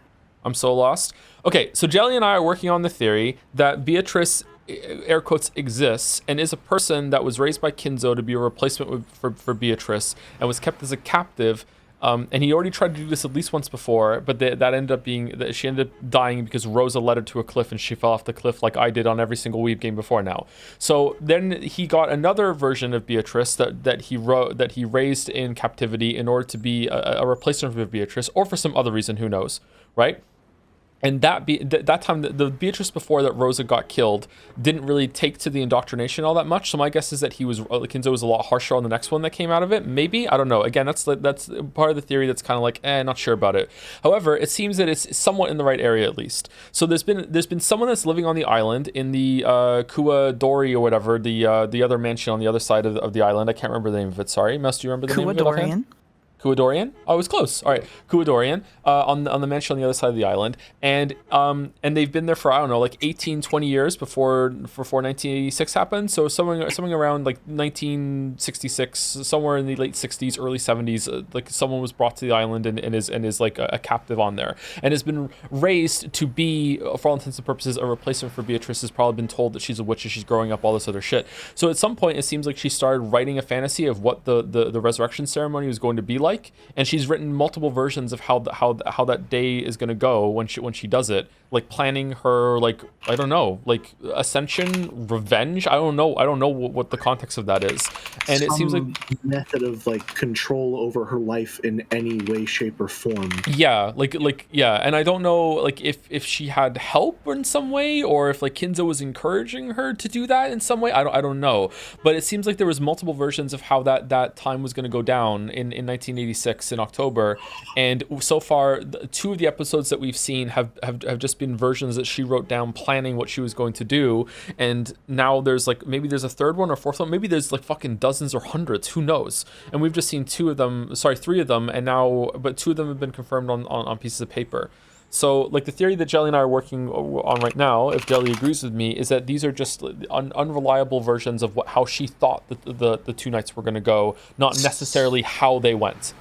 I'm so lost. Okay, so Jelly and I are working on the theory that Beatrice, air quotes, exists and is a person that was raised by Kinzo to be a replacement for Beatrice and was kept as a captive. And he already tried to do this at least once before, but that ended up being that she ended up dying because Rosa led her to a cliff and she fell off the cliff like I did on every single Weeb game before now. So then he got another version of Beatrice that he raised in captivity in order to be a replacement for Beatrice, or for some other reason, who knows, right? And that time, the Beatrice before that Rosa got killed didn't really take to the indoctrination all that much. So my guess is that Kinzo was a lot harsher on the next one that came out of it. Maybe, I don't know. Again, that's part of the theory that's kind of like, not sure about it. However, it seems that it's somewhat in the right area at least. So there's been someone that's living on the island in the Kuwadori or whatever, the other mansion on the other side of the island. I can't remember the name of it. Sorry, Mel, do you remember the name of it? Kuwadorian. Kuwadorian? Oh, it was close. All right, Kuwadorian, on the mansion on the other side of the island, and they've been there for, I don't know, like 18, 20 years before 1986 happened. So somewhere around like 1966, somewhere in the late 60s, early 70s, like someone was brought to the island and is like a captive on there, and has been raised to be, for all intents and purposes, a replacement for Beatrice. Has probably been told that she's a witch and she's growing up, all this other shit. So at some point, it seems like she started writing a fantasy of what the resurrection ceremony was going to be like. And she's written multiple versions of how that day is going to go when she does it, like planning her, like, I don't know, like ascension, revenge. I don't know what the context of that is. And it seems like method of like control over her life in any way, shape, or form. Yeah, like yeah, and I don't know like if she had help in some way, or if like Kinzo was encouraging her to do that in some way. I don't know, but it seems like there was multiple versions of how that time was going to go down in 1986 in October, and so far two of the episodes that we've seen have just been versions that she wrote down planning what she was going to do. And now there's like, maybe there's a third one or fourth one, maybe there's like fucking dozens or hundreds, who knows. And we've just seen three of them, and now but two of them have been confirmed on pieces of paper. So like the theory that Jelly and I are working on right now, if Jelly agrees with me, is that these are just unreliable versions of how she thought the two nights were going to go, not necessarily how they went.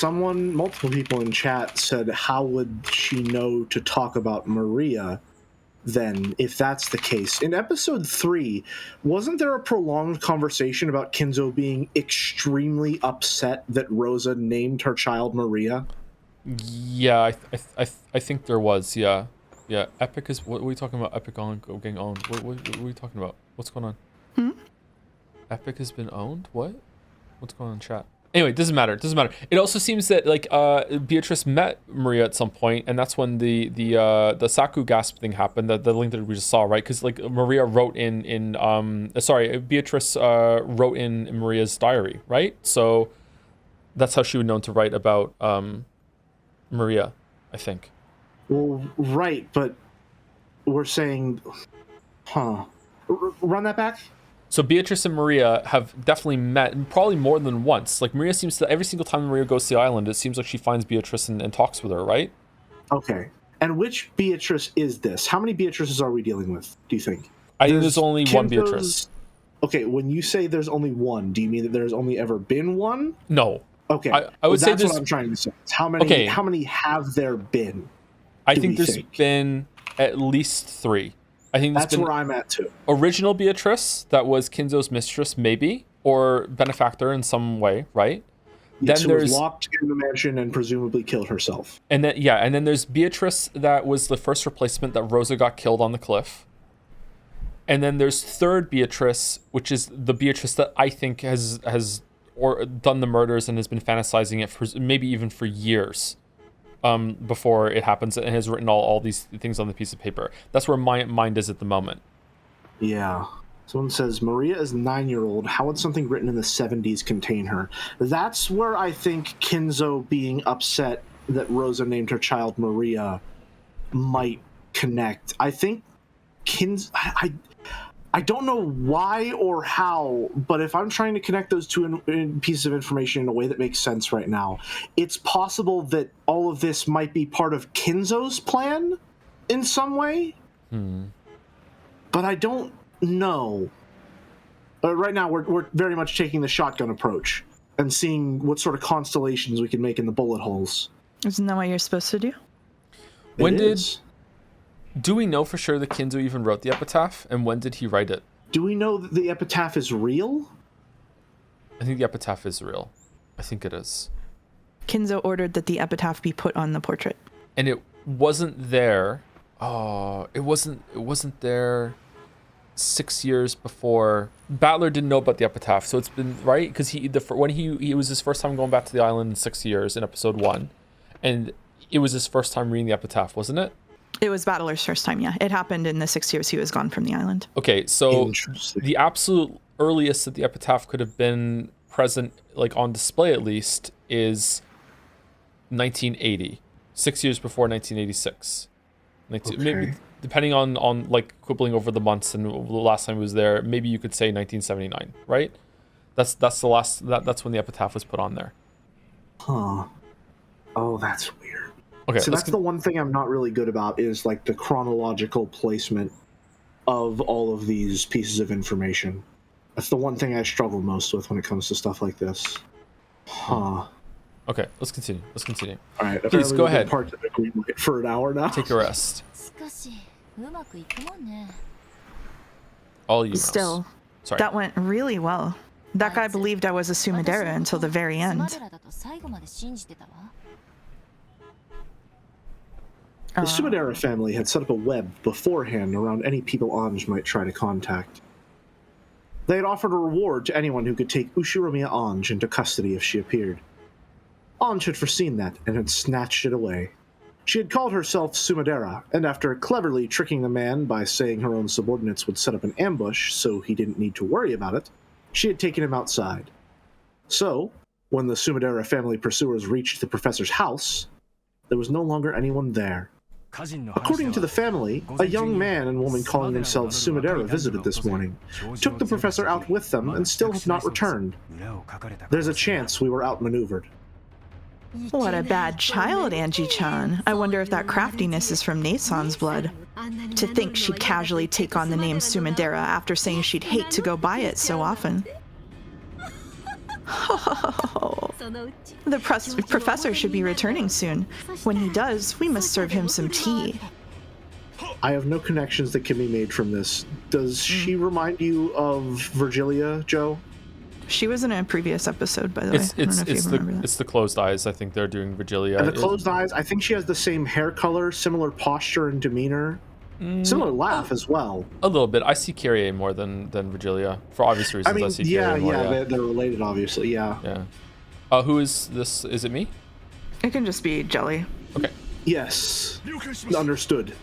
Multiple people in chat said, how would she know to talk about Maria then, if that's the case? In episode 3, wasn't there a prolonged conversation about Kinzo being extremely upset that Rosa named her child Maria? Yeah, I think there was, yeah. Epic is, what are we talking about? Epic getting owned. What are we talking about? What's going on? Epic has been owned? What's going on in chat? Anyway, it doesn't matter. It also seems that like Beatrice met Maria at some point, and that's when the Sakugasp thing happened. The link that we just saw, right? Because like Maria wrote Beatrice wrote in Maria's diary, right? So that's how she would know to write about Maria, I think. Well, right, but we're saying, run that back. So Beatrice and Maria have definitely met, probably more than once. Like Maria seems to, every single time Maria goes to the island, it seems like she finds Beatrice and talks with her, right? Okay. And which Beatrice is this? How many Beatrices are we dealing with, do you think? I think there's only one Beatrice. Okay, when you say there's only one, do you mean that there's only ever been one? No. Okay. I would say that's what I'm trying to say. How many have there been? I think there's been at least 3. I think that's where I'm at too. Original Beatrice, that was Kinzo's mistress, maybe, or benefactor in some way, right? Then who was locked in the mansion and presumably killed herself. And then there's Beatrice, that was the first replacement that Rosa got killed on the cliff. And then there's third Beatrice, which is the Beatrice that I think has done the murders and has been fantasizing it for maybe even for years before it happens, and has written all these things on the piece of paper. That's where my mind is at the moment. Yeah. Someone says, Maria is 9-year-old. How would something written in the 70s contain her? That's where I think Kinzo being upset that Rosa named her child Maria might connect. I think Kinzo... I don't know why or how, but if I'm trying to connect those two pieces of information in a way that makes sense right now, it's possible that all of this might be part of Kinzo's plan in some way. But I don't know. Right now, we're very much taking the shotgun approach and seeing what sort of constellations we can make in the bullet holes. Isn't that what you're supposed to do? Do we know for sure that Kinzo even wrote the epitaph, and when did he write it? Do we know that the epitaph is real? I think the epitaph is real. I think it is. Kinzo ordered that the epitaph be put on the portrait. And it wasn't there. Oh, it wasn't there 6 years before. Battler didn't know about the epitaph, so it's been right because when he was his first time going back to the island in 6 years in episode 1, and it was his first time reading the epitaph, wasn't it? It was Battler's first time, yeah. It happened in the 6 years he was gone from the island. Okay, so the absolute earliest that the epitaph could have been present, like on display at least, is 1980. 6 years before 1986. Maybe, depending on like quibbling over the months and the last time he was there, maybe you could say 1979, right? That's the last, that's when the epitaph was put on there. Huh. Oh, that's weird. Okay, so that's the one thing I'm not really good about is like the chronological placement of all of these pieces of information. That's the one thing I struggle most with when it comes to stuff like this. Huh. Okay, let's continue. All right, please go ahead. Parked at a green light for an hour now. Take a rest. All you. Still, sorry. That went really well. That guy believed I was a Sumidera until the very end. The Sumidera family had set up a web beforehand around any people Anj might try to contact. They had offered a reward to anyone who could take Ushiromiya Anj into custody if she appeared. Anj had foreseen that and had snatched it away. She had called herself Sumidera, and after cleverly tricking the man by saying her own subordinates would set up an ambush so he didn't need to worry about it, she had taken him outside. So, when the Sumidera family pursuers reached the professor's house, there was no longer anyone there. According to the family, a young man and woman calling themselves Sumidera visited this morning, took the professor out with them, and still have not returned. There's a chance we were outmaneuvered. What a bad child, Angie-chan. I wonder if that craftiness is from Nasan's blood. To think she'd casually take on the name Sumidera after saying she'd hate to go by it so often. The professor should be returning soon. When he does, we must serve him some tea. I have no connections that can be made from this. Does she remind you of Virgilia, Joe? She was in a previous episode, by the way. It's the closed eyes. I think they're doing Virgilia. And the closed eyes, I think she has the same hair color, similar posture and demeanor. Similar laugh as well. A little bit. I see Kyrie more than Virgilia for obvious reasons. I see Kyrie more. Yeah, they're related, obviously. Yeah. Yeah. Who is this? Is it me? It can just be Jelly. Okay. Yes. Understood.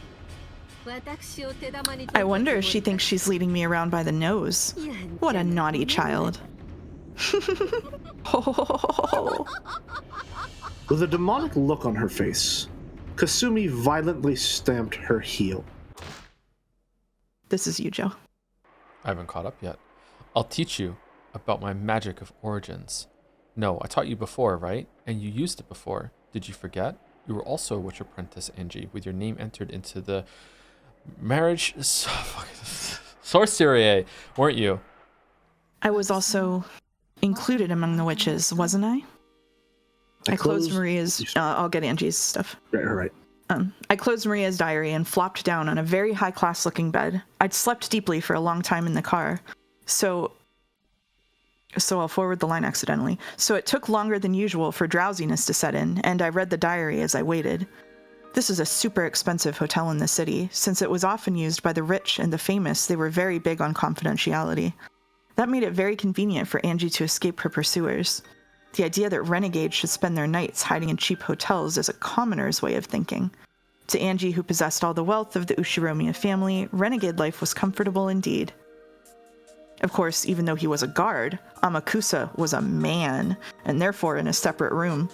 I wonder if she thinks she's leading me around by the nose. What a naughty child. With a demonic look on her face, Kasumi violently stamped her heel. This is you, Joe. I haven't caught up yet. I'll teach you about my magic of origins. No, I taught you before, right? And you used it before. Did you forget? You were also a witch apprentice, Angie, with your name entered into the marriage sorcerer, weren't you? I was also included among the witches, wasn't I? I closed Maria's... I'll get Angie's stuff. Right. I closed Maria's diary and flopped down on a very high-class looking bed. I'd slept deeply for a long time in the car. So So I'll forward the line accidentally. So it took longer than usual for drowsiness to set in, and I read the diary as I waited. This is a super expensive hotel in the city. Since it was often used by the rich and the famous, they were very big on confidentiality. That made it very convenient for Angie to escape her pursuers. The idea that renegades should spend their nights hiding in cheap hotels is a commoner's way of thinking. To Angie, who possessed all the wealth of the Ushiromiya family, renegade life was comfortable indeed. Of course, even though he was a guard, Amakusa was a man, and therefore in a separate room.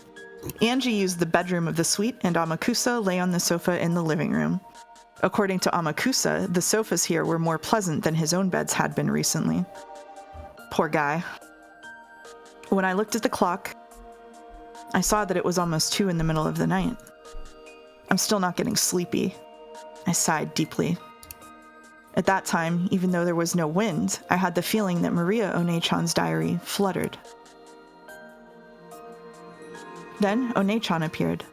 Angie used the bedroom of the suite, and Amakusa lay on the sofa in the living room. According to Amakusa, the sofas here were more pleasant than his own beds had been recently. Poor guy. When I looked at the clock, I saw that it was almost 2 in the middle of the night. I'm still not getting sleepy. I sighed deeply. At that time, even though there was no wind, I had the feeling that Maria One-chan's diary fluttered. Then One-chan appeared.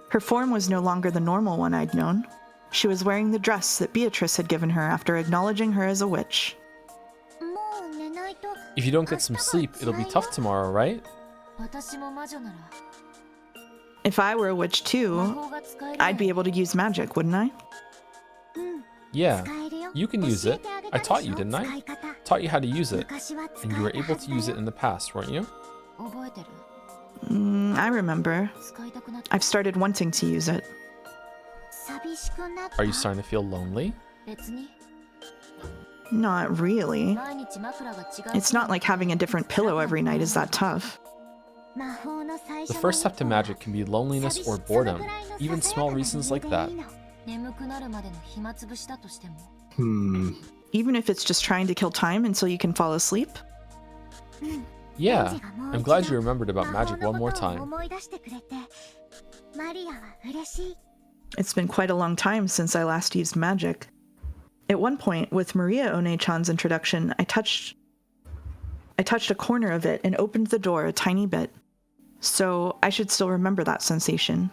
Her form was no longer the normal one I'd known. She was wearing the dress that Beatrice had given her after acknowledging her as a witch. If you don't get some sleep, it'll be tough tomorrow, right? If I were a witch too, I'd be able to use magic, wouldn't I? Yeah, you can use it. I taught you, didn't I? Taught you how to use it. And you were able to use it in the past, weren't you? I remember. I've started wanting to use it. Are you starting to feel lonely? Not really. It's not like having a different pillow every night is that tough. The first step to magic can be loneliness or boredom, even small reasons like that. Even if it's just trying to kill time until you can fall asleep? Yeah, I'm glad you remembered about magic one more time. It's been quite a long time since I last used magic. At one point, with Maria One-chan's introduction, I touched a corner of it and opened the door a tiny bit. So I should still remember that sensation.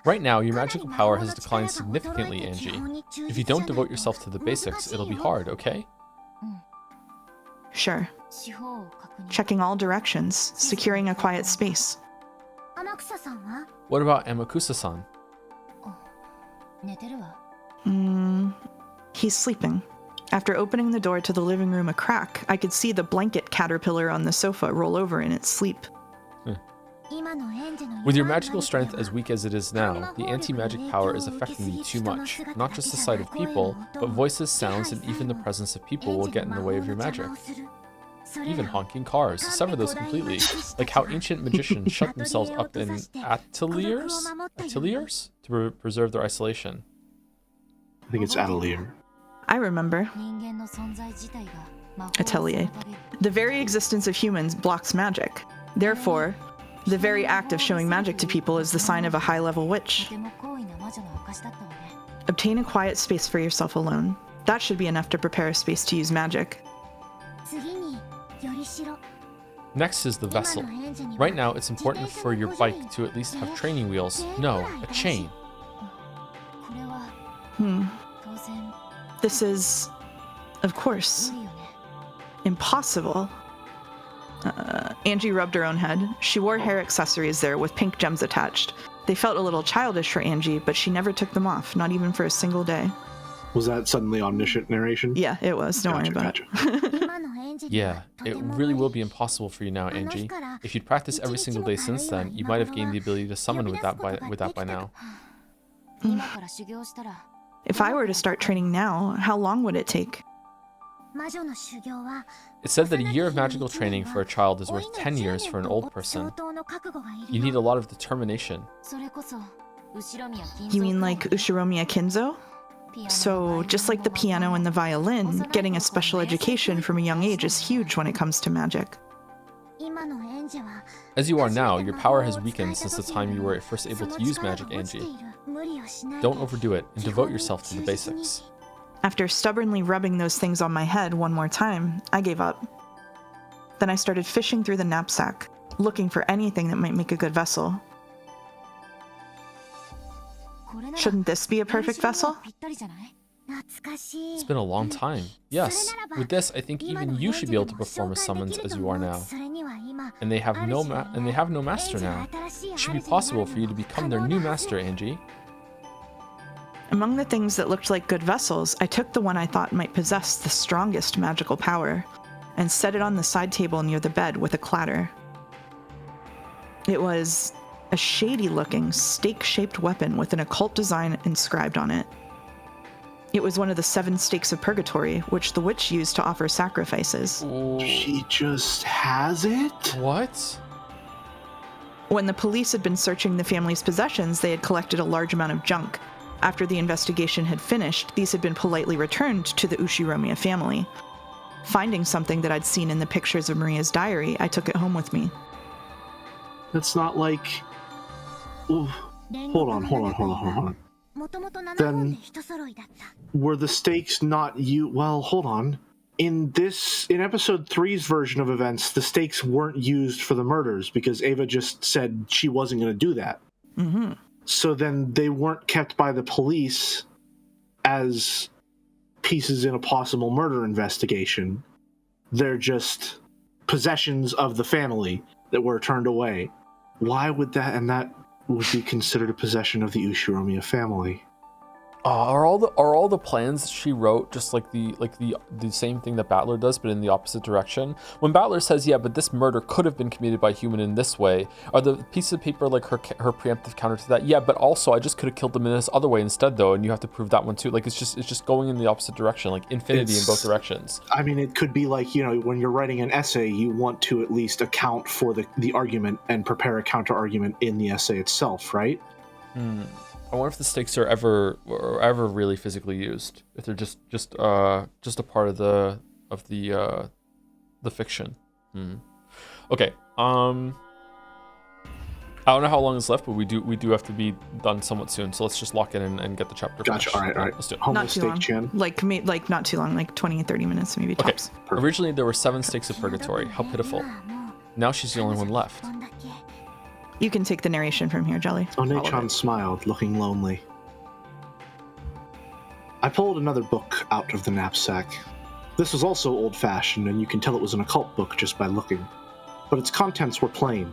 Right now, your magical power has declined significantly, Angie. If you don't devote yourself to the basics, it'll be hard, okay? Sure. Checking all directions, securing a quiet space. What about Amakusa-san? He's sleeping. After opening the door to the living room a crack, I could see the blanket caterpillar on the sofa roll over in its sleep. With your magical strength as weak as it is now, the anti-magic power is affecting you too much. Not just the sight of people, but voices, sounds, and even the presence of people will get in the way of your magic. Even honking cars, sever those completely. Like how ancient magicians shut themselves up in ateliers to preserve their isolation. I think it's atelier. I remember. Atelier. The very existence of humans blocks magic. Therefore, the very act of showing magic to people is the sign of a high-level witch. Obtain a quiet space for yourself alone. That should be enough to prepare a space to use magic. Next is the vessel. Right now, it's important for your bike to at least have training wheels. No, a chain. This is, of course, impossible. Angie rubbed her own head. She wore hair accessories there with pink gems attached. They felt a little childish for Angie, but she never took them off, not even for a single day. Was that suddenly omniscient narration? Yeah, it was. Don't worry about it. Yeah, it really will be impossible for you now, Angie. If you'd practiced every single day since then, you might have gained the ability to summon with that by now. If I were to start training now, how long would it take? It's said that a year of magical training for a child is worth 10 years for an old person. You need a lot of determination. You mean like Ushiromiya Kinzo? So, just like the piano and the violin, getting a special education from a young age is huge when it comes to magic. As you are now, your power has weakened since the time you were first able to use magic, Angie. Don't overdo it, and devote yourself to the basics. After stubbornly rubbing those things on my head one more time, I gave up. Then I started fishing through the knapsack, looking for anything that might make a good vessel. Shouldn't this be a perfect vessel? It's been a long time. Yes, with this, I think even you should be able to perform a summons as you are now. And they have no master now. It should be possible for you to become their new master, Angie. Among the things that looked like good vessels, I took the one I thought might possess the strongest magical power, and set it on the side table near the bed with a clatter. It was a shady-looking, stake-shaped weapon with an occult design inscribed on it. It was one of the 7 stakes of purgatory, which the witch used to offer sacrifices. She just has it? What? When the police had been searching the family's possessions, they had collected a large amount of junk. After the investigation had finished, these had been politely returned to the Ushiromiya family. Finding something that I'd seen in the pictures of Maria's diary, I took it home with me. That's not like... Ooh. Hold on. Then, were the stakes not you? Well, hold on. In episode 3's version of events, the stakes weren't used for the murders because Ava just said she wasn't going to do that. Mm-hmm. So then they weren't kept by the police as pieces in a possible murder investigation. They're just possessions of the family that were turned away. Why would that, and that would be considered a possession of the Ushiromiya family? Are all the plans she wrote just like the same thing that Battler does, but in the opposite direction? When Battler says, "Yeah, but this murder could have been committed by a human in this way," are the pieces of paper like her preemptive counter to that? Yeah, but also I just could have killed them in this other way instead, though, and you have to prove that one too. Like it's just going in the opposite direction, like infinity in both directions. I mean, it could be like, when you're writing an essay, you want to at least account for the argument and prepare a counter argument in the essay itself, right? I wonder if the stakes are ever really physically used. If they're just a part of the fiction. Okay. I don't know how long is left, but we do have to be done somewhat soon. So let's just lock in and get the chapter finished. Gotcha. All right. Let's do it. Not too long. Like not too long. Like 20, 30 minutes maybe tops. Okay. Originally there were 7 stakes of purgatory. How pitiful. Now she's the only one left. You can take the narration from here, Jelly. One-chan smiled, looking lonely. I pulled another book out of the knapsack. This was also old-fashioned, and you can tell it was an occult book just by looking. But its contents were plain.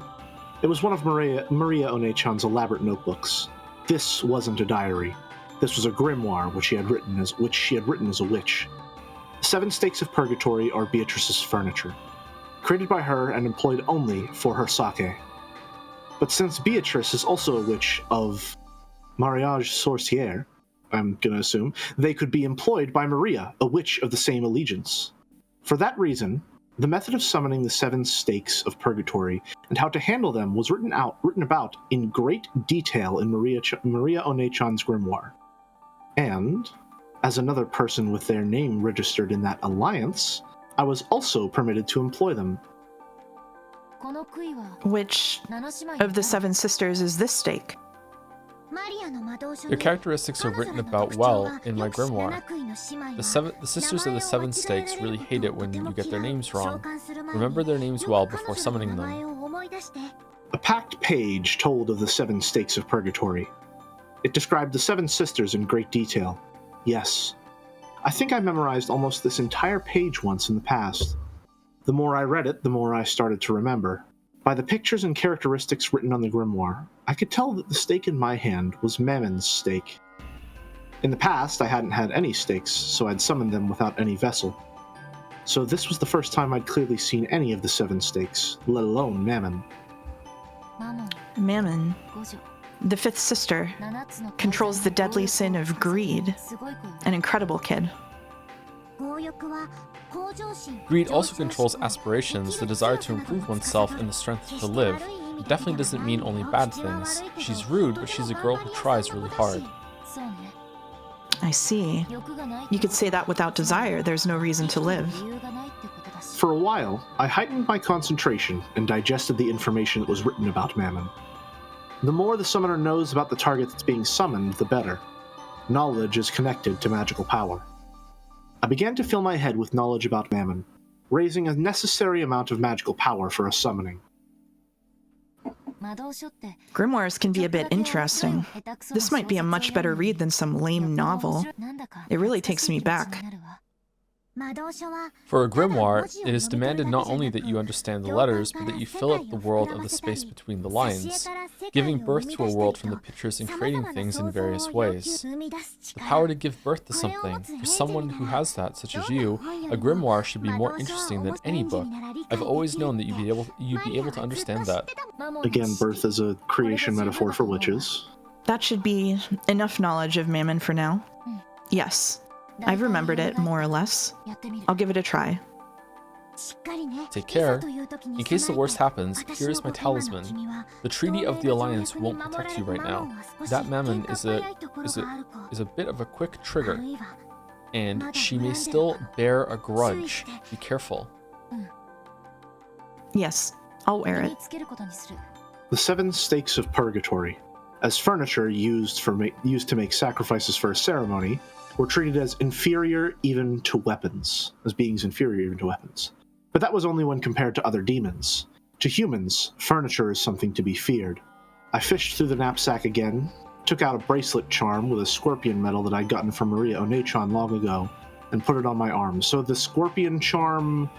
It was one of Maria One-chan's elaborate notebooks. This wasn't a diary. This was a grimoire which she had written as a witch. The 7 stakes of purgatory are Beatrice's furniture, created by her and employed only for her sake. But since Beatrice is also a witch of mariage sorcière, I'm going to assume, they could be employed by Maria, a witch of the same allegiance. For that reason, the method of summoning the 7 stakes of purgatory and how to handle them was written about in great detail in Maria One-chan's grimoire. And, as another person with their name registered in that alliance, I was also permitted to employ them. Which of the 7 sisters is this stake? Your characteristics are written about well in my grimoire. The sisters of the 7 stakes really hate it when you get their names wrong. Remember their names well before summoning them. A packed page told of the 7 stakes of purgatory. It described the 7 sisters in great detail. Yes, I think I memorized almost this entire page once in the past. The more I read it, the more I started to remember. By the pictures and characteristics written on the grimoire, I could tell that the stake in my hand was Mammon's stake. In the past, I hadn't had any stakes, so I'd summoned them without any vessel. So this was the first time I'd clearly seen any of the 7 stakes, let alone Mammon. Mammon, the 5th sister, controls the deadly sin of greed. An incredible kid. Greed also controls aspirations, the desire to improve oneself and the strength to live. It definitely doesn't mean only bad things. She's rude, but she's a girl who tries really hard. I see. You could say that without desire, there's no reason to live. For a while, I heightened my concentration and digested the information that was written about Mammon. The more the summoner knows about the target that's being summoned, the better. Knowledge is connected to magical power. I began to fill my head with knowledge about Mammon, raising a necessary amount of magical power for a summoning. Grimoires can be a bit interesting. This might be a much better read than some lame novel. It really takes me back. For a grimoire, it is demanded not only that you understand the letters, but that you fill up the world of the space between the lines, giving birth to a world from the pictures and creating things in various ways. The power to give birth to something, for someone who has that, such as you, a grimoire should be more interesting than any book. I've always known that you'd be able to understand that. Again, birth is a creation metaphor for witches. That should be enough knowledge of Mammon for now. Yes. I've remembered it, more or less. I'll give it a try. Take care. In case the worst happens, here is my talisman. The Treaty of the Alliance won't protect you right now. That Mammon is a bit of a quick trigger, and she may still bear a grudge. Be careful. Yes, I'll wear it. The 7 stakes of purgatory, as furniture used to make sacrifices for a ceremony, were treated as inferior even to weapons, as beings inferior even to weapons. But that was only when compared to other demons. To humans, furniture is something to be feared. I fished through the knapsack again, took out a bracelet charm with a scorpion medal that I'd gotten from Maria Onechan long ago, and put it on my arm. So the scorpion charm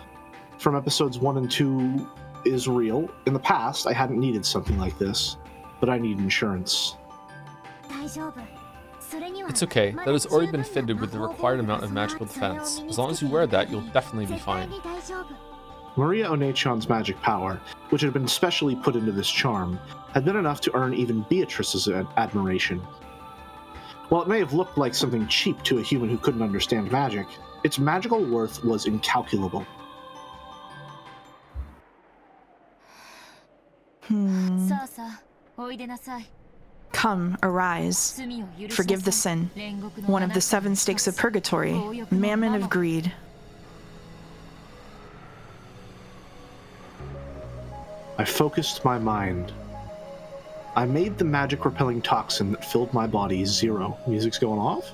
from episodes 1 and 2 is real. In the past, I hadn't needed something like this, but I need insurance. It's okay, that has already been fitted with the required amount of magical defense. As long as you wear that, you'll definitely be fine. Maria Onechan's magic power, which had been specially put into this charm, had been enough to earn even Beatrice's admiration. While it may have looked like something cheap to a human who couldn't understand magic, its magical worth was incalculable. Come, arise. Forgive the sin. One of the 7 stakes of purgatory, Mammon of Greed. I focused my mind. I made the magic-repelling toxin that filled my body 0. Music's going off?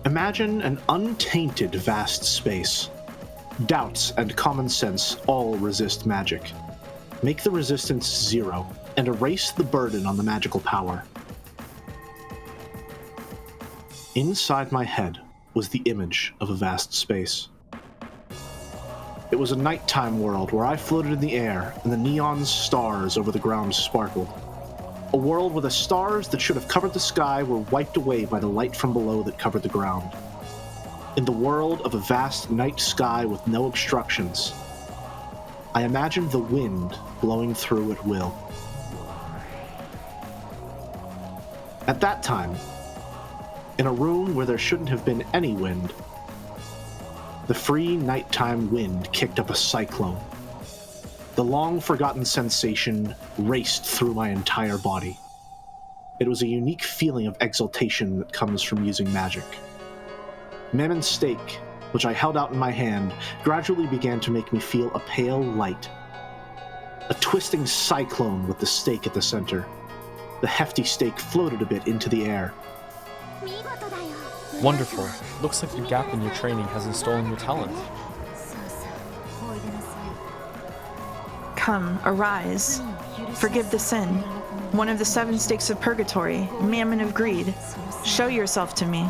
Imagine an untainted vast space. Doubts and common sense all resist magic. Make the resistance 0, and erase the burden on the magical power. Inside my head was the image of a vast space. It was a nighttime world where I floated in the air, and the neon stars over the ground sparkled. A world where the stars that should have covered the sky were wiped away by the light from below that covered the ground. In the world of a vast night sky with no obstructions, I imagined the wind blowing through at will. At that time, in a room where there shouldn't have been any wind, the free nighttime wind kicked up a cyclone. The long-forgotten sensation raced through my entire body. It was a unique feeling of exultation that comes from using magic. Mammon's stake, which I held out in my hand, gradually began to make me feel a pale light. A twisting cyclone with the stake at the center. The hefty stake floated a bit into the air. Wonderful. Looks like the gap in your training hasn't stolen your talent. Come, arise. Forgive the sin. One of the 7 stakes of purgatory, Mammon of Greed. Show yourself to me.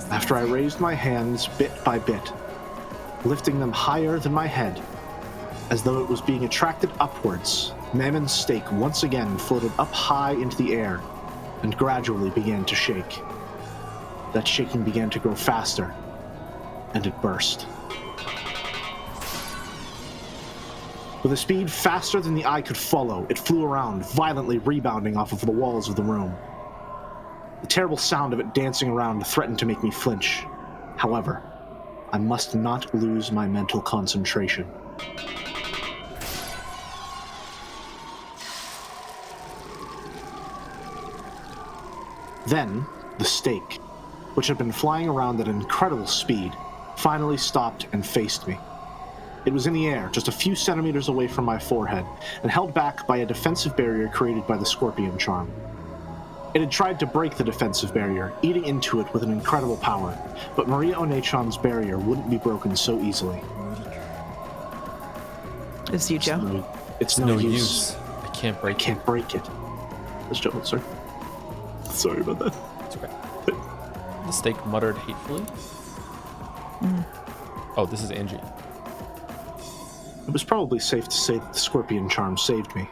After I raised my hands bit by bit, lifting them higher than my head, as though it was being attracted upwards, Mammon's stake once again floated up high into the air and gradually began to shake. That shaking began to grow faster, and it burst. With a speed faster than the eye could follow, it flew around, violently rebounding off of the walls of the room. The terrible sound of it dancing around threatened to make me flinch. However, I must not lose my mental concentration. Then, the stake, which had been flying around at incredible speed, finally stopped and faced me. It was in the air, just a few centimeters away from my forehead, and held back by a defensive barrier created by the scorpion charm. It had tried to break the defensive barrier, eating into it with an incredible power, but Maria Onechan's barrier wouldn't be broken so easily. It's you, Joe. It's no use. I can't break it. Let's Joe, sir. Sorry about that. It's okay. The steak muttered hatefully. Oh, this is Angie. It was probably safe to say that the scorpion charm saved me.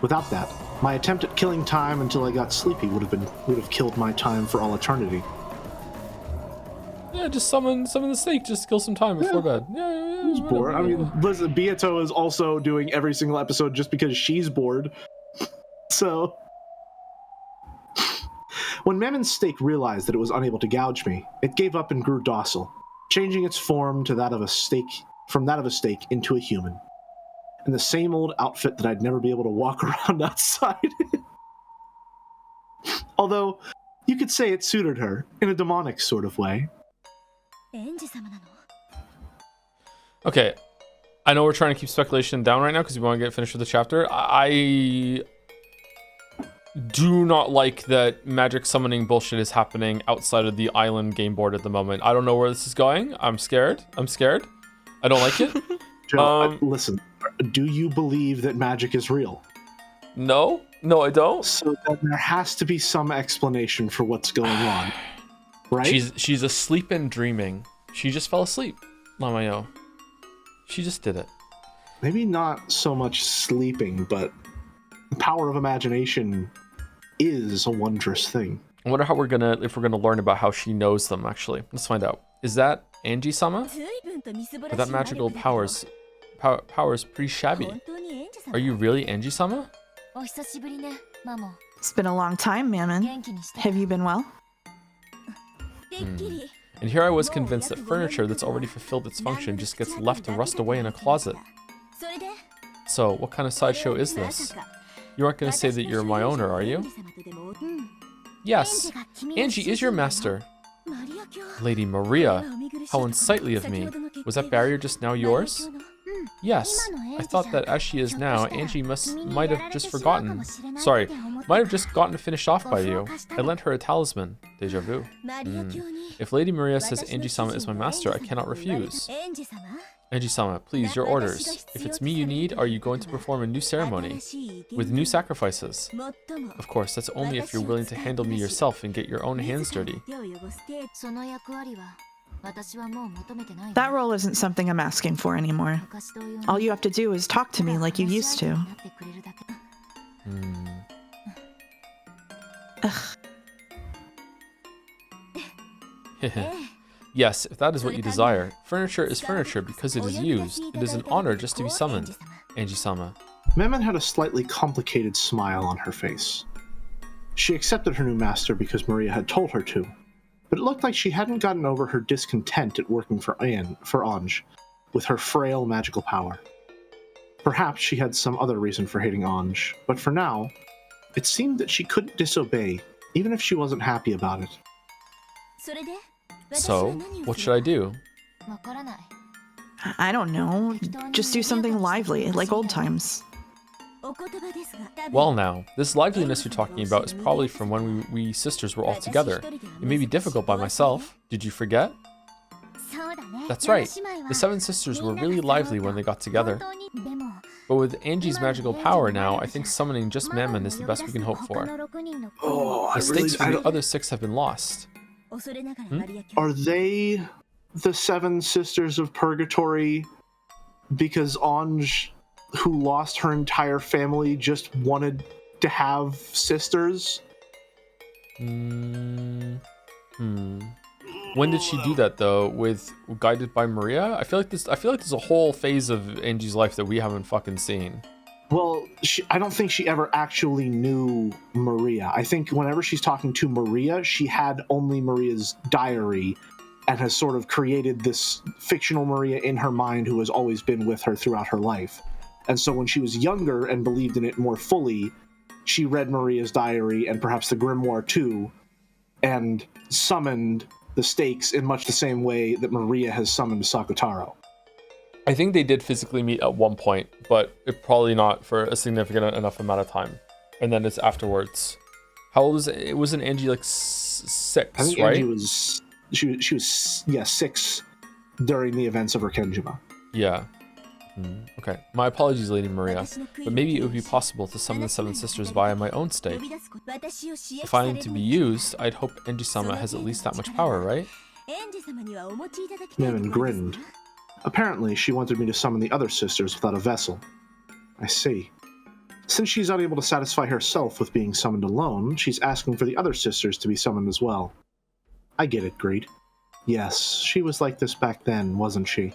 Without that, my attempt at killing time until I got sleepy would have killed my time for all eternity. Yeah, just summon the snake. Just kill some time before bed. Yeah. Who's bored? I mean, listen, Beato is also doing every single episode just because she's bored. So, when Mammon's steak realized that it was unable to gouge me, it gave up and grew docile, changing its form to that of a steak into a human. In the same old outfit that I'd never be able to walk around outside. Although, you could say it suited her, in a demonic sort of way. Okay, I know we're trying to keep speculation down right now because we want to get finished with the chapter. I do not like that magic summoning bullshit is happening outside of the island game board at the moment. I don't know where this is going. I'm scared. I don't like it. Joe, listen, do you believe that magic is real? No, I don't. So then there has to be some explanation for what's going on, right? She's asleep and dreaming. She just fell asleep, Lamayo. She just did it. Maybe not so much sleeping, but the power of imagination is a wondrous thing. I wonder if we're gonna learn about how she knows them. Actually, let's find out. Is that Angie-sama? But that magical powers pretty shabby. Are you really Angie-sama? It's been a long time, Mammon. Have you been well? And here I was convinced that furniture that's already fulfilled its function just gets left to rust away in a closet. So, what kind of sideshow is this? You aren't going to say that you're my owner, are you? Yes, Angie is your master. Lady Maria, how unsightly of me. Was that barrier just now yours? Yes, I thought that as she is now, Angie might have just gotten finished off by you. I lent her a talisman. Deja vu. If Lady Maria says Angie-sama is my master, I cannot refuse. Angie-sama, please, your orders. If it's me you need, are you going to perform a new ceremony? With new sacrifices? Of course, that's only if you're willing to handle me yourself and get your own hands dirty. That role isn't something I'm asking for anymore. All you have to do is talk to me like you used to. Yes, if that is what you desire. Furniture is furniture because it is used. It is an honor just to be summoned. Angie-sama. Mammon had a slightly complicated smile on her face. She accepted her new master because Maria had told her to, but it looked like she hadn't gotten over her discontent at working for Ange, with her frail magical power. Perhaps she had some other reason for hating Ange, but for now, it seemed that she couldn't disobey, even if she wasn't happy about it. So, what should I do? I don't know. Just do something lively, like old times. Well now, this liveliness you're talking about is probably from when we sisters were all together. It may be difficult by myself. Did you forget? That's right. The 7 sisters were really lively when they got together. But with Angie's magical power now, I think summoning just Mammon is the best we can hope for. The stakes for the other 6 have been lost. Are they the 7 sisters of purgatory because Ange, who lost her entire family, just wanted to have sisters? When did she do that though? With guided by Maria? I feel like there's a whole phase of Angie's life that we haven't fucking seen. Well, I don't think she ever actually knew Maria. I think whenever she's talking to Maria, she had only Maria's diary and has sort of created this fictional Maria in her mind who has always been with her throughout her life. And so when she was younger and believed in it more fully, she read Maria's diary and perhaps the grimoire too, and summoned the stakes in much the same way that Maria has summoned Sakutaro. I think they did physically meet at one point, but it probably not for a significant enough amount of time. And then it's afterwards How old is it? It wasn't Angie like 6, I think right? Angie was she was 6 during the events of her Kenjima. Yeah. Okay. My apologies, Lady Maria, but maybe it would be possible to summon the 7 sisters via my own state. If I am to be used, I'd hope Enji-sama has at least that much power, right? Mammon grinned. Apparently, she wanted me to summon the other sisters without a vessel. I see. Since she's unable to satisfy herself with being summoned alone, she's asking for the other sisters to be summoned as well. I get it, Greed. Yes, she was like this back then, wasn't she?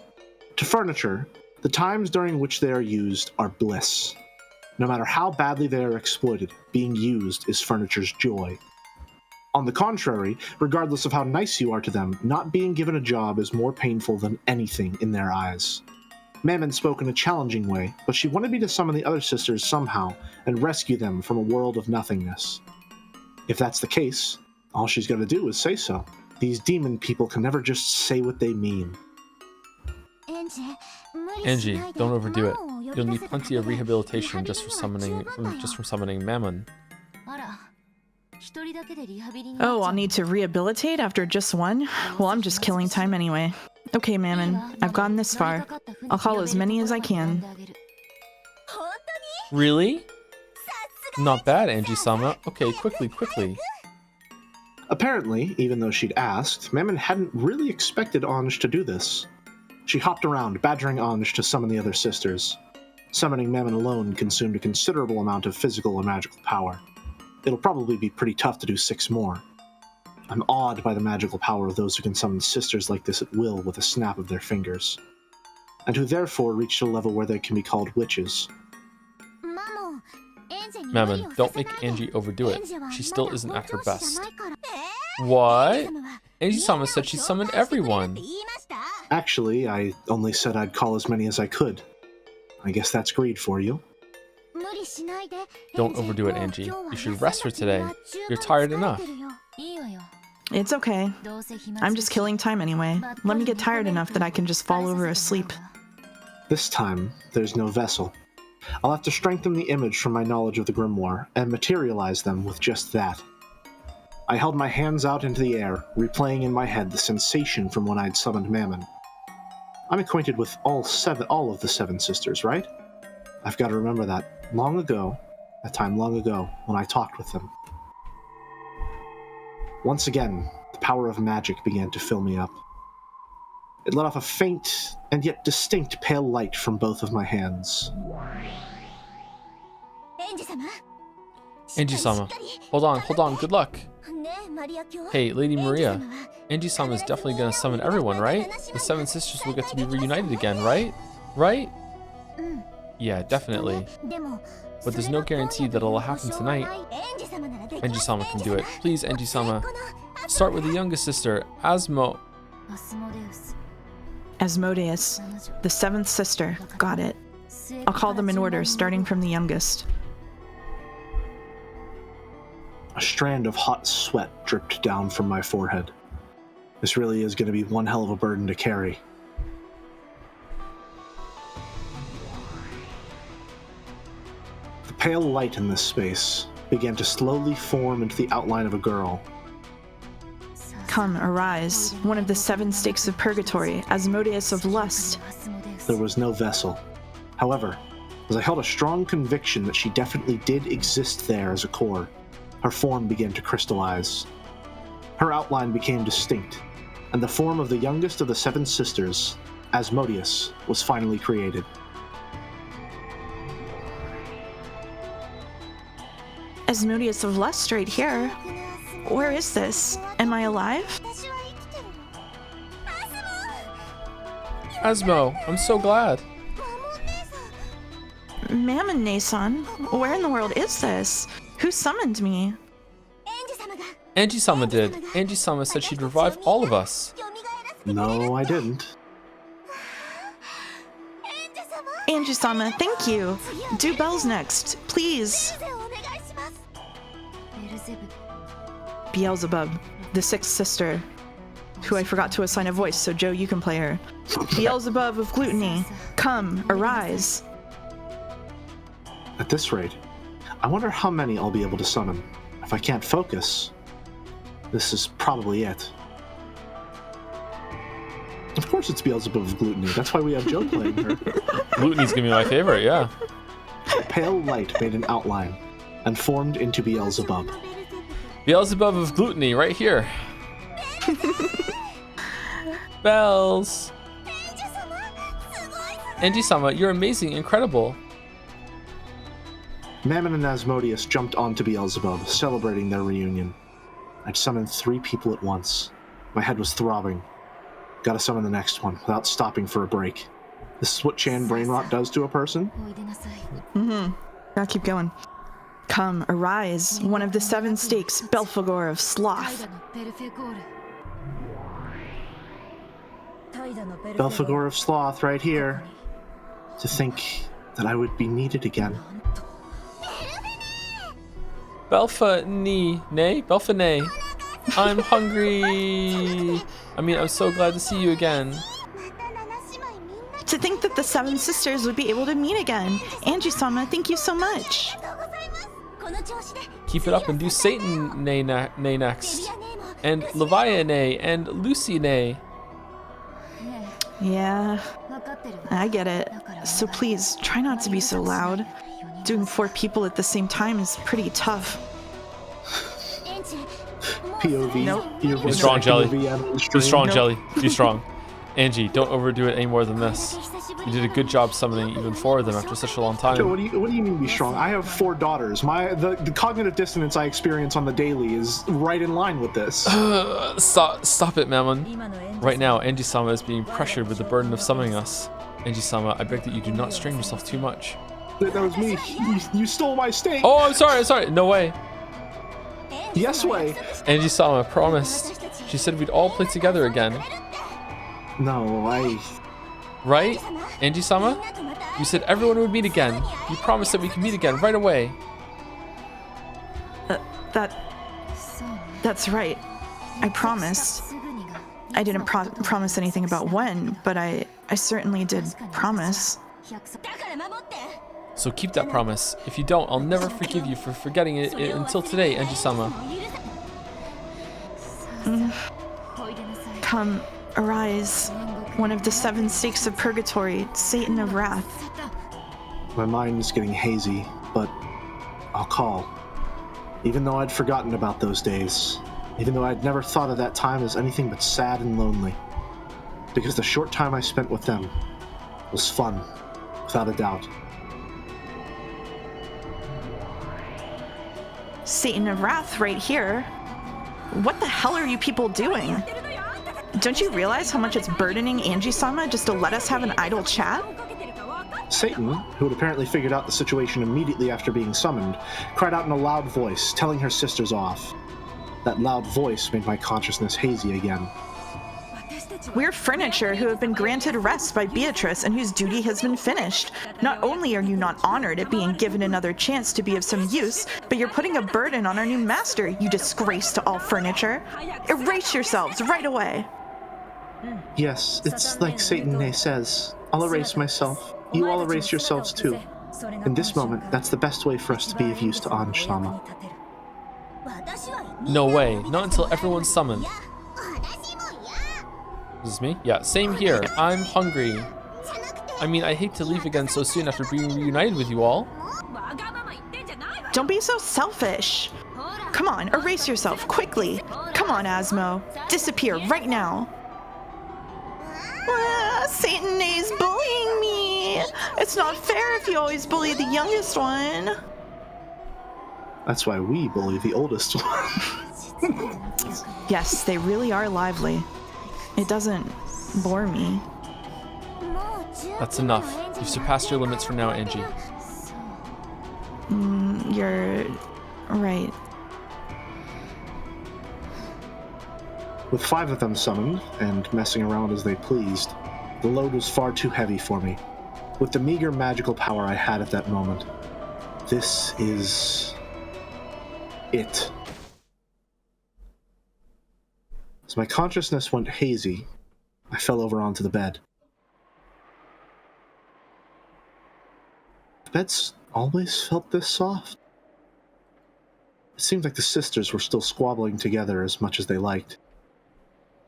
To furniture, the times during which they are used are bliss. No matter how badly they are exploited, being used is furniture's joy. On the contrary, regardless of how nice you are to them, not being given a job is more painful than anything in their eyes. Mammon spoke in a challenging way, but she wanted me to summon the other sisters somehow and rescue them from a world of nothingness. If that's the case, all she's got to do is say so. These demon people can never just say what they mean. Angie, don't overdo it. You'll need plenty of rehabilitation just from summoning Mammon. Oh, I'll need to rehabilitate after just one? Well, I'm just killing time anyway. Okay, Mammon, I've gotten this far. I'll call as many as I can. Really? Not bad, Angie-sama. Okay, quickly. Apparently, even though she'd asked, Mammon hadn't really expected Anj to do this. She hopped around, badgering Anj to summon the other sisters. Summoning Mammon alone consumed a considerable amount of physical and magical power. It'll probably be pretty tough to do 6 more. I'm awed by the magical power of those who can summon sisters like this at will with a snap of their fingers, and who therefore reached a level where they can be called witches. Mammon, don't make Angie overdo it. She still isn't at her best. What? Angie-sama said she summoned everyone. Actually, I only said I'd call as many as I could. I guess that's greed for you. Don't overdo it, Angie. You should rest for today. You're tired enough. It's okay. I'm just killing time anyway. Let me get tired enough that I can just fall over asleep. This time, there's no vessel. I'll have to strengthen the image from my knowledge of the grimoire and materialize them with just that. I held my hands out into the air, replaying in my head the sensation from when I'd summoned Mammon. I'm acquainted with all of the 7 sisters, right? I've got to remember that a time long ago, when I talked with them. Once again, the power of magic began to fill me up. It let off a faint and yet distinct pale light from both of my hands. Angie-sama, hold on, good luck. Hey, Lady Maria, Angie-sama is definitely gonna summon everyone, right? The 7 sisters will get to be reunited again, right? Right? Yeah, definitely. But there's no guarantee that it'll happen tonight. Angie-sama can do it. Please, Angie-sama. Start with the youngest sister, Asmodeus, the 7th sister. Got it. I'll call them in order, starting from the youngest. A strand of hot sweat dripped down from my forehead. This really is going to be one hell of a burden to carry. The pale light in this space began to slowly form into the outline of a girl. Come, arise, one of the 7 stakes of purgatory, Asmodeus of lust. There was no vessel. However, as I held a strong conviction that she definitely did exist there as a core, her form began to crystallize. Her outline became distinct, and the form of the youngest of the 7 sisters, Asmodeus, was finally created. Asmodeus of lust right here. Where is this? Am I alive? Asmo, I'm so glad. Mammon Nason, where in the world is this? Who summoned me? Angie-sama did. Angie-sama said she'd revive all of us. No, I didn't. Angie-sama, thank you. Do bells next, please. Beelzebub, the 6th sister, who I forgot to assign a voice, so Joe, you can play her. Beelzebub of gluttony, come, arise. At this rate, I wonder how many I'll be able to summon. If I can't focus, this is probably it. Of course it's Beelzebub of Gluttony. That's why we have Joe playing her. Gluttony's gonna be my favorite, yeah. Pale light made an outline and formed into Beelzebub. Beelzebub of Gluttony, right here. Bells. Angie-sama, you're amazing, incredible. Mammon and Asmodeus jumped onto Beelzebub, celebrating their reunion. I'd summoned 3 people at once. My head was throbbing. Gotta summon the next one without stopping for a break. This is what Chan brain rot does to a person? Gotta keep going. Come, arise, one of the 7 stakes, Belphegor of Sloth. Belphegor of Sloth right here. To think that I would be needed again. Belphane. I'm hungry. I mean, I'm so glad to see you again. To think that the 7 sisters would be able to meet again. Angie-sama, thank you so much. Keep it up and do Satan Nay next. And Leviah Nay and Lucy Nay. Yeah, I get it. So please, try not to be so loud. Doing 4 people at the same time is pretty tough. POV. Nope. Be strong, Jelly. Be strong, Nope. Jelly. Be strong. Angie, don't overdo it any more than this. You did a good job summoning even 4 of them after such a long time. Joe, what do you mean be strong? I have 4 daughters. The cognitive dissonance I experience on the daily is right in line with this. Stop it, Mammon. Right now, Angie-sama is being pressured with the burden of summoning us. Angie-sama, I beg that you do not strain yourself too much. That was me. You stole my steak. Oh, I'm sorry. No way. Yes way. Angie-sama promised. She said we'd all play together again. No, Right? Angie-sama? You said everyone would meet again. You promised that we could meet again right away. That's right. I promised. I didn't promise anything about when, but I certainly did promise. So keep that promise. If you don't, I'll never forgive you for forgetting it until today, Angie-sama. Come, arise, one of the 7 stakes of purgatory, Satan of Wrath. my mind is getting hazy, but I'll call. Even though I'd forgotten about those days. Even though I'd never thought of that time as anything but sad and lonely. Because the short time I spent with them was fun, without a doubt. Satan of Wrath right here. What the hell are you people doing? Don't you realize how much it's burdening Angie-sama just to let us have an idle chat? Satan, who had apparently figured out the situation immediately after being summoned, cried out in a loud voice, telling her sisters off. That loud voice made my consciousness hazy again. We're furniture who have been granted rest by Beatrice and whose duty has been finished. Not only are you not honored at being given another chance to be of some use, but you're putting a burden on our new master, you disgrace to all furniture. Erase yourselves right away. Yes, it's like Satan says. I'll erase myself. You all erase yourselves too. In this moment, that's the best way for us to be of use to Ange-sama. No way. Not until everyone's summoned. Is this me? Yeah, same here. I'm hungry. I mean, I hate to leave again so soon after being reunited with you all. Don't be so selfish. Come on, erase yourself, quickly. Come on, Asmo. Disappear right now. Satan is bullying me. It's not fair if you always bully the youngest one. That's why we bully the oldest one. Yes, they really are lively. It doesn't bore me. That's enough. You've surpassed your limits for now, Angie. You're right. With 5 of them summoned, and messing around as they pleased, the load was far too heavy for me. With the meager magical power I had at that moment, this is it. As my consciousness went hazy, I fell over onto the bed. The bed's always felt this soft. It seemed like the sisters were still squabbling together as much as they liked.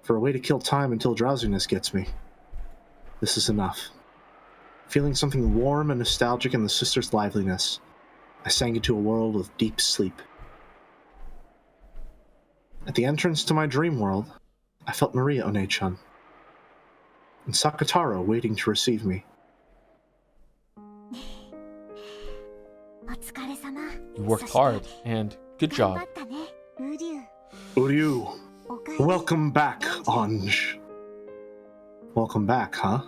For a way to kill time until drowsiness gets me, this is enough. Feeling something warm and nostalgic in the sisters' liveliness, I sank into a world of deep sleep. At the entrance to my dream world, I felt Maria One-chan, and Sakataro waiting to receive me. You worked hard, and good job. Uryu, welcome back, Anj. Welcome back, huh?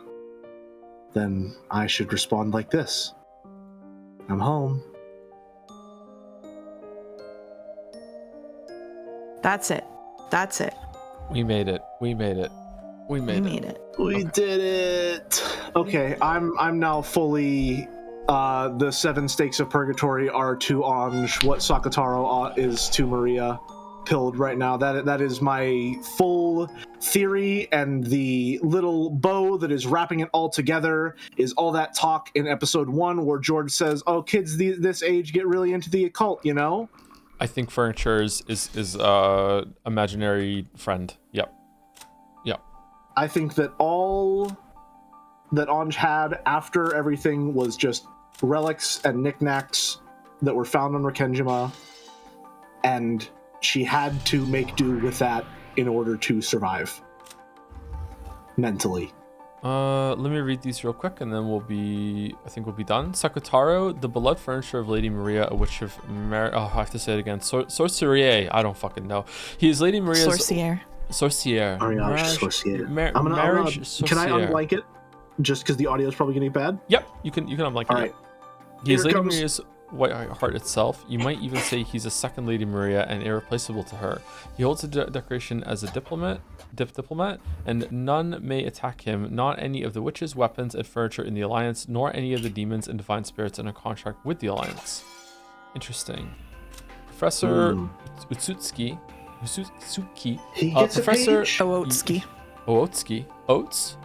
Then I should respond like this. I'm home. That's it. That's it. We made it. We made it. We made it. We did it. Okay, I'm now fully. The 7 stakes of purgatory are to Anj what Sakataro is to Maria. Pilled right now. That is my full theory, and the little bow that is wrapping it all together is all that talk in episode 1 where George says, "Oh, kids this age get really into the occult, you know." I think furniture is imaginary friend. Yep. I think that all that Anj had after everything was just relics and knickknacks that were found on Rekenjima, and she had to make do with that in order to survive mentally. Let me read these real quick, and then we'll be done. Sakutaro, the beloved furniture of Lady Maria, a witch of I have to say it again. Sorcier. I don't fucking know. He is Lady Maria's Sorcier. Mariage Sorcier. Marriage Sorcier. Can I unblank it? Just because the audio is probably getting bad? Yep, you can unblank it. All right. He is Lady Maria's White Heart itself. You might even say he's a second Lady Maria and irreplaceable to her. He holds a decoration as a diplomat, and none may attack him, not any of the witches, weapons, and furniture in the Alliance, nor any of the demons and divine spirits in a contract with the Alliance. Interesting. Professor Utsutsuki. He gets Professor a page? Ootsuki. Oats?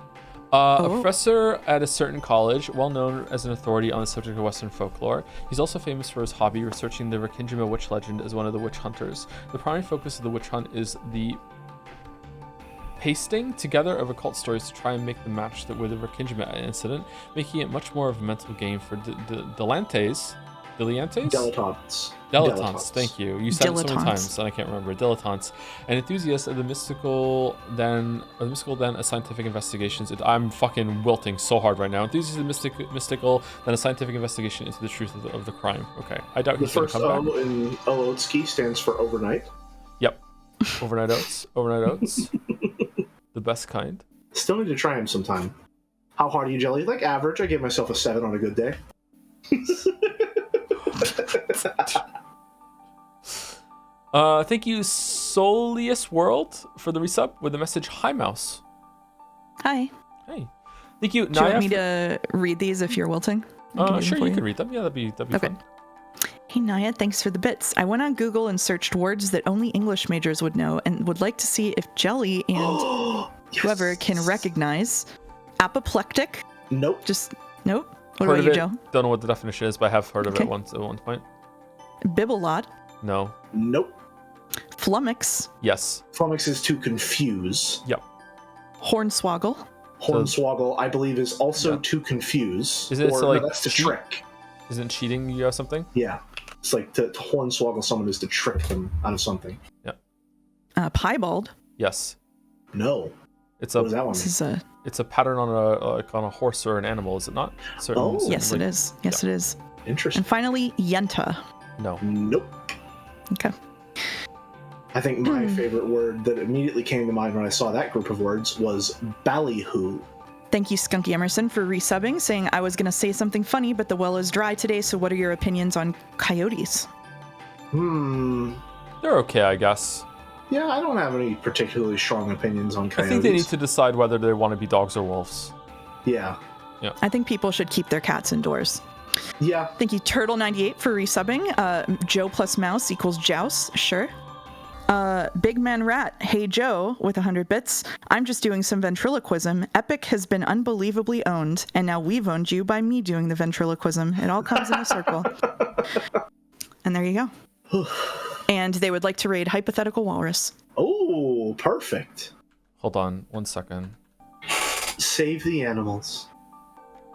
A professor at a certain college, well known as an authority on the subject of Western folklore. He's also famous for his hobby, researching the Rekenjima witch legend as one of the witch hunters. The primary focus of the witch hunt is the pasting together of occult stories to try and make them match with the Rekenjima incident, making it much more of a mental game for dilettantes. Dilettantes, thank you. You said it so many times and I can't remember. Dilettantes. And enthusiasts of the mystical, then a scientific investigations. I'm fucking wilting so hard right now. Enthusiasts of the mystical, then a scientific investigation into the truth of the crime. Okay, I doubt he's going to come back. The first O in Ootsuki stands for overnight. Yep. Overnight oats. The best kind. Still need to try him sometime. How hard are you, Jelly? Like average. I give myself a 7 on a good day. Thank you, Solius World, for the resub with the message, "Hi, Mouse." Hi. Hey. Thank you, Do you want me to read these if you're wilting? Sure, you can read them. Yeah, that'd be okay. Fun. Hey, Naya, thanks for the bits. I went on Google and searched words that only English majors would know and would like to see if Jelly and whoever can recognize apoplectic. Nope. Nope. What about you, Joe? Don't know what the definition is, but I have heard of it at one point. Bibelot. No. Nope. Flummox. Yes. Flummox is to confuse. Yep. Hornswoggle. Hornswoggle, I believe, is also to confuse. Is it that's to trick. Isn't cheating you something? Yeah. It's like to hornswoggle someone is to trick them out of something. Yeah. Piebald. Yes. No. What does that one mean? It's a pattern on a horse or an animal, is it not? Yes, it is. Yes, it is. Interesting. And finally, Yenta. No. Nope. Okay. I think my favorite word that immediately came to mind when I saw that group of words was ballyhoo. Thank you, Skunky Emerson, for resubbing, saying, I was going to say something funny, but the well is dry today, so what are your opinions on coyotes? They're okay, I guess. Yeah, I don't have any particularly strong opinions on coyotes. I think they need to decide whether they want to be dogs or wolves. Yeah. I think people should keep their cats indoors. Yeah. Thank you, Turtle98, for resubbing. Joe plus mouse equals joust. Sure. Big Man Rat, hey Joe, with 100 bits. I'm just doing some ventriloquism. Epic has been unbelievably owned, and now we've owned you by me doing the ventriloquism. It all comes in a circle. And there you go. And they would like to raid Hypothetical Walrus. Oh, perfect. Hold on 1 second. Save the animals.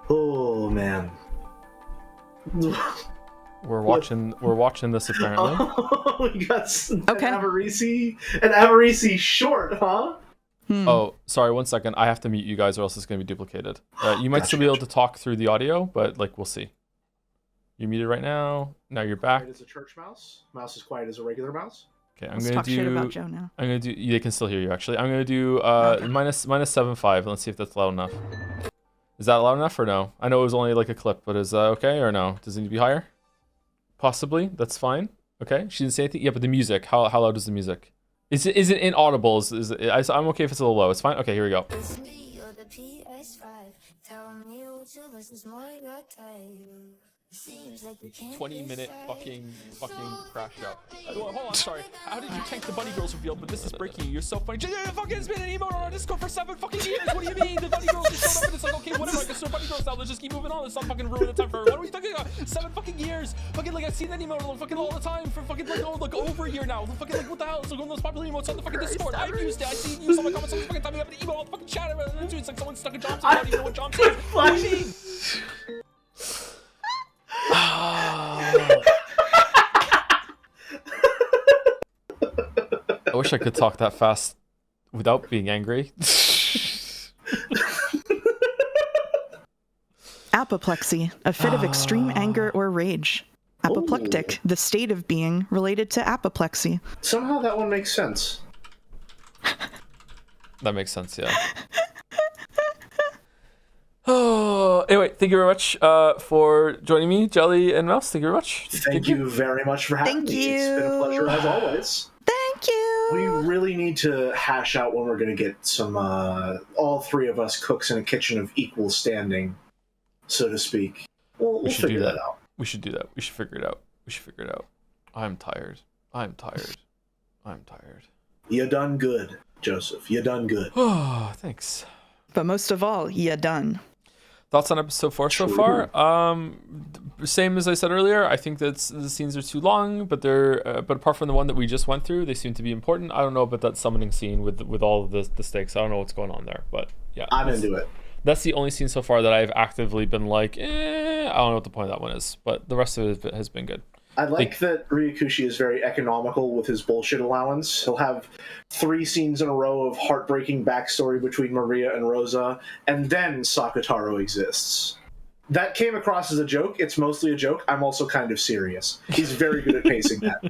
Oh man. We're watching this apparently. Oh, we got Okay. an Avarisi short, huh? Oh, sorry, 1 second. I have to mute you guys or else it's going to be duplicated. You might still be able to talk through the audio, but like we'll see. You're muted right now. Now you're back. Quiet as a church mouse. Mouse is quiet as a regular mouse. Okay, Let's talk shit about Joe now. I'm gonna do. They can still hear you actually. I'm gonna do minus 7.5. Let's see if that's loud enough. Is that loud enough or no? I know it was only like a clip, but is that okay or no? Does it need to be higher? Possibly. That's fine. Okay. She didn't say anything. Yeah, but the music. How loud is the music? Is it inaudible? I'm okay if it's a little low. It's fine. Okay, here we go. 20-minute fucking crash out. Hold on, sorry. How did you tank the Bunny Girls reveal? But this is breaking. You're so funny. Fucking it's been an emote on our Discord for 7 fucking years. What do you mean? The Bunny Girls just showed up and it's like, okay, whatever. I guess they're Bunny Girls now. Let's just keep moving on. Let's not fucking ruin the time for her. What are we talking about? 7 fucking years. Fucking like I've seen that emote fucking all the time for fucking like over a year now. Fucking like what the hell? It's like one of those popular emotes on the fucking Discord. I've used it. I see it used on my comments all the fucking time. I have an email on the fucking chat. It's like someone stuck a Johnson. I don't even know what Johnson is. What do you mean? I wish I could talk that fast without being angry. Apoplexy, a fit of extreme anger or rage. Apoplectic, the state of being related to apoplexy. Somehow that one makes sense. That makes sense, yeah. Oh, anyway, thank you very much for joining me, Jelly and Mouse. Thank you very much. Thank you very much for having me. It's been a pleasure as always. Thank you. We really need to hash out when we're going to get some, all 3 of us cooks in a kitchen of equal standing, so to speak. We'll figure that out. We should do that. We should figure it out. I'm tired. You done good, Joseph. You done good. Oh, thanks. But most of all, you done. Thoughts on episode 4 so far? Same as I said earlier. I think that the scenes are too long, but but apart from the one that we just went through, they seem to be important. I don't know about that summoning scene with all of the stakes. I don't know what's going on there, but yeah, I'm into it. That's the only scene so far that I've actively been like, I don't know what the point of that one is, but the rest of it has been good. I like that Ryukushi is very economical with his bullshit allowance. He'll have 3 scenes in a row of heartbreaking backstory between Maria and Rosa, and then Sakutaro exists. That came across as a joke. It's mostly a joke. I'm also kind of serious. He's very good at pacing that.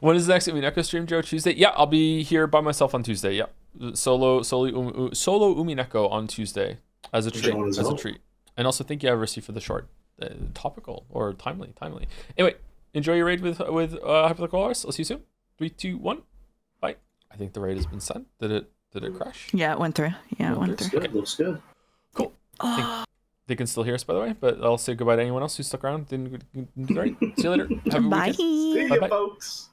When is the next Umineko stream, Joe? Tuesday? Yeah, I'll be here by myself on Tuesday. Yeah, solo Umineko on Tuesday as a treat. And also thank you, Eversy, for the short. Topical or timely. Anyway, enjoy your raid with Hypothetical Walrus. I'll see you soon. 3, 2, 1. Bye. I think the raid has been sent. Did it crash? Yeah, it went through. Looks good. Cool. They can still hear us, by the way, but I'll say goodbye to anyone else who stuck around. Didn't do the raid. See you later. Have a good weekend. See you, folks.